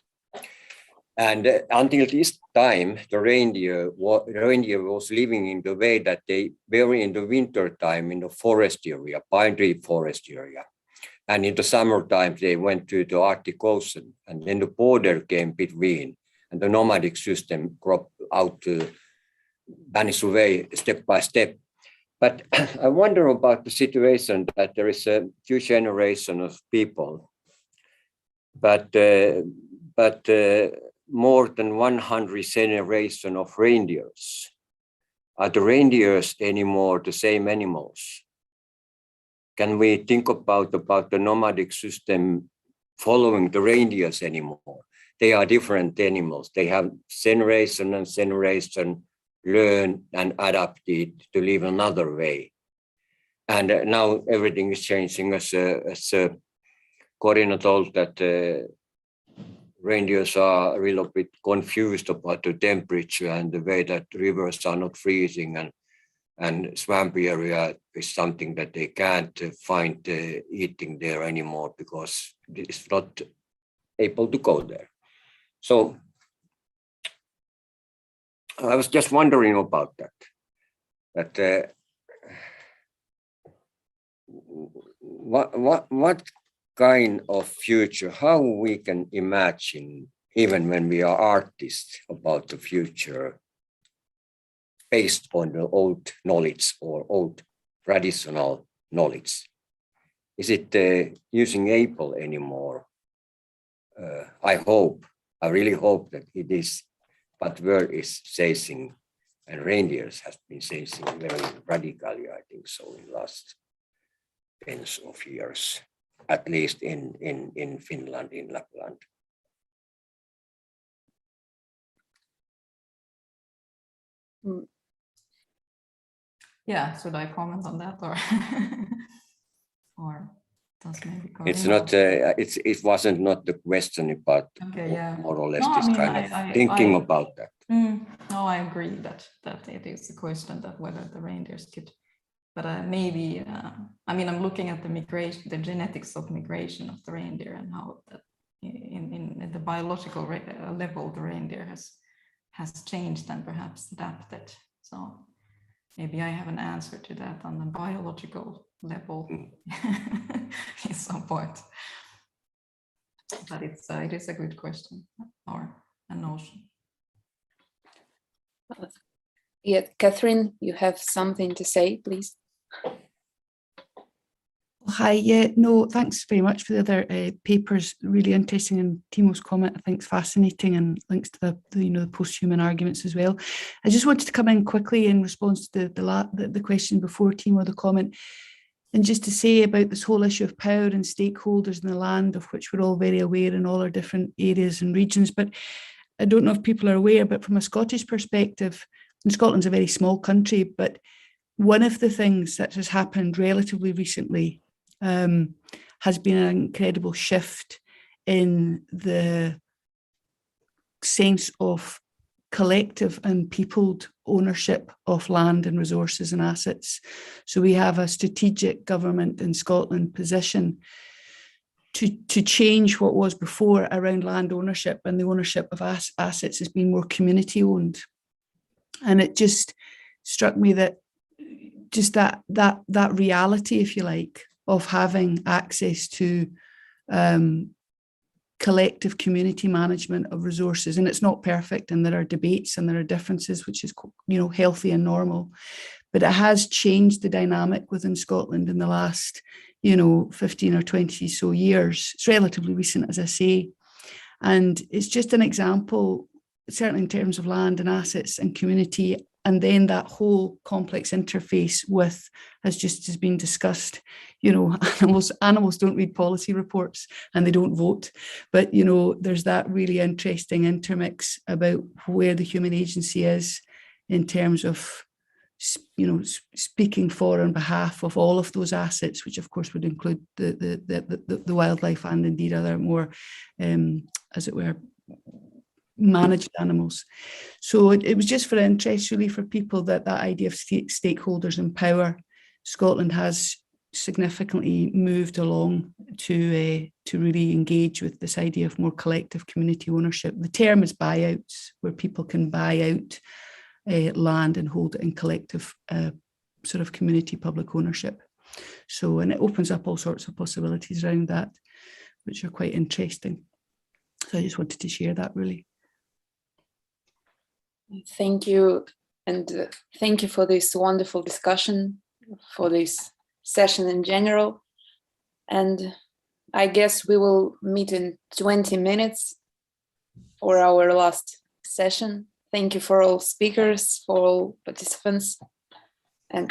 And until this time, the reindeer was living in the way that they were in the winter time in the forest area, pine tree forest area. And in the summertime, they went to the Arctic Ocean, and then the border came between, and the nomadic system cropped out to vanish away step by step. But I wonder about the situation that there is a few generations of people, but more than 100 generations of reindeers. Are the reindeers anymore the same animals? Can we think about the nomadic system following the reindeers anymore? They are different animals. They have generation and generation learned and adapted to live another way. And now everything is changing, as Korina told that reindeers are a little bit confused about the temperature and the way that rivers are not freezing, and swampy area is something that they can't find eating there anymore because it's not able to go there. So I was just wondering about that. What kind of future, how we can imagine, even when we are artists, about the future based on the old knowledge or old traditional knowledge? Is it using Apple anymore? I really hope that it is, but world is changing, and reindeers has been changing very radically, I think so, in last tens of years, at least in Finland, in Lapland. Yeah, should I comment on that or? Or does maybe It's Karina. not. It wasn't not the question, but Okay, yeah. more or less No, I this mean, kind of thinking about that. No, I agree that it is a question that whether the reindeers could, but maybe I mean, I'm looking at the migration, the genetics of migration of the reindeer, and how that in the biological level the reindeer has changed and perhaps adapted. So maybe I have an answer to that on the biological level at some point. But it is a good question or a notion. Yeah, Catherine, you have something to say, please. Hi, yeah, no, thanks very much for the other papers. Really interesting, and Timo's comment I think is fascinating and links to the post-human arguments as well. I just wanted to come in quickly in response to the question before Timo, the comment, and just to say about this whole issue of power and stakeholders in the land, of which we're all very aware in all our different areas and regions. But I don't know if people are aware, but from a Scottish perspective, and Scotland's a very small country, but one of the things that has happened relatively recently has been an incredible shift in the sense of collective and peopled ownership of land and resources and assets. So we have a strategic government in Scotland position to change what was before around land ownership, and the ownership of assets has been more community owned. And it just struck me that just that reality, if you like, of having access to collective community management of resources, and it's not perfect, and there are debates and there are differences, which is healthy and normal, but it has changed the dynamic within Scotland in the last 15 or 20 so years. It's relatively recent, as I say, and it's just an example, certainly in terms of land and assets and community. And then that whole complex interface with, as just has been discussed, animals don't read policy reports and they don't vote. But, there's that really interesting intermix about where the human agency is in terms of, speaking for on behalf of all of those assets, which of course would include the wildlife and indeed other more, as it were, managed animals. So it was just for interest really for people that idea of stakeholders and power. Scotland has significantly moved along to really engage with this idea of more collective community ownership. The term is buyouts, where people can buy out land and hold it in collective sort of community public ownership. So, and it opens up all sorts of possibilities around that, which are quite interesting. So I just wanted to share that really. Thank you. And thank you for this wonderful discussion, for this session in general. And I guess we will meet in 20 minutes for our last session. Thank you for all speakers, for all participants, and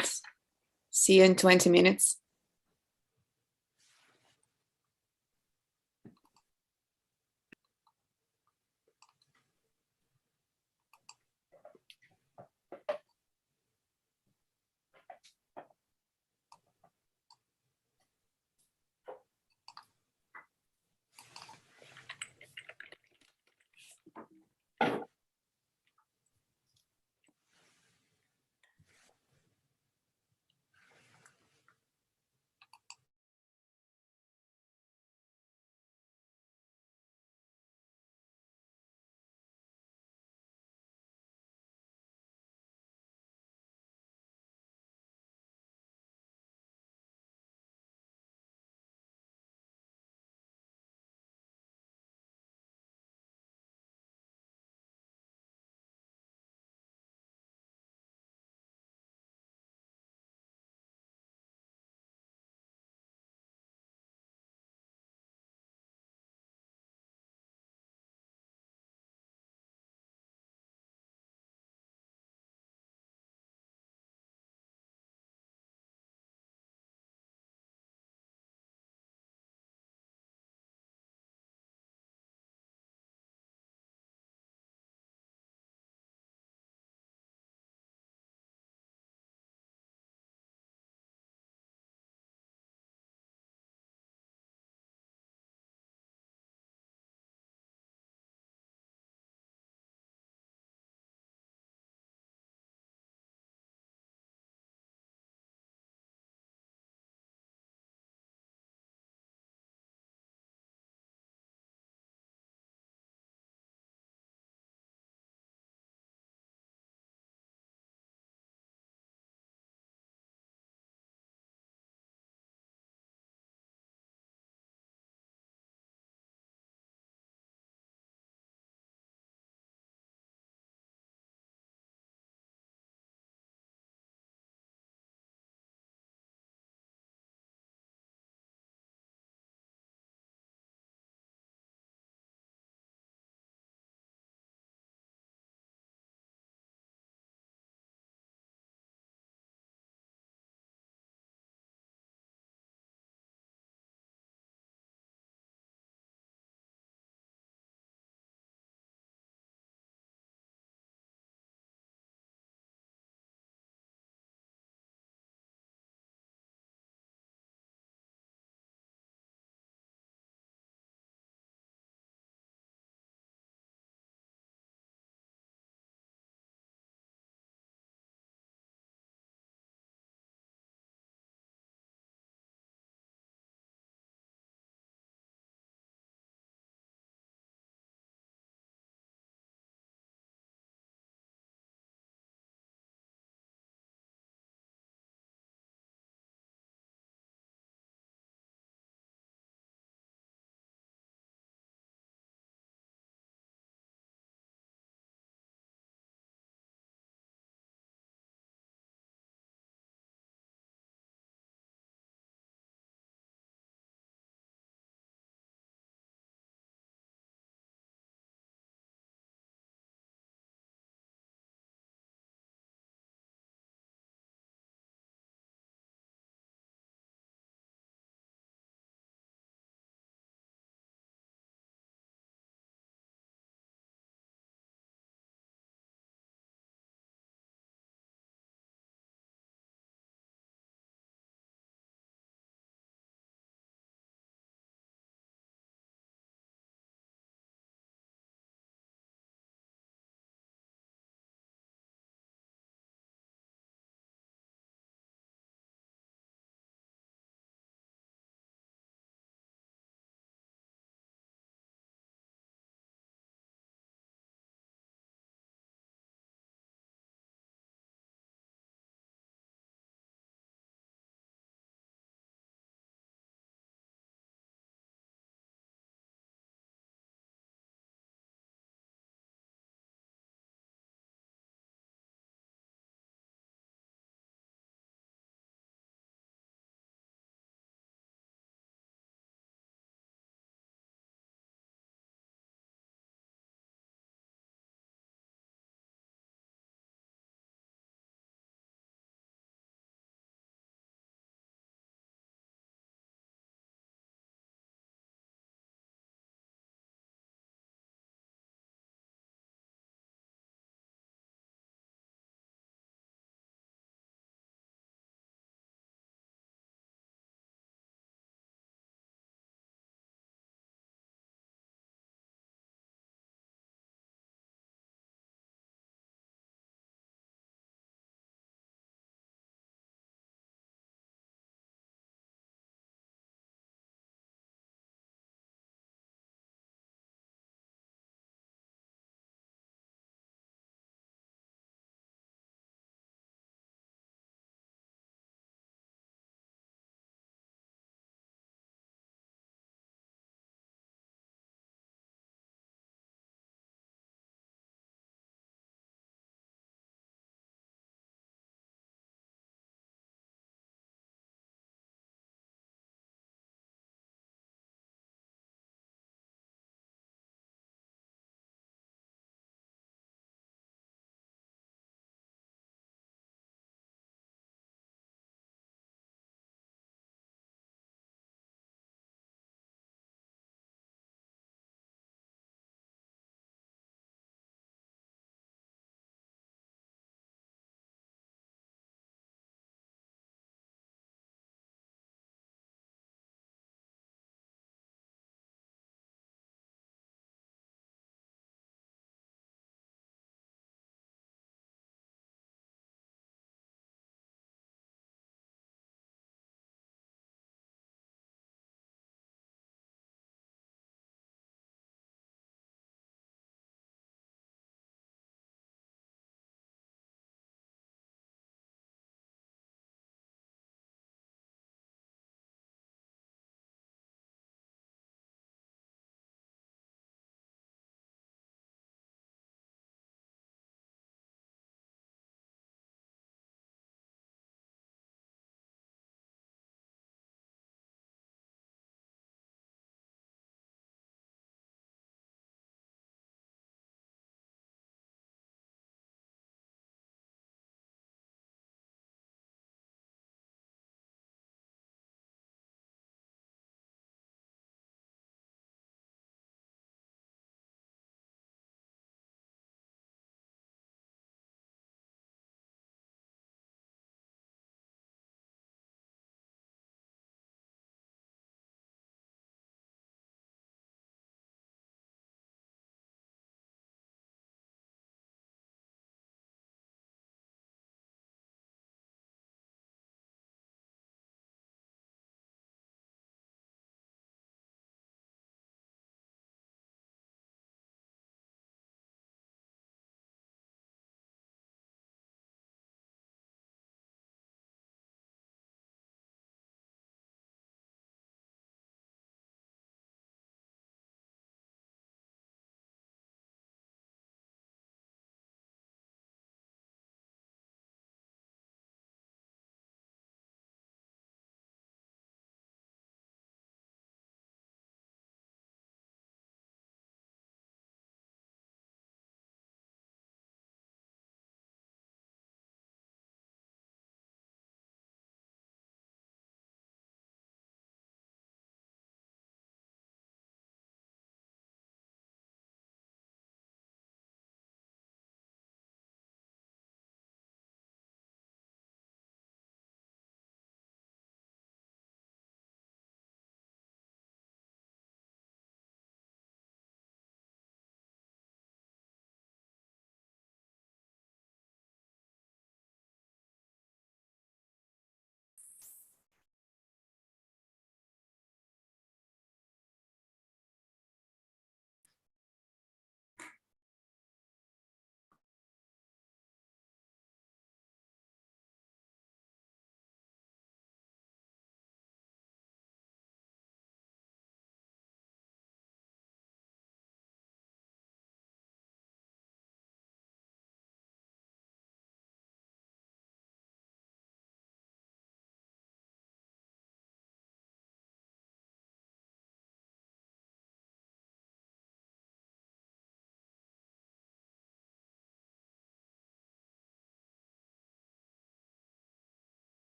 see you in 20 minutes.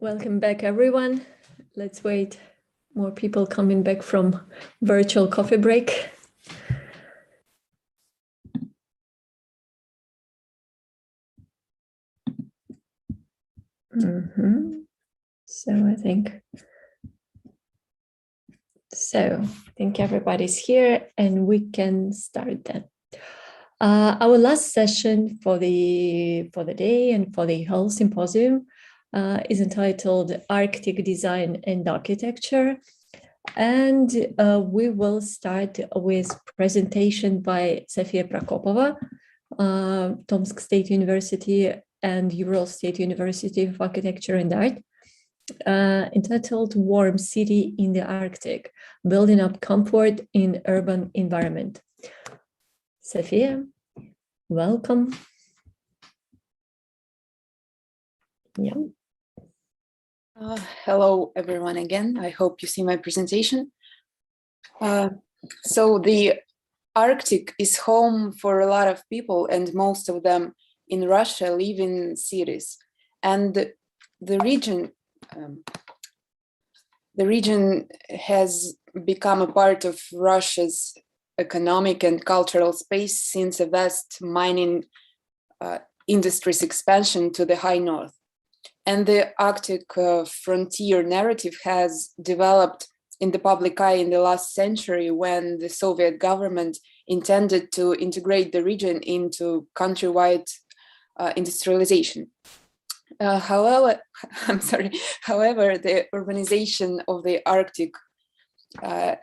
Welcome back, everyone. Let's wait. More people coming back from virtual coffee break. So I think everybody's here and we can start then. Our last session for the day and for the whole symposium is entitled Arctic Design and Architecture. And we will start with presentation by Sofia Prokopova, Tomsk State University and Ural State University of Architecture and Art, entitled Warm City in the Arctic, Building Up Comfort in Urban Environment. Sofia, welcome. Yeah. Hello, everyone again. I hope you see my presentation. So the Arctic is home for a lot of people, and most of them in Russia live in cities. And the region has become a part of Russia's economic and cultural space since a vast mining industry's expansion to the high north. And the Arctic frontier narrative has developed in the public eye in the last century when the Soviet government intended to integrate the region into countrywide industrialization. However, the urbanization of the Arctic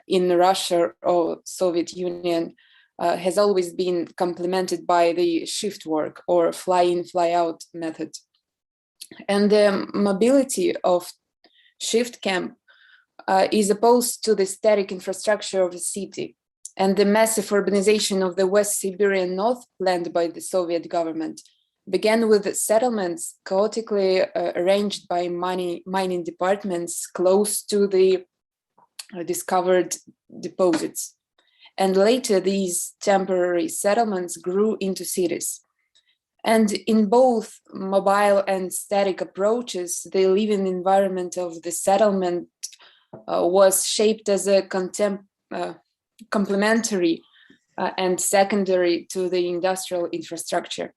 in Russia or Soviet Union has always been complemented by the shift work or fly-in, fly-out method. And the mobility of shift camp is opposed to the static infrastructure of a city. And the massive urbanization of the West Siberian North planned by the Soviet government began with settlements chaotically arranged by mining departments close to the discovered deposits. And later these temporary settlements grew into cities. And in both mobile and static approaches, the living environment of the settlement was shaped as a complementary and secondary to the industrial infrastructure.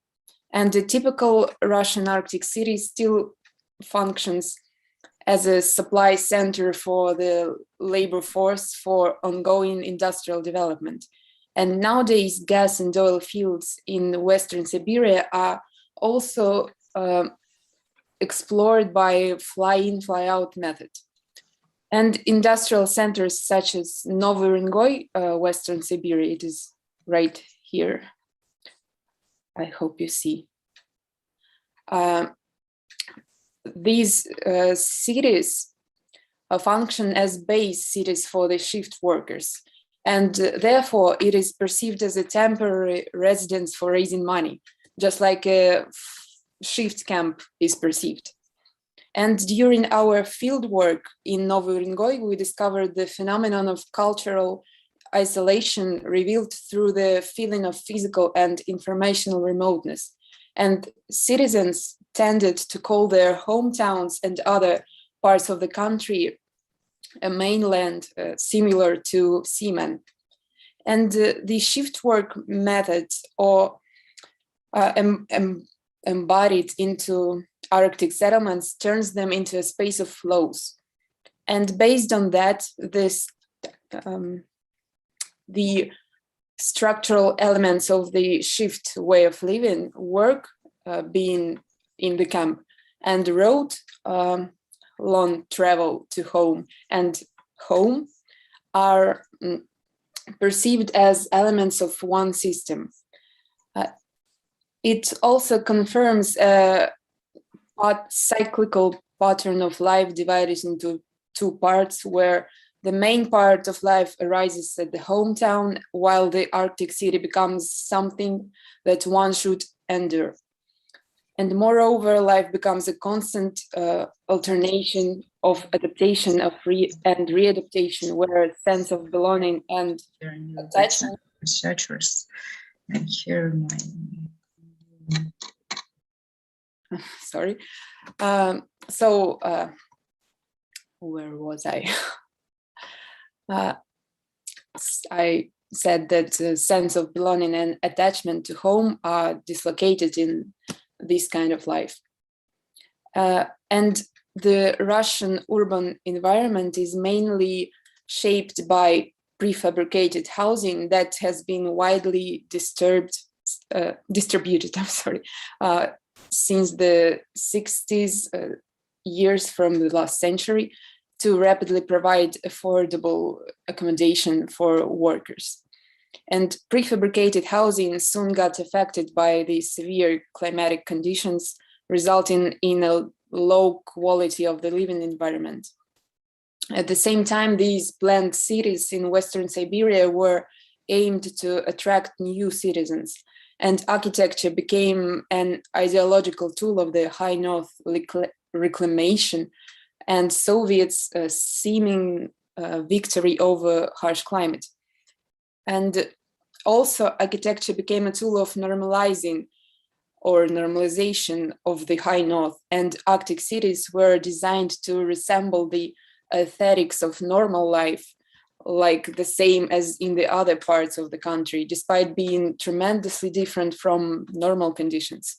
And the typical Russian Arctic city still functions as a supply center for the labor force for ongoing industrial development. And nowadays, gas and oil fields in Western Siberia are also explored by fly-in, fly-out method. And industrial centers such as Novy Urengoy, Western Siberia, it is right here. I hope you see. These cities function as base cities for the shift workers. And therefore, it is perceived as a temporary residence for raising money, just like a shift camp is perceived. And during our field work in Novy Urengoy, we discovered the phenomenon of cultural isolation revealed through the feeling of physical and informational remoteness. And citizens tended to call their hometowns and other parts of the country a mainland similar to seamen. And the shift work methods or embodied into Arctic settlements turns them into a space of flows. And based on that, the structural elements of the shift way of living, work being in the camp, and road, long travel to home, and home are perceived as elements of one system. It also confirms a cyclical pattern of life divided into two parts, where the main part of life arises at the hometown, while the Arctic city becomes something that one should endure. And moreover, life becomes a constant alternation of adaptation and readaptation, where a sense of belonging and attachment. Researchers, and here sorry. Where was I? I said that the sense of belonging and attachment to home are dislocated in this kind of life. And the Russian urban environment is mainly shaped by prefabricated housing that has been widely distributed, since the 60s years from the last century, to rapidly provide affordable accommodation for workers. And prefabricated housing soon got affected by the severe climatic conditions, resulting in a low quality of the living environment. At the same time, these planned cities in Western Siberia were aimed to attract new citizens, and architecture became an ideological tool of the High North reclamation and Soviets' seeming victory over harsh climate. And also, architecture became a tool of normalization of the High North, and Arctic cities were designed to resemble the aesthetics of normal life, like the same as in the other parts of the country, despite being tremendously different from normal conditions.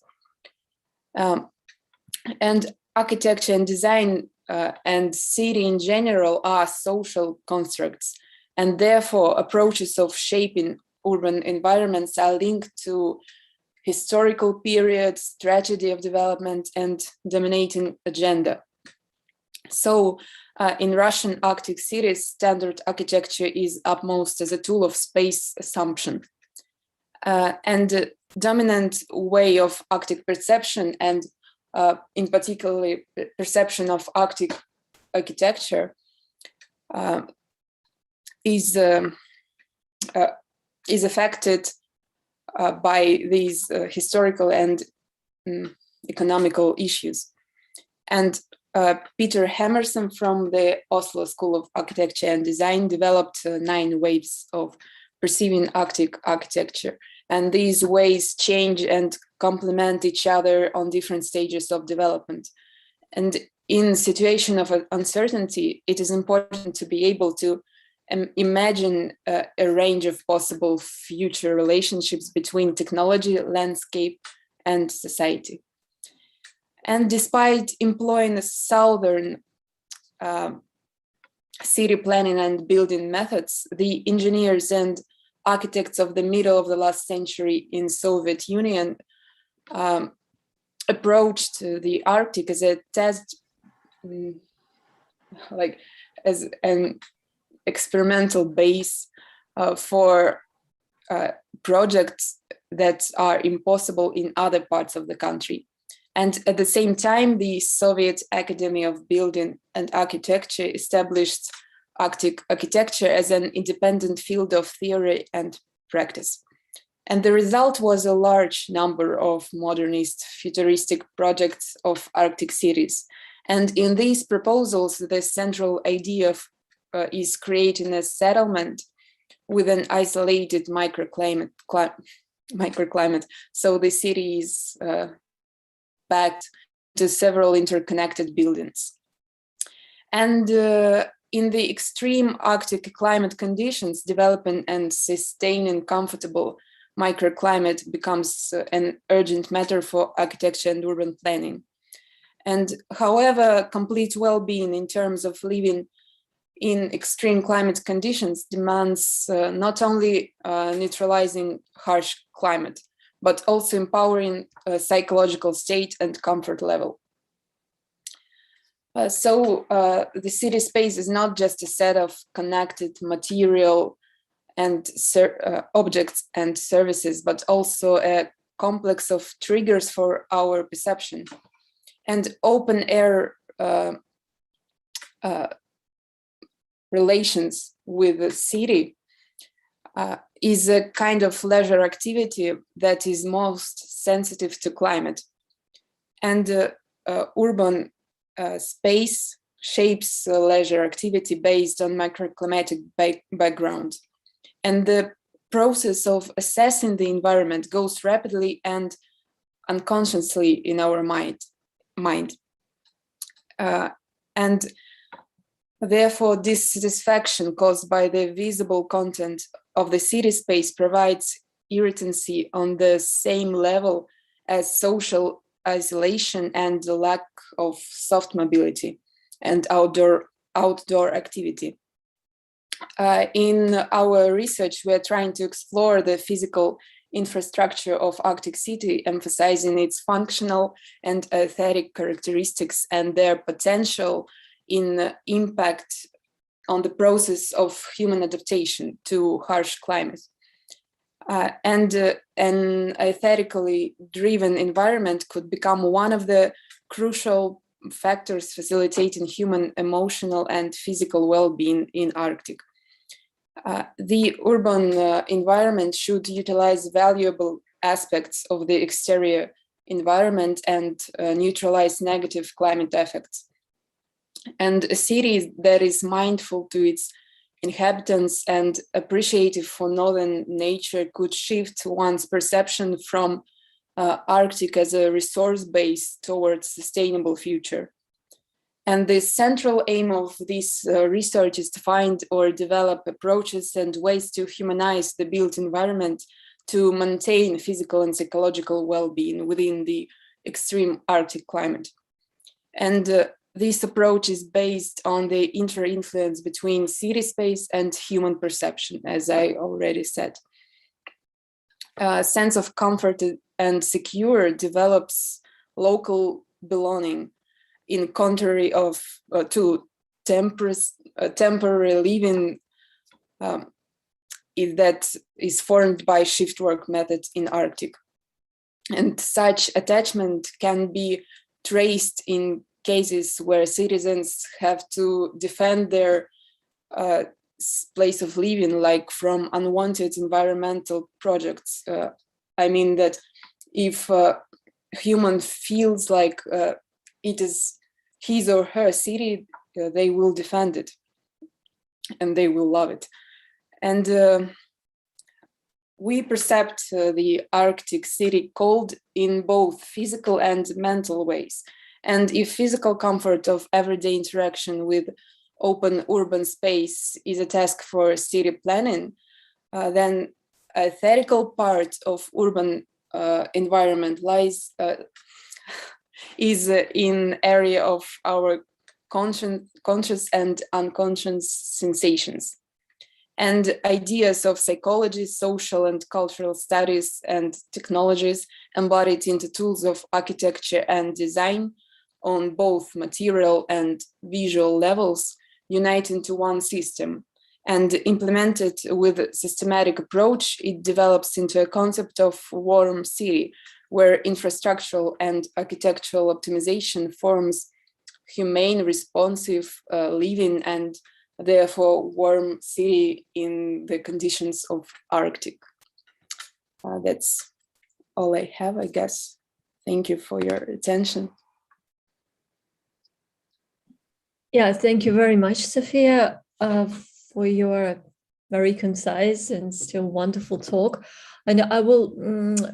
And architecture and design and city in general are social constructs, and therefore approaches of shaping urban environments are linked to historical periods, tragedy of development, and dominating agenda. So in Russian Arctic cities, standard architecture is upmost as a tool of space assumption. And the dominant way of Arctic perception, and in particular perception of Arctic architecture, is affected by these historical and economical issues. And Peter Hammerson from the Oslo School of Architecture and Design developed 9 waves of perceiving Arctic architecture. And these ways change and complement each other on different stages of development. And in situation of uncertainty, it is important to be able to imagine a range of possible future relationships between technology, landscape, and society. And despite employing southern city planning and building methods, the engineers and architects of the middle of the last century in Soviet Union approached the Arctic as a test, as an experimental base for projects that are impossible in other parts of the country. And at the same time, the Soviet Academy of Building and Architecture established Arctic architecture as an independent field of theory and practice. And the result was a large number of modernist, futuristic projects of Arctic cities. And in these proposals, the central idea is creating a settlement with an isolated microclimate. So the city is packed to several interconnected buildings. And in the extreme Arctic climate conditions, developing and sustaining comfortable microclimate becomes an urgent matter for architecture and urban planning. And however, complete well-being in terms of living in extreme climate conditions demands not only neutralizing harsh climate, but also empowering a psychological state and comfort level. So the city space is not just a set of connected material and objects and services, but also a complex of triggers for our perception. And open air relations with the city is a kind of leisure activity that is most sensitive to climate. And urban space shapes leisure activity based on microclimatic background. And the process of assessing the environment goes rapidly and unconsciously in our mind. And therefore, dissatisfaction caused by the visible content of the city space provides irritancy on the same level as social isolation and the lack of soft mobility and outdoor activity. In our research, we are trying to explore the physical infrastructure of Arctic City, emphasizing its functional and aesthetic characteristics and their potential in impact on the process of human adaptation to harsh climates. And an aesthetically driven environment could become one of the crucial factors facilitating human emotional and physical well-being in Arctic. The urban environment should utilize valuable aspects of the exterior environment and neutralize negative climate effects. And a city that is mindful to its inhabitants and appreciative for northern nature could shift one's perception from Arctic as a resource base towards sustainable future. And the central aim of this research is to find or develop approaches and ways to humanize the built environment to maintain physical and psychological well-being within the extreme Arctic climate. And this approach is based on the inter-influence between city space and human perception, as I already said. A sense of comfort and secure develops local belonging, in contrary to temporary living that is formed by shift work methods in Arctic. And such attachment can be traced in cases where citizens have to defend their place of living, like from unwanted environmental projects. I mean that if a human feels like it is his or her city, they will defend it and they will love it. And we perceive the Arctic city cold in both physical and mental ways. And if physical comfort of everyday interaction with open urban space is a task for city planning, then a theoretical part of urban environment is in area of our conscious and unconscious sensations. And ideas of psychology, social and cultural studies and technologies embodied into tools of architecture and design on both material and visual levels unite into one system. And implemented with a systematic approach, it develops into a concept of warm city, where infrastructural and architectural optimization forms humane, responsive living and therefore warm city in the conditions of Arctic. That's all I have, I guess. Thank you for your attention. Yeah, thank you very much, Sophia, for your very concise and still wonderful talk. And I will,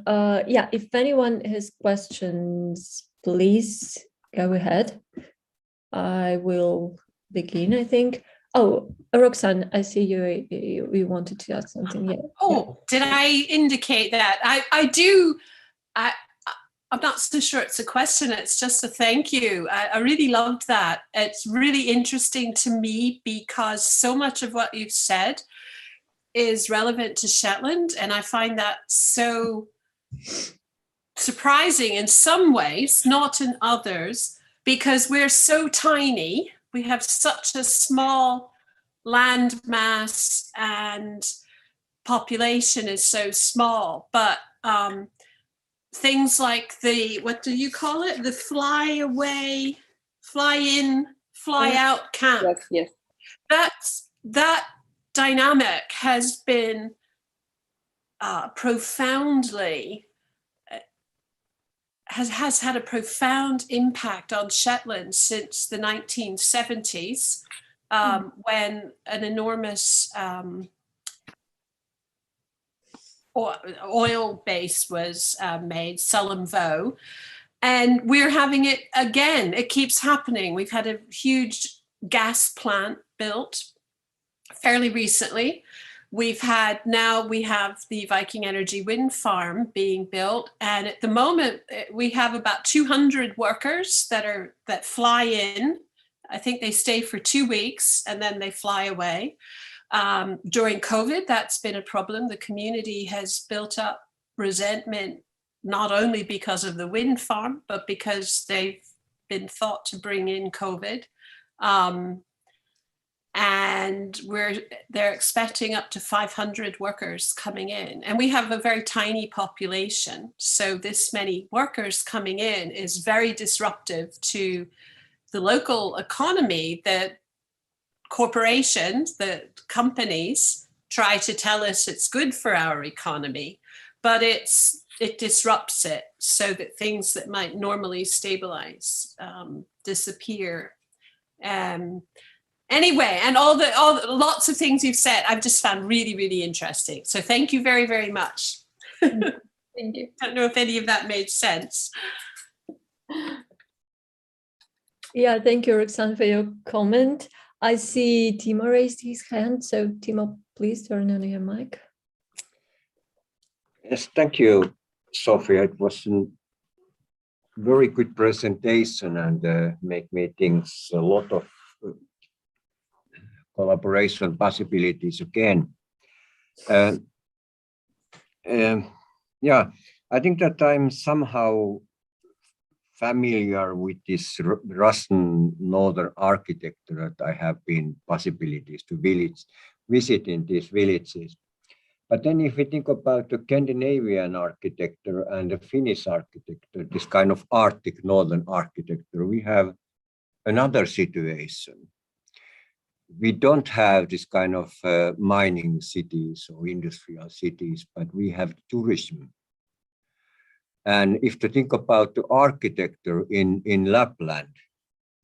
if anyone has questions, please go ahead. I will begin, I think. Oh, Roxanne, I see you wanted to ask something. Yeah. Oh, did I indicate that? I'm not so sure it's a question, it's just a thank you. I really loved that. It's really interesting to me because so much of what you've said is relevant to Shetland, and I find that so surprising in some ways, not in others, because we're so tiny. We have such a small land mass and population is so small, but things like the, what do you call it? The fly away, fly in, fly out camp. Yes. That dynamic has been profoundly, has had a profound impact on Shetland since the 1970s, when an enormous oil base was made, Sullom Voe. And we're having it again. It keeps happening. We've had a huge gas plant built fairly recently. We have the Viking Energy wind farm being built. And at the moment, we have about 200 workers that fly in. I think they stay for 2 weeks and then they fly away. During COVID, that's been a problem. The community has built up resentment, not only because of the wind farm, but because they've been thought to bring in COVID. And they're expecting up to 500 workers coming in. And we have a very tiny population. So this many workers coming in is very disruptive to the local economy. That corporations, the companies try to tell us it's good for our economy, but it disrupts it so that things that might normally stabilize disappear. Anyway, and all the lots of things you've said, I've just found really, really interesting. So thank you very, very much. Thank you. I don't know if any of that made sense. Yeah, thank you, Roxanne, for your comment. I see Timo raised his hand. So Timo, please turn on your mic. Yes, thank you, Sophia. It was a very good presentation and make me think a lot of collaboration possibilities again. Yeah, I think that I'm somehow familiar with this Russian northern architecture, that I have been possibilities to visit in these villages. But then if we think about the Scandinavian architecture and the Finnish architecture, this kind of Arctic northern architecture, we have another situation. We don't have this kind of mining cities or industrial cities, but we have tourism. And if to think about the architecture in Lapland,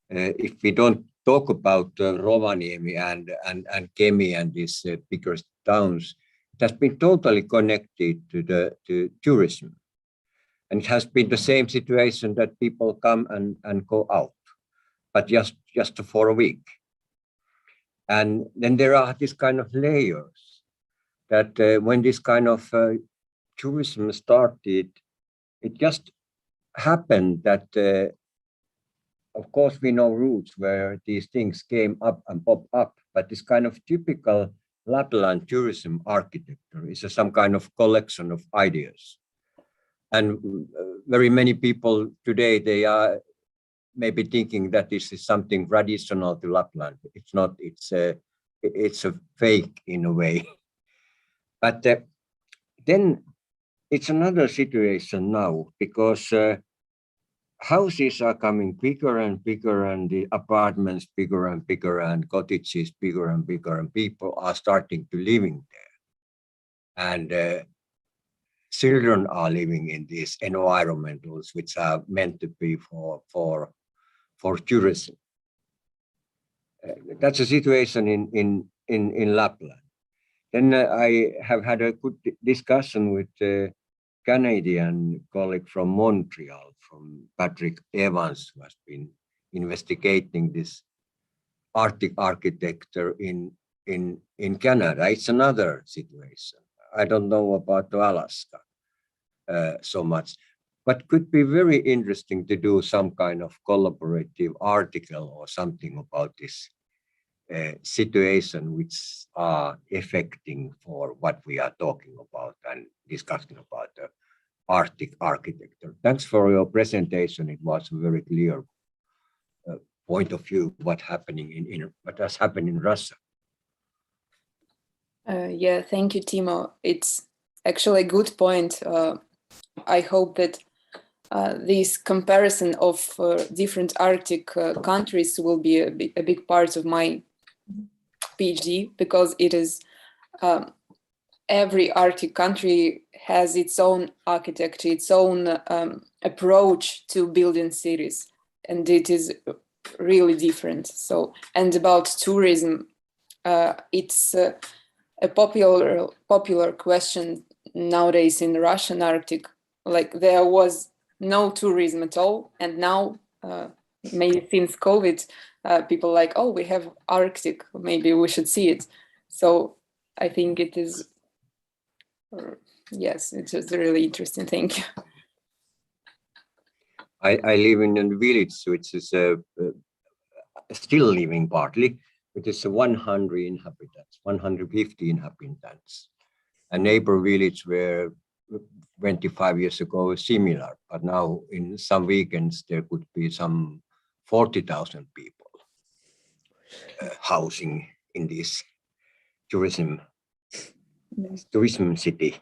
if we don't talk about Rovaniemi and Kemi and these bigger towns, it has been totally connected to tourism. And it has been the same situation that people come and go out, but just for a week. And then there are these kind of layers that when this kind of tourism started, it just happened that, of course, we know routes where these things came up and popped up, but this kind of typical Lapland tourism architecture is some kind of collection of ideas. And very many people today, they are maybe thinking that this is something traditional to Lapland. It's not, it's a fake in a way. But then it's another situation now, because houses are coming bigger and bigger, and the apartments bigger and bigger, and cottages bigger and bigger, and people are starting to living there. And children are living in these environments which are meant to be for tourism. That's a situation in Lapland. Then I have had a good discussion with a Canadian colleague from Montreal, from Patrick Evans, who has been investigating this Arctic architecture in Canada. It's another situation. I don't know about Alaska so much, but could be very interesting to do some kind of collaborative article or something about this situation which are affecting for what we are talking about and discussing about the Arctic architecture. Thanks for your presentation. It was a very clear point of view what has happened in Russia. Yeah, thank you, Timo. It's actually a good point. I hope that this comparison of different Arctic countries will be a big part of my PhD, because it is every Arctic country has its own architecture, its own approach to building cities, and it is really different. So, and about tourism, it's a popular question nowadays in the Russian Arctic, like there was no tourism at all, and now maybe since COVID, people like, oh, we have Arctic, maybe we should see it. So I think it is, yes, it's just a really interesting thing. I live in a village which is still living partly, which is 100 inhabitants, 150 inhabitants. A neighbor village where 25 years ago similar, but now in some weekends there could be some 40,000 people housing in this tourism city.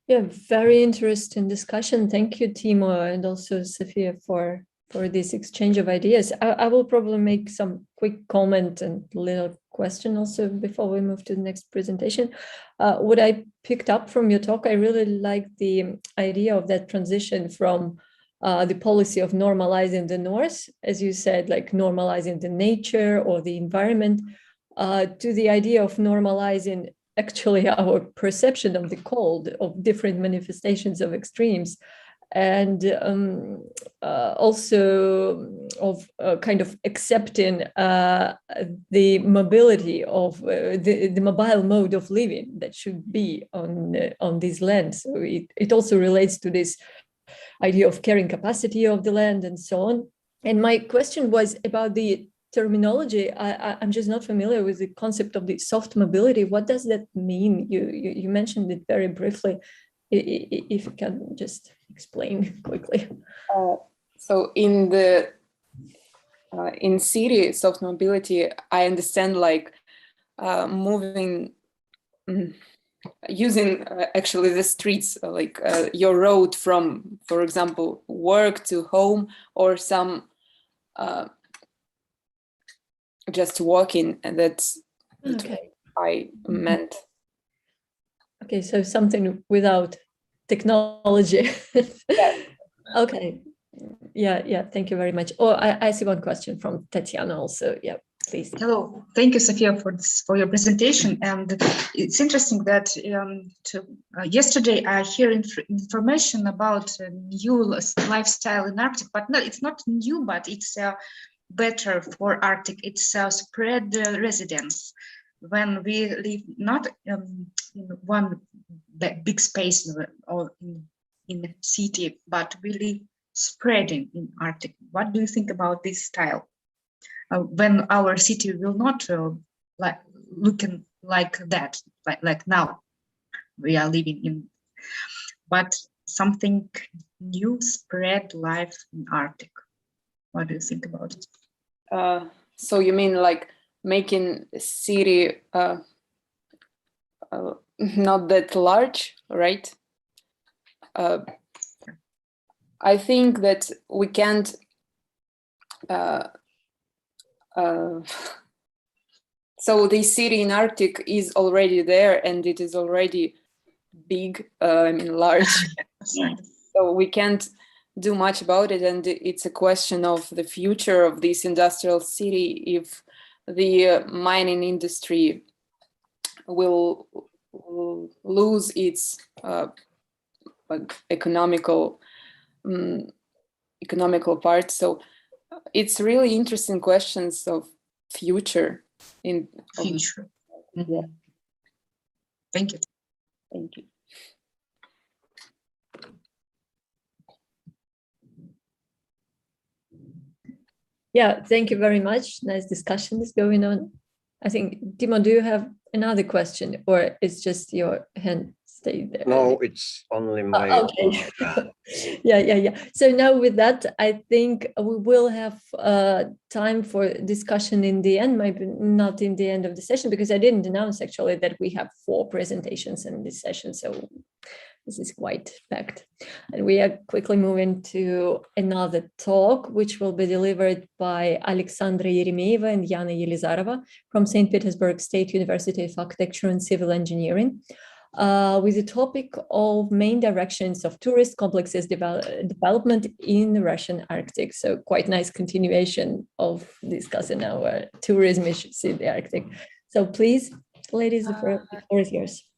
Yeah, very interesting discussion. Thank you, Timo, and also Sophia for this exchange of ideas. I will probably make some quick comment and little question also before we move to the next presentation. What I picked up from your talk, I really like the idea of that transition from the policy of normalizing the north, as you said, like normalizing the nature or the environment, to the idea of normalizing actually our perception of the cold, of different manifestations of extremes, and also of kind of accepting the mobility of the mobile mode of living that should be on these lands. So it also relates to this idea of carrying capacity of the land and so on. And my question was about the terminology. I'm just not familiar with the concept of the soft mobility. What does that mean? You mentioned it very briefly. If you can just explain quickly. So in the in city soft mobility, I understand like moving, using actually the streets, like your road from, for example, work to home, or some just walking, and that's okay. what I meant. Okay, so something without technology. Yeah. Okay. Yeah, thank you very much. Oh, I see one question from Tatiana also. Yeah, please. Hello, thank you, Sophia, for your presentation. And it's interesting that yesterday I hear information about a new lifestyle in Arctic, but no, it's not new, but it's better for Arctic. It's spread residence. When we live not in one big space or in a city, but really spreading in Arctic. What do you think about this style? When our city will not like looking like that, like now we are living in, but something new, spread life in Arctic. What do you think about it? So you mean like making a city not that large, right? I think that we can't so the city in Arctic is already there, and it is already big, I mean large. So we can't do much about it, and it's a question of the future of this industrial city. If the mining industry will lose its economical part. So it's really interesting questions of future in future. Mm-hmm. Thank you. Thank you. Yeah, thank you very much. Nice discussion is going on. I think, Timo, do you have another question, or it's just your hand stay there? No, it's only my. Okay. Yeah. So now with that, I think we will have time for discussion in the end, maybe not in the end of the session, because I didn't announce actually that we have 4 presentations in this session. So this is quite packed. And we are quickly moving to another talk, which will be delivered by Alexandra Yeremeyeva and Yana Yelizarova from St. Petersburg State University of Architecture and Civil Engineering, with the topic of main directions of tourist complexes development in the Russian Arctic. So quite nice continuation of discussing our tourism issues in the Arctic. So please, ladies, the floor is yours.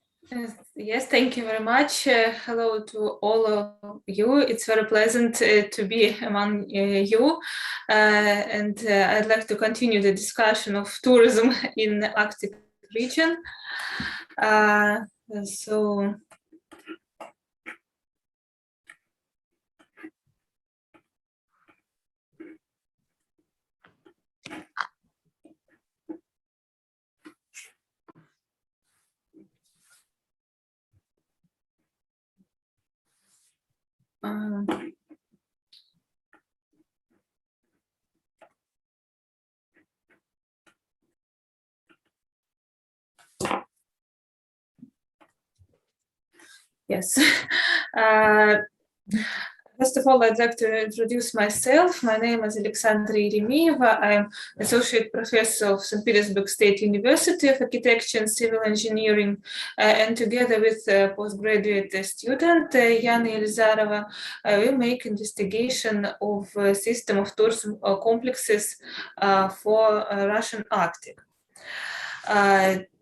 Yes, thank you very much. Hello to all of you. It's very pleasant to be among you. And I'd like to continue the discussion of tourism in the Arctic region. Yes. First of all, I'd like to introduce myself. My name is Alexandra Yeremeyeva. I'm Associate Professor of St. Petersburg State University of Architecture and Civil Engineering, and together with postgraduate student Yana Elizarova, we make investigation of system of tourism complexes for Russian Arctic.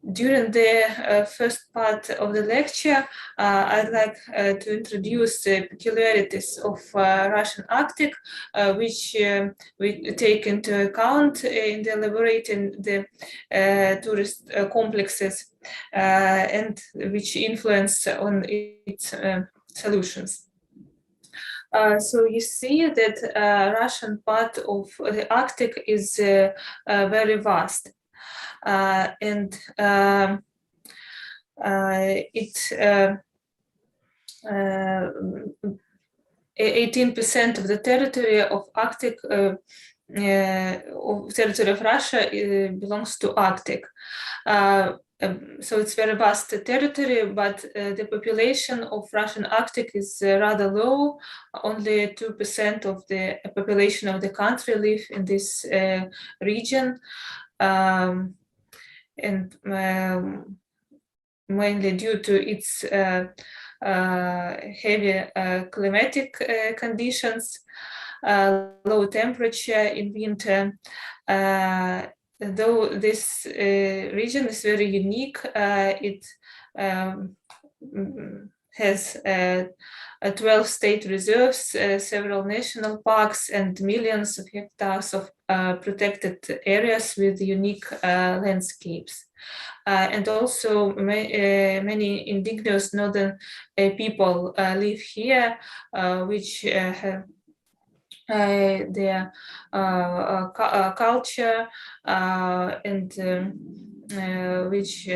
During the first part of the lecture, I'd like to introduce the peculiarities of Russian Arctic, which we take into account in elaborating the tourist complexes and which influence on its solutions. So you see that Russian part of the Arctic is very vast. And it's 18% of the territory of Arctic, of territory of Russia belongs to Arctic. So it's very vast territory, but the population of Russian Arctic is rather low. Only 2% of the population of the country live in this region. And mainly due to its heavy climatic conditions, low temperature in winter. Though this region is very unique, it has 12 state reserves, several national parks, and millions of hectares of protected areas with unique landscapes. And also many indigenous northern people live here, which have their culture and which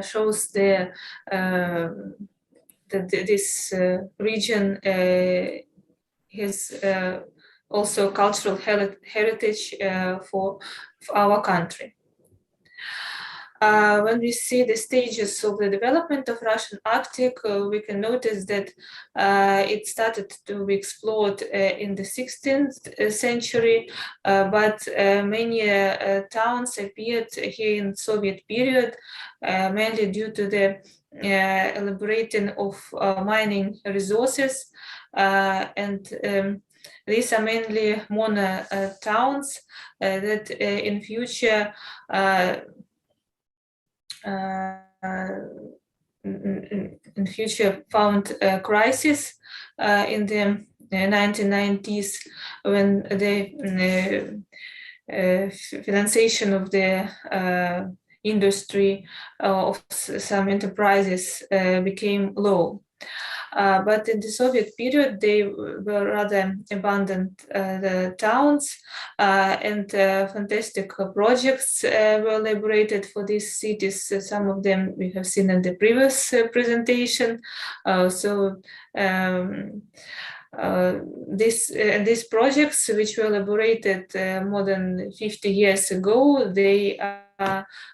shows that this region has also cultural heritage for our country. When we see the stages of the development of Russian Arctic, we can notice that it started to be explored in the 16th century, but many towns appeared here in Soviet period, mainly due to the elaborating of mining resources, and these are mainly mono towns that in future found a crisis in the 1990s when the financiation of the industry of some enterprises became low. But in the Soviet period, they were rather abandoned the towns, and fantastic projects were elaborated for these cities. Some of them we have seen in the previous presentation. These projects, which were elaborated more than 50 years ago, they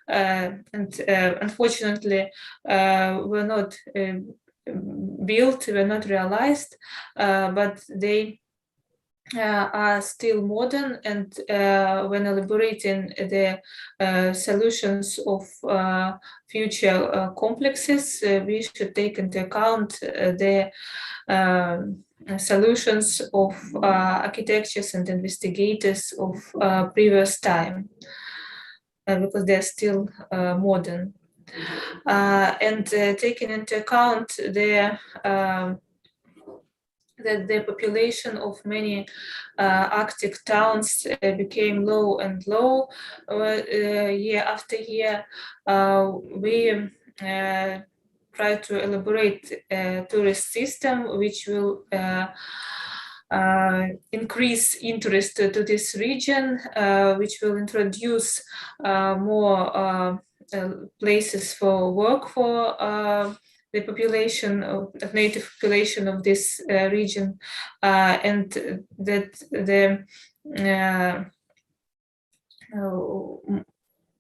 unfortunately were not built, were not realized, but they are still modern, and when elaborating the solutions of future complexes, we should take into account the solutions of architects and investigators of previous time. because they're still modern. And taking into account that the population of many Arctic towns became low and low year after year, we try to elaborate a tourist system which will increase interest to this region, which will introduce more places for work for the population of native population of this region, and that the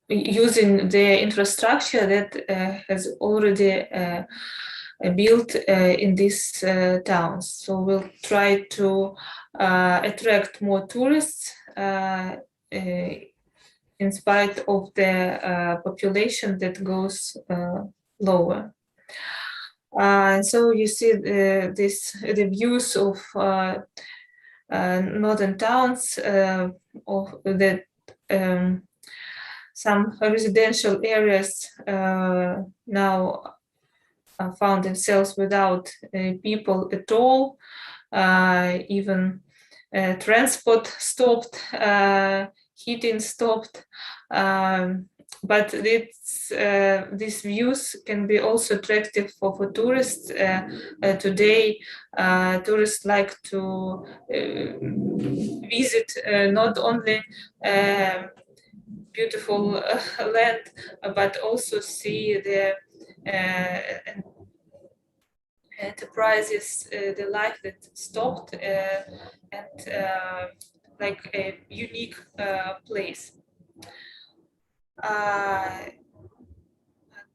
using the infrastructure that has already built in these towns. So we'll try to attract more tourists in spite of the population that goes lower. So you see the views of northern towns of that some residential areas now found themselves without people at all. Even transport stopped, heating stopped. But these views can be also attractive for tourists. Today, tourists like to visit not only beautiful land, but also see the enterprises, the life that stopped, and like a unique place.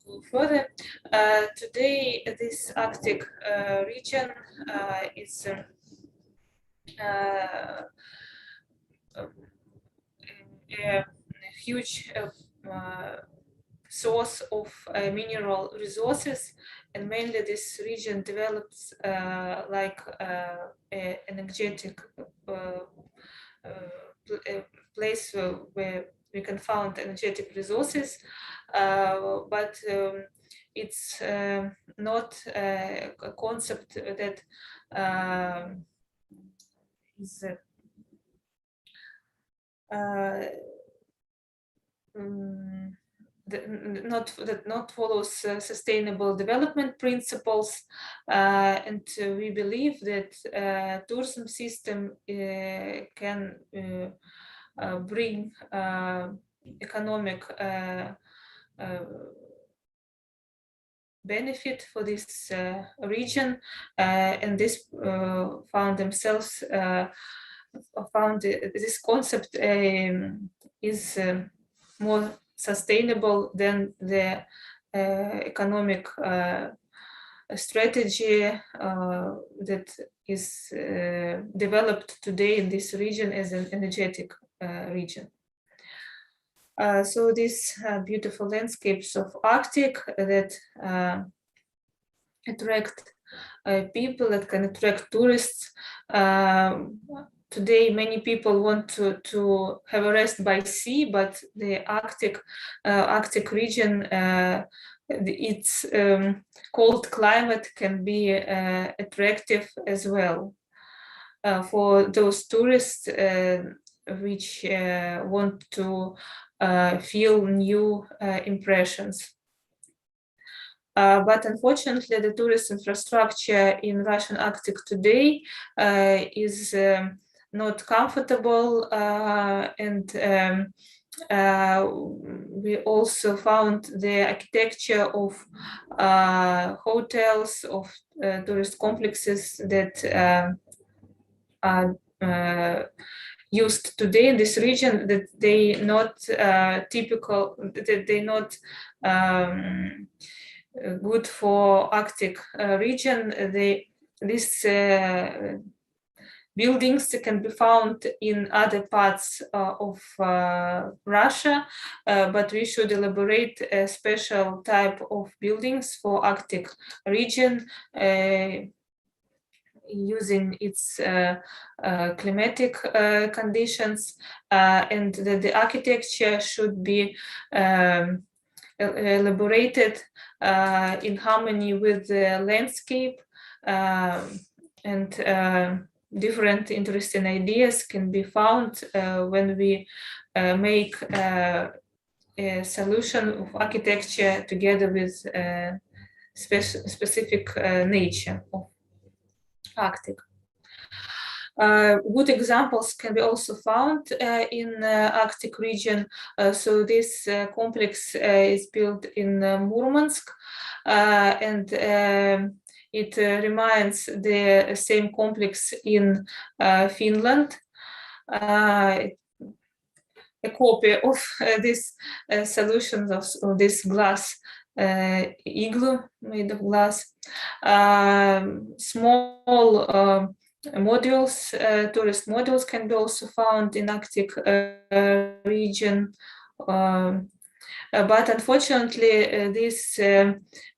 Go further. Today, this Arctic region is a huge source of mineral resources, and mainly this region develops like an energetic place where we can find energetic resources, but it's not a concept that is not follows sustainable development principles, and we believe that tourism system can bring economic benefit for this region, and this found this concept is more sustainable than the economic strategy that is developed today in this region as an energetic region. So these beautiful landscapes of Arctic that attract people, that can attract tourists. Today, many people want to have a rest by sea, but the Arctic region, its cold climate can be attractive as well for those tourists which want to feel new impressions. But unfortunately, the tourist infrastructure in Russian Arctic today is not comfortable, and we also found the architecture of hotels, of tourist complexes that are used today in this region, that they not typical, that they not good for Arctic region. These buildings can be found in other parts of Russia, but we should elaborate a special type of buildings for Arctic region, using its climatic conditions, and the architecture should be elaborated in harmony with the landscape, and different interesting ideas can be found when we make a solution of architecture together with specific nature of Arctic. Good examples can be also found in Arctic region. So this complex is built in Murmansk, and it reminds the same complex in Finland. A copy of this solution of this glass igloo made of glass. Small modules, tourist modules can be also found in Arctic region. But unfortunately, these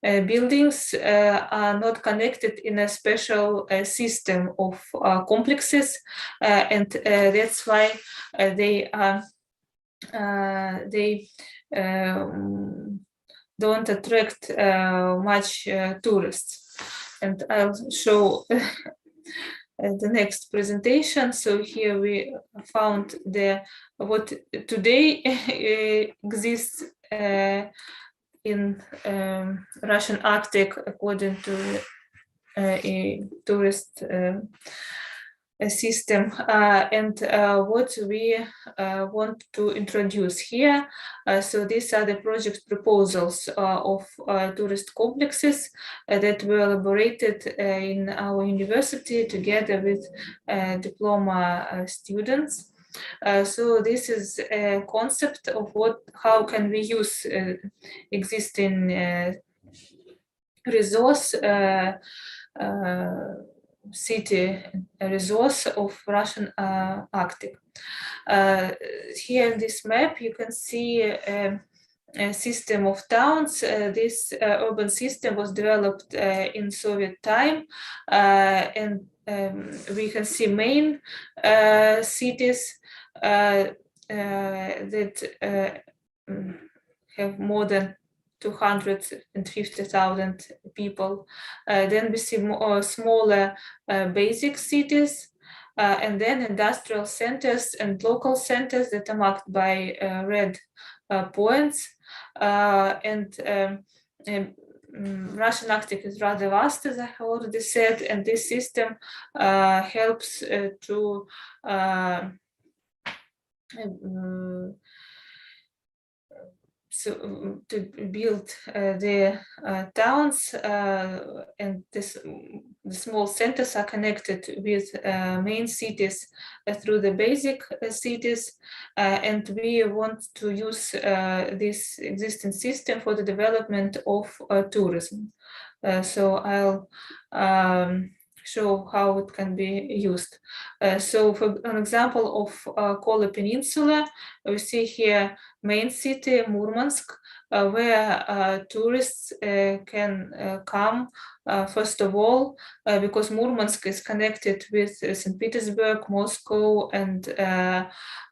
buildings are not connected in a special system of complexes, and that's why they don't attract much tourists. And I'll show the next presentation. So here we found what today exists in Russian Arctic according to a tourist system, and what we want to introduce here. So these are the project proposals of tourist complexes that were elaborated in our university together with diploma students. So this is a concept of how can we use existing resource, city resource of Russian Arctic. Here in this map, you can see a system of towns. This urban system was developed in Soviet time, and we can see main cities that have more than 250,000 people. Then we see smaller basic cities, and then industrial centers and local centers that are marked by red points. Russian Arctic is rather vast, as I have already said, and this system helps to build the towns, and the small centers are connected with main cities through the basic cities, and we want to use this existing system for the development of tourism. So I'll show how it can be used. So for an example of Kola Peninsula, we see here main city, Murmansk, where tourists can come, first of all, because Murmansk is connected with St. Petersburg, Moscow, and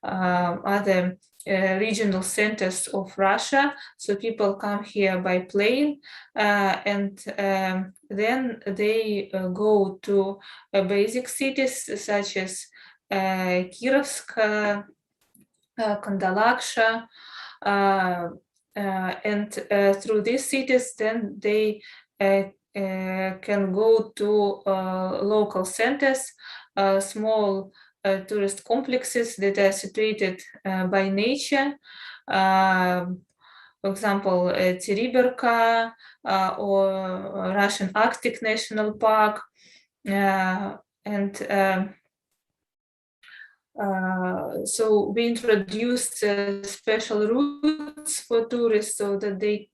other regional centers of Russia. So people come here by plane, and then they go to basic cities such as Kirovsk, Kandalaksha, and through these cities, then they can go to local centers, small tourist complexes that are situated by nature. For example, Tereberka or Russian Arctic National Park, and so we introduced special routes for tourists so that they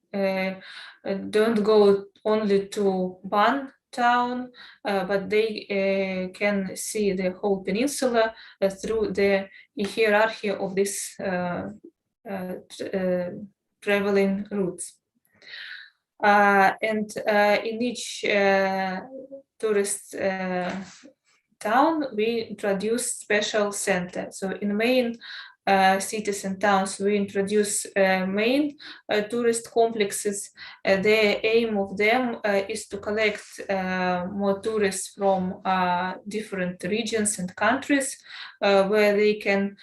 don't go only to one town, but they can see the whole peninsula through the hierarchy of these traveling routes. And in each tourist town, we introduce special center. So in main cities and towns, we introduce main tourist complexes. The aim of them is to collect more tourists from different regions and countries where they can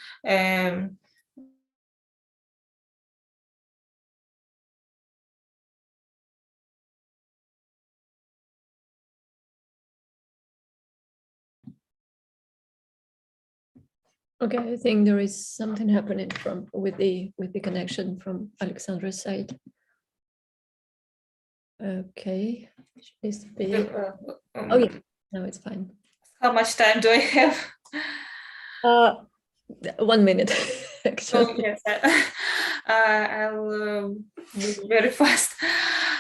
Okay, I think there is something happening with the connection from Alexandra's side. Okay, please be. Oh yeah, no, it's fine. How much time do I have? 1 minute, actually. Oh, yes, I'll be very fast.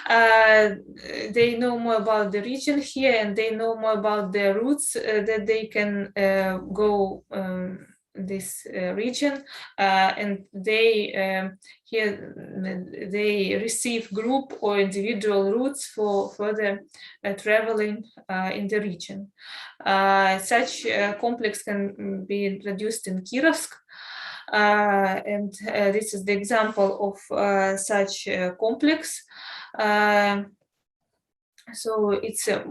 They know more about the region here, and they know more about the routes that they can go this region, and they here they receive group or individual routes for further traveling in the region. Such complex can be introduced in Kirovsk. And this is the example of such complex. So it's a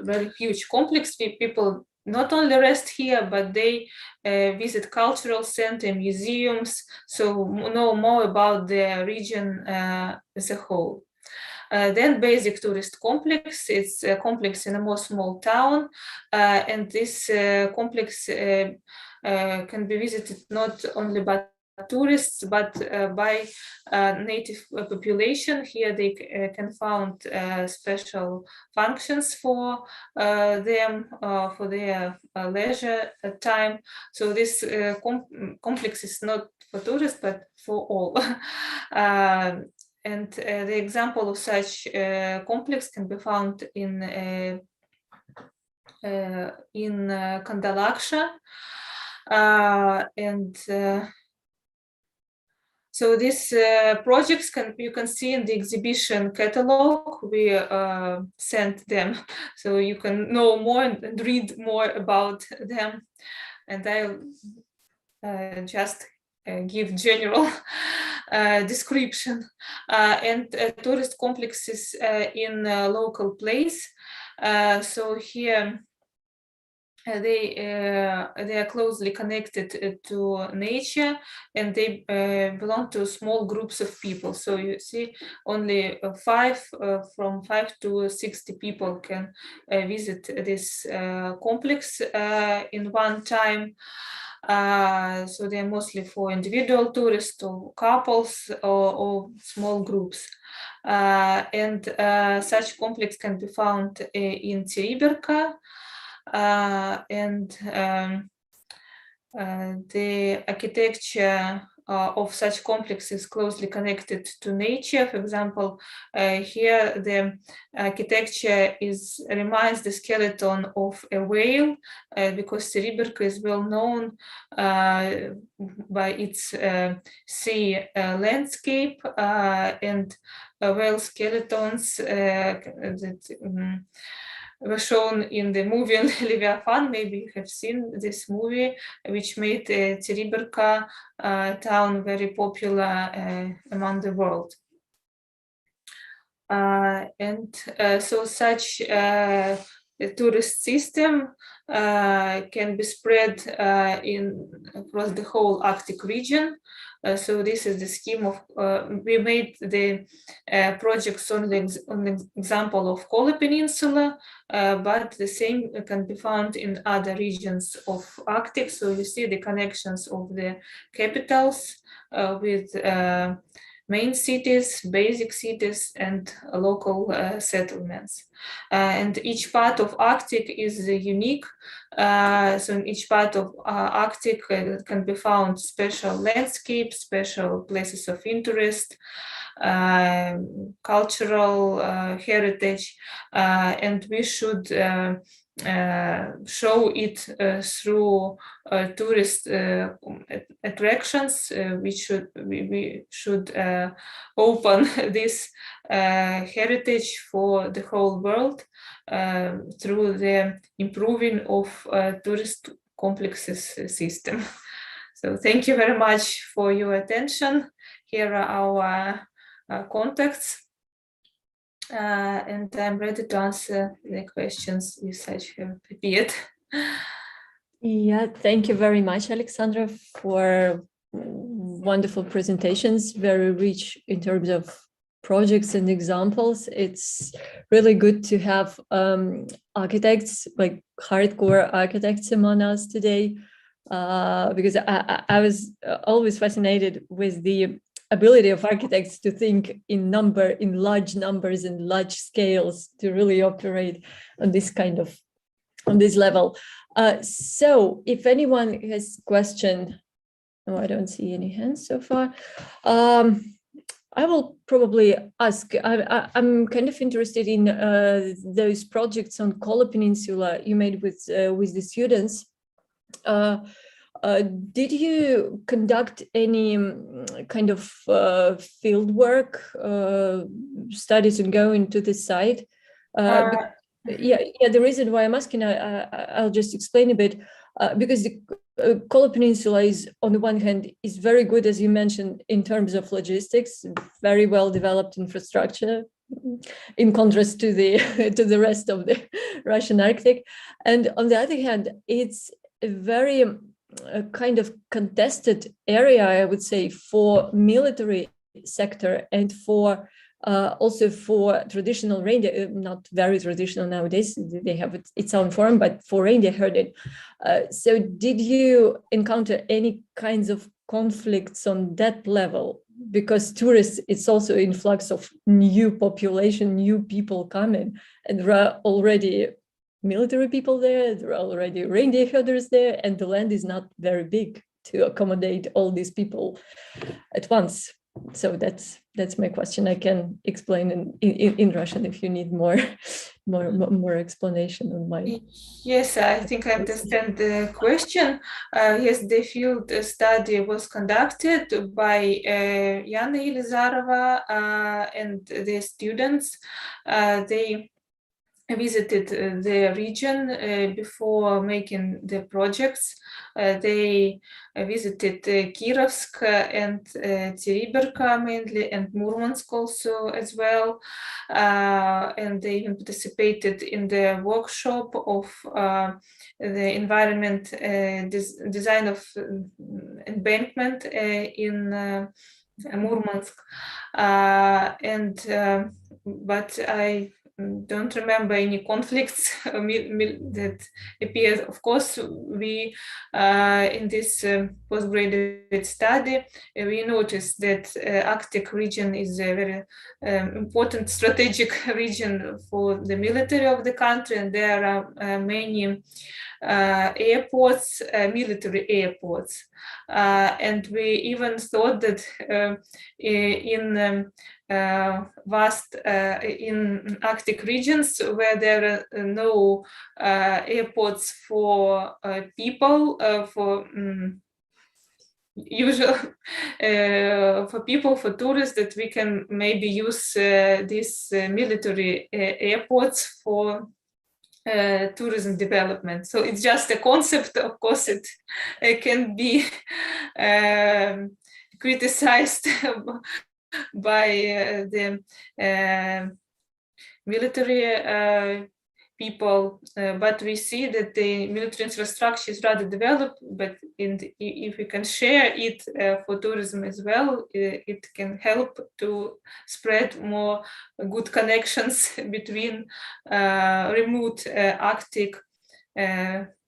very huge complex. People not only rest here, but they visit cultural center, museums, so know more about the region as a whole. Then basic tourist complex, it's a complex in a more small town, and this complex can be visited not only by tourists, but by native population. Here they can find special functions for them, for their leisure time. So this complex is not for tourists, but for all. And the example of such complex can be found in Kandalaksha. So these projects you can see in the exhibition catalog. We sent them, so you can know more and read more about them. And I'll just give general description. And tourist complexes in local place. So here they are closely connected to nature, and they belong to small groups of people. So you see only from 5 to 60 people can visit this complex in one time. So they're mostly for individual tourists or couples or small groups. And such complex can be found in Teriberka. And the architecture of such complexes closely connected to nature. For example, here the architecture reminds the skeleton of a whale, because Teriberka is well known by its sea landscape, and whale skeletons that were shown in the movie on Leviathan. Maybe you have seen this movie, which made Teriberka town very popular among the world. And so such a tourist system can be spread across the whole Arctic region. So this is the scheme of, we made the projects on the example of Kola Peninsula, but the same can be found in other regions of Arctic. So you see the connections of the capitals with main cities, basic cities, and local settlements. And each part of Arctic is unique. So in each part of Arctic can be found special landscapes, special places of interest, cultural heritage, and we should show it through tourist attractions. We should open this heritage for the whole world through the improving of tourist complexes system. So thank you very much for your attention. Here are our contacts. And I'm ready to answer the questions you said you have prepared. Yeah, thank you very much, Alexandra, for wonderful presentations, very rich in terms of projects and examples. It's really good to have architects, like hardcore architects among us today, because I was always fascinated with the ability of architects to think in large numbers and large scales, to really operate on this kind of, on this level. So if anyone has question, I don't see any hands so far. I will probably ask, I'm kind of interested in those projects on Kola Peninsula you made with the students. Did you conduct any kind of field work, studies and go into the site? Yeah, the reason why I'm asking, I'll just explain a bit, because the Kola Peninsula is, on the one hand, is very good, as you mentioned, in terms of logistics, very well developed infrastructure, in contrast to the to the rest of the Russian Arctic. And on the other hand, it's a very kind of contested area, I would say, for military sector and for also for traditional reindeer, not very traditional nowadays, they have its own form, but for reindeer herding. So did you encounter any kinds of conflicts on that level? Because tourists, it's also influx of new population, new people coming, and there are already military people there, there are already reindeer herders there, and the land is not very big to accommodate all these people at once. So that's my question. I can explain in Russian if you need more explanation on my. Yes, I think I understand the question. Yes, the field study was conducted by Yana Elizarova and the students. They visited the region before making the projects. They visited Kirovsk and Tereberka mainly, and Murmansk also as well. And they even participated in the workshop of the environment design of embankment in Murmansk. But I don't remember any conflicts that appeared. Of course, we in this postgraduate study, we noticed that Arctic region is a very important strategic region for the military of the country, and there are many airports, military airports. And we even thought that in vast in Arctic regions where there are no airports for people, for usual for people, for tourists, that we can maybe use these military airports for tourism development. So it's just a concept. Of course, it can be criticized by the military people, but we see that the military infrastructure is rather developed, but if we can share it for tourism as well, it can help to spread more good connections between remote Arctic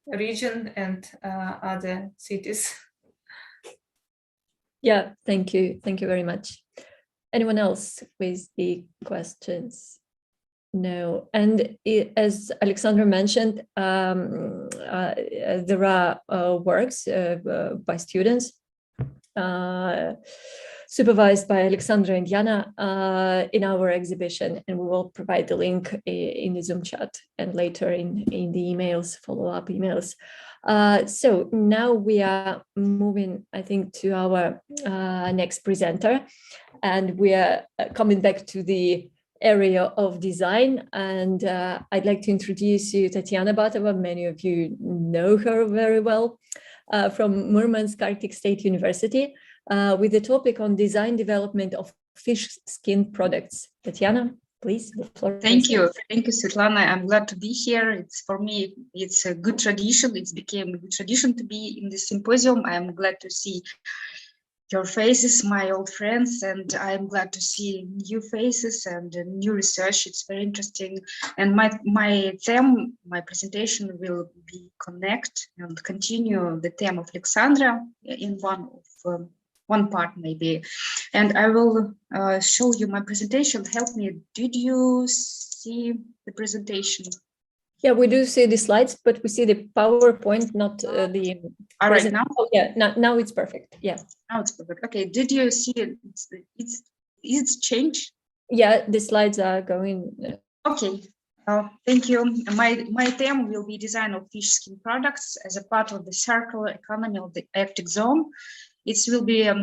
region and other cities. Yeah, thank you very much. Anyone else with the questions? No, and as Alexandra mentioned, there are works by students. supervised by Alexandra and Jana in our exhibition, and we will provide the link in the Zoom chat and later in the emails, follow-up emails. So now we are moving, I think, to our next presenter, and we are coming back to the area of design, and I'd like to introduce you Tatiana Batova. Many of you know her very well from Murmansk Arctic State University with the topic on design development of fish skin products. Tatiana, please, the floor. Thank you, Svetlana. I'm glad to be here. It's for me, it's a good tradition. It's became a good tradition to be in this symposium. I'm glad to see your faces, my old friends, and I'm glad to see new faces and new research. It's very interesting. And my theme, my presentation will be connect and continue the theme of Alexandra in one part maybe. And I will show you my presentation. Help me. Did you see the presentation? Yeah, we do see the slides, but we see the PowerPoint, not the. All right, now? Oh, yeah, now it's perfect. Yeah. Now it's perfect. Okay, did you see it? It's changed? Yeah, the slides are going. Okay, thank you. My theme will be design of fish skin products as a part of the circular economy of the Arctic zone. It will be a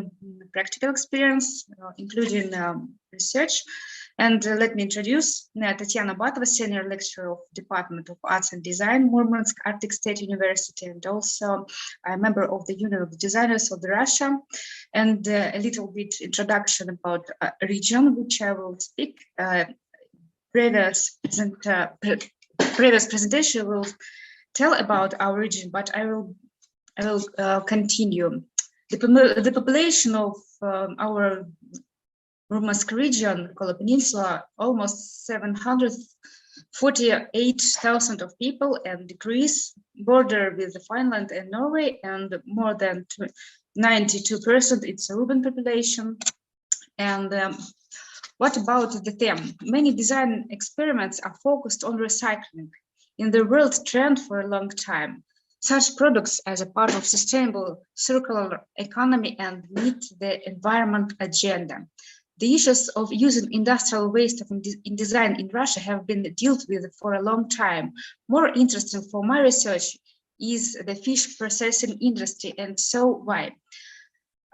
practical experience, including research. And let me introduce Tatiana Batova, Senior Lecturer of Department of Arts and Design, Murmansk Arctic State University, and also a member of the Union of Designers of Russia. And a little bit introduction about a region, which I will speak. Previous presentation will tell about our region, but I will continue. The population of our Murmansk region, Kola Peninsula, almost 748,000 of people, and decrease border with Finland and Norway, and more than 92% it's a urban population. And what about the theme? Many design experiments are focused on recycling in the world trend for a long time. Such products as a part of sustainable circular economy and meet the environment agenda. The issues of using industrial waste in design in Russia have been dealt with for a long time. More interesting for my research is the fish processing industry, and so why?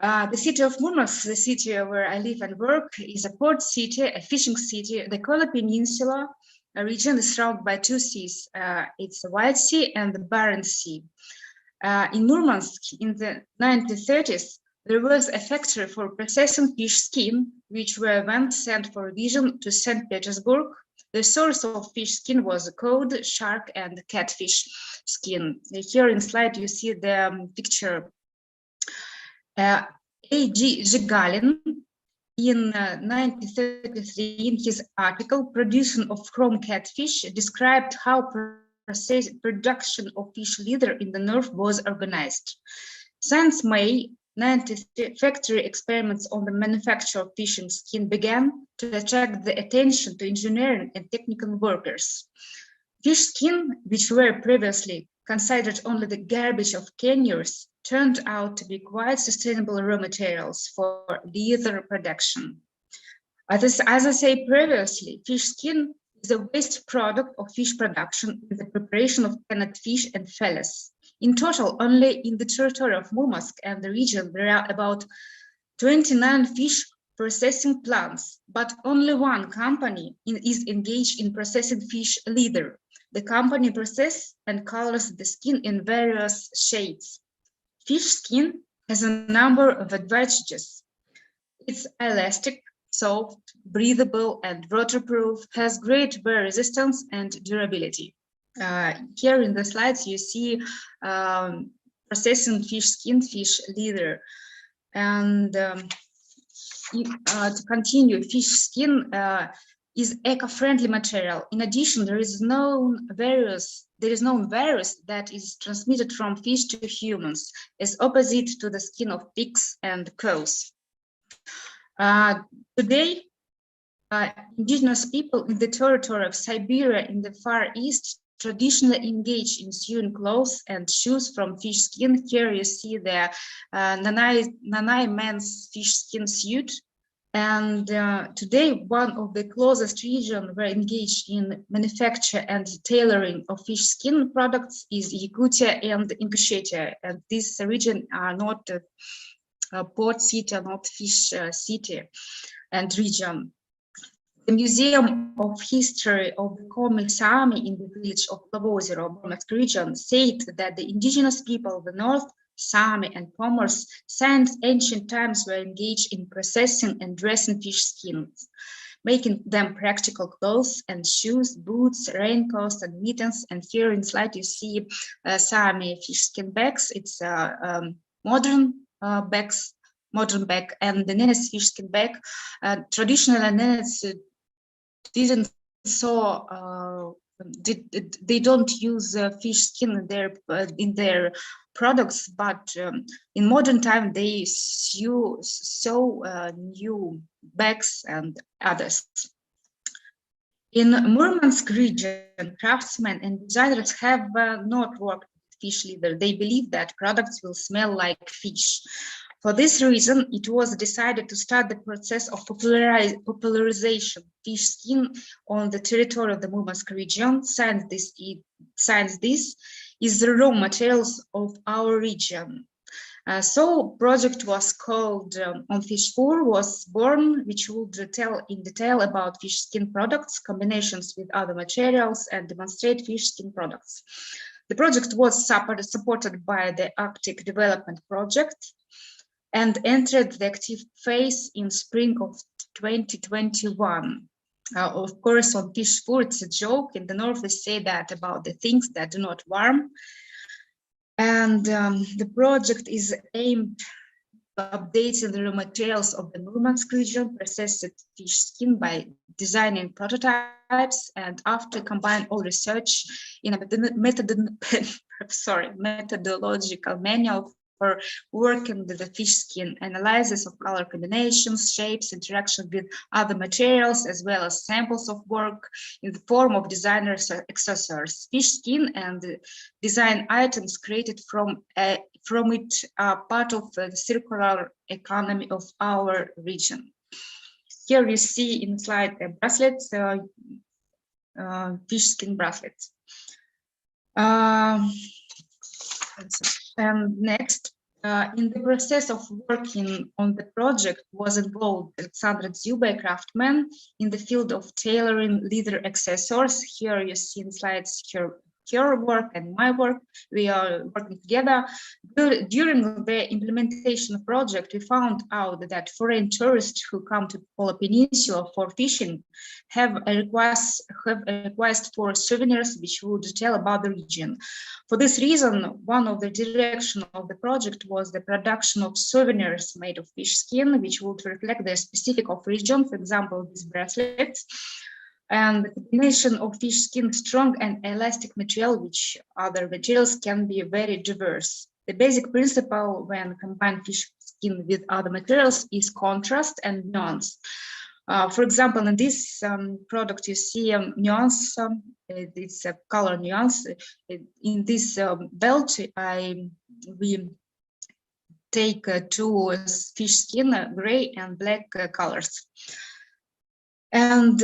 The city of Murmansk, the city where I live and work, is a port city, a fishing city. The Kola Peninsula region is surrounded by two seas. It's the White Sea and the Barents Sea. In Murmansk, in the 1930s, there was a factory for processing fish skin, which were then sent for revision to St. Petersburg. The source of fish skin was cod, shark, and catfish skin. Here in slide, you see the picture. A.G. Zhigalin, in 1933, in his article, Production of Chrome Catfish, described how production of fish leather in the north was organized. Since May 1993, factory experiments on the manufacture of fishing skin began to attract the attention to engineering and technical workers. Fish skin, which were previously considered only the garbage of canyons, turned out to be quite sustainable raw materials for leather production. As I said previously, fish skin is a waste product of fish production with the preparation of canned fish and fillets. In total, only in the territory of Murmansk and the region, there are about 29 fish processing plants, but only one company is engaged in processing fish leather. The company processes and colors the skin in various shades. Fish skin has a number of advantages. It's elastic, soft, breathable, and waterproof, has great wear resistance and durability. Here in the slides, you see processing fish skin, fish leather. And to continue, fish skin is eco-friendly material. In addition, there is known virus that is transmitted from fish to humans, as opposite to the skin of pigs and cows. Today, indigenous people in the territory of Siberia in the Far East traditionally engaged in sewing clothes and shoes from fish skin. Here you see the Nanai men's fish skin suit. And today, one of the closest regions were engaged in manufacture and tailoring of fish skin products is Yakutia and Ingushetia. And this region are not a port city, not fish city and region. The Museum of History of the Komi Sami in the village of Plavozero, Murmansk region, said that the indigenous people of the north, Sami and Pomors, since ancient times were engaged in processing and dressing fish skins, making them practical clothes and shoes, boots, raincoats, and mittens. And here in slide you see Sami fish skin bags. It's modern bags, modern bag, and the Nenes fish skin bag. Traditionally, Nenes didn't they don't use fish skin in their products, but in modern time they sew new bags and others. In Murmansk region, craftsmen and designers have not worked with fish leather. They believe that products will smell like fish. For this reason, it was decided to start the process of popularization of fish skin on the territory of the Murmansk region, since this is the raw materials of our region. So project was called On Fish 4 was born, which would tell in detail about fish skin products, combinations with other materials, and demonstrate fish skin products. The project was supported by the Arctic Development Project and entered the active phase in spring of 2021. Of course, on Fish 4, it's a joke. In the north, we say that about the things that do not warm. And the project is aimed at updating the raw materials of the Murmansk region, processed fish skin by designing prototypes, and after combine all research in a methodological manual for working with the fish skin, analysis of color combinations, shapes, interaction with other materials, as well as samples of work in the form of designers' accessories. Fish skin and design items created from it are part of the circular economy of our region. Here you see in slide bracelets, fish skin bracelets. And next, in the process of working on the project was involved Alexandra Dzyuba, a craftsman in the field of tailoring leather accessories. Here you see in slides her work and my work. We are working together. During the implementation project, we found out that foreign tourists who come to Kola Peninsula for fishing have a request for souvenirs which would tell about the region. For this reason, one of the direction of the project was the production of souvenirs made of fish skin, which would reflect the specific of region, for example, these bracelets. And the combination of fish skin, strong and elastic material, which other materials can be very diverse. The basic principle when combine fish skin with other materials is contrast and nuance. For example, in this product, you see nuance, it's a color nuance. In this belt, we take two fish skin, gray and black colors. And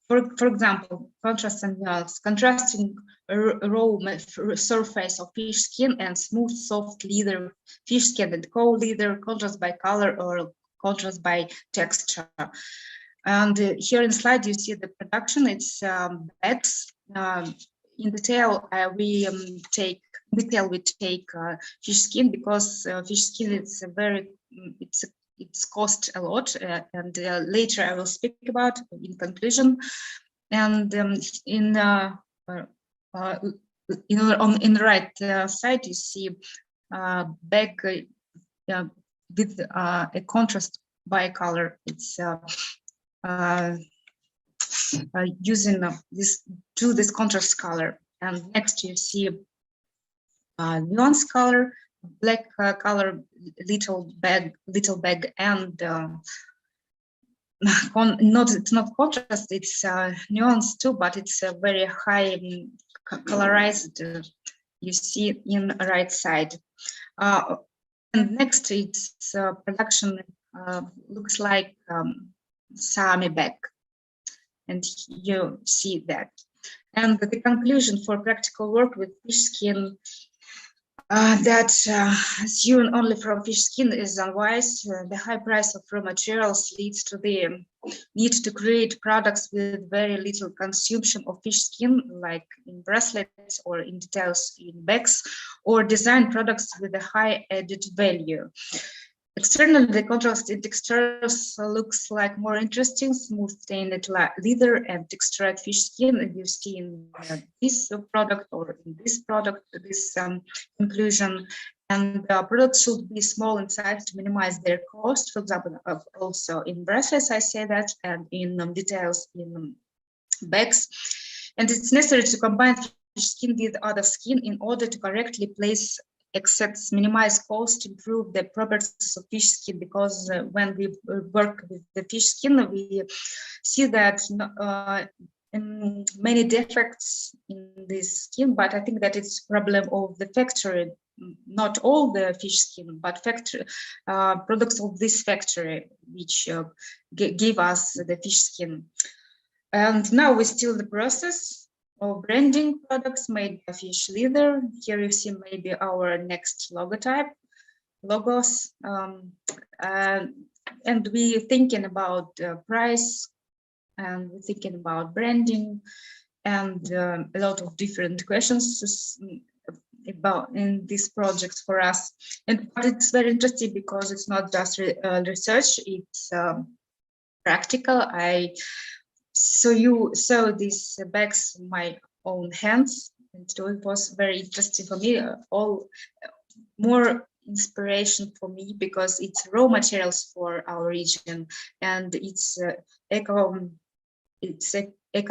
for example, contrast and nuance, contrasting raw surface of fish skin and smooth, soft leather, fish skin and co-leather, contrast by color or contrast by texture. And here in slide, you see the production, it's bags. In detail, we take fish skin because fish skin is it's cost a lot, and later I will speak about in conclusion. And in the right side, you see bag with a contrast by color. It's using this contrast color. And next you see nuance color, black color, little bag, and it's not contrast, it's nuance too, but it's a very high colorized, you see in right side. And next it's production looks like Sami bag, and you see that. And the conclusion for practical work with fish skin, that sewn only from fish skin is unwise. The high price of raw materials leads to the need to create products with very little consumption of fish skin, like in bracelets or in details in bags, or design products with a high added value. Externally, the contrasted textures looks like more interesting, smooth stained leather and textured fish skin. You see in this product or in this product, this inclusion. And products should be small in size to minimize their cost. For example, also in bracelets, I say that, and in details in bags. And it's necessary to combine fish skin with other skin in order to correctly place except minimize cost, improve the properties of fish skin, because when we work with the fish skin, we see that many defects in this skin, but I think that it's problem of the factory, not all the fish skin, but factory products of this factory, which give us the fish skin. And now we're still in the process of branding products made by fish leather. Here you see maybe our next logos, and we're thinking about price, and we're thinking about branding, and a lot of different questions about in this project for us. But it's very interesting because it's not just research; it's practical. So these bags in my own hands, and so it was very interesting for me. All more inspiration for me because it's raw materials for our region, and it's eco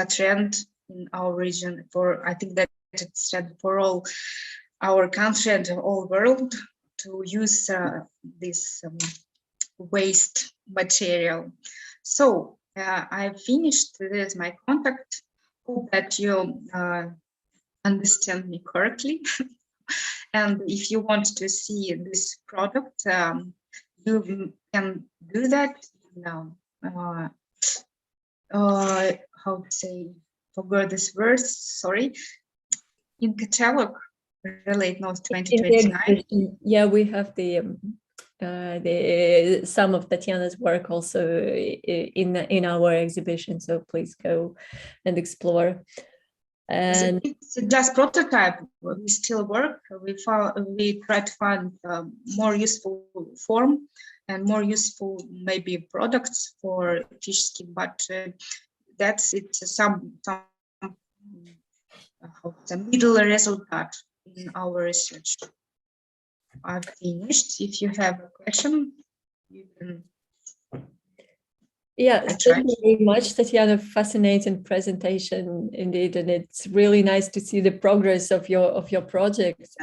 trend in our region. For I think that it's trend for all our country and all world to use this waste material. So. I finished with my contact. Hope that you understand me correctly. And if you want to see this product, you can do that. How to say? Forgot this verse. Sorry. In catalog, Relate Notes 2029. Yeah, we have some of Tatiana's work also in our exhibition, so please go and explore. And it's just prototype. We still work. We try to find more useful form and more useful maybe products for fish skin, but that's some middle result in our research. I've finished. If you have a question, you can. Yeah, thank you very much, Tatiana. Fascinating presentation indeed, and it's really nice to see the progress of your project.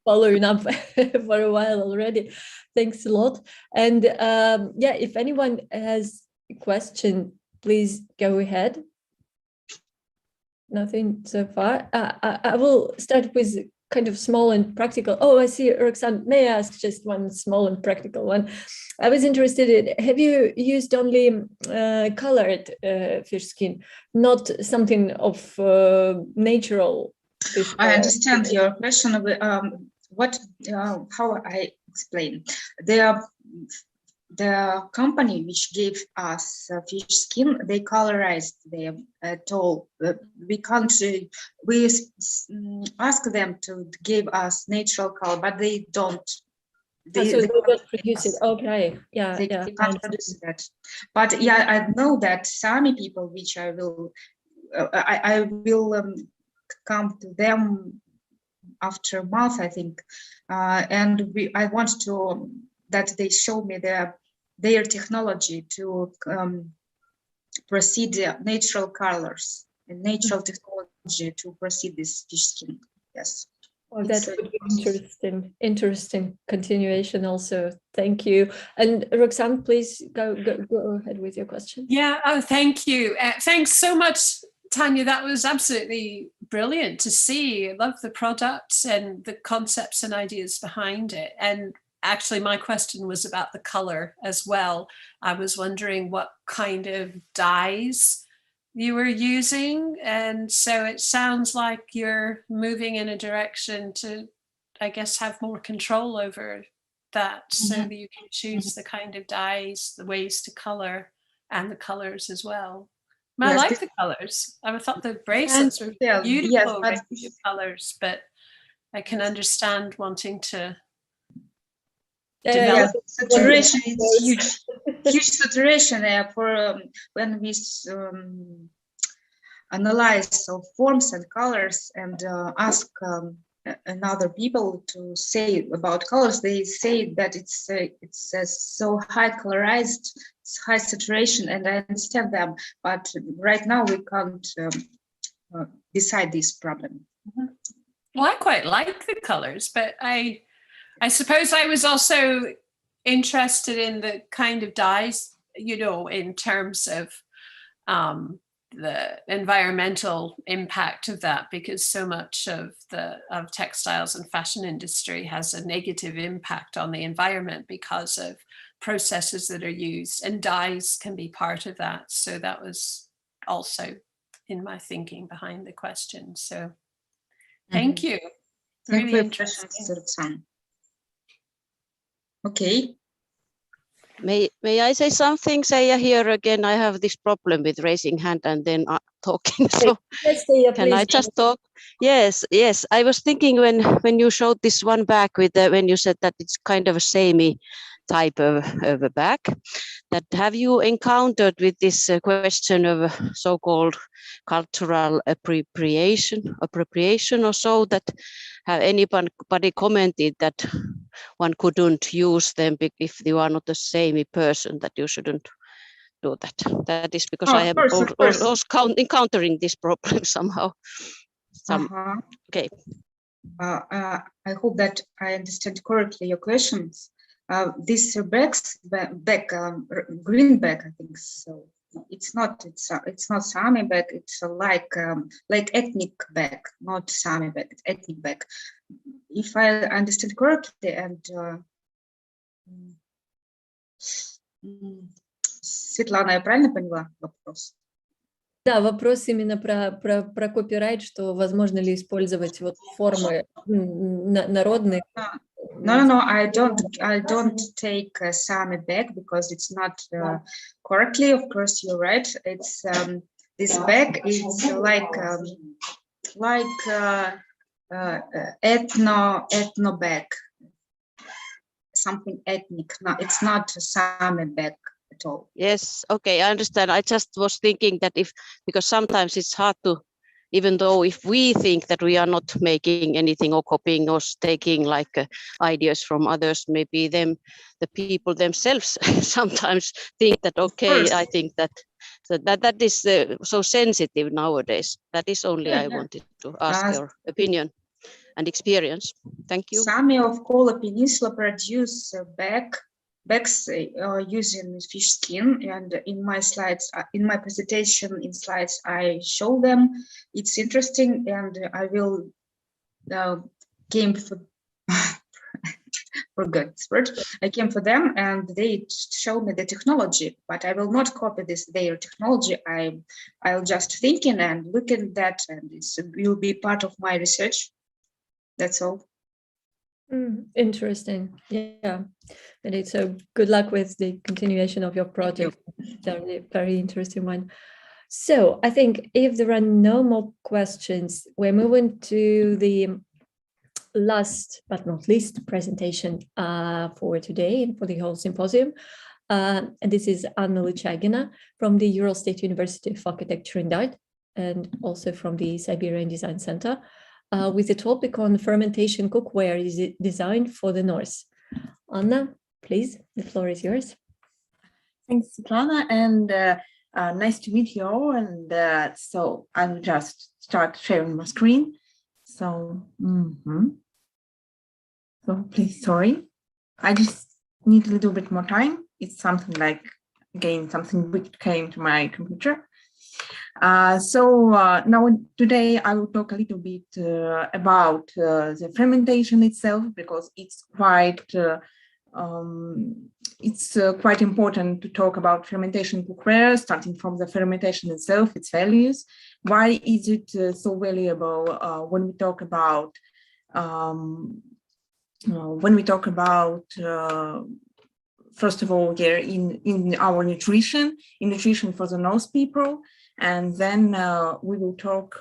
Following up for a while already. Thanks a lot. And yeah, if anyone has a question, please go ahead. Nothing so far. I will start with kind of small and practical. Oh, I see, Roxanne, may I ask just one small and practical one? I was interested in, have you used only colored fish skin, not something of natural fish? I understand your question. How I explain? The company which gave us fish skin, they colorized them at all. We can't. We ask them to give us natural color, but they don't. They don't produce it. Okay, yeah, they can't produce that. But yeah, I know that Sami people, which I will come to them after a month, I think, and I want to that they show me their technology to proceed natural colors and natural technology to proceed this fish skin. Yes. Oh, that would be interesting continuation also. Thank you. And Roxanne, please go ahead with your question. Yeah, oh, thank you. Thanks so much, Tanya. That was absolutely brilliant to see. I love the products and the concepts and ideas behind it. And actually, my question was about the color as well. I was wondering what kind of dyes you were using. And so it sounds like you're moving in a direction to, I guess, have more control over that, so that you can choose the kind of dyes, the ways to color, and the colors as well. I Yes, like the colors. I thought the bracelets were beautiful yes, but range of colors, but I can understand wanting to develop. yes, saturation is huge saturation for when we analyze forms and colors and ask another people to say about colors. They say that it's so high colorized, high saturation, and I understand them. But right now we can't decide this problem. Well, I quite like the colors, but I suppose I was also interested in the kind of dyes, you know, in terms of the environmental impact of that, because so much of textiles and fashion industry has a negative impact on the environment because of processes that are used, and dyes can be part of that. So that was also in my thinking behind the question. So thank you. Really interesting. Okay. May I say something, Seija? Here again, I have this problem with raising hand and then talking. So yes, Seija, can I just talk? Yes. I was thinking when you showed this one bag with when you said that it's kind of a samey type of a bag, that have you encountered with this question of so-called cultural appropriation or so, that have anybody commented that one couldn't use them if you are not the same person, that you shouldn't do that? That is because I am also encountering this problem somehow. Okay. I hope that I understand correctly your questions. This green bag, I think so. It's not Sami bag. It's like ethnic bag, not Sami bag. It's ethnic bag. If I understand correctly, and Светлана, я правильно поняла вопрос? Да, вопрос именно про копирайт, что возможно ли использовать вот формы народные. No, I don't take a Sami bag because it's not correctly. Of course, you're right. It's this bag is like ethno bag, something ethnic. No, it's not a Sami bag at all. Yes, okay, I understand. I just was thinking that because sometimes it's hard to, even though if we think that we are not making anything or copying or taking like ideas from others, maybe the people themselves sometimes think that, okay, I think that is so sensitive nowadays. That is only I wanted to ask your opinion and experience. Thank you. Sami of Kola Peninsula produce bags using fish skin, and in my slides, in my presentation in slides, I show them. It's interesting, and I will came for forgot this word. I came for them, and they show me the technology, but I will not copy their technology. I'll just thinking and looking at that, and it will be part of my research. That's all. Interesting. Yeah. And so good luck with the continuation of your project. Very, very interesting one. So I think if there are no more questions, we're moving to the last but not least presentation for today and for the whole symposium. And this is Anna Luchagina from the Ural State University of Architecture and Art, and also from the Siberian Design Center, with a topic on fermentation cookware is designed for the North. Anna, please, the floor is yours. Thanks, Svetlana, and nice to meet you all. And so I'll just start sharing my screen. So So, so please, sorry. I just need a little bit more time. It's something like, again, something which came to my computer. Now today I will talk a little bit about the fermentation itself, because it's quite important to talk about fermentation cookware, starting from the fermentation itself, its values. Why is it so valuable when we talk about first of all, here in our nutrition for the North people, and then we will talk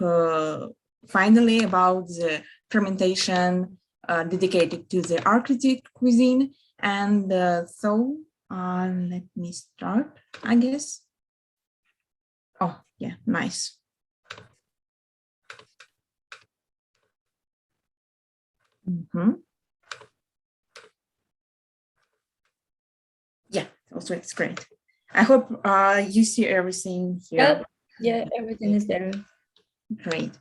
finally about the fermentation dedicated to the Arctic cuisine. And let me start, I guess. Oh, yeah, nice. Yeah, also it's great. I hope you see everything here. Yeah, everything is there. Great.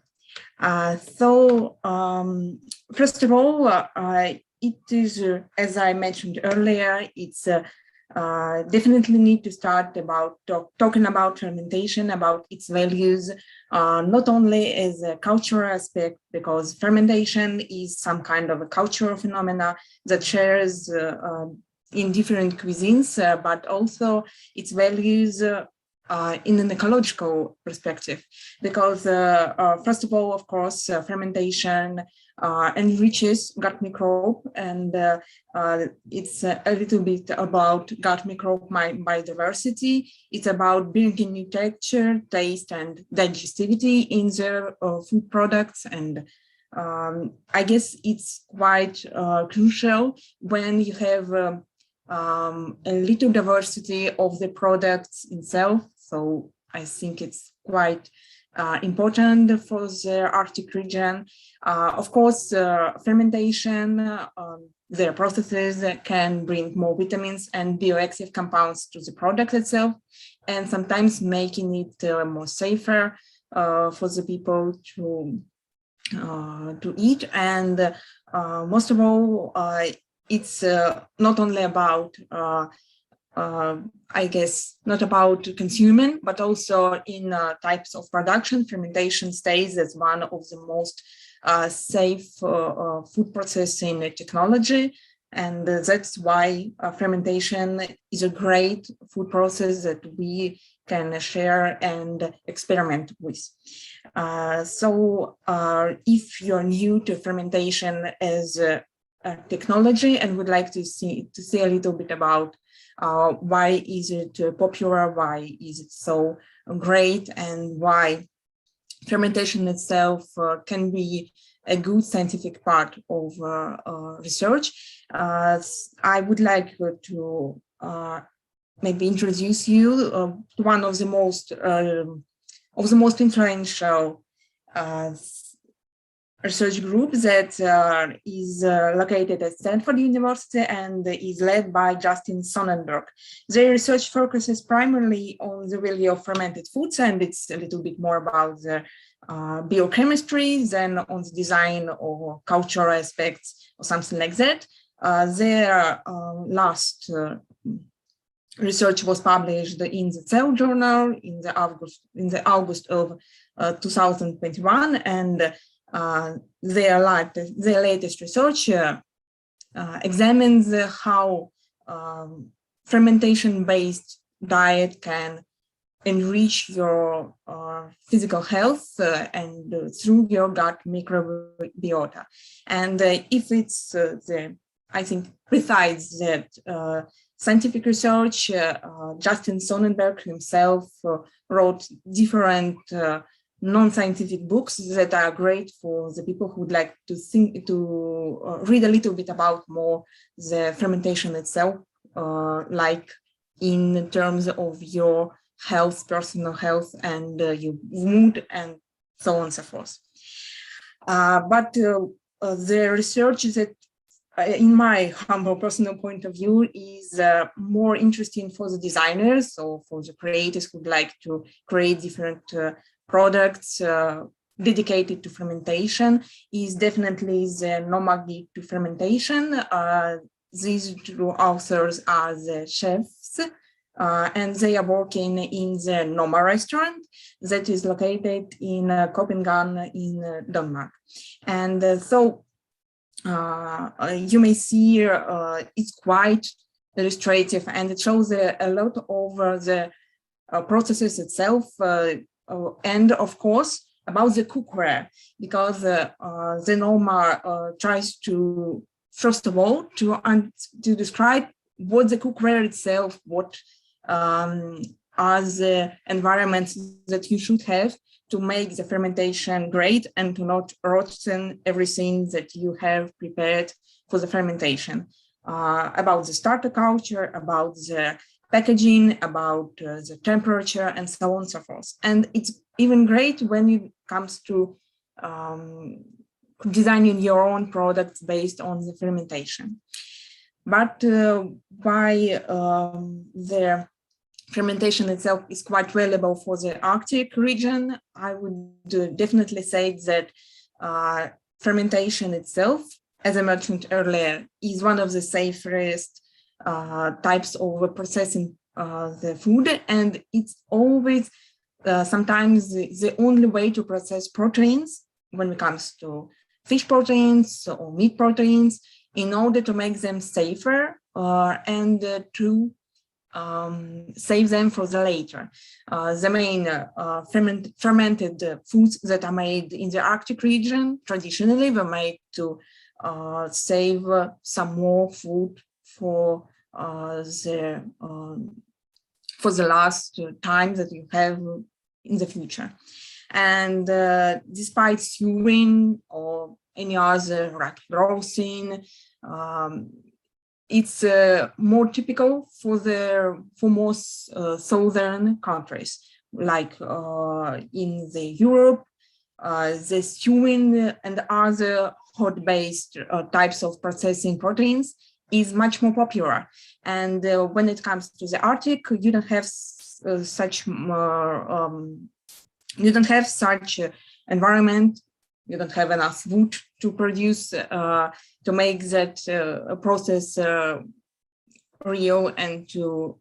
First of all, it is, as I mentioned earlier, it's definitely need to start about talking about fermentation, about its values, not only as a cultural aspect, because fermentation is some kind of a cultural phenomena that shares in different cuisines, but also its values in an ecological perspective, because first of all, of course, fermentation enriches gut microbe, and it's a little bit about gut microbe biodiversity. It's about bringing new texture, taste, and digestivity in their food products, and I guess it's quite crucial when you have a little diversity of the products itself. So I think it's quite important for the Arctic region. Of course, fermentation, their processes can bring more vitamins and bioactive compounds to the product itself, and sometimes making it more safer for the people to eat. And most of all, it's not only about I guess, not about consuming, but also in types of production. Fermentation stays as one of the most safe food processing technology. And that's why fermentation is a great food process that we can share and experiment with. If you're new to fermentation as a technology and would like to see a little bit about why is it popular, why is it so great, and why fermentation itself can be a good scientific part of research, I would like to maybe introduce you to one of the most influential research group that is located at Stanford University and is led by Justin Sonnenberg. Their research focuses primarily on the value of fermented foods, and it's a little bit more about the biochemistry than on the design or cultural aspects or something like that. Their last research was published in the Cell Journal in the August of 2021, and their latest research examines how fermentation-based diet can enrich your physical health and through your gut microbiota. And if it's I think besides that scientific research, Justin Sonnenberg himself wrote different non-scientific books that are great for the people who would like to read a little bit about more the fermentation itself, like in terms of your health, personal health, and your mood, and so on and so forth. But the research that, in my humble personal point of view, is more interesting for the designers, or for the creators who would like to create different products dedicated to fermentation is definitely the nomadic to fermentation. These two authors are the chefs, and they are working in the Noma restaurant that is located in Copenhagen in Denmark. And so you may see it's quite illustrative, and it shows a lot over the processes itself, and of course about the cookware, because the Noma tries to, first of all, to describe what the cookware itself, what are the environments that you should have to make the fermentation great and to not rotten everything that you have prepared for the fermentation. About the starter culture, about the packaging, about the temperature, and so on and so forth. And it's even great when it comes to designing your own products based on the fermentation. But by the fermentation itself is quite valuable for the Arctic region, I would definitely say that fermentation itself, as I mentioned earlier, is one of the safest types of processing the food, and it's always sometimes the only way to process proteins when it comes to fish proteins or meat proteins, in order to make them safer and to save them for the later. The main fermented foods that are made in the Arctic region traditionally were made to save some more food for the last time that you have in the future. And despite stewing or any other like roasting, it's more typical for most southern countries, like in the Europe. The stewing and other hot-based types of processing proteins is much more popular. And when it comes to the Arctic, you don't have such environment. You don't have enough wood to produce to make that process real and to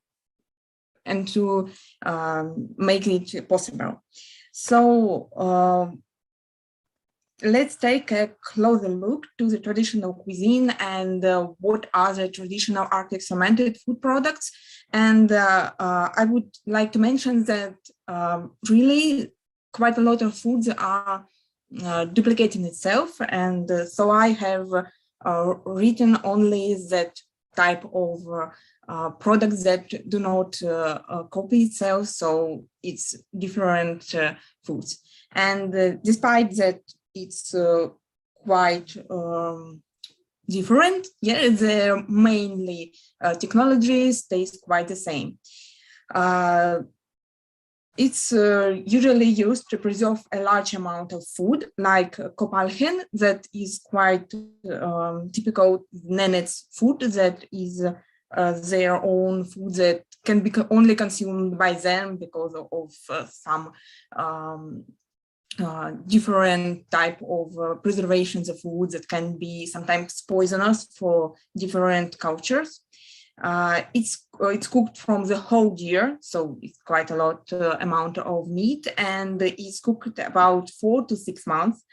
make it possible. So let's take a closer look to the traditional cuisine and what are the traditional Arctic fermented food products. And I would like to mention that really quite a lot of foods are duplicating itself. And so I have written only that type of products that do not copy itself. So it's different foods. And despite that, it's quite different. Yeah, the mainly technology stays quite the same. It's usually used to preserve a large amount of food, like kopalhen, that is quite typical Nenets food, that is their own food that can be only consumed by them because of some different type of preservations of foods that can be sometimes poisonous for different cultures. It's cooked from the whole deer, so it's quite a lot amount of meat, and it's cooked about 4 to 6 months.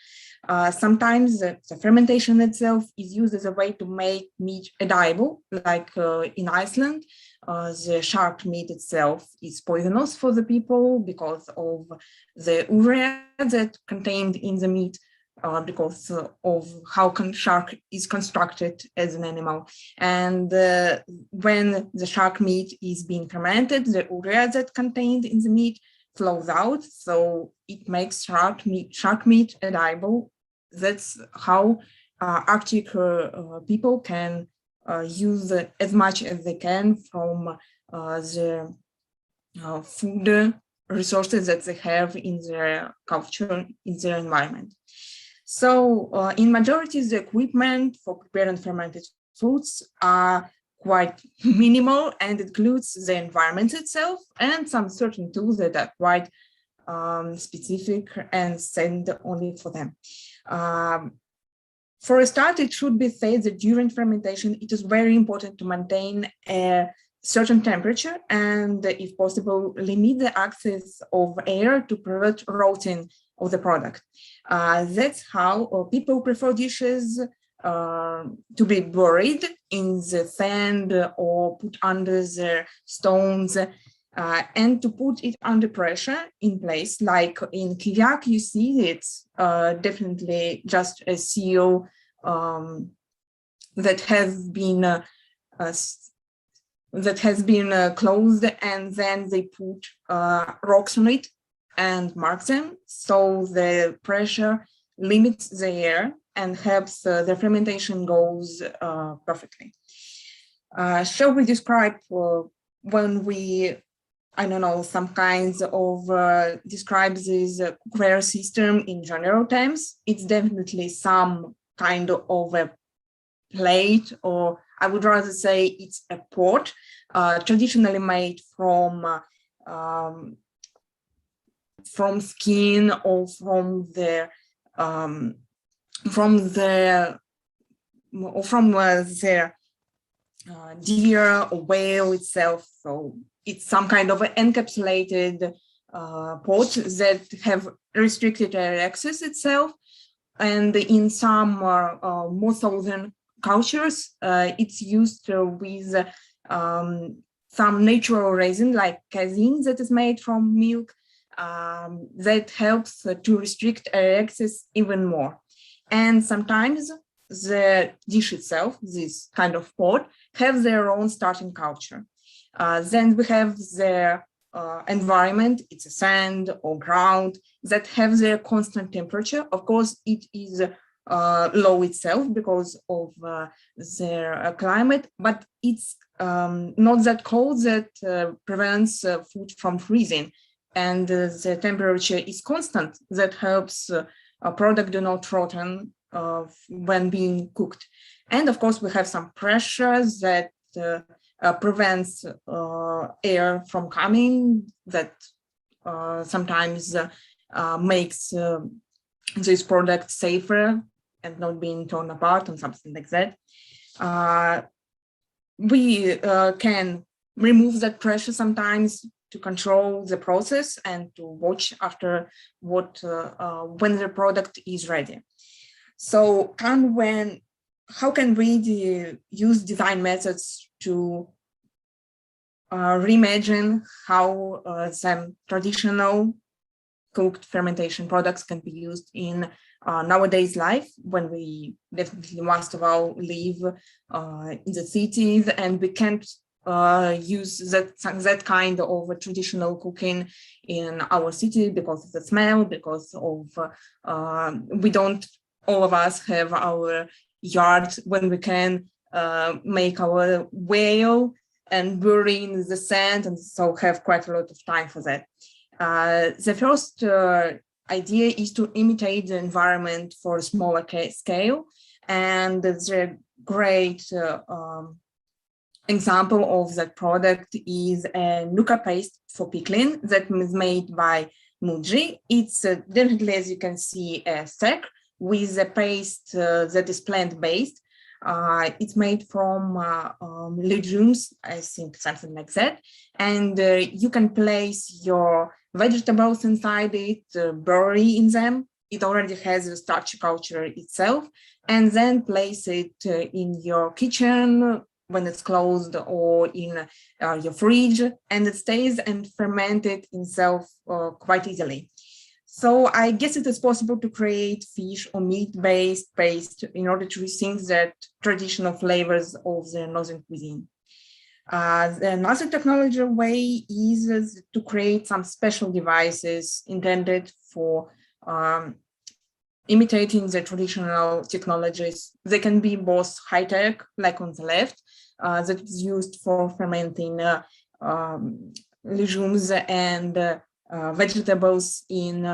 Sometimes the fermentation itself is used as a way to make meat edible, like in Iceland. The shark meat itself is poisonous for the people because of the urea that contained in the meat, because of how shark is constructed as an animal. And when the shark meat is being fermented, the urea that contained in the meat flows out, so it makes shark meat edible. That's how Arctic people can use as much as they can from the food resources that they have in their culture, in their environment. So in majority, the equipment for preparing fermented foods are quite minimal and includes the environment itself and some certain tools that are quite specific and sent only for them. For a start, it should be said that during fermentation, it is very important to maintain a certain temperature and, if possible, limit the access of air to prevent rotting of the product. That's how people prefer dishes to be buried in the sand or put under the stones, and to put it under pressure in place. Like in Kivyak, you see it's definitely just a seal that has been closed, and then they put rocks on it and mark them, so the pressure limits the air and helps the fermentation goes perfectly. Shall we describe when we, I don't know, some kinds of describe this cookware system in general terms? It's definitely some kind of a plate, or I would rather say it's a pot, traditionally made from skin or from the deer or whale itself. So it's some kind of encapsulated pot that have restricted air access itself. And in some more southern cultures, it's used with some natural resin like casein that is made from milk, that helps to restrict air access even more. And sometimes the dish itself, this kind of pot, have their own starting culture. Then we have the environment, it's a sand or ground, that have their constant temperature. Of course, it is low itself because of their climate, but it's not that cold that prevents food from freezing. And the temperature is constant, that helps a product do not rotten when being cooked. And of course, we have some pressure that prevents air from coming, that sometimes makes this product safer and not being torn apart and something like that. We can remove that pressure sometimes to control the process and to watch after when the product is ready. So how can we use design methods to reimagine how some traditional cooked fermentation products can be used in nowadays life, when we definitely most of all live in the cities, and we can't use that kind of traditional cooking in our city because of the smell, because of we don't all of us have our yard when we can make our whale and bury in the sand, and so have quite a lot of time for that. The first idea is to imitate the environment for a smaller scale, and the great example of that product is a nuka paste for pickling that is made by Muji. It's definitely, as you can see, a sack with a paste that is plant-based. It's made from legumes, I think, something like that. And you can place your vegetables inside it, bury in them. It already has a starch culture itself, and then place it in your kitchen when it's closed, or in your fridge, and it stays and fermented itself quite easily. So I guess it is possible to create fish or meat-based paste in order to rethink that traditional flavors of the northern cuisine. Another technology way is to create some special devices intended for imitating the traditional technologies. They can be both high-tech, like on the left, that is used for fermenting legumes and vegetables in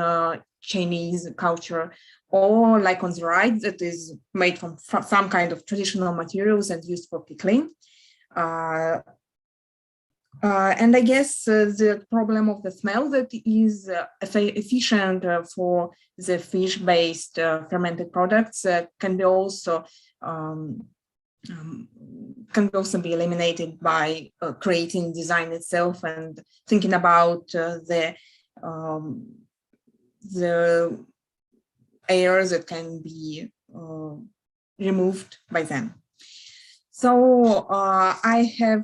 Chinese culture, or like on the right, that is made from some kind of traditional materials and used for pickling. And I guess the problem of the smell that is efficient for the fish-based fermented products can also be eliminated by creating design itself and thinking about the air that can be removed by them. So I have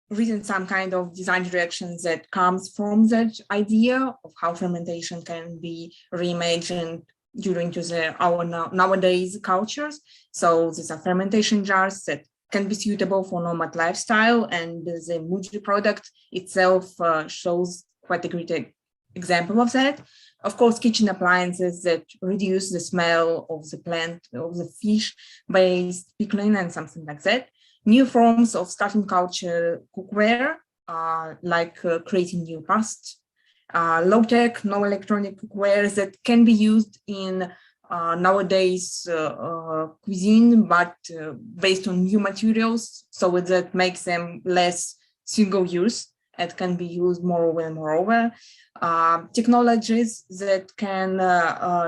written some kind of design directions that comes from that idea of how fermentation can be reimagined during our nowadays cultures. So these are fermentation jars that can be suitable for nomad lifestyle, and the Muji product itself shows quite a great example of that. Of course, kitchen appliances that reduce the smell of the plant, of the fish-based pickling and something like that. New forms of starting culture cookware, like creating new past. Low-tech, no electronic cookware that can be used in nowadays cuisine, but based on new materials, so that makes them less single-use. It can be used moreover and moreover. Technologies that can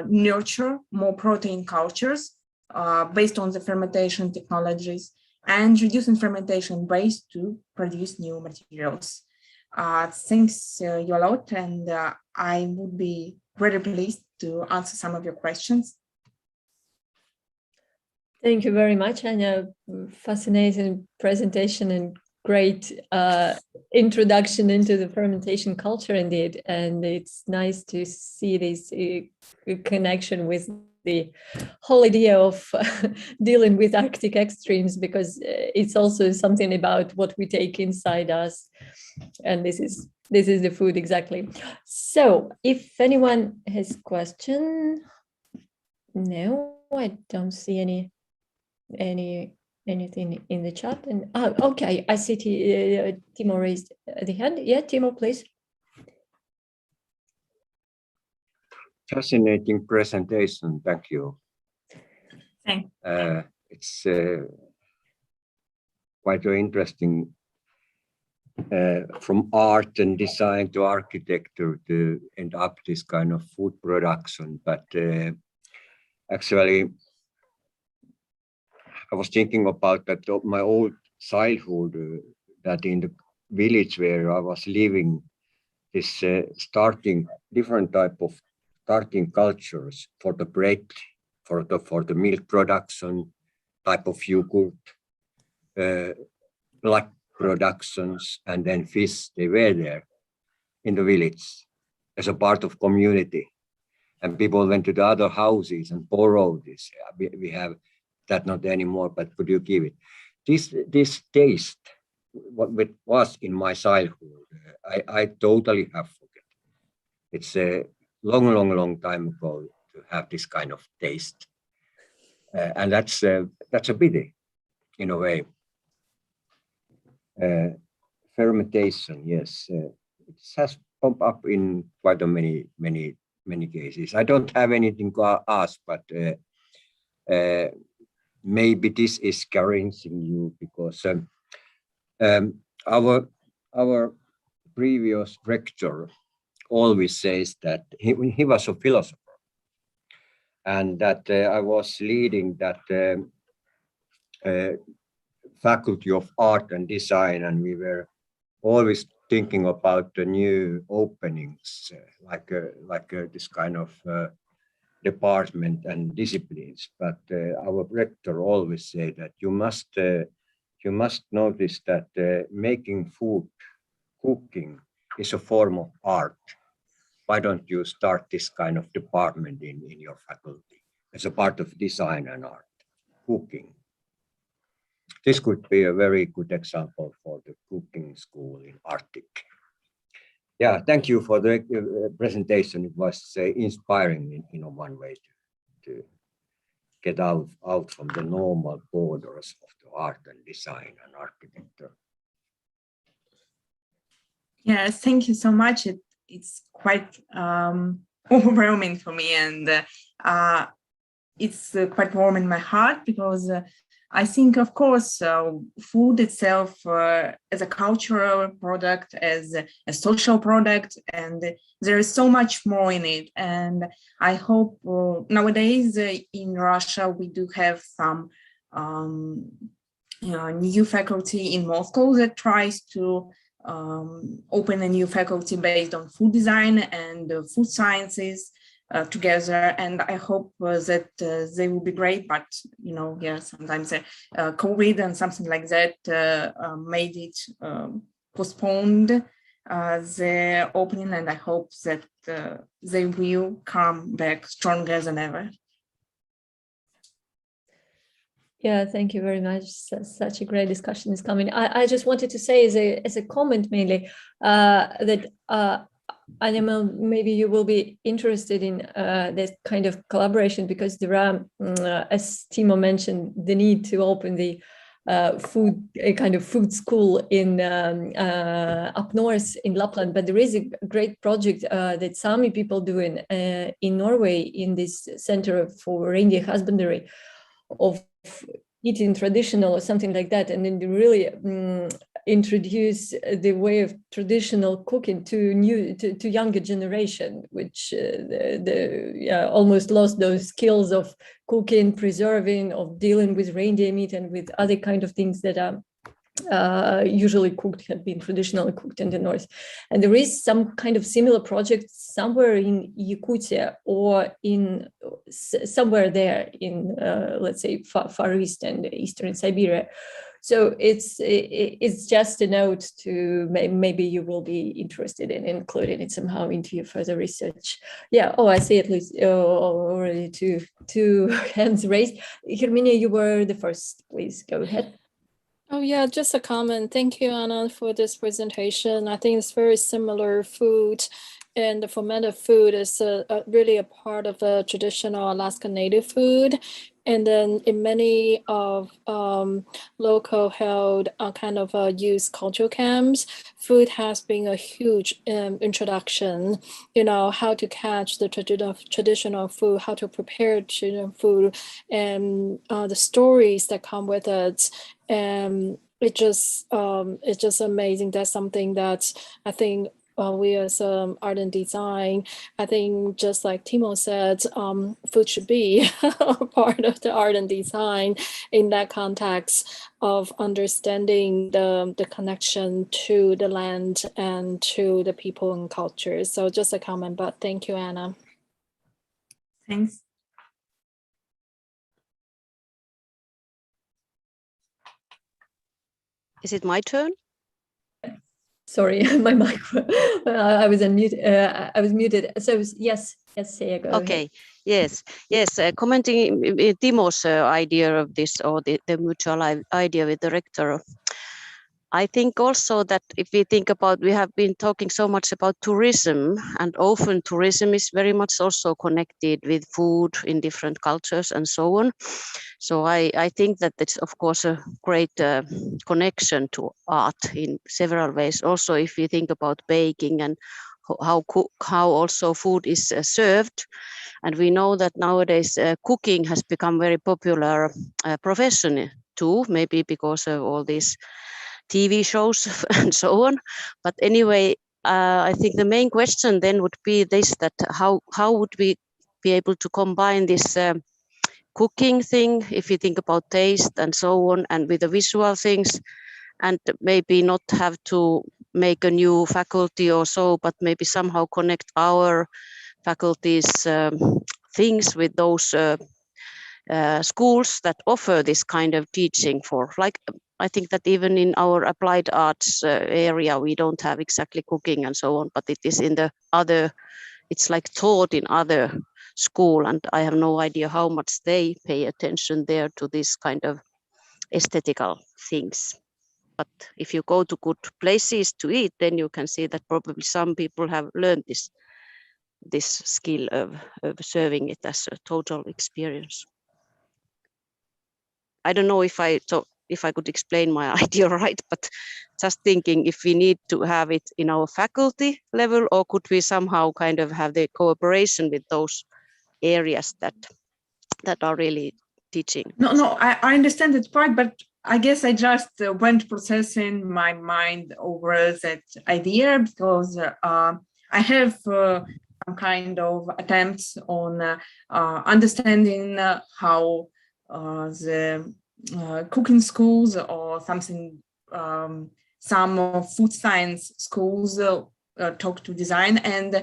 nurture more protein cultures based on the fermentation technologies, and reducing fermentation waste to produce new materials. Thanks you a lot, and I would be very pleased to answer some of your questions. Thank you very much, Anya. Fascinating presentation and great introduction into the fermentation culture indeed. And it's nice to see this connection with the whole idea of dealing with Arctic extremes, because it's also something about what we take inside us. And this is the food exactly. So if anyone has question, no, I don't see anything in the chat. And okay, I see Timo raised the hand. Yeah, Timo, please. Fascinating presentation, thank you. Thanks. It's quite interesting, from art and design to architecture to end up this kind of food production. But actually, I was thinking about that of my old childhood, that in the village where I was living, this different type of starting cultures for the bread, for the milk production, type of yogurt, blood productions, and then fish, they were there in the village as a part of community. And people went to the other houses and borrowed this. We have that not anymore, but could you give it? This taste, what was in my childhood, I totally have forgotten. It's a long time ago to have this kind of taste. And that's a pity, in a way. Fermentation, yes, it has popped up in quite a many cases. I don't have anything to ask, but maybe this is challenging you, because our previous rector always says that he was a philosopher, and that I was leading that faculty of art and design, and we were always thinking about the new openings, like this kind of department and disciplines. But our rector always said that you must notice that making food, cooking, is a form of art. Why don't you start this kind of department in your faculty as a part of design and art, cooking? This could be a very good example for the cooking school in Arctic. Yeah, thank you for the presentation. It was inspiring in one way to get out from the normal borders of the art and design and architecture. Yeah, thank you so much. It's quite overwhelming for me, and it's quite warm in my heart, because I think, of course, food itself as a cultural product, as a social product, and there is so much more in it. And I hope nowadays in Russia, we do have some new faculty in Moscow that tries to open a new faculty based on food design and food sciences together, and I hope that they will be great. But sometimes COVID and something like that made it postponed the opening, and I hope that they will come back stronger than ever. Yeah, thank you very much. Such a great discussion is coming. I just wanted to say as a comment mainly that Anima, maybe you will be interested in this kind of collaboration, because there are, as Timo mentioned, the need to open the a kind of food school in up north in Lapland. But there is a great project that Sami people do in Norway, in this center for reindeer husbandry, of eating traditional or something like that, and then they really introduce the way of traditional cooking to younger generation, which almost lost those skills of cooking, preserving, of dealing with reindeer meat and with other kind of things that are usually cooked, have been traditionally cooked in the north. And there is some kind of similar project somewhere in Yakutia or in somewhere there in let's say far east and eastern Siberia. So it's just a note to maybe you will be interested in including it somehow into your further research. Yeah. Oh, I see at least already two hands raised. Herminia, you were the first. Please go ahead. Oh yeah, just a comment. Thank you, Anna, for this presentation. I think it's very similar food, and the fermented food is really a part of the traditional Alaska Native food. And then in many of local held kind of youth cultural camps, food has been a huge introduction, how to catch the traditional food, how to prepare traditional food, and the stories that come with it. It's just amazing. That's something that I think we as art and design, I think just like Timo said, food should be a part of the art and design in that context of understanding the connection to the land and to the people and culture. So just a comment, but thank you, Anna. Thanks. Is it my turn? Sorry, my mic. I was unmuted. I was muted. So yes, Seya, go Okay. ahead. Yes. Commenting Timo's idea of this, or the mutual idea with the rector. I think also that if we think about, we have been talking so much about tourism, and often tourism is very much also connected with food in different cultures and so on. So I think that it's of course a great connection to art in several ways. Also, if you think about baking and how also food is served, and we know that nowadays cooking has become very popular profession too, maybe because of all these TV shows and so on. But anyway, I think the main question then would be this: that how would we be able to combine this cooking thing, if you think about taste and so on, and with the visual things, and maybe not have to make a new faculty or so, but maybe somehow connect our faculties things with those schools that offer this kind of teaching for, like, I think that even in our applied arts area, we don't have exactly cooking and so on, but it is in the other, it's like taught in other school, and I have no idea how much they pay attention there to this kind of aesthetical things. But if you go to good places to eat, then you can see that probably some people have learned this skill of serving it as a total experience. I don't know if I could explain my idea right, but just thinking if we need to have it in our faculty level, or could we somehow kind of have the cooperation with those areas that are really teaching. No, I understand that part, but I guess I just went processing my mind over that idea because I have some kind of attempts on understanding how the cooking schools or something, some food science schools talk to design, and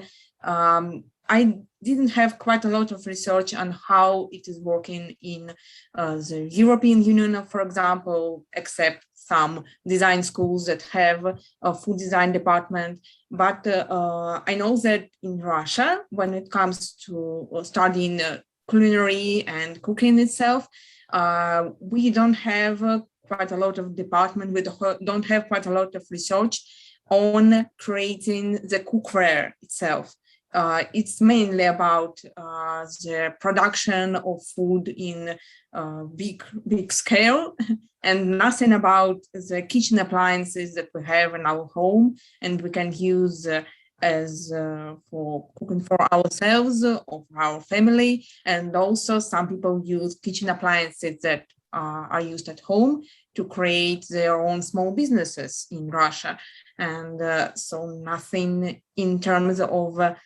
I didn't have quite a lot of research on how it is working in the European Union, for example, except some design schools that have a food design department. But I know that in Russia, when it comes to studying culinary and cooking itself, we don't have quite a lot of department, we don't have quite a lot of research on creating the cookware itself. It's mainly about the production of food in big scale, and nothing about the kitchen appliances that we have in our home and we can use as for cooking for ourselves or for our family. And also some people use kitchen appliances that are used at home to create their own small businesses in Russia. And so nothing in terms of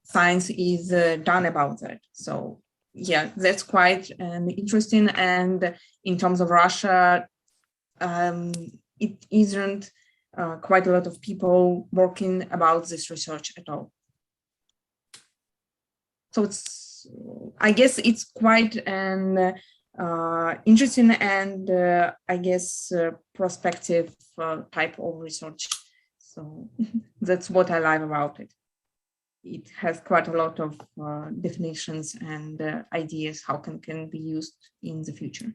science is done about that. So yeah, that's quite interesting. And in terms of Russia, it isn't quite a lot of people working about this research at all. So it's, I guess it's quite an interesting and I guess prospective type of research. So that's what I like about it. It has quite a lot of definitions and ideas how can be used in the future.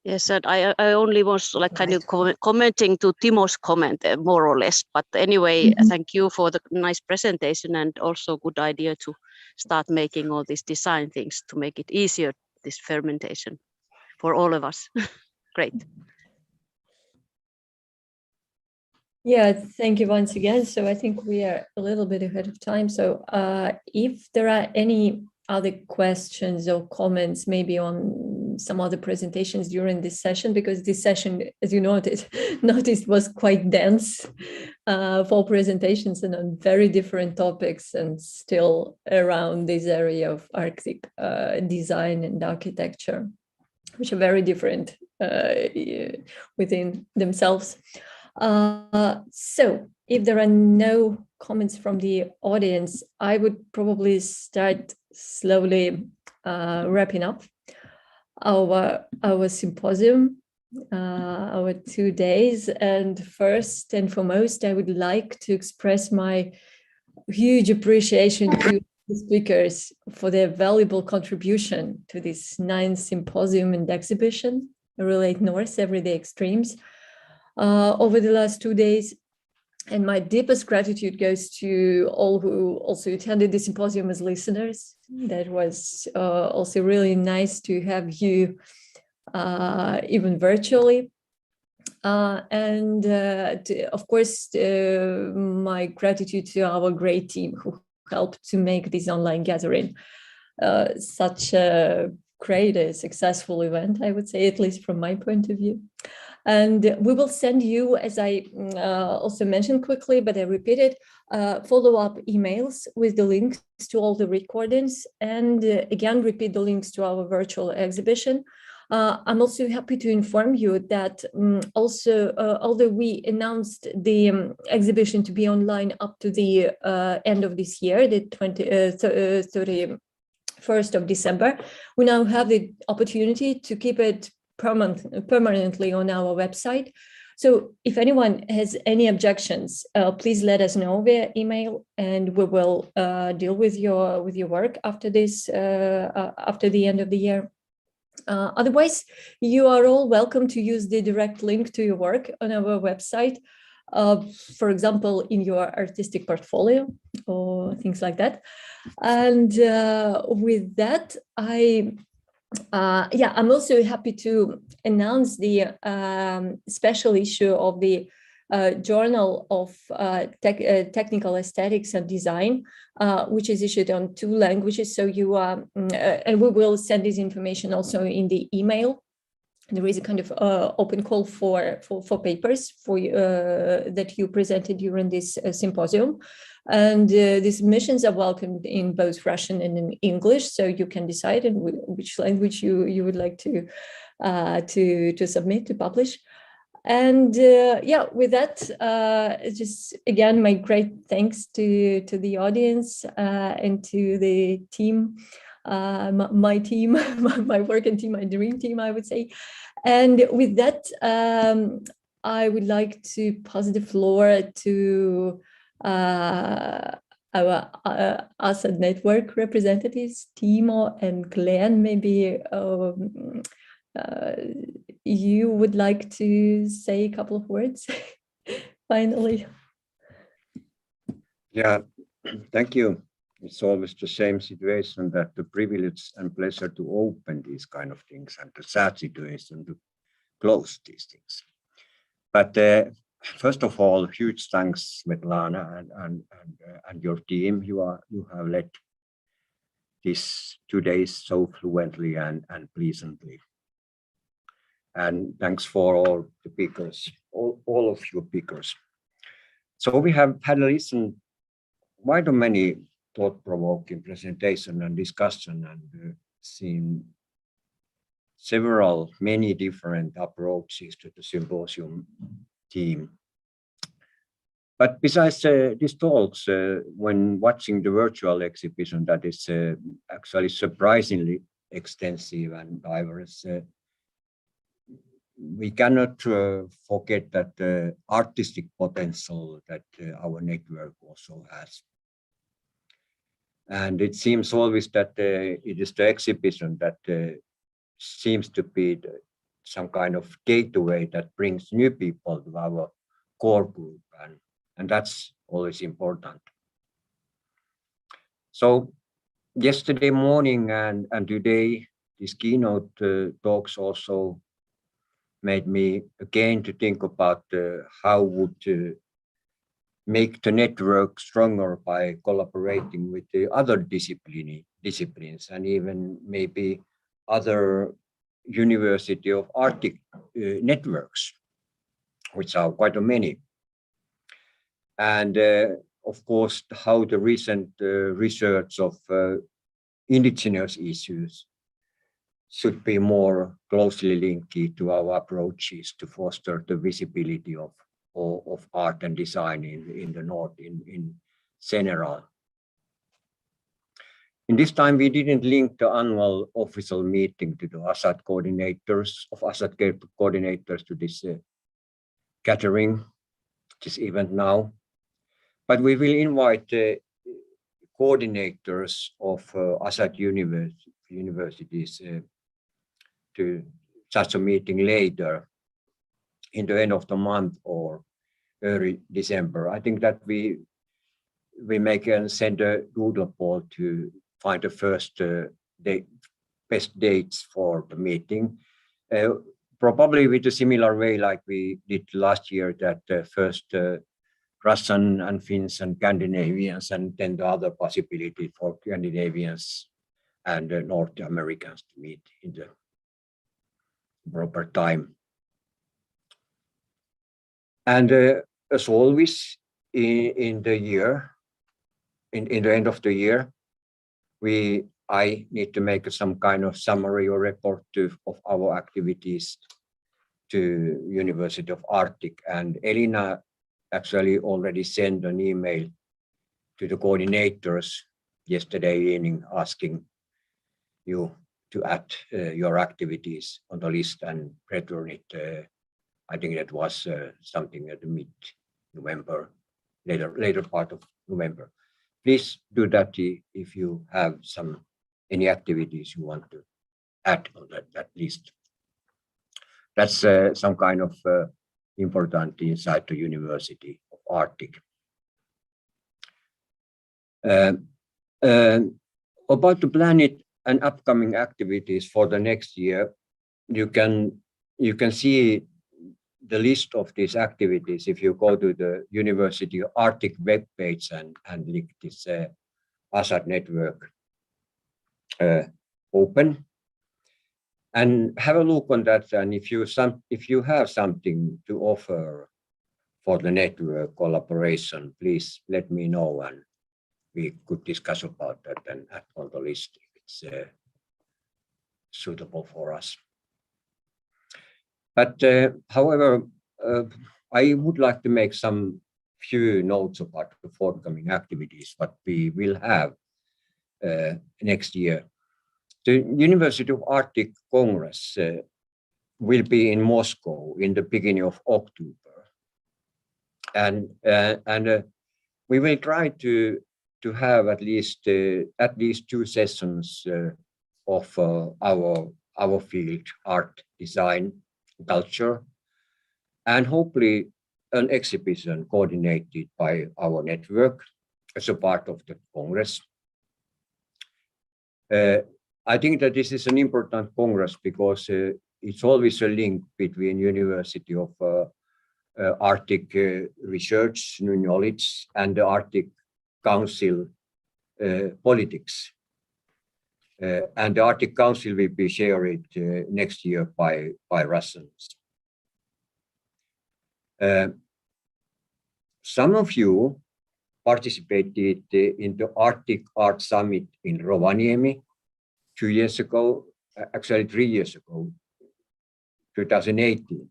Yes, and I only was like kind of commenting to Timo's comment more or less. But anyway, thank you for the nice presentation and also good idea to start making all these design things to make it easier, this fermentation for all of us. Great. Yeah, thank you once again. So I think we are a little bit ahead of time. So if there are any other questions or comments, maybe on some other presentations during this session, because this session, as you noticed was quite dense for presentations and on very different topics and still around this area of Arctic design and architecture, which are very different within themselves. So if there are no comments from the audience, I would probably start slowly wrapping up our symposium, our 2 days. And first and foremost, I would like to express my huge appreciation to the speakers for their valuable contribution to this 9th symposium and exhibition, Relate North Everyday Extremes, over the last 2 days. And my deepest gratitude goes to all who also attended the symposium as listeners. That was also really nice to have you even virtually. And of course, my gratitude to our great team who helped to make this online gathering such a great, successful event, I would say, at least from my point of view. And we will send you, as I also mentioned quickly, but I repeat it, follow-up emails with the links to all the recordings, and again, repeat the links to our virtual exhibition. I'm also happy to inform you that also, although we announced the exhibition to be online up to the end of this year, the 31st of December, we now have the opportunity to keep it permanently on our website. So if anyone has any objections, please let us know via email, and we will deal with your work after this, after the end of the year. Otherwise, you are all welcome to use the direct link to your work on our website, for example, in your artistic portfolio or things like that. And with that, I'm also happy to announce the special issue of the journal of technical aesthetics and design, which is issued on 2 languages. So you and we will send this information also in the email. There is a kind of open call for papers for that you presented during this symposium, and the submissions are welcomed in both Russian and in English. So you can decide in which language you would like to submit, to publish. And yeah, with that, just again, my great thanks to the audience and to the team. My team, my working team, my dream team, I would say. And with that, I would like to pass the floor to our ASAD network representatives, Timo and Glenn. Maybe you would like to say a couple of words finally. Yeah, thank you. It's always the same situation, that the privilege and pleasure to open these kind of things, and the sad situation to close these things. But first of all, huge thanks, Svetlana, and your team. You have led these 2 days so fluently and pleasantly. And thanks for all the speakers, all of you speakers. So we have had a listen quite many thought-provoking presentation and discussion, and seen many different approaches to the symposium theme. But besides these talks, when watching the virtual exhibition that is actually surprisingly extensive and diverse, we cannot forget that the artistic potential that our network also has. And it seems always that it is the exhibition that seems to be some kind of gateway that brings new people to our core group, and that's always important. So yesterday morning and today, these keynote talks also made me again to think about how would make the network stronger by collaborating with the other disciplines and even maybe other University of Arctic networks, which are quite many. And of course, how the recent research of indigenous issues should be more closely linked to our approaches to foster the visibility of art and design in the North in general. In this time, we didn't link the annual official meeting to the ASAD coordinators to this gathering, this event now. But we will invite coordinators of ASAD universities to such a meeting later in the end of the month or early December. I think that we may send a doodle poll to find the first best dates for the meeting. Probably with a similar way like we did last year, that first Russian and Finns and Scandinavians, and then the other possibility for Scandinavians and North Americans to meet in the proper time. And as always, in the year, in the end of the year, I need to make some kind of summary or report of our activities to University of Arctic. And Elina actually already sent an email to the coordinators yesterday evening asking you to add your activities on the list and return it. I think that was something at the mid-November, later part of November. Please do that if you have any activities you want to add on that list. That's some kind of important inside the University of Arctic. About the planet and upcoming activities for the next year, you can see the list of these activities, if you go to the University of Arctic webpage and link this ASAD network open, and have a look on that. And if you have something to offer for the network collaboration, please let me know, and we could discuss about that and add on the list if it's suitable for us. But however, I would like to make some few notes about the forthcoming activities, what we will have next year. The University of Arctic Congress will be in Moscow in the beginning of October, and we will try to have at least 2 sessions of our field, art, design, culture, and hopefully an exhibition coordinated by our network as a part of the Congress. I think that this is an important Congress because it's always a link between University of Arctic research, knowledge, and the Arctic Council politics. And the Arctic Council will be shared next year by Russians. Some of you participated in the Arctic Art Summit in Rovaniemi 2 years ago, actually 3 years ago, 2018.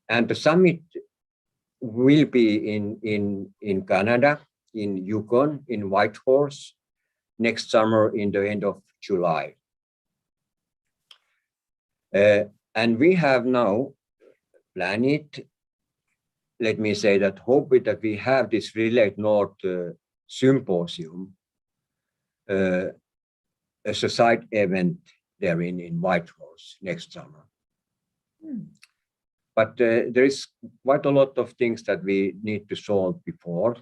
And the summit will be in Canada, in Yukon, in Whitehorse, next summer in the end of July. And we have now planned it. Let me say that hopefully that we have this Relate North Symposium as a side event there in Whitehorse next summer. But there is quite a lot of things that we need to solve before.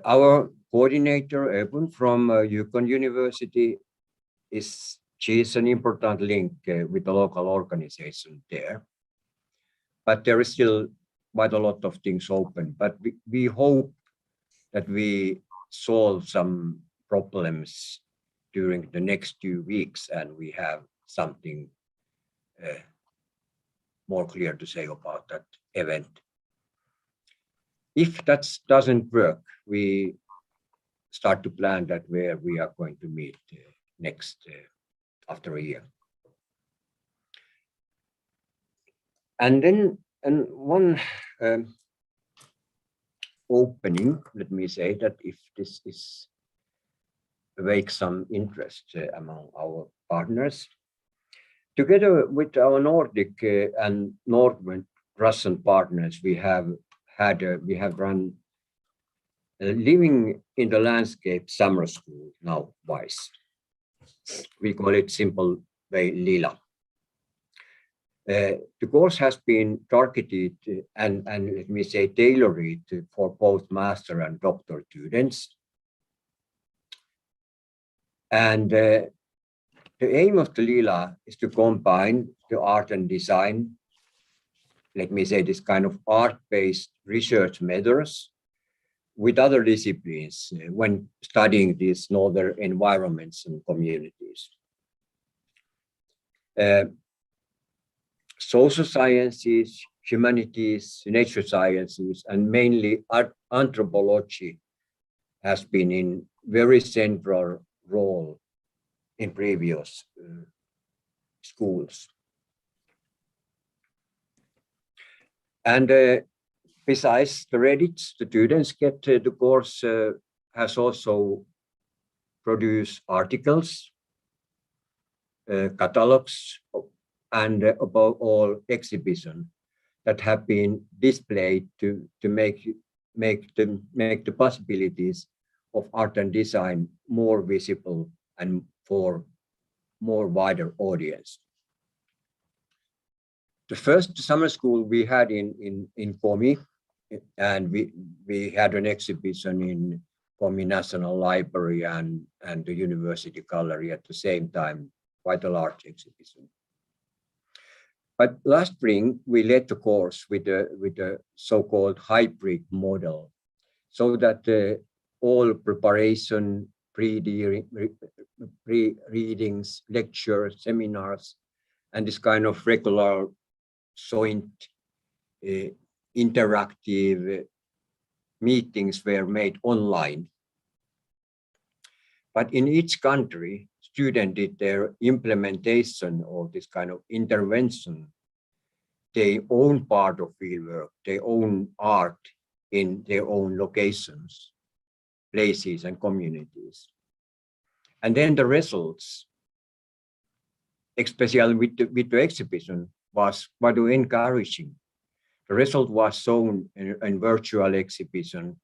Our coordinator, Ebun from Yukon University, she is an important link with the local organization there. But there is still quite a lot of things open. But we hope that we solve some problems during the next 2 weeks, and we have something more clear to say about that event. If that doesn't work, we start to plan that where we are going to meet next after a year. And then one opening, let me say that if this is awakes some interest among our partners, together with our Nordic and Northern Russian partners, we have run Living in the Landscape Summer School, now WISE. We call it simple way Lila. The course has been targeted and let me say tailored for both master and doctor students. And the aim of the Lila is to combine the art and design, let me say this kind of art-based research methods with other disciplines when studying these northern environments and communities. Social sciences, humanities, nature sciences, and mainly anthropology has been in very central role in previous schools. And besides the credits the students get, the course has also produced articles, catalogs, and above all exhibition that have been displayed to make the possibilities of art and design more visible and for more wider audience. The first summer school we had in Komi, and we had an exhibition in Komi National Library and the University Gallery at the same time, quite a large exhibition. But last spring, we led the course with the so-called hybrid model, so that all preparation, pre-readings, lectures, seminars, and this kind of regular joint interactive meetings were made online. But in each country, students did their implementation of this kind of intervention, their own part of fieldwork, their own art in their own locations, places and communities. And then the results, especially with the exhibition, was quite encouraging. The result was shown in virtual exhibition,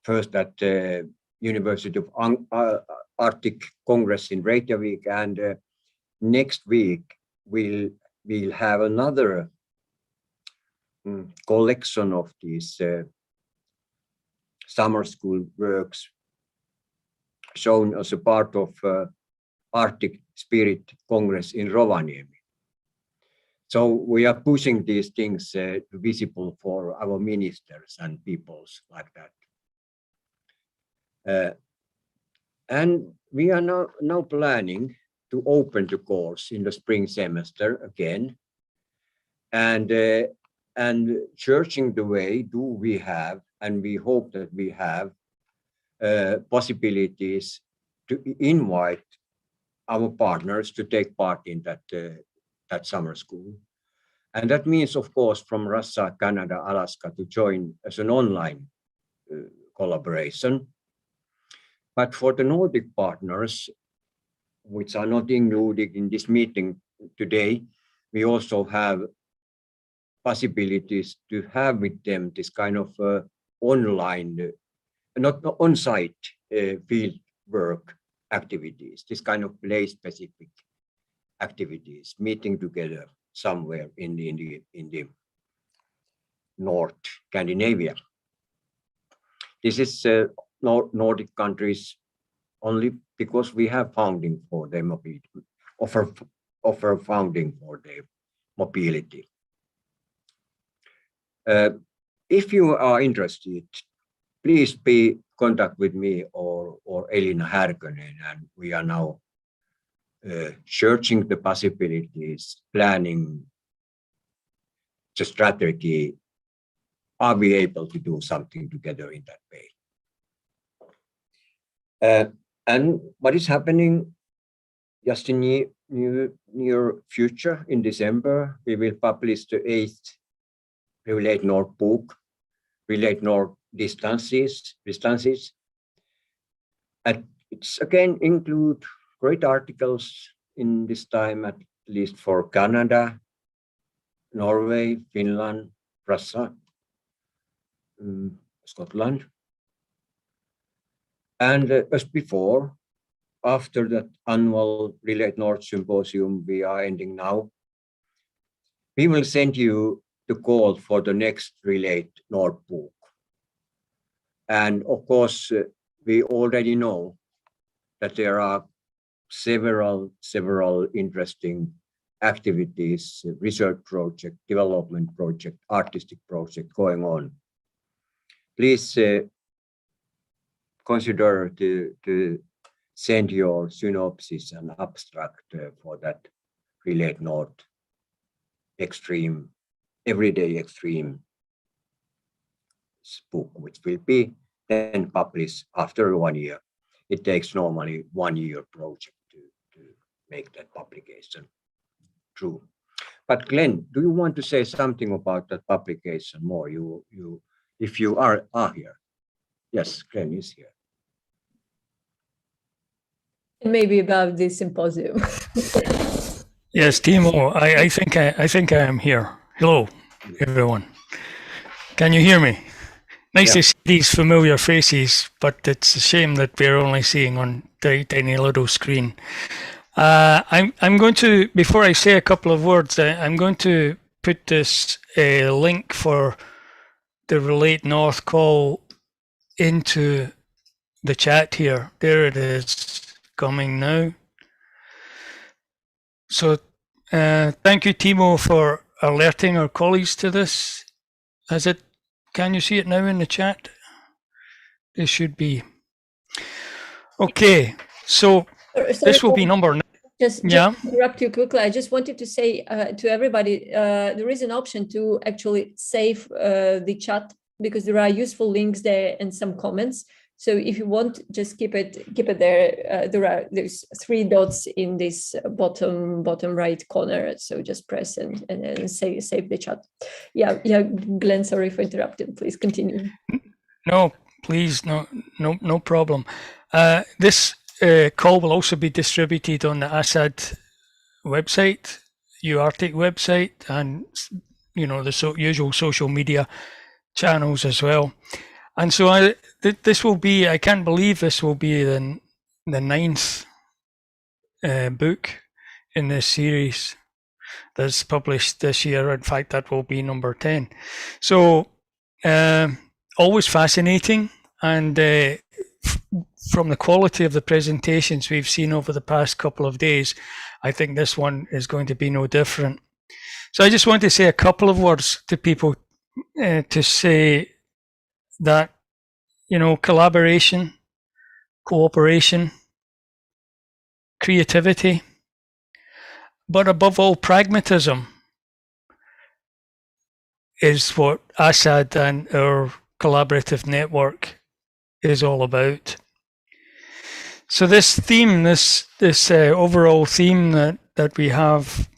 first at University of Arctic Congress in Reykjavik, and next week we'll have another collection of these summer school works shown as a part of Arctic Spirit Congress in Rovaniemi. So we are pushing these things visible for our ministers and peoples like that. And we are now planning to open the course in the spring semester again, and searching the way, do we have, and we hope that we have possibilities to invite our partners to take part in that summer school. And that means, of course, from Russia, Canada, Alaska to join as an online collaboration. But for the Nordic partners, which are not included in this meeting today, we also have possibilities to have with them this kind of online, not on-site field work activities, this kind of place-specific activities, meeting together somewhere in the North Scandinavia. This is Nordic countries only because we have funding for their mobility, offer funding for their mobility. If you are interested, please be in contact with me or Elina Härkönen, and we are now searching the possibilities, planning the strategy. Are we able to do something together in that way? And what is happening just in near future, in December, we will publish the 8th Relate North book, Relate North distances. And it's again include great articles in this time, at least for Canada, Norway, Finland, Russia, Scotland. And as before, after that annual Relate North Symposium we are ending now, we will send you the call for the next Relate North book. And of course, we already know that there are several interesting activities, research project, development project, artistic project going on. Please consider to send your synopsis and abstract for that Relate North extreme, everyday extreme book, which will be then published after 1 year. It takes normally 1 year project to make that publication true. But Glenn, do you want to say something about that publication more? If you are here. Yes, Glenn is here. And maybe about the symposium. Yes, Timo, I think I am here. Hello, everyone. Can you hear me? Nice to see these familiar faces, but it's a shame that we're only seeing on the tiny little screen. I'm going to, before I say a couple of words, I'm going to put this link for the Relate North call into the chat here. There it is, coming now. So Thank you, Timo, for alerting our colleagues to this. Can you see it now in the chat? It should be. Okay, so this will be number 9. Just interrupt you quickly. I just wanted to say to everybody, there is an option to actually save the chat, because there are useful links there and some comments. So if you want, just keep it there. There's 3 dots in this bottom right corner. So just press and save the chat. Yeah, Glenn, sorry for interrupting. Please continue. No, please, no problem. This call will also be distributed on the ASAD website, UArctic website, and the usual social media channels as well. And so this will be, I can't believe this will be the 9th book in this series that's published this year. In fact, that will be number 10. So always fascinating, and from the quality of the presentations we've seen over the past couple of days, I think this one is going to be no different. So I just want to say a couple of words to people to say that, collaboration, cooperation, creativity, but above all, pragmatism is what ASAD and our collaborative network is all about. So this theme, this overall theme that we have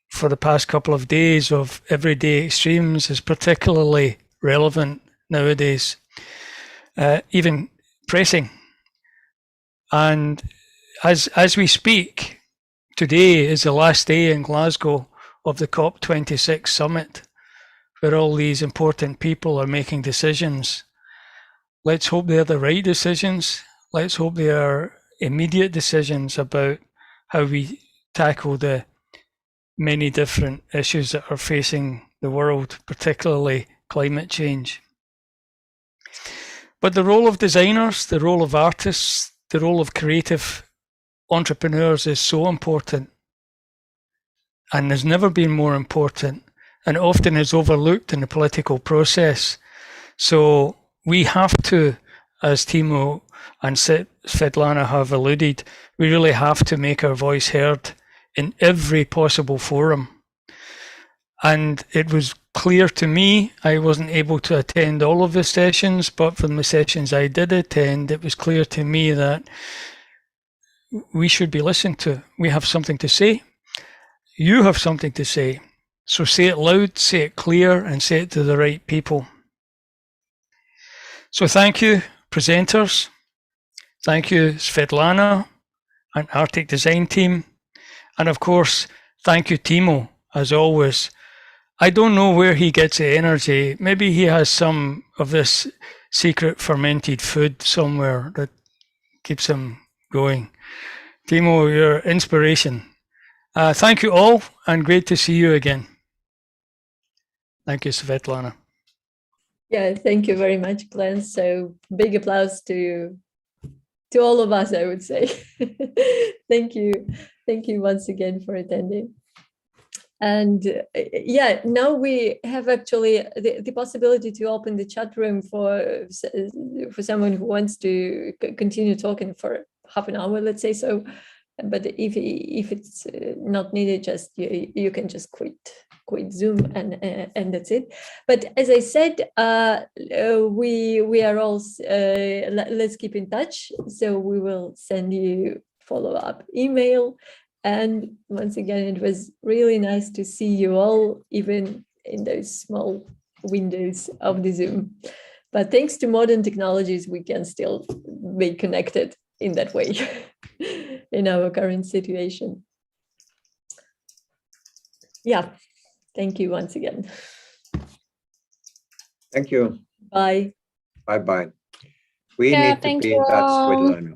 for the past couple of days of everyday extremes is particularly relevant nowadays, even pressing. And as we speak, today is the last day in Glasgow of the COP26 summit, where all these important people are making decisions. Let's hope they're the right decisions. Let's hope they are immediate decisions about how we tackle the many different issues that are facing the world, particularly climate change. But the role of designers, the role of artists, the role of creative entrepreneurs is so important, and has never been more important, and often is overlooked in the political process. So we have to, as Timo and Svetlana have alluded, we really have to make our voice heard in every possible forum. And it was clear to me, I wasn't able to attend all of the sessions, but from the sessions I did attend, it was clear to me that we should be listened to. We have something to say. You have something to say. So say it loud, say it clear, and say it to the right people. So thank you, presenters. Thank you, Svetlana and Arctic Design Team. And of course, thank you, Timo, as always. I don't know where he gets the energy. Maybe he has some of this secret fermented food somewhere that keeps him going. Timo, your inspiration. Thank you all, and great to see you again. Thank you, Svetlana. Yeah, thank you very much, Glenn. So big applause to all of us, I would say. Thank you. Thank you once again for attending. And yeah, now we have actually the possibility to open the chat room for someone who wants to continue talking for half an hour, let's say so. But if it's not needed, just you can just quit Zoom and that's it. But as I said, we are all let's keep in touch. So we will send you follow-up email. And once again, it was really nice to see you all, even in those small windows of the Zoom. But thanks to modern technologies, we can still be connected in that way in our current situation. Yeah, thank you once again. Thank you. Bye. Bye-bye. We need to be in touch with Lana.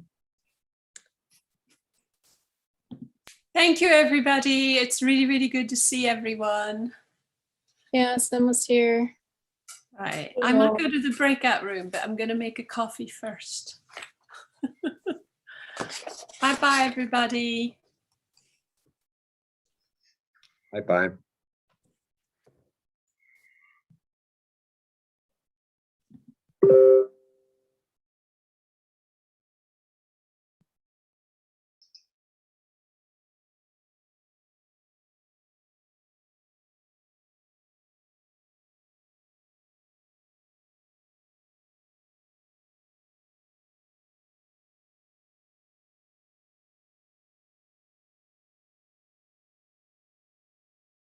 Thank you, everybody. It's really, really good to see everyone. Yeah, Sam was here. Right. I might go to the breakout room, but I'm going to make a coffee first. Bye-bye, everybody. Bye-bye.